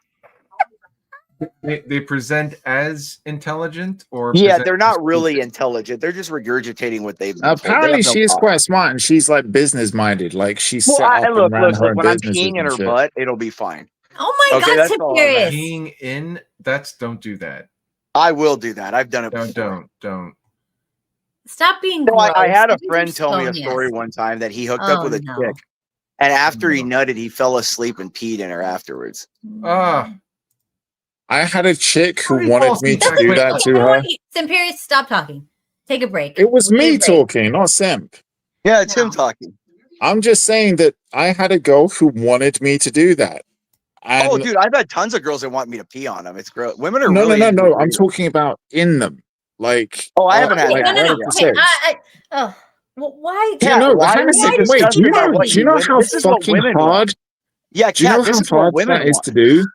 They present as intelligent, or they're not really intelligent. They're just regurgitating what they've been told. Apparently, she is quite smart, and she's like business minded. Like, she's set up and ran her own when I'm businesses peeing in her butt, it'll be fine. Oh my God, Tiberius! Peeing in? Don't do that. I will do that. I've done it before. Don't. Stop being gross. gross. I had a friend tell me a story one time that he hooked up with a chick, and after he nutted, he fell asleep and peed in her afterwards. I had a chick who wanted me to do that to her. Simperius, stop talking. Take a break. It was me talking, not Simp. Yeah, it's him talking. I'm just saying that I had a girl who wanted me to do that. And Oh, dude, I've had tons of girls that want me to pee on them. It's gross. Women are no, really into no. I'm breeding. talking about in them. Like, Oh, I haven't had like that. having Yeah. sex. Oh, well, why? Yeah, no, why hang are a you second. Wait, disgusted about what do you you know women? how This is what fucking women hard? want. Yeah, Do you know Kat, this how is what hard women that is want. to do?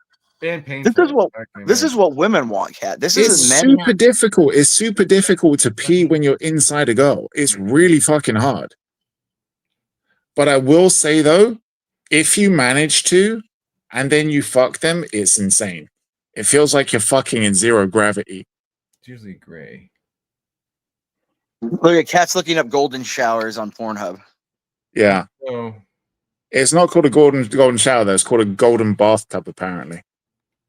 And painful. This is what women want, Kat. This It's isn't men. super difficult. It's super difficult to pee when you're inside a girl. It's really fucking hard. But I will say though, if you manage to, and then you fuck them, it's insane. It feels like you're fucking in zero gravity. It's usually gray. Look at Kat's looking up golden showers on Pornhub. Yeah. Oh. It's not called a golden shower though. It's called a golden bathtub apparently.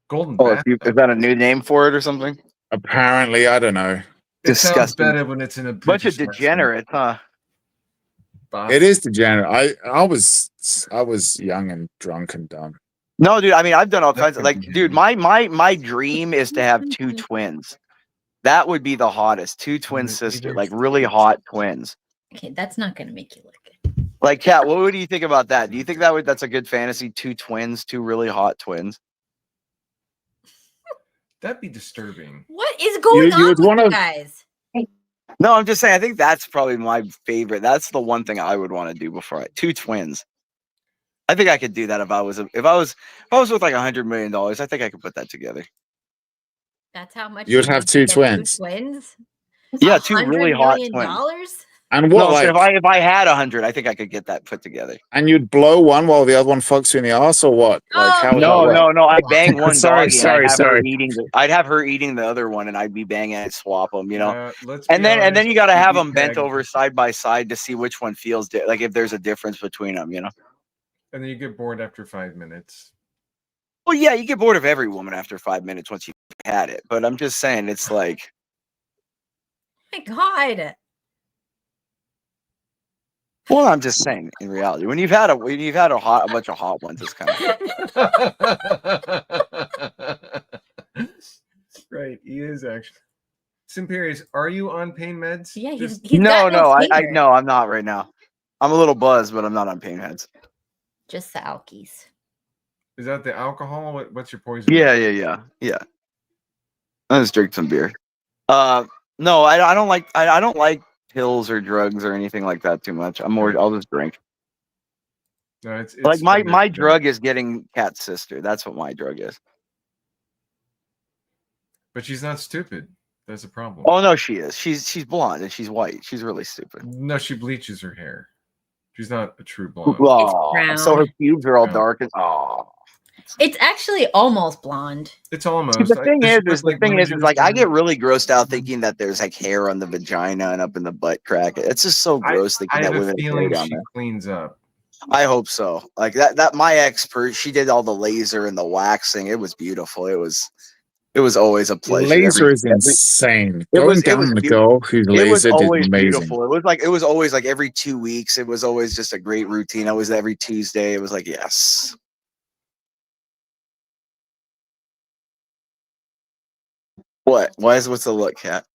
Golden bathtub. Is that a new name for it or something? Apparently, I don't know. It sounds Disgusting. better when it's in a Bunch of British degenerates, huh? It is degenerate. I was young and drunk and dumb. No, dude. I mean, I've done all kinds of dude. My dream is to have 2 twins. That would be the hottest. 2 twin sisters, like really hot twins. Okay, that's not gonna make you look good. Like, Kat, what do you think about that? Do you think that's a good fantasy? 2 twins, 2 really hot twins. That'd be disturbing. What is going on with you guys? No, I'm just saying. I think that's probably my favorite. That's the one thing I would want to do before 2 twins. I think I could do that if I was with like $100 million. I think I could put that together. That's how much You'd have 2 twins. 2 twins. Yeah, 2 really hot $100 twins. million? And what? No, like, so if I had 100, I think I could get that put together. And you'd blow one while the other one fucks you in the ass, or what? Like how? No. I'd bang one Sorry, doggy. sorry, And sorry. I'd have her eating the other one, and I'd be banging and swap them. You know. Let's And be then honest, you got to you'd have be them bent tagged. over side by side to see which one feels like if there's a difference between them. You know. And then you get bored after 5 minutes. Well, yeah, you get bored of every woman after 5 minutes once you've had it. But I'm just saying, it's like. My God. Well, I'm just saying. In reality, when you've had a bunch of hot ones, it's kind of. Right, he is actually. Simperius, are you on pain meds? Yeah, he's No, got I fever. no, I'm not right now. I'm a little buzzed, but I'm not on pain meds. Just the alkies. Is that the alcohol? What's your poison? Yeah. I just drink some beer. No, I don't like I don't like pills or drugs or anything like that too much. I'll just drink. No, it's Like my drug is getting Kat's sister. That's what my drug is. But she's not stupid. That's a problem. Oh no, she is. She's blonde and she's white. She's really stupid. No, she bleaches her hair. She's not a true blonde. Oh, so her pubes are all Brown. dark and oh. It's actually almost blonde. It's almost. See, the thing Does is, she look like like I get really grossed out thinking that there's like hair on the vagina and up in the butt crack. It's just so gross thinking I that have a women have hair feeling down she there. cleans up. I hope so. Like that my ex, she did all the laser and the waxing. It was beautiful. It was always a pleasure. Laser is insane. It Going was down the beau- girl who's It was lasered always is amazing. beautiful. It was always like every 2 weeks. It was always just a great routine. I was every Tuesday. It was like, yes. What? What's the look, Kat?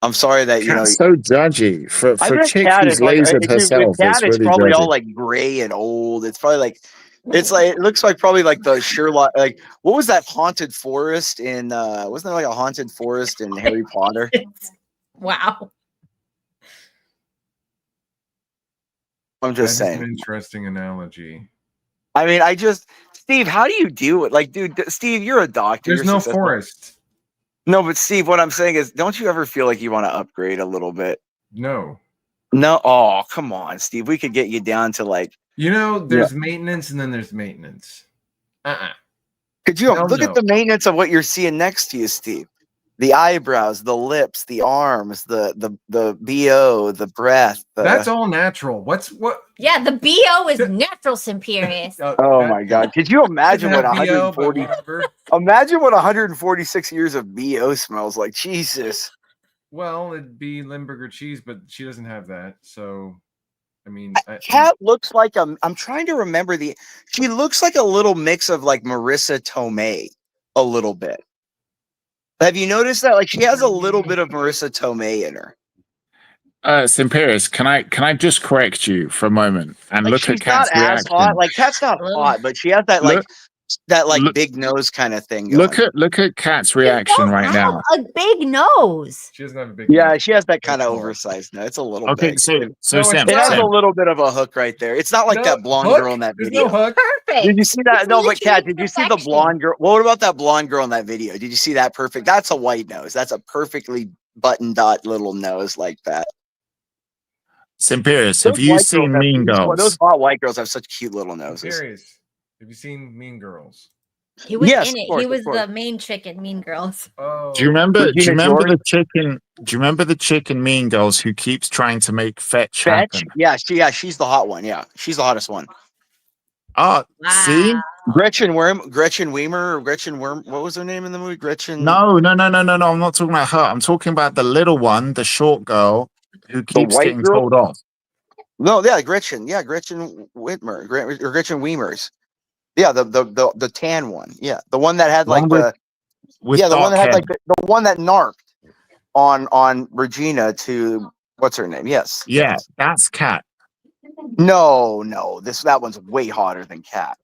I'm sorry that you know. Cat's so judgy for I a bet chick Kat who's is like lasered herself. Kat It's is really probably all judgy. like gray and old. It's probably like it looks like probably like the Sherlock. Like what was that haunted forest in? Wasn't there like a haunted forest in Harry Potter? Wow. I'm just That is saying. an interesting analogy. I mean, Steve, how do you deal with like, dude, Steve, you're a doctor. There's you're no successful. forest. No, but Steve, what I'm saying is, don't you ever feel like you want to upgrade a little bit? No. No. Oh, come on, Steve. We could get you down to like. You know, there's maintenance and then there's maintenance. Could you Hell look no. at the maintenance of what you're seeing next to you, Steve? The eyebrows, the lips, the arms, the BO, the breath. That's all natural. What? Yeah, the BO is natural, Simperius. Oh my God! Could you imagine what have BO, but 140? Imagine what 146 years of BO smells like. Jesus. Well, it'd be Limburger cheese, but she doesn't have that. So, I mean, Kat looks like I'm trying to remember she looks like a little mix of like Marissa Tomei, a little bit. Have you noticed that? Like she has a little bit of Marissa Tomei in her. Simperius, can I just correct you for a moment and Like look at she's not Cat's as reaction? hot. Like Kat's not hot, but she has that like that like Look- big nose kind of thing. Going. Look at Kat's reaction right Have now. a big nose. She doesn't have a big. Yeah, nose. she has that kind of That's all. oversized nose. It's a little Okay, big. so it Sam, has a Sam, little bit of a hook right there. It's not like No, that blonde hook? girl in that There's video. no hook. Perfect. Did you see that? It's No, but literally Kat, did you see the perfection. blonde girl? What about that blonde girl in that video? Did you see that perfect? That's a white nose. That's a perfectly button dot little nose like that. Simperius, Those have you white girls seen have Mean those Girls? hot white girls have such cute little noses. Serious. Have you seen Mean Girls? He was Yes, in of it. course, He of was course. the main chick in Mean Girls. Oh. Do you remember Regina George? the chicken? Do you remember the chick in Mean Girls who keeps trying to make fetch Fetch? happen? Yeah, she's the hot one. Yeah, she's the hottest one. Oh, see? Gretchen Weimer, what was her name in the movie? Gretchen. No. I'm not talking about her. I'm talking about the little one, the short girl who keeps white getting girl? told off. No, yeah, Gretchen. Yeah, Gretchen Whitmer or Gretchen Weimers. Yeah, the tan one. Yeah, the one that had like One with the one dark that had hair. like the one that narked on Regina to what's her name? Yes. Yeah, that's Kat. No, that one's way hotter than Kat.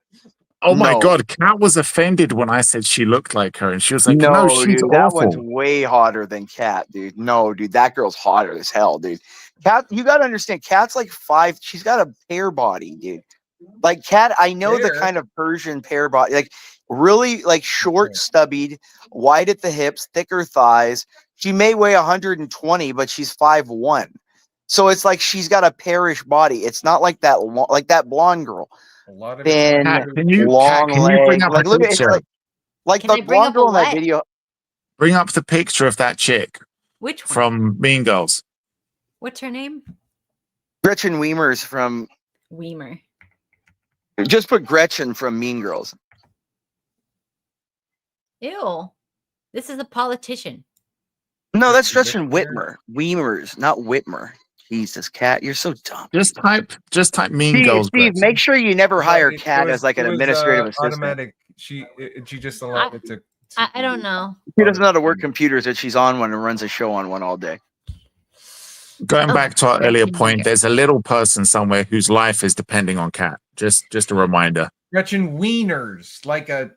Oh my No. God, Kat was offended when I said she looked like her, and she was like, "No, No, she's dude, that one's awful." way hotter than Kat, dude. No, dude, that girl's hotter as hell, dude. Kat, you gotta understand, Kat's like 5. She's got a pear body, dude. Like Kat, I know the kind of Persian pear body, like really like short, stubbied, wide at the hips, thicker thighs. She may weigh 120, but she's 5'1". So it's like she's got a pearish body. It's not like that, like that blonde girl. A lot of Thin, Kat, can you long bring legs. up Like a look at it's picture? like Can I the bring blonde up a girl in that what? video. Bring up the picture of that chick Which one? from Mean Girls. What's her name? Gretchen Weimers from. Weimer. Just put Gretchen from Mean Girls. Ew. This is a politician. No, that's Gretchen Whitmer. Weimers, not Whitmer. Jesus, Kat, you're so dumb. Just type Mean Girls. Steve, make sure you never hire Kat as like an It was, administrative assistant. automatic. She just allowed it to. I don't know. She doesn't know how to work computers, and she's on one and runs a show on one all day. Going back to our earlier Gretchen point, Weiner. there's a little person somewhere whose life is depending on Kat. Just a reminder. Gretchen Wieners, like a.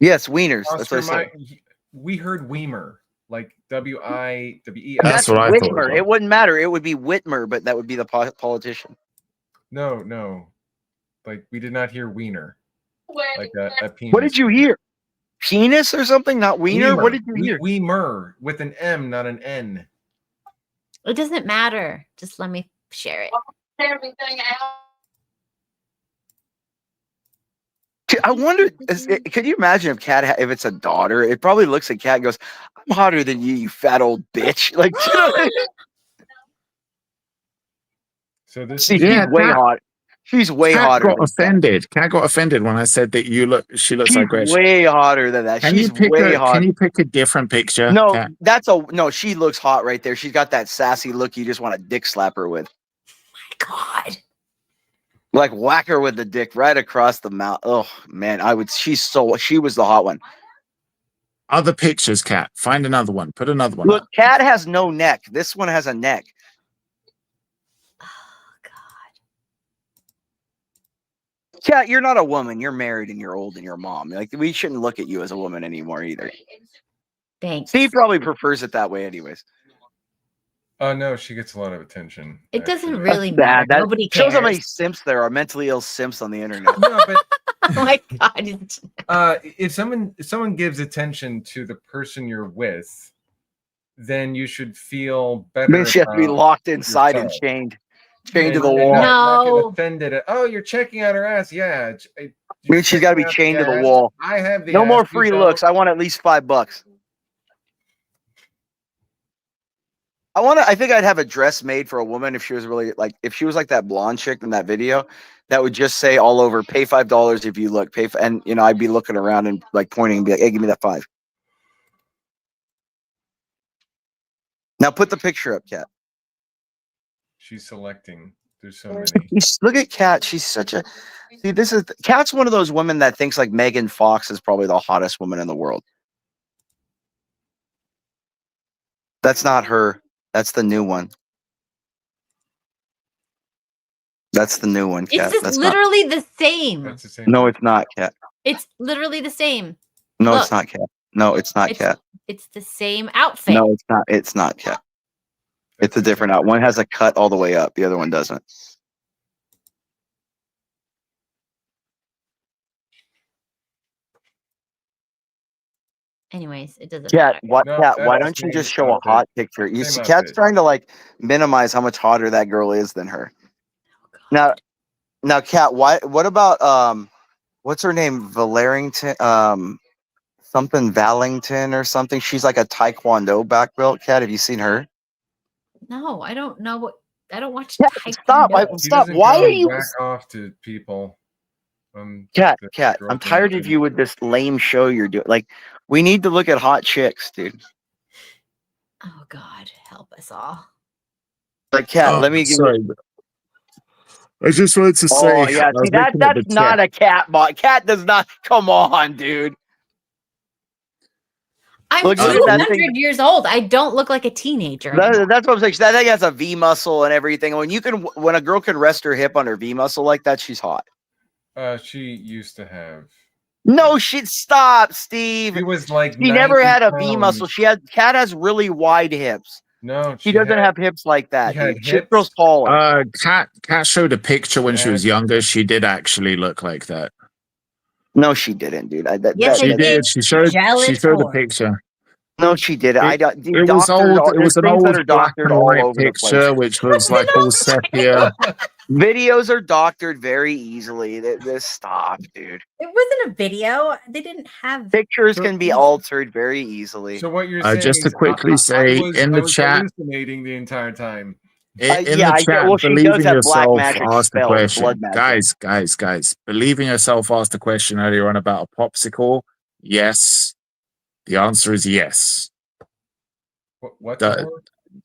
Yes, Wieners. That's what I said. We heard Weimer, like WIWE. That's what I thought. Whitmer. It wouldn't matter. It would be Whitmer, but that would be the politician. No. Like we did not hear Wiener. Like a penis. What did you hear? Penis or something? Not Wiener? Weimer. What did you hear? Weimer with an M, not an N. It doesn't matter. Just let me share it. Everything out. I wonder, could you imagine if Kat, if it's a daughter, it probably looks at Kat and goes, "I'm hotter than you, you fat old bitch." Like, you know what I mean? So this See, she's way hot. She's way hotter. Kat got offended when I said that she looks She's like Gretchen. way hotter than that. She's way hotter. Can you pick a different picture? No, Kat? no, she looks hot right there. She's got that sassy look you just want to dick slap her with. My God. Like whack her with the dick right across the mouth. Oh man, she was the hot one. Other pictures, Kat. Find another one. Put another one. Look, up. Kat has no neck. This one has a neck. Oh God. Kat, you're not a woman. You're married and you're old and you're a mom. Like we shouldn't look at you as a woman anymore either. Thanks. Steve probably prefers it that way, anyways. Oh no, she gets a lot of attention. It doesn't really matter. That Nobody cares. shows how many simps there are, mentally ill simps on the internet. No, but Oh my God. if someone gives attention to the person you're with, then you should feel better. Then she has to be about locked inside and yourself. chained to the And wall. not get No. offended at, oh, you're checking out her ass. Yeah. I mean, she's got to be chained to the ass. wall. I have the No more ass, you free don't. looks. I want at least $5. I think I'd have a dress made for a woman if she was really if she was like that blonde chick in that video that would just say all over, pay $5 if you look, and I'd be looking around and like pointing and be like, hey, give me that 5. Now put the picture up, Kat. She's selecting. There's so many. Look at Kat. She's such a Kat's one of those women that thinks like Megan Fox is probably the hottest woman in the world. That's not her. That's the new one. That's the new one, Kat. It's just That's literally the same. That's the same. No, it's not, Kat. It's literally the same. No, Look. it's not Cat. No, it's not Cat. It's the same outfit. No, it's not. It's not Cat. It's a different out. One has a cut all the way up. The other one doesn't. Anyways, it doesn't Cat, matter. why don't you just show a hot picture? You see, Cat's trying to like minimize how much hotter that girl is than her. Now, Cat, what about what's her name? Valentine, something Valentine or something. She's like a Taekwondo black belt. Cat, have you seen her? No, I don't know what. I don't watch. Stop! Stop! Why are you? Back off to people. Cat, I'm tired of you with this lame show you're doing. Like, we need to look at hot chicks, dude. Oh God, help us all. Like, Cat, let me give you. I just wanted to say. Oh yeah, see that's not a cat bot. Cat does not. Come on, dude. I'm 200 years old. I don't look like a teenager. That's what I'm saying. That thing has a V muscle and everything. When a girl can rest her hip on her V muscle like that, she's hot. She used to have. No, stop, Steve. She was like. She never had a V muscle. Cat has really wide hips. No, she doesn't have hips like that. She girl's taller. Cat showed a picture when she was younger. She did actually look like that. No, she didn't, dude. She did. She showed the picture. No, she didn't. It was old. It was an old black and white picture, which was like all sepia. Videos are doctored very easily. This stop, dude. It wasn't a video. They didn't have pictures can be altered very easily. So what you're saying? Just to quickly say in the chat, hallucinating the entire time. In the chat, believe in yourself. Ask the question, guys. Believe in yourself. Ask the question earlier on about a popsicle. Yes, the answer is yes. What?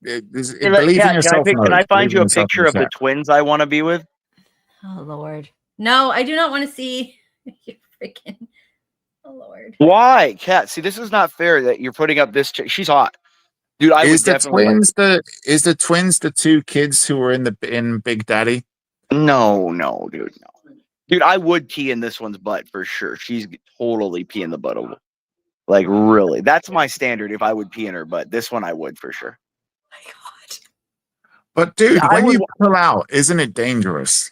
Believe in yourself. Can I find you a picture of the twins I want to be with? Oh Lord, no! I do not want to see you freaking. Oh Lord. Why, Cat? See, this is not fair that you're putting up this chick. She's hot, dude. Is the twins the two kids who were in Big Daddy? No, dude, no. Dude, I would pee in this one's butt for sure. She's totally pee in the butt of. Like really, that's my standard. If I would pee in her butt, this one I would for sure. My God. But dude, when you pull out, isn't it dangerous?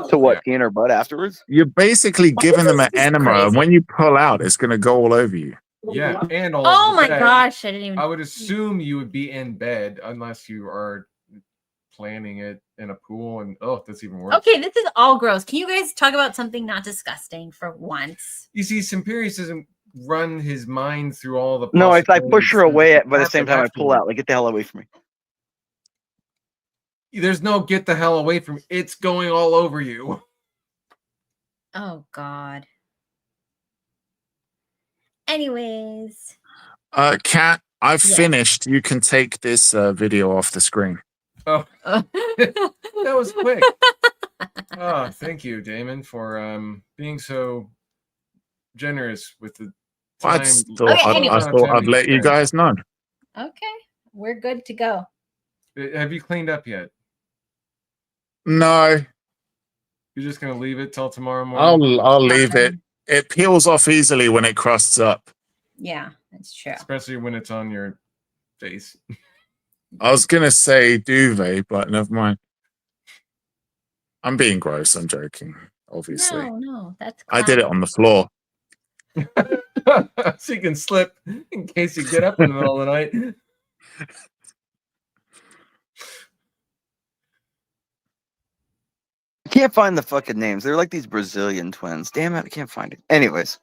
To what? Pee in her butt afterwards? You're basically giving them an enema, and when you pull out, it's gonna go all over you. Yeah, and all. Oh my gosh, I didn't even. I would assume you would be in bed unless you are planning it in a pool, and that's even worse. Okay, this is all gross. Can you guys talk about something not disgusting for once? You see, Simperius doesn't run his mind through all the. No, it's I push her away, but at the same time I pull out. Like, get the hell away from me. There's no get the hell away from me. It's going all over you. Oh God. Anyways. Kat, I've finished. You can take this video off the screen. Oh, that was quick. Oh, thank you, Daemon, for being so generous with the time. I thought I'd let you guys know. Okay, we're good to go. Have you cleaned up yet? No. You're just gonna leave it till tomorrow morning? I'll leave it. It peels off easily when it crusts up. Yeah, that's true. Especially when it's on your face. I was gonna say duvet, but never mind. I'm being gross. I'm joking. Obviously. No, that's. I did it on the floor. So you can slip in case you get up in the middle of the night. I can't find the fucking names. They're like these Brazilian twins. Damn it, I can't find it. Anyways.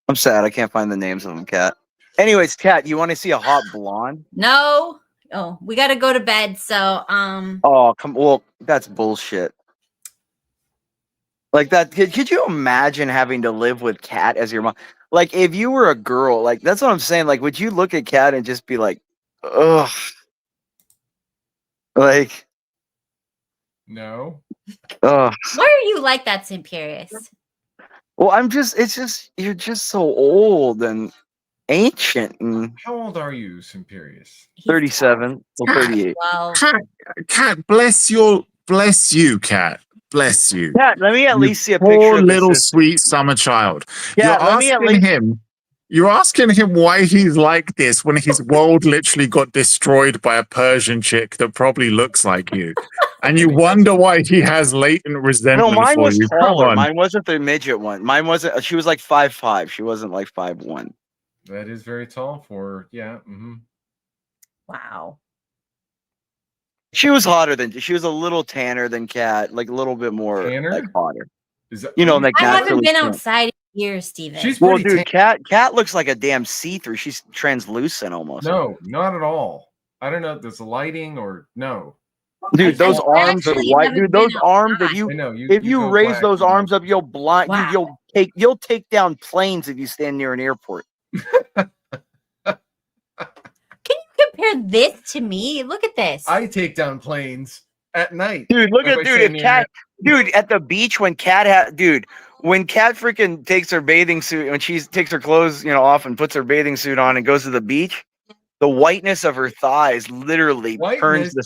I'm sad. I can't find the names of them, Kat. Anyways, Kat, you want to see a hot blonde? No. Oh, we got to go to bed. So, Oh, well, that's bullshit. Like that. Could you imagine having to live with Kat as your mom? Like, if you were a girl, like, that's what I'm saying. Like, would you look at Kat and just be like, ugh? Like, no. Ugh. Why are you like that, Simperius? Well, it's just, you're just so old and ancient. And how old are you, Simperius? 37 or 38. Kat, bless your Bless you, Kat. Bless you. Kat, let me at You least see a poor picture of the little sister. sweet summer child. Kat, let me at least. You're asking him why he's like this when his world literally got destroyed by a Persian chick that probably looks like you. And you wonder why he has latent resentment No, mine for was you. Come taller. on. Mine wasn't the midget one. Mine wasn't. She was like 5'5". She wasn't like 5'1". That is very tall for Wow. She was hotter than. She was a little tanner than Kat, like a little bit more like hotter. Is that, like I haven't naturally been tan. outside in years, Steven. Well, dude, Kat looks like a damn see-through. She's translucent almost. No, not at all. I don't know if there's lighting or no. Dude, those arms are actually white. haven't Dude, those been arms. I know, If you you go raise black, those you know. arms up, you'll blind. Wow. Dude, you'll take down planes if you stand near an airport. Can you compare this to me? Look at this. I take down planes at night. Dude, look If at I dude. stand If near Kat, dude, at the beach when Kat when Kat freaking takes her bathing suit, when she takes her clothes, off and puts her bathing suit on and goes to the beach, the whiteness of her thighs literally turns the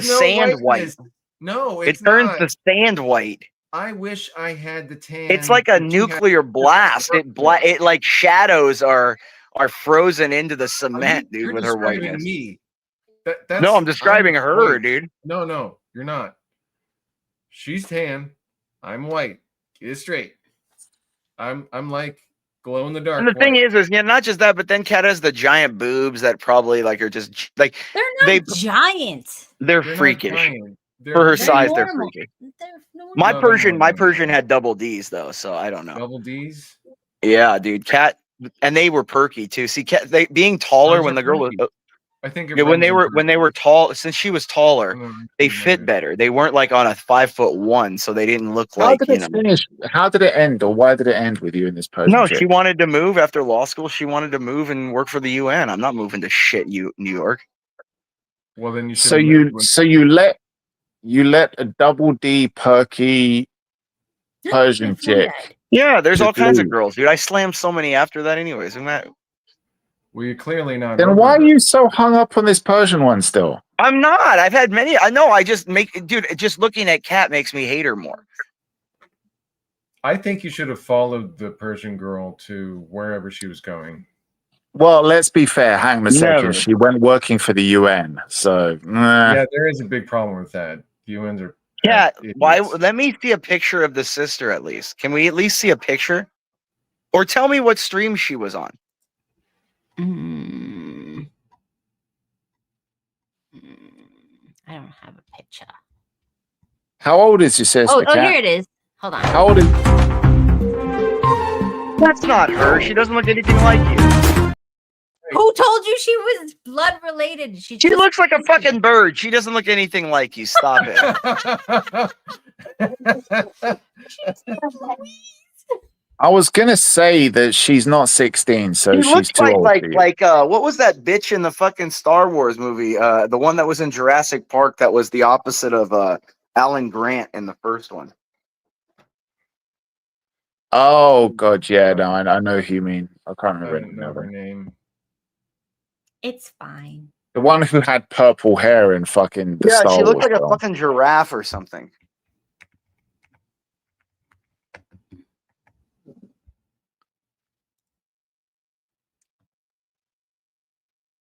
sand white. No, it it's turns not. the sand white. I wish I had the tan. It's like a that you have. nuclear blast. It like shadows are frozen into the cement, dude, You're with her describing whiteness. me. No, I'm describing her, white. dude. No, you're not. She's tan. I'm white. Get it straight. I'm like glow in the dark. And the thing is, not just that, but then Kat has the giant boobs that probably like are just like they're not giant. They're They're not freakish giant. for her They're size. They're normal. freakish. No, My Persian had double D's though, so I don't know. Double D's. Yeah, dude, Kat, and they were perky too. See, Kat, they being taller How's when that the girl was. perky? I think it when runs they were tall, since she was taller, they fit better. They weren't like on a 5'1", so they didn't look How like did it finish? How did it end, or why did it end with you in this Persian No, chick? she wanted to move after law school. She wanted to move and work for the UN. I'm not moving to New York. Well, then you should. So you let a double D perky Persian chick. Yeah, there's all kinds of leave. girls, dude. I slammed so many after that, anyways. Isn't that? Well, you're clearly not. Then over why are her. you so hung up on this Persian one still? I'm not. I've had many. I know. I just just looking at Kat makes me hate her more. I think you should have followed the Persian girl to wherever she was going. Well, let's be fair. Hang on a second. Never. She went working for the UN, so Yeah, there is a big problem with that. The UNs are. Yeah. Why? Let me see a picture of the sister at least. Can we at least see a picture? Or tell me what stream she was on. I don't have a picture. How old is your sister? Oh, Kat? here it is. Hold on. How old is? That's not her. She doesn't look anything like you. Who told you she was blood related? She looks like a fucking bird. She doesn't look anything like you. Stop it. I was gonna say that she's not 16, so She she's looks too old. for you. what was that bitch in the fucking Star Wars movie? The one that was in Jurassic Park that was the opposite of Alan Grant in the first one. Oh god, yeah, no, I know who you mean. I can't remember I don't know her name. It's fine. the one who had purple hair in fucking the Yeah, Star she looked Wars like a film. fucking giraffe or something.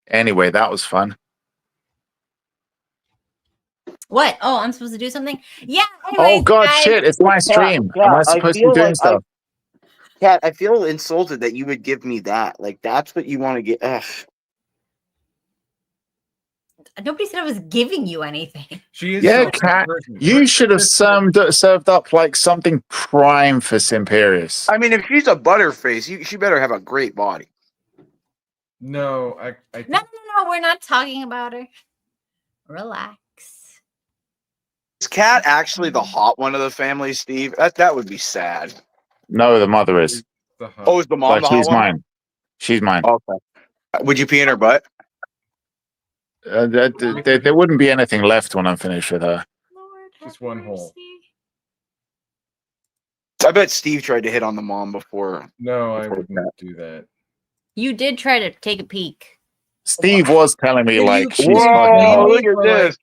Anyway, that was fun. What? Oh, I'm supposed to do something? Yeah. Oh Anyways, god, guys. shit! It's my stream. Yeah, Am I supposed to be doing stuff? Kat, I feel insulted that you would give me that. Like, that's what you want to get. Ugh. Nobody said I was giving you anything. She is. Yeah, Kat, you should have served up like something prime for Simperius. I mean, if she's a butterface, she better have a great body. No, No, we're not talking about her. Relax. Is Kat actually the hot one of the family, Steve? That would be sad. No, the mother is. Oh, is the mom But the hot she's one? mine. She's mine. Okay. Would you pee in her butt? There wouldn't be anything left when I'm finished with her. Just one hole. I bet Steve tried to hit on the mom before. No, I wouldn't do that. You did try to take a peek. Steve was telling me like she's Whoa, fucking hot. look at this.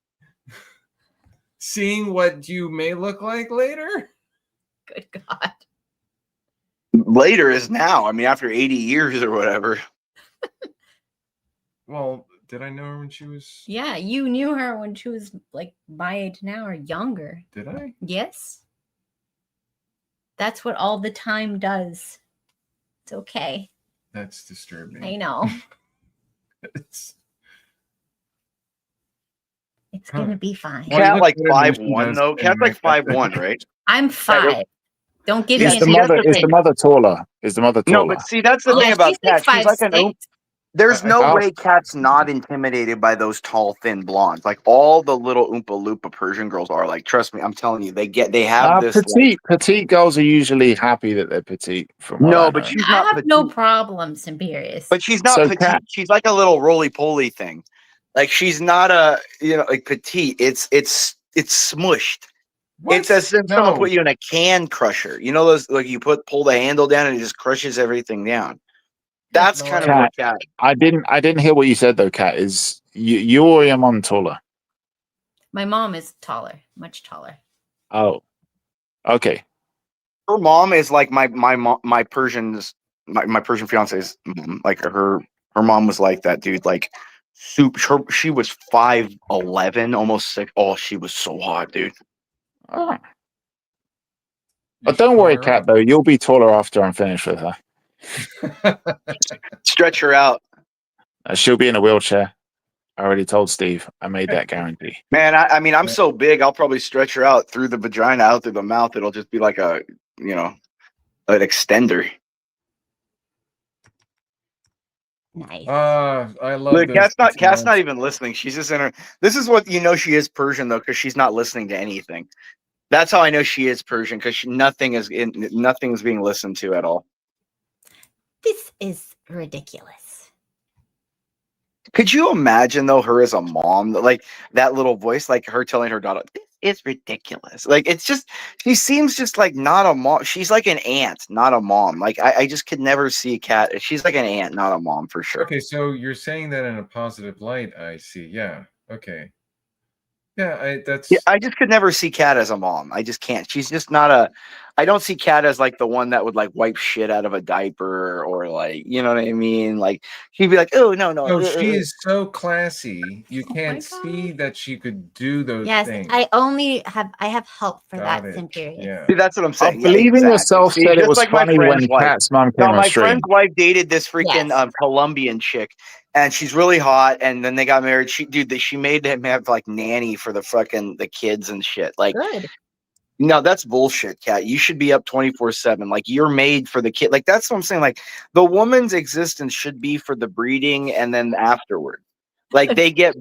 seeing what you may look like later. Good God. Later is now. I mean, after 80 years or whatever. Well, did I know her when she was? Yeah, you knew her when she was like my age now or younger. Did I? Yes. That's what all the time does. It's okay. That's disturbing. I know. It's gonna be fine. Cat like 5'1" though. Cat's like 5'1", right? I'm 5. Don't give Is me the an mother? Is the indication. mother taller? Is the mother taller? No, but see, that's the Yeah, thing about she's like Cat. She's like an 5'6". There's no Oh. way Cat's not intimidated by those tall, thin blondes. Like all the little Oompa Loompa Persian girls are. Like, trust me, I'm telling you, they have this. Petite girls are usually happy that they're petite. From what I No, know. but she's I not have petite. no problem, Siberius. But she's not So petite. Cat. She's like a little roly-poly thing. Like she's not a like petite. It's smushed. What? It's as if No. someone put you in a can crusher. You know those like you pull the handle down and it just crushes everything down. That's kind of what Cat. I didn't hear what you said though. Cat, is you or your mom taller? My mom is taller, much taller. Oh, okay. Her mom is like my Persian fiance's mom. Like her mom was like that, dude. Like she was 5'11", almost 6. Oh, she was so hot, dude. Oh. But don't worry, Cat. Though you'll be taller after I'm finished with her. Stretch her out. She'll be in a wheelchair. I already told Steve. I made that guarantee. Man, I mean, I'm so big. I'll probably stretch her out through the vagina, out through the mouth. It'll just be like an extender. Nice. I love Look, this. Cat's not even listening. She's just in her. This is what she is Persian though, because she's not listening to anything. That's how I know she is Persian, because nothing is being listened to at all. This is ridiculous. Could you imagine though her as a mom, like that little voice, like her telling her daughter, "This is ridiculous." Like it's just she seems just like not a mom. She's like an aunt, not a mom. Like I just could never see Cat. She's like an aunt, not a mom for sure. Okay, so you're saying that in a positive light. I see. Yeah. Okay. Yeah, I just could never see Cat as a mom. I just can't. She's just not a. I don't see Cat as like the one that would like wipe shit out of a diaper or like, you know what I mean? Like she'd be like, oh no. No, she is so classy. You can't see that she could do those Yes, things. I have help for that, Siberius. Yeah. See, that's what I'm saying. Believe in yourself See, said it just was like my funny when friend's wife. Cat's mom came No, on my stream. friend's wife dated this freaking Colombian chick, and she's really hot. And then they got married. She made him have like nanny for the kids and shit. Like, good. No, that's bullshit, Cat. You should be up 24/7. Like you're made for the kid. Like that's what I'm saying. Like the woman's existence should be for the breeding and then afterward. Like they get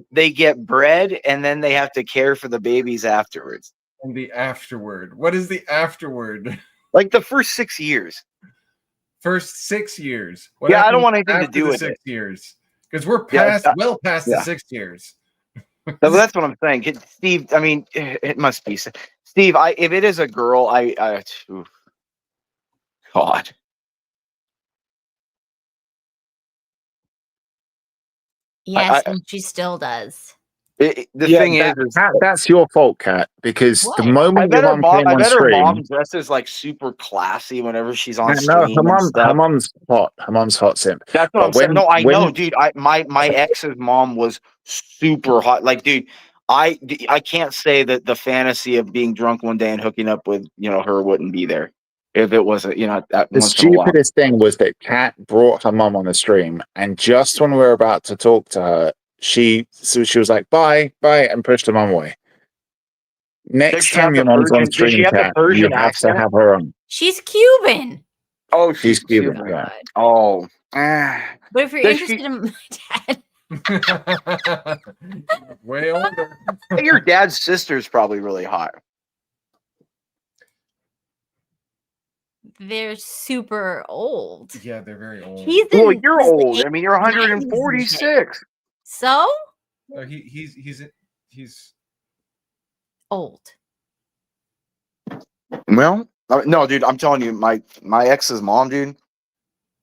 bred and then they have to care for the babies afterwards. And the afterward. What is the afterward? Like the first 6 years. First 6 years. What Yeah, I don't happens want anything to after do the with 6 it. years? Because we're Yeah, well past the yeah. 6 years. No, that's what I'm saying. Steve, I mean, it must be. Steve, if it is a girl, oof. God. Yes, and she still does. The thing is, that's your fault, Cat. Because the I moment bet your her mom came on her mom stream, dresses like super classy whenever she's on no, stream and stuff. her mom's hot. Her mom's hot simp. That's what But I'm saying. when- No, I when- know, dude. My ex's mom was super hot. Like, dude, I can't say that the fantasy of being drunk one day and hooking up with her wouldn't be there if it wasn't that The once in a while. stupidest thing was that Kat brought her mom on the stream, and just when we were about to talk to her, she was like, bye, and pushed her mom away. Next she time have your the mom's on Persian- does she stream, have the Kat, you Persian have to accent? have her on. She's Cuban. Oh, She's Cuban. Cuban. Yeah. Oh. But if you're Does interested in my dad, Way older. Your dad's sister's probably really hot. they're super old. Yeah, they're very old. He's Well, in you're his old. I mean, you're 90s and 146. So No, he's old. Well, no, dude, I'm telling you, my ex's mom, dude.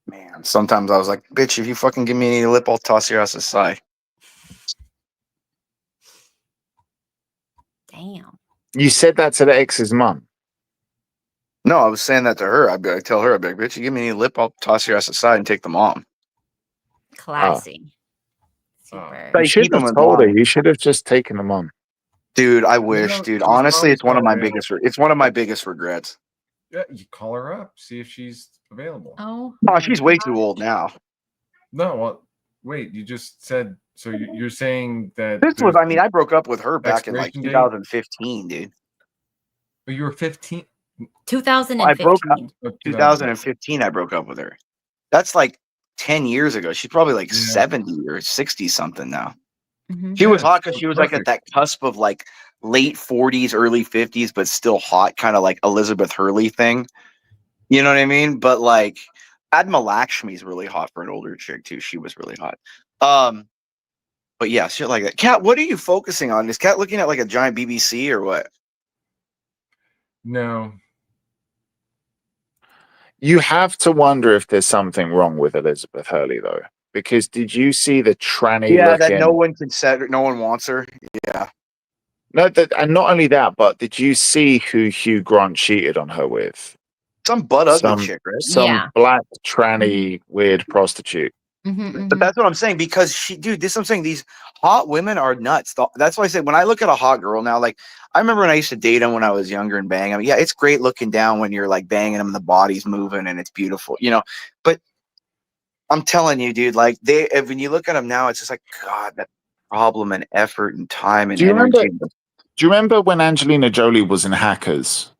Man, sometimes I was like, bitch, if you fucking give me any lip, I'll toss your ass aside. Damn. You said that to the ex's mum. No, I was saying that to her. I'd be like, tell her, I'd be like, bitch, you give me any lip, I'll toss your ass aside and take the mom. Classy. Super. You shouldn't have told her. You should have just taken the mom. Dude, I wish, know, dude. she's Honestly, it's one of my probably biggest. It's one of my biggest regrets. Yeah, you call her up, see if she's available. Oh, Oh, she's way too old now. No, well, wait. You just said so. You're saying that This was. there's I mean, I broke up with her back in like expiration date? 2015, dude. But you were 15. 2015. I broke up. Oh, 2015. I broke up with her. That's like 10 years ago. She's probably like Yeah. 70 or 60 something now. Mhm. She was Yeah, hot because she was like at that cusp of like late 40s, early 50s, but still hot, kind of like Elizabeth Hurley thing. You know what I mean? But like Adma Lakshmi's really hot for an older chick too. She was really hot. But yeah, shit like that. Kat, what are you focusing on? Is Kat looking at like a giant BBC or what? No. You have to wonder if there's something wrong with Elizabeth Hurley, though, because did you see the tranny Yeah, that looking? no one can set, no one wants her. Yeah. No, and not only that, but did you see who Hugh Grant cheated on her with? Some butt ugly chick, right? Some black tranny weird prostitute. But that's what I'm saying, because dude, this I'm saying, these hot women are nuts. That's why I said when I look at a hot girl now, like I remember when I used to date them when I was younger and bang them. Yeah, it's great looking down when you're like banging them, the body's moving and it's beautiful, you know. But I'm telling you, dude, like when you look at them now, it's just like God, that problem and effort and time and Do you remember? energy. Do you remember when Angelina Jolie was in Hackers?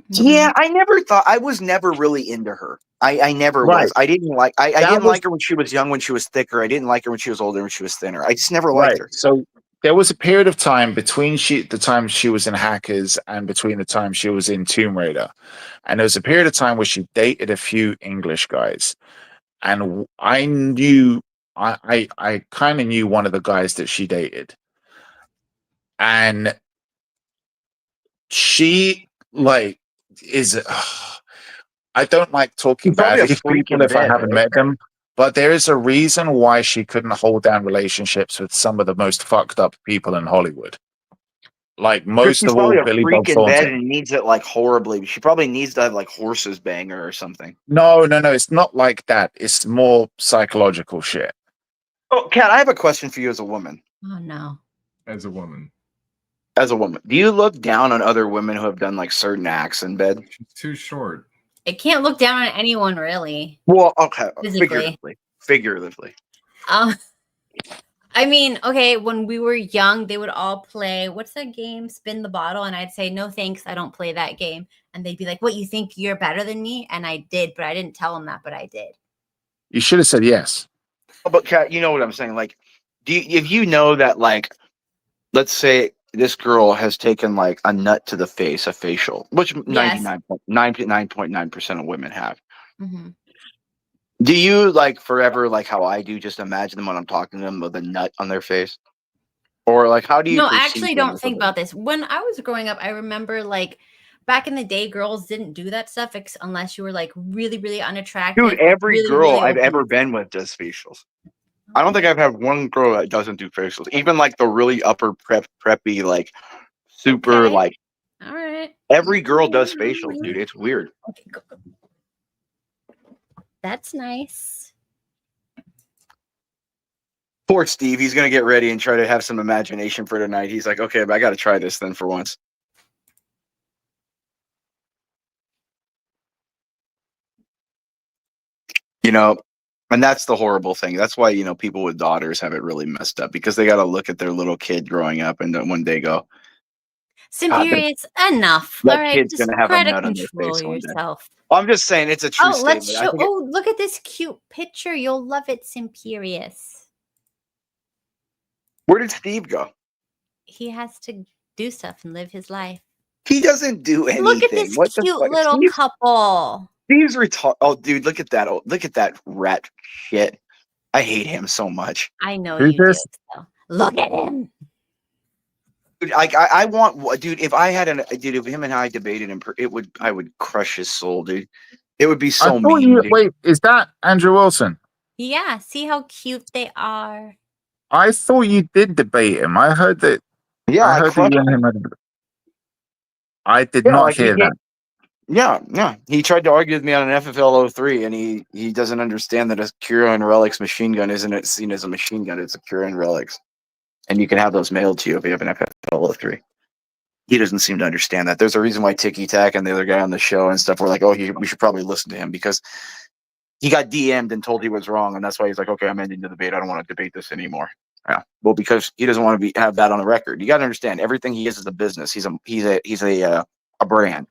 Yeah, I was never really into her. I never Right. was. I didn't like I That didn't was- like her when she was young, when she was thicker. I didn't like her when she was older, when she was thinner. I just never liked her. So there was a period of time between the time she was in Hackers and between the time she was in Tomb Raider, and there was a period of time where she dated a few English guys, and I knew I kind of knew one of the guys that she dated, and she like is. I don't like talking Probably a badly of freak people in if I bed, haven't right? met them, but there is a reason why she couldn't hold down relationships with some of the most fucked up people in Hollywood. Like Because most she's of all, probably a Billy freak Bob in bed Thornton. and needs it like horribly. She probably needs to have like horses bang her or something. No, it's not like that. It's more psychological shit. Oh, Kat, I have a question for you as a woman. Oh no. As a woman. As a woman, do you look down on other women who have done like certain acts in bed? She's too short. It can't look down on anyone really. Well, okay, Physically. figuratively. I mean, okay, when we were young, they would all play, what's that game? Spin the bottle. And I'd say, no, thanks. I don't play that game. And they'd be like, what, you think you're better than me? And I did, but I didn't tell them that, but I did. You should have said yes. Oh, but Kat, you know what I'm saying? Like, if you know that, like, let's say this girl has taken like a nut to the face, a facial, which Yes. 99.9% of women have. Mm-hmm. Do you like forever, like how I do, just imagine them when I'm talking to them with a nut on their face? Or like, how do you No, I perceive actually them don't as a think woman? about this. When I was growing up, I remember like back in the day, girls didn't do that stuff unless you were like really, really unattractive. Dude, every really, girl really I've ever obese. been with does facials. I don't think I've had one girl that doesn't do facials. Even like the really upper preppy, like super, Okay. like All right. every girl does facials, dude. It's weird. Okay, go. That's nice. Poor Steve. He's gonna get ready and try to have some imagination for tonight. He's like, okay, but I got to try this then for once. You know, and that's the horrible thing. That's why, you know, people with daughters have it really messed up, because they got to look at their little kid growing up and then one day go, Simperious, enough. that All right, kid's just gonna have a try to nut on their control face one day. yourself. I'm just saying it's a true Oh, let's statement. I show. think Oh, look at this cute picture. You'll love it, Simperious. where did Steve go? He has to do stuff and live his life. He doesn't do anything. Look at this What the cute fuck? little couple. Steve's retarded. Oh, dude, look at that. Oh, look at that rat shit. I hate him so much. I know Who's you do. this? So. Look at him. Dude, I want, dude. If I had dude, if him and I debated him, I would crush his soul, dude. It would be I so thought mean. Dude. wait, is that Andrew Wilson? Yeah, see how cute they are. I thought you did debate him. I heard that. Yeah, I I heard that crushed you and him. him had a debate. I did Yeah, not like he hear that. can't. Yeah, yeah. He tried to argue with me on an FFL 03, he tried to argue with me on an FFL 03, and he doesn't understand that a Cura and Relics machine gun isn't seen as a machine gun; it's a Cura and Relics, and you can have those mailed to you if you have an FFL 03. He doesn't seem to understand that. There's a reason why Tiki Tack and the other guy on the show and stuff were like, "Oh, we should probably listen to him," because he got DM'd and told he was wrong, and that's why he's like, "Okay, I'm ending the debate. I don't want to debate this anymore." Yeah, well, because he doesn't want to have that on the record. You got to understand, everything he is a business. He's a brand.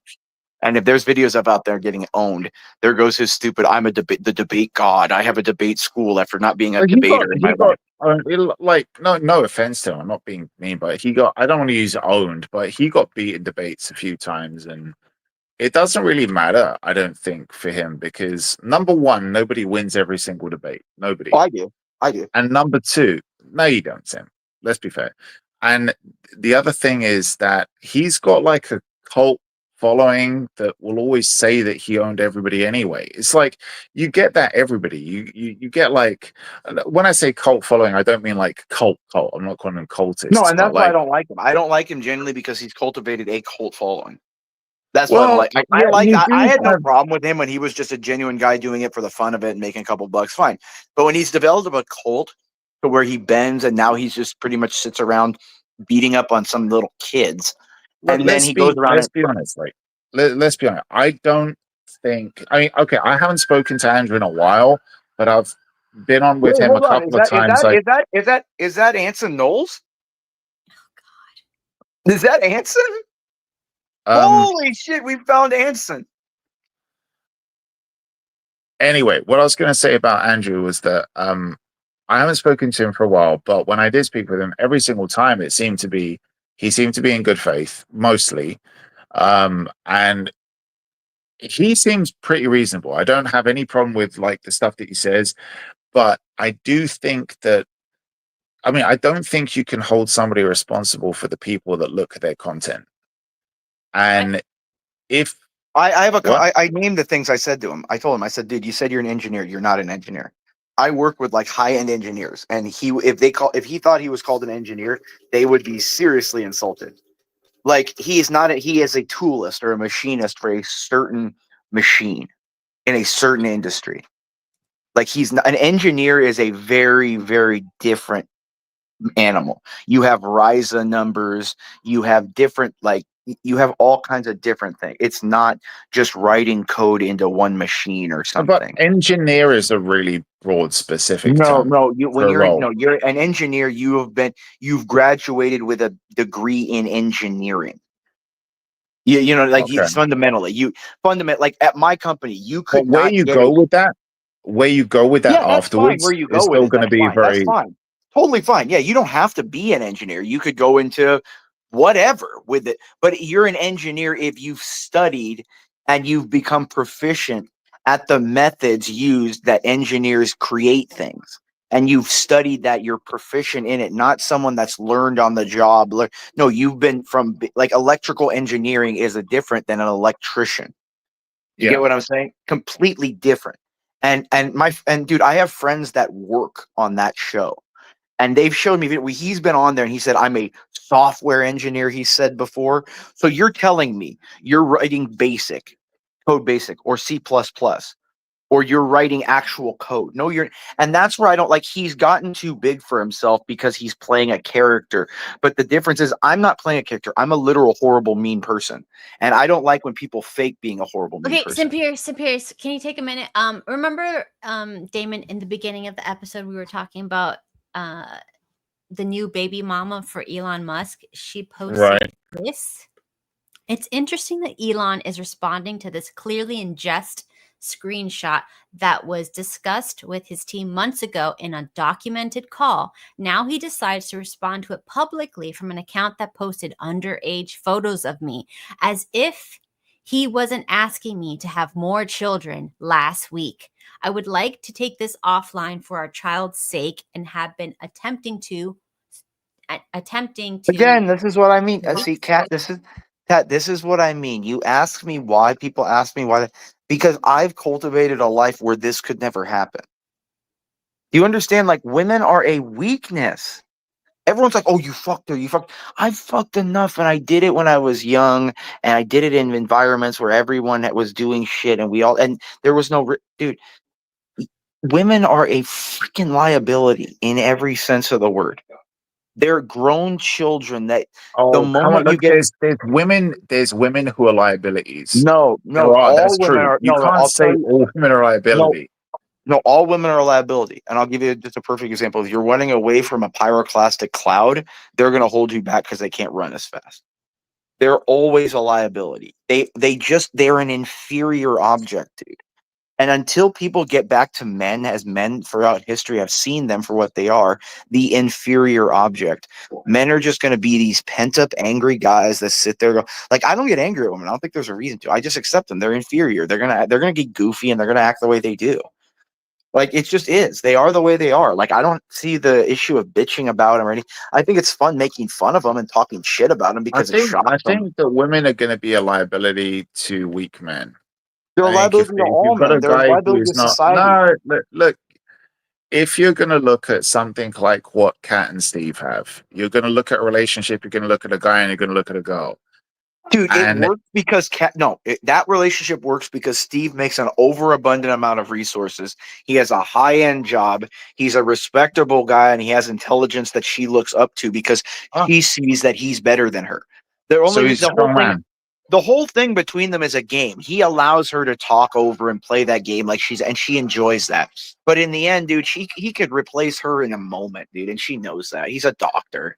And if there's videos of out there getting owned, there goes his stupid. I'm the debate god. I have a debate school after not being a debater in my life. Like, no offense to him, I'm not being mean, but he got, I don't want to use owned, but he got beat in debates a few times, and it doesn't really matter, I don't think, for him, because number one, nobody wins every single debate. Nobody. Oh, I do. And number two, no, you don't, Tim. Let's be fair. And the other thing is that he's got like a cult following that will always say that he owned everybody anyway. It's like you get that everybody. You get like, when I say cult following, I don't mean like cult. I'm not calling them cultists. No, and that's why like, I don't like him. I don't like him genuinely because he's cultivated a cult following. That's well, what I like. yeah, I had no problem with him when he was just a genuine guy doing it for the fun of it and making a couple bucks. Fine, but when he's developed a cult to where he bends and now he's just pretty much sits around beating up on some little kids, and then he goes around. Let's be honest. Like, let's be honest. I don't think. I mean, okay, I haven't spoken to Andrew in a while, but I've been on with Wait, him a hold on. couple of times. Is that Anson Knowles? Is that Anson? Holy shit, we found Anson. Anyway, what I was going to say about Andrew was that I haven't spoken to him for a while, but when I did speak with him, every single time he seemed to be in good faith, mostly, and he seems pretty reasonable. I don't have any problem with like the stuff that he says, but I do think that, I mean, I don't think you can hold somebody responsible for the people that look at their content. And if I named the things I said to him. I told him, I said, dude, you said you're an engineer. You're not an engineer. I work with like high-end engineers, and if he thought he was called an engineer, they would be seriously insulted. Like he is a toolist or a machinist for a certain machine in a certain industry. Like he's not, an engineer is a very, very different animal. You have RISA numbers, you have different, like you have all kinds of different things. It's not just writing code into one machine or something. But engineer is a really broad, specific No, term. no. You're an engineer. You've graduated with a degree in engineering. You know, like Okay. like at my company, you could where not you get go with that, that's fine. afterwards Where you go is with still it, going to that's be fine. very. That's fine. Totally fine. Yeah, you don't have to be an engineer. You could go into whatever with it, but you're an engineer if you've studied and you've become proficient at the methods used that engineers create things. And you've studied that, you're proficient in it, not someone that's learned on the job. No, you've been from, like, electrical engineering is different than an electrician. You get what I'm saying? Completely different. And dude, I have friends that work on that show, and they've shown me he's been on there and he said, I'm a software engineer, he said before. So you're telling me you're writing code basic or C++, or you're writing actual code. No, and that's where I don't like, he's gotten too big for himself because he's playing a character. But the difference is I'm not playing a character. I'm a literal horrible, mean person. And I don't like when people fake being a horrible, mean person. Simpiers, can you take a minute? Remember, Daemon, in the beginning of the episode, we were talking about the new baby mama for Elon Musk. She posted this. It's interesting that Elon is responding to this clearly in jest screenshot that was discussed with his team months ago in a documented call. Now he decides to respond to it publicly from an account that posted underage photos of me, as if he wasn't asking me to have more children last week. I would like to take this offline for our child's sake and have been attempting to. Again, this is what I mean. See, Kat, this is what I mean. You ask me why, people ask me why, because I've cultivated a life where this could never happen. Do you understand? Like, women are a weakness. Everyone's like, "Oh, you fucked her. You fucked." I fucked enough, and I did it when I was young, and I did it in environments where everyone was doing shit, and there was no dude. Women are a freaking liability in every sense of the word. They're grown children that the Oh, come on! moment you Look, get there's women who are liabilities. no, There are. all That's women true. are You no. can't I'll tell say you, all women are no, liability. no, all women are a liability, and I'll give you just a perfect example. If you're running away from a pyroclastic cloud, they're going to hold you back because they can't run as fast. They're always a liability. They're an inferior object, dude. And until people get back to men, as men throughout history have seen them for what they are, the inferior object. Men are just going to be these pent up, angry guys that sit there. Like, I don't get angry at women. I don't think there's a reason to. I just accept them. They're inferior. They're gonna get goofy and they're gonna act the way they do. Like, it just is. They are the way they are. Like, I don't see the issue of bitching about them or anything. I think it's fun making fun of them and talking shit about them because it I shocks them. think that women are going to be a liability to weak men. They're a I think liability to if all you've got men. a They're a guy liability who's to not, society. no, look, if you're going to look at something like what Kat and Steve have, you're going to look at a relationship, you're going to look at a guy, and you're going to look at a girl. Dude, it And works because that relationship works because Steve makes an overabundant amount of resources. He has a high-end job. He's a respectable guy, and he has intelligence that she looks up to because she sees that he's better than her. So he's a strong man. The whole thing between them is a game. He allows her to talk over and play that game and she enjoys that. But in the end, dude, he could replace her in a moment, dude, and she knows that. He's a doctor.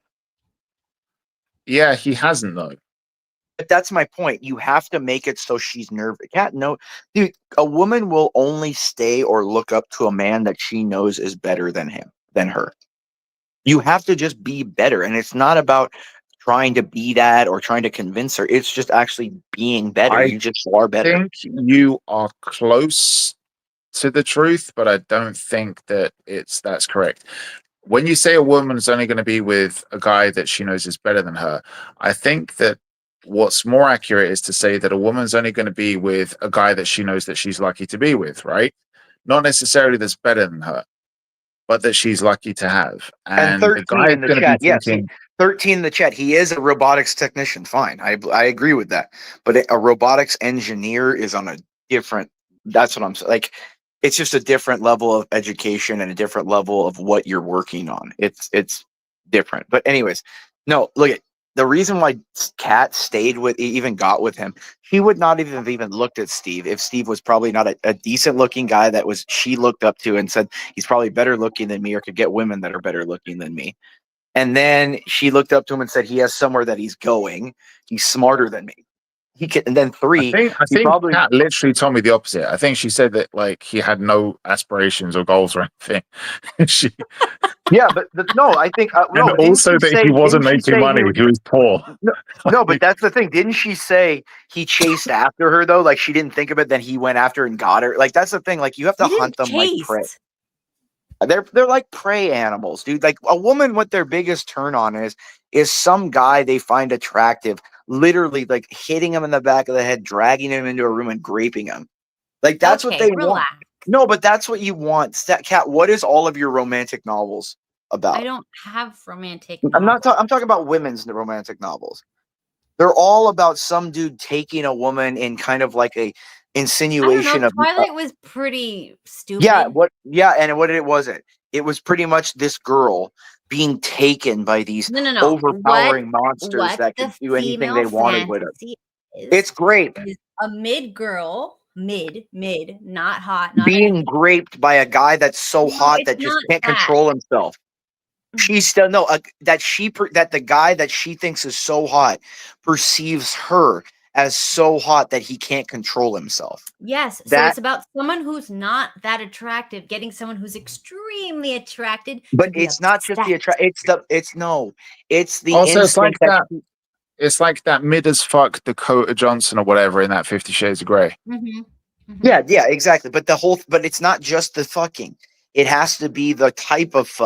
Yeah, he hasn't though. But that's my point. You have to make it so she's nervous. Dude, a woman will only stay or look up to a man that she knows is better than her. You have to just be better. And it's not about trying to be that or trying to convince her. It's just actually being better. I You just are better. I think you are close to the truth, but I don't think that that's correct. When you say a woman's only going to be with a guy that she knows is better than her, I think that what's more accurate is to say that a woman's only going to be with a guy that she knows that she's lucky to be with, right? Not necessarily that's better than her, but that she's lucky to have. And And the 13 guy's in the going to be chat. Yes, thinking, 13 in the chat. He is a robotics technician. Fine. I agree with that. But a robotics engineer is on a different, that's what I'm saying. Like, it's just a different level of education and a different level of what you're working on. It's different. But anyways, no, look at the reason why Kat even got with him. She would not have even looked at Steve if Steve was probably not a decent looking guy that she looked up to and said he's probably better looking than me or could get women that are better looking than me. And then she looked up to him and said he has somewhere that he's going. He's smarter than me. He can. And then three, I he think probably Kat literally told me the opposite. I think she said that like he had no aspirations or goals or anything. yeah, but no, I think And no. also that he wasn't making money. He was poor. No, but that's the thing. Didn't she say he chased after her though? Like she didn't think of it, then he went after her and got her. Like that's the thing. Like you have to hunt them like prey. They're like prey animals, dude. Like a woman, what their biggest turn on is some guy they find attractive, literally like hitting him in the back of the head, dragging him into a room and raping him. Like that's what they want. No, but that's what you want. Kat, what is all of your romantic novels about? I don't have romantic I'm talking about women's romantic novels. They're all about some dude taking a woman in kind of like a insinuation of Twilight was pretty stupid. and what it was pretty much this girl being taken by these overpowering monsters that could do anything they wanted with her. It's great. A mid girl, mid, not hot, Being raped by a guy that's so hot that just can't control himself. She's still that the guy that she thinks is so hot perceives her as so hot that he can't control himself. Yes, so it's about someone who's not that attractive getting someone who's extremely attracted. But it's not just the it's the also it's like instinct that. It's like that mid as fuck Dakota Johnson or whatever in that 50 Shades of Grey. Yeah, exactly. But it's not just the fucking. It has to be the type of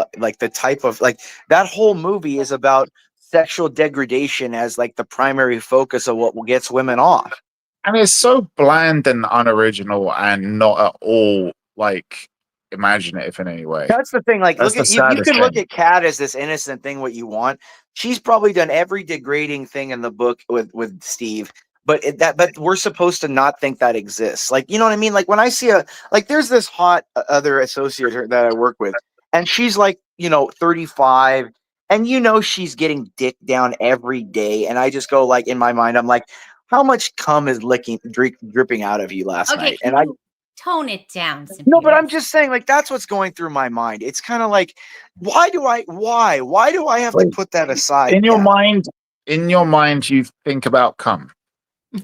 that whole movie is about sexual degradation as like the primary focus of what gets women off. And it's so bland and unoriginal and not at all like imaginative in any way. That's the thing. Like, That's look the at you. You saddest can look thing. at Kat as this innocent thing. What you want. She's probably done every degrading thing in the book with Steve. But but we're supposed to not think that exists. Like, you know what I mean? Like when I see there's this hot other associate that I work with, and she's like, 35, and she's getting dick down every day. And I just go like, in my mind, I'm like, how much cum is dripping out of you last Okay, night? can And you tone it down? no, but I'm just saying, like, that's what's going through my mind. It's kind of like, why do I have to put that aside? In your mind, you think about cum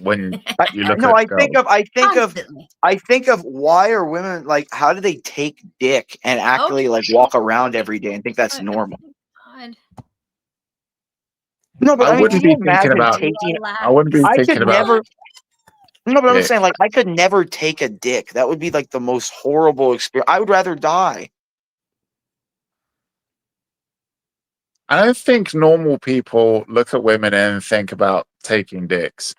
when you look at girls. I think of why are women like, how do they take dick and actually like walk around every day and think that's normal? God. No, but I I mean, wouldn't can you be thinking imagine about. taking? I wouldn't be I thinking could about. never. No, but I'm dick. saying, like, I could never take a dick. That would be like the most horrible experience. I would rather die. I don't think normal people look at women and think about taking dicks.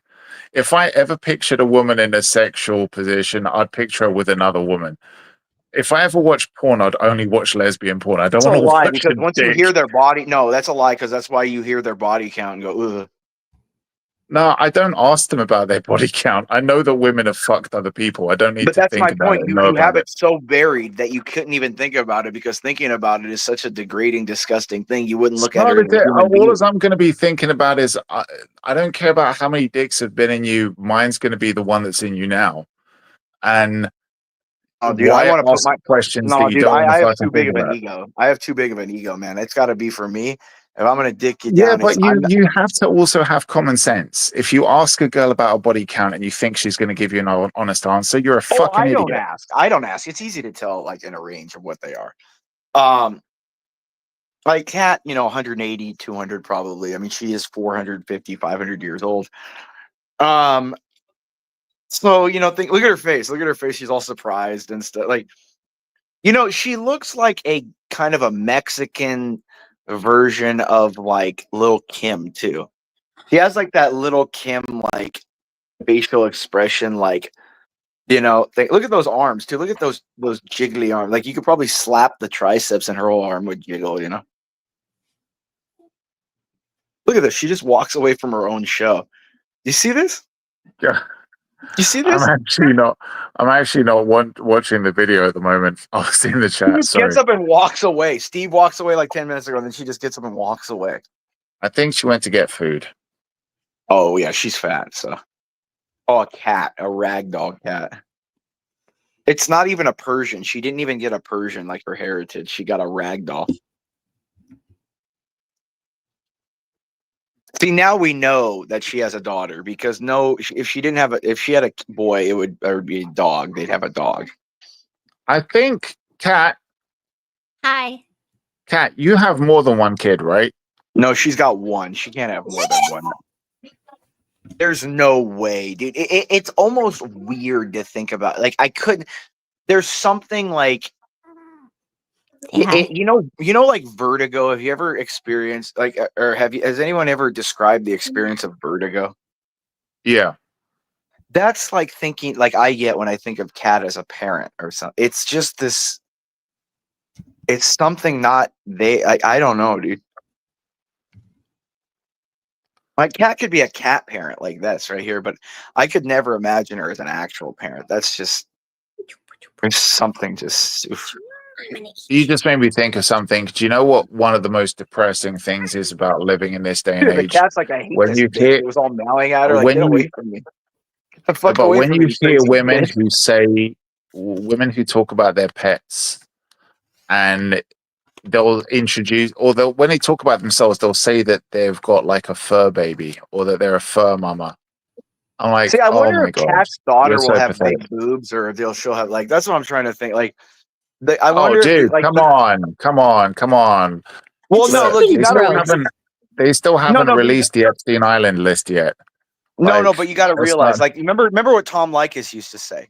If I ever pictured a woman in a sexual position, I'd picture her with another woman. If I ever watch porn, I'd only watch lesbian porn. I don't That's a want to lie watch because a once you dick. hear their body, no, that's a lie because that's why you hear their body count and go, ugh. No, I don't ask them about their body count. I know that women have fucked other people. I don't need But to that's think my about point. it and You know you have about it. it so buried that you couldn't even think about it because thinking about it is such a degrading, disgusting thing. You wouldn't look at her as a human being. All I'm going to be thinking about is I don't care about how many dicks have been in you. Mine's going to be the one that's in you now. And Oh, dude, why I want to put ask questions that no, you dude. don't want to I have fucking too big think of an about? ego. I have too big of an ego, man. It's got to be for me. If I'm gonna dick you Yeah, down, but you have to also have common sense. If you ask a girl about a body count and you think she's going to give you an honest answer, you're a fucking I don't idiot. ask. I don't ask. It's easy to tell, like in a range of what they are. Like Kat, 180, 200 probably. I mean, she is 450, 500 years old. So look at her face. Look at her face. She's all surprised and stuff. Like, she looks like a kind of a Mexican version of like Lil Kim too. She has like that Little Kim like facial expression, like thing. Look at those arms too. Look at those jiggly arms. Like you could probably slap the triceps and her whole arm would jiggle. Look at this. She just walks away from her own show. You see this? Yeah. You see this? I'm actually not watching the video at the moment. I was in the She chat. just Sorry. gets up and walks away. Steve walks away like 10 minutes ago, and then she just gets up and walks away. I think she went to get food. Oh yeah, she's fat. So, a cat, a ragdoll cat. It's not even a Persian. She didn't even get a Persian like her heritage. She got a ragdoll. See, now we know that she has a daughter because if she had a boy, it would be a dog. They'd have a dog. I think, Kat, you have more than one kid, right? No, she's got one. She can't have more than one. There's no way, dude. It's almost weird to think about. Like, I couldn't. There's something like, like vertigo. Have you ever experienced or has anyone ever described the experience of vertigo? Yeah. That's like thinking like I get when I think of Kat as a parent or something. It's just this. It's something not I don't know, dude. My cat could be a cat parent like this right here, but I could never imagine her as an actual parent. That's just there's something just. You just made me think of something. Do you know what one of the most depressing things is about living in this day and Dude, the age? cat's like, I hate When this you bitch. hear, It was all meowing at her, like, get away from me. Get the fuck but away when from you me, hear crazy women bitch. women who talk about their pets, and they'll introduce, or when they talk about themselves, they'll say that they've got like a fur baby or that they're a fur mama. I'm like, See, I oh wonder my if god, Kat's you're daughter will so have pathetic. big boobs, or if she'll have like. That's what I'm trying to think. Like, I Oh, wonder dude, if like. come on. Well, no, look, you gotta wait. They still haven't no, but released the Epstein Island list yet. No, but you got to that's realize, not- like, remember what Tom Likas used to say,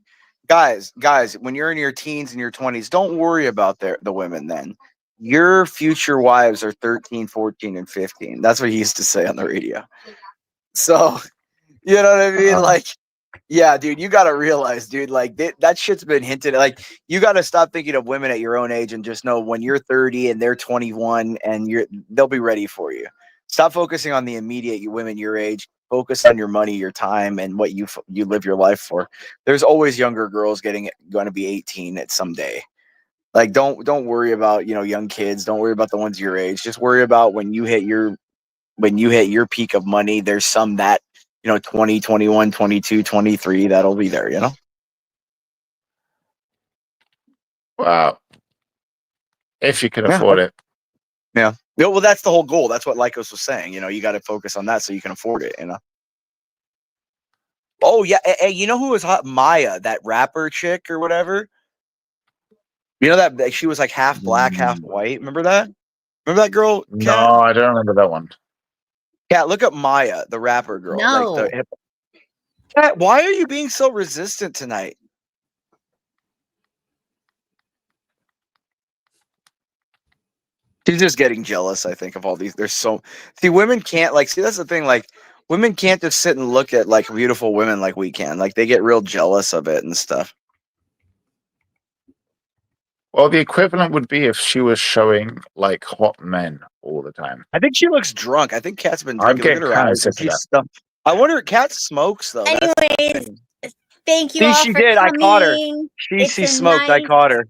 guys, when you're in your teens and your 20s, don't worry about the women then. Your future wives are 13, 14, and 15. That's what he used to say on the radio. So, you know what I mean? Like, Yeah, dude, you gotta realize, dude, like that shit's been hinted. Like, you gotta stop thinking of women at your own age and just know when you're 30 and they're 21 and they'll be ready for you. Stop focusing on the immediate women your age. Focus on your money, your time, and what you live your life for. There's always younger girls going to be 18 at some day. Like, don't worry about young kids. Don't worry about the ones your age. Just worry about when you hit your peak of money. There's some that 20, 21, 22, 23 that'll be there. Wow. If you can afford it. Yeah. Well, that's the whole goal. That's what Lycos was saying. You got to focus on that so you can afford it. Oh yeah. Hey, you know who was hot? Maya, that rapper chick or whatever. You know that she was like half black, half white. Remember that? Remember that girl? Kat? No, I don't remember that one. Kat, look up Maya, the rapper girl. No. Kat, why are you being so resistant tonight? She's just getting jealous, I think, of all these. Women can't that's the thing. Like, women can't just sit and look at like beautiful women like we can. Like, they get real jealous of it and stuff. Well, the equivalent would be if she was showing like hot men all the time. I think she looks drunk. I think Kat's been drinking. Look at her kind of eyes. sick of that. I wonder if Kat smokes though. Anyways, thank you See, all she for did. coming. I caught her. It's She a smoked. I nice- caught her.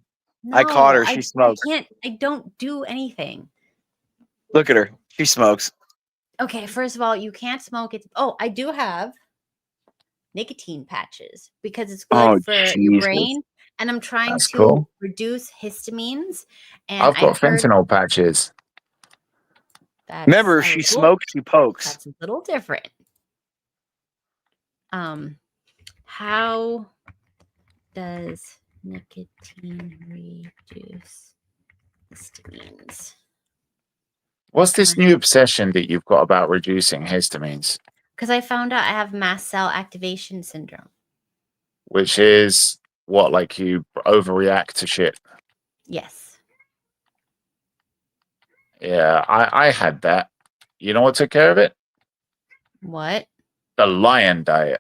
No, I caught her. She smoked. I don't do anything. Look at her. She smokes. Okay, first of all, you can't smoke it. Oh, I do have nicotine patches because it's good for your brain. And I'm trying to reduce histamines. And I've got fentanyl patches. Remember, she smokes, she pokes. That's a little different. How does nicotine reduce histamines? What's this new obsession that you've got about reducing histamines? Because I found out I have mast cell activation syndrome. Which is what, like you overreact to shit? Yes. Yeah, I had that. You know what took care of it? What? The lion diet.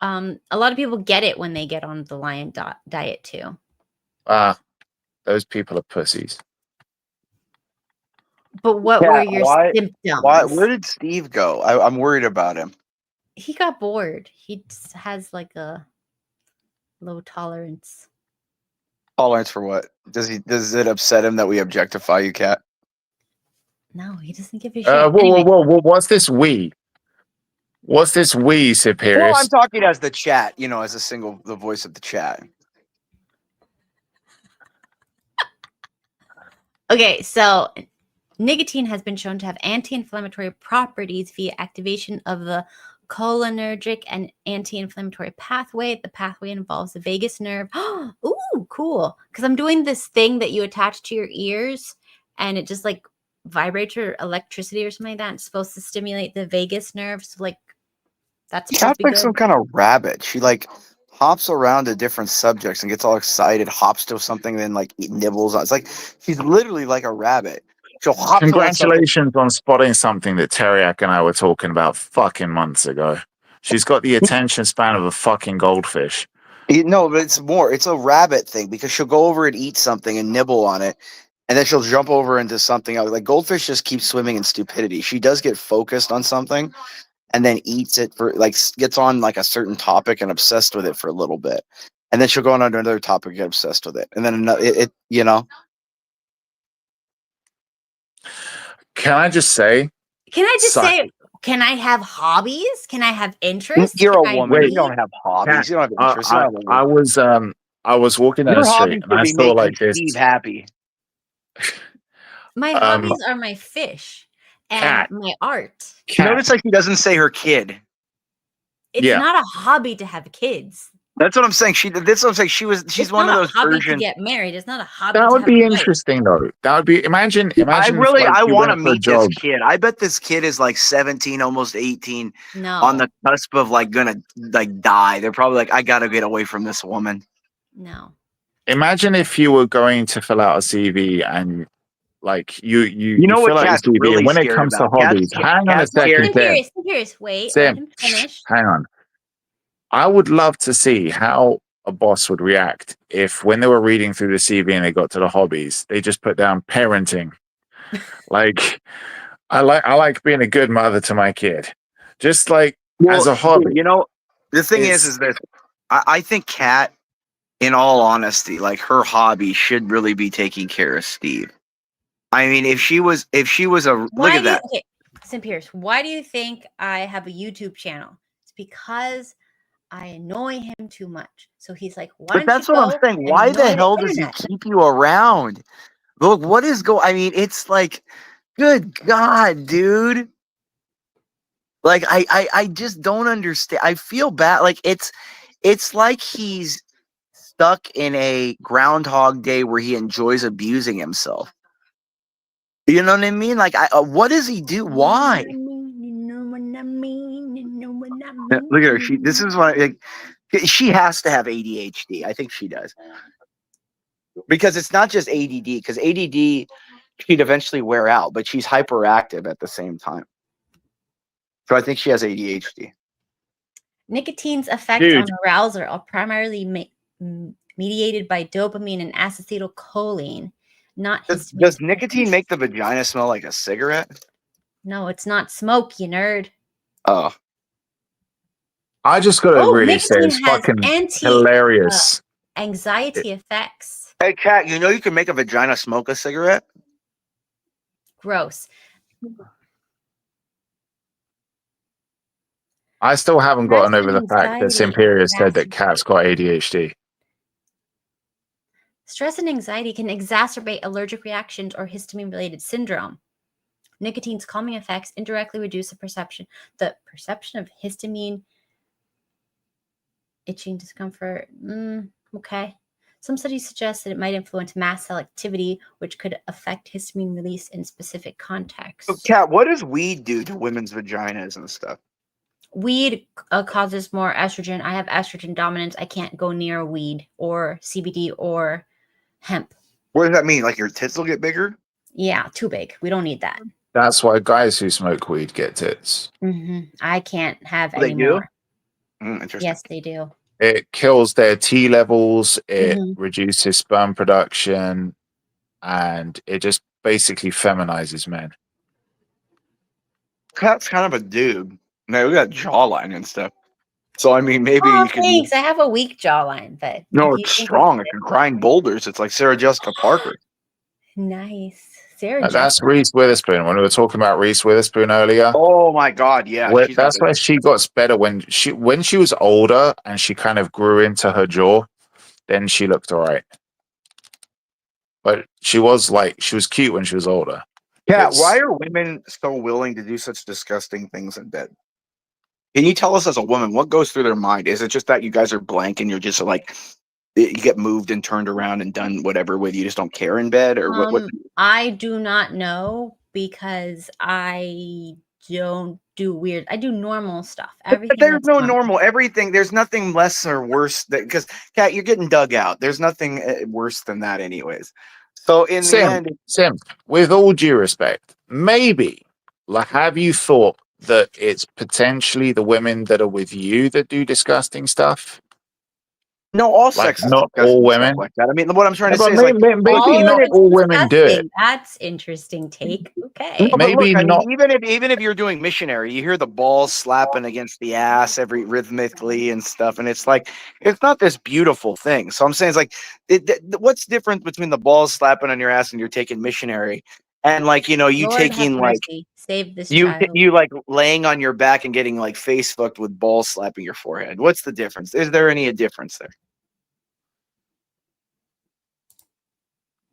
A lot of people get it when they get on the lion diet too. Those people are pussies. But what were your symptoms? Where did Steve go? I'm worried about him. He got bored. He just has like a low tolerance. Tolerance for what? Does it upset him that we objectify you, Kat? No, he doesn't give a shit. Whoa! What's this we? What's this we, Superius? Well, I'm talking as the chat, as the voice of the chat. Okay, so nicotine has been shown to have anti-inflammatory properties via activation of the cholinergic and anti-inflammatory pathway. The pathway involves the vagus nerve. Ooh, cool. Because I'm doing this thing that you attach to your ears and it just like vibrates or electricity or something like that. It's supposed to stimulate the vagus nerve. So like that's supposed to be like good. Some kind of rabbit. She like hops around to different subjects and gets all excited, hops to something, then like nibbles on. It's like she's literally like a rabbit. She'll hop. Congratulations on spotting something that Teriak and I were talking about fucking months ago. She's got the attention span of a fucking goldfish. No, but it's more. It's a rabbit thing because she'll go over and eat something and nibble on it, and then she'll jump over into something else. Like goldfish just keep swimming in stupidity. She does get focused on something, and then eats it for like gets on like a certain topic and obsessed with it for a little bit, and then she'll go on to another topic and get obsessed with it, and then another. Can I just say? Can I have hobbies? Can I have interests? You're a woman. You don't have hobbies. You don't have interests. I was walking down the street and I saw like this. Steve happy. My hobbies are my fish and my art. Notice like he doesn't say her kid. It's not a hobby to have kids. That's what I'm saying. That's what I'm saying. She's one of those hobby to get married. It's not a hobby. That would be interesting though. That would be imagine. I want to meet this kid. I bet this kid is like 17, almost 18. No. On the cusp of like gonna like die. They're probably like, I gotta get away from this woman. No. Imagine if you were going to fill out a CV and like you know fill what out Kat's your CV really and when it scared comes about? to hobbies, hang on a second. I'm curious. Wait, Sam, let him finish. hang on. I would love to see how a boss would react if, when they were reading through the CV and they got to the hobbies, they just put down parenting. Like, I like being a good mother to my kid, just like as a hobby. You know, the thing It's- is this. I think Kat, in all honesty, like her hobby should really be taking care of Steve. I mean, if she was a look at that. Okay, Sim Pierce, why do you think I have a YouTube channel? It's because I annoy him too much. So he's like, why But don't that's you what I'm go saying. and Why the annoy hell the does he internet? keep you around? Look, what is I mean, it's like, good God, dude. Like, I just don't understand. I feel bad. Like, it's like he's stuck in a Groundhog Day where he enjoys abusing himself. You know what I mean? Like, what does he do? Why? Look at her. This is what, like, she has to have ADHD. I think she does. Because it's not just ADD, because ADD she'd eventually wear out, but she's hyperactive at the same time. So I think she has ADHD. Nicotine's effects on arousal are primarily mediated by dopamine and acetylcholine, not histamine. Does nicotine make the vagina smell like a cigarette? No, it's not smoke, you nerd. Oh. I just got to really say nicotine it's has fucking hilarious. Anxiety effects. Hey, Kat, you know you can make a vagina smoke a cigarette? Gross. I still haven't gotten over the fact that anxiety Imperius said that Kat's got ADHD. Stress and anxiety can exacerbate allergic reactions or histamine-related syndrome. Nicotine's calming effects indirectly reduce the perception of histamine, itching, discomfort. Okay. Some studies suggest that it might influence mast cell activity, which could affect histamine release in specific contexts. So, Kat, what does weed do to women's vaginas and stuff? Weed causes more estrogen. I have estrogen dominance. I can't go near weed or CBD or hemp. What does that mean? Like your tits will get bigger? Yeah, too big. We don't need that. That's why guys who smoke weed get tits. I can't have They any more. Interesting. Yes, they do. It kills their T levels, it reduces sperm production, and it just basically feminizes men. Kat's kind of a dude. Now we got jawline and stuff. So I mean, maybe Oh, you can. thanks. I have a weak jawline, but No, if you it's think strong. It can grind boulders. It's like Sarah Jessica Parker. nice. Sarah That's Jessica. Reese Witherspoon. When we were talking about Reese Witherspoon earlier, Oh my God, yeah. that's where she got better when she was older and she kind of grew into her jaw. Then she looked all right, but she was cute when she was older. Kat, why are women so willing to do such disgusting things in bed? Can you tell us as a woman what goes through their mind? Is it just that you guys are blank and you're just like you get moved and turned around and done whatever with you just don't care in bed, or what? I do not know because I don't do weird. I do normal stuff. Everything. But there's that's no normal. normal. Everything. There's nothing less or worse because Kat, you're getting dug out. There's nothing worse than that, anyways. So in the end, Sim, with all due respect, maybe have you thought that it's potentially the women that are with you that do disgusting stuff? No, all sex is not disgusting all stuff women. like that. I mean, what I'm trying to Yeah, say but is like maybe not all women do it. That's interesting take. Okay. No, but Maybe look, I not. mean, even if you're doing missionary, you hear the balls slapping against the ass every rhythmically and stuff, and it's like it's not this beautiful thing. So I'm saying it's like, what's different between the balls slapping on your ass and you're taking missionary, and like you Lord taking have like mercy. Save this you child. you like laying on your back and getting like face fucked with balls slapping your forehead. What's the difference? Is there any difference there?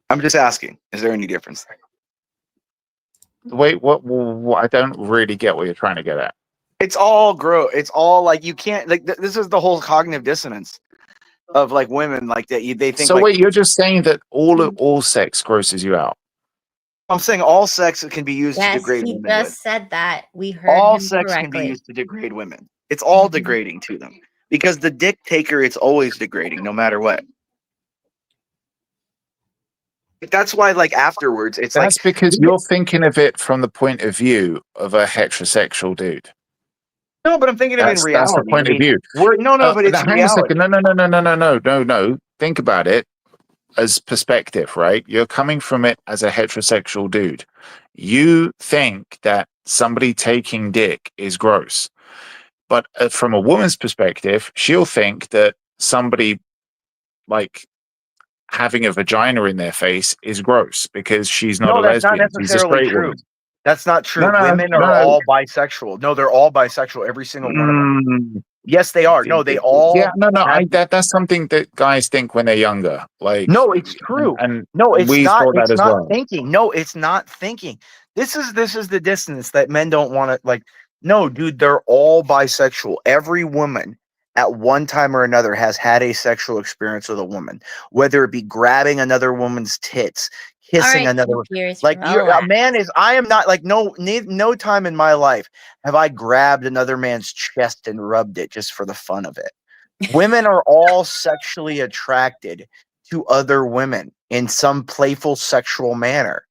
I'm just asking. Is there any difference there? Wait, what? I don't really get what you're trying to get at. It's all gross. It's all like you can't like. This is the whole cognitive dissonance of like women like that. They think. So like, wait, you're just saying that all sex grosses you out? I'm saying all sex can be used to Yes, degrade he women. just With. said that. We heard All him sex correctly. can be used to degrade women. It's all degrading to them because the dick taker, it's always degrading, no matter what. That's why, like afterwards, it's That's like because you're thinking of it from the point of view of a heterosexual dude. No, but I'm thinking of in reality. That's the point of view. But it's hang on a second. reality. No. Think about it as perspective, right? You're coming from it as a heterosexual dude. You think that somebody taking dick is gross, but from a woman's perspective, she'll think that somebody like having a vagina in their face is gross because she's not No, a that's not lesbian. She's a necessarily straight true. woman. That's not true. Women are all bisexual. No, they're all bisexual. Every single one of them. Yes, they are. No, they all. Yeah, no. That's something that guys think when they're younger. Like, no, it's true. And no, it's we not. thought that It's as not well. thinking. No, it's not thinking. This is the dissonance that men don't want to like. No, dude, they're all bisexual. Every woman at one time or another has had a sexual experience with a woman, whether it be grabbing another woman's tits, kissing another. Like a man is. I am not like no time in my life have I grabbed another man's chest and rubbed it just for the fun of it. Women are all sexually attracted to other women in some playful sexual manner.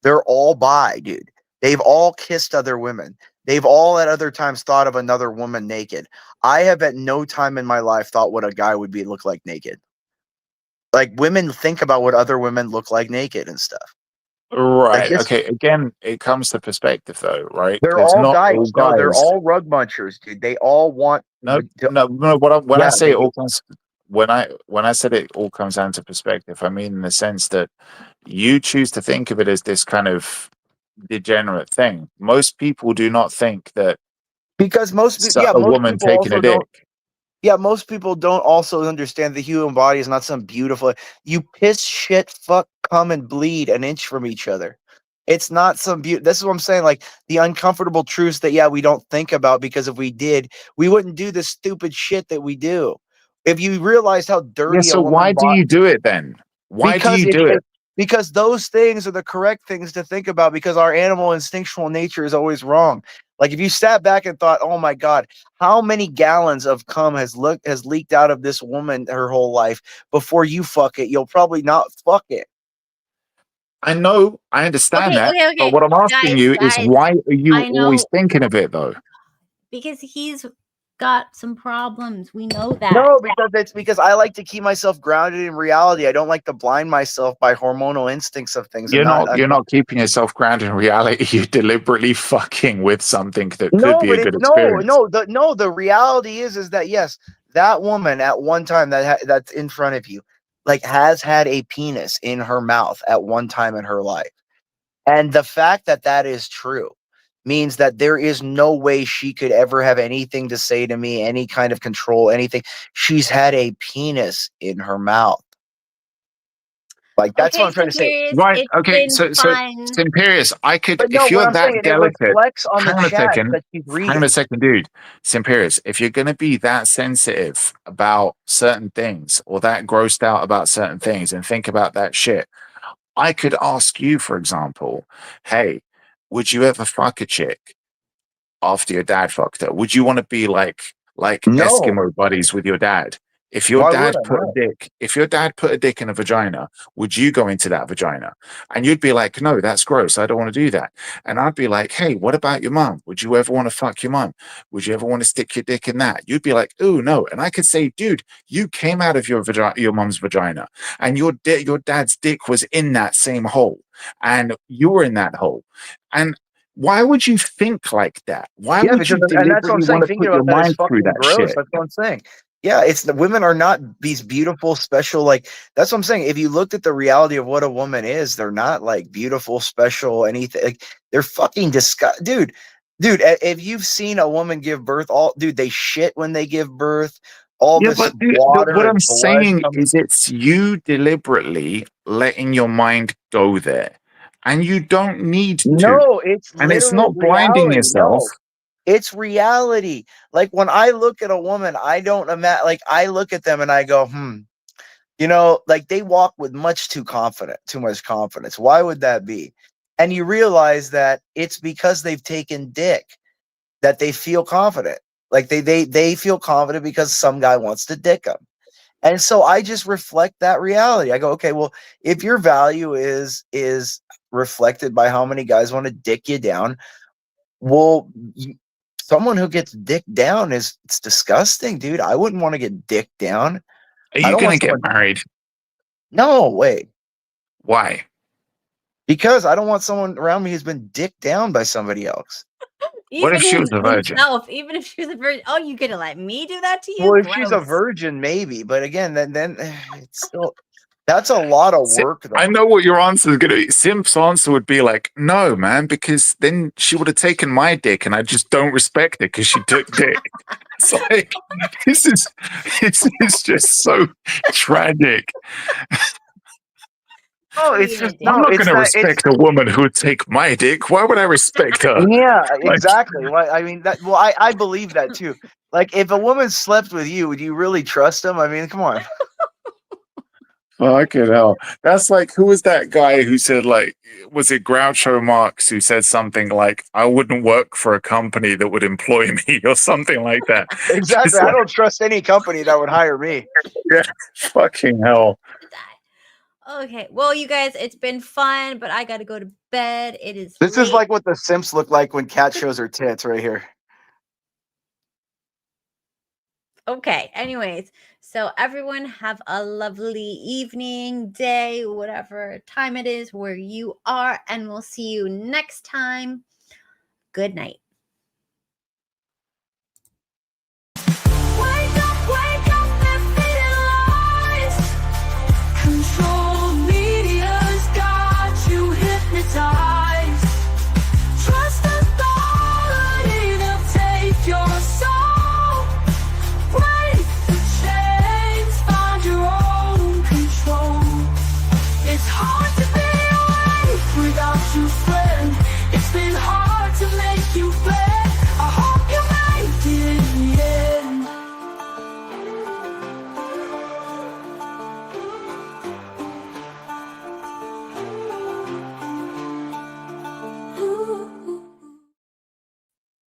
They're all bi, dude. They've all kissed other women. They've all at other times thought of another woman naked. I have at no time in my life thought what a guy would look like naked. Like women think about what other women look like naked and stuff. Right. Okay. Again, it comes to perspective, though, right? They're all guys. No, they're all rug munchers, dude. They all want. No. When I say it all comes, when I said it all comes down to perspective, I mean in the sense that you choose to think of it as this kind of degenerate thing. Most people do not think that because most woman people taking a dick. Most people don't also understand the human body is not some beautiful. You piss, shit, fuck, come, and bleed an inch from each other. It's not some beauty. This is what I'm saying. Like the uncomfortable truths that we don't think about because if we did, we wouldn't do the stupid shit that we do. If you realize how dirty. Yeah. So why do you do it then? Why do you do it? Because those things are the correct things to think about. Because our animal instinctual nature is always wrong. Like if you sat back and thought, "Oh my God, how many gallons of cum has leaked out of this woman her whole life?" Before you fuck it, you'll probably not fuck it. I know, I understand that, but what I'm asking you is why are you always thinking of it though? Because he's got some problems. We know that. No, because I like to keep myself grounded in reality. I don't like to blind myself by hormonal instincts of things. You're not keeping yourself grounded in reality. You're deliberately fucking with something that could be a good experience. The reality is that yes, that woman at one time that's in front of you, like has had a penis in her mouth at one time in her life, and the fact that is true means that there is no way she could ever have anything to say to me, any kind of control, anything. She's had a penis in her mouth. Like that's what I'm trying to say. Right. Okay. So Simperius, I could, if you're that delicate, hang on a second, dude. Simperius, if you're going to be that sensitive about certain things or that grossed out about certain things and think about that shit, I could ask you, for example, hey, would you ever fuck a chick after your dad fucked her? Would you want to be like Eskimo buddies with your dad? If your dad put a dick in a vagina, would you go into that vagina? And you'd be like, no, that's gross. I don't want to do that. And I'd be like, hey, what about your mom? Would you ever want to fuck your mom? Would you ever want to stick your dick in that? You'd be like, oh no. And I could say, dude, you came out of your mom's vagina, and your dad's dick was in that same hole, and you were in that hole. And why would you think like that? Why would you deliberately want to put your mind through that shit? That's what I'm saying. Yeah, it's the women are not these beautiful, special, like that's what I'm saying. If you looked at the reality of what a woman is, they're not like beautiful, special, anything. Like, they're fucking disgusting. Dude, if you've seen a woman give birth, they shit when they give birth. Water. What I'm saying is it's you deliberately letting your mind go there. And you don't need to. No, it's and it's not blinding yourself. No. It's reality. Like when I look at a woman, I don't imagine. Like I look at them and I go, like they walk with too much confidence. Why would that be? And you realize that it's because they've taken dick that they feel confident. Like they feel confident because some guy wants to dick them. And so I just reflect that reality. I go, okay, well, if your value is reflected by how many guys want to dick you down, well, someone who gets dicked down it's disgusting, dude. I wouldn't want to get dicked down. Are I you don't going want to get someone. married? No way. Why? Because I don't want someone around me who's been dicked down by somebody else. What if she was a virgin? Himself, even if she was a virgin. Oh, you gonna let me do that to you? Well, if she's a Gross. virgin, maybe. But again, then it's still that's a lot of work, though. I know what your answer is going to be. Simp's answer would be like, no, man, because then she would have taken my dick, and I just don't respect it because she took dick. It's like this is just so tragic. No, it's just I'm not going to respect a woman who would take my dick. Why would I respect her? Yeah, Like- exactly. Well, I mean, I believe that too. Like, if a woman slept with you, would you really trust them? I mean, come on. Fucking hell. That's like, who was that guy who said, like, was it Groucho Marx who said something like, I wouldn't work for a company that would employ me or something like that? Exactly. It's I like, don't trust any company that would hire me. yeah, fucking hell. Okay. Well, you guys, it's been fun, but I gotta go to bed. It is This late. is like what the Simps look like when Kat shows her tits right here. Okay. Anyways, so everyone have a lovely evening, day, whatever time it is where you are, and we'll see you next time. Good night.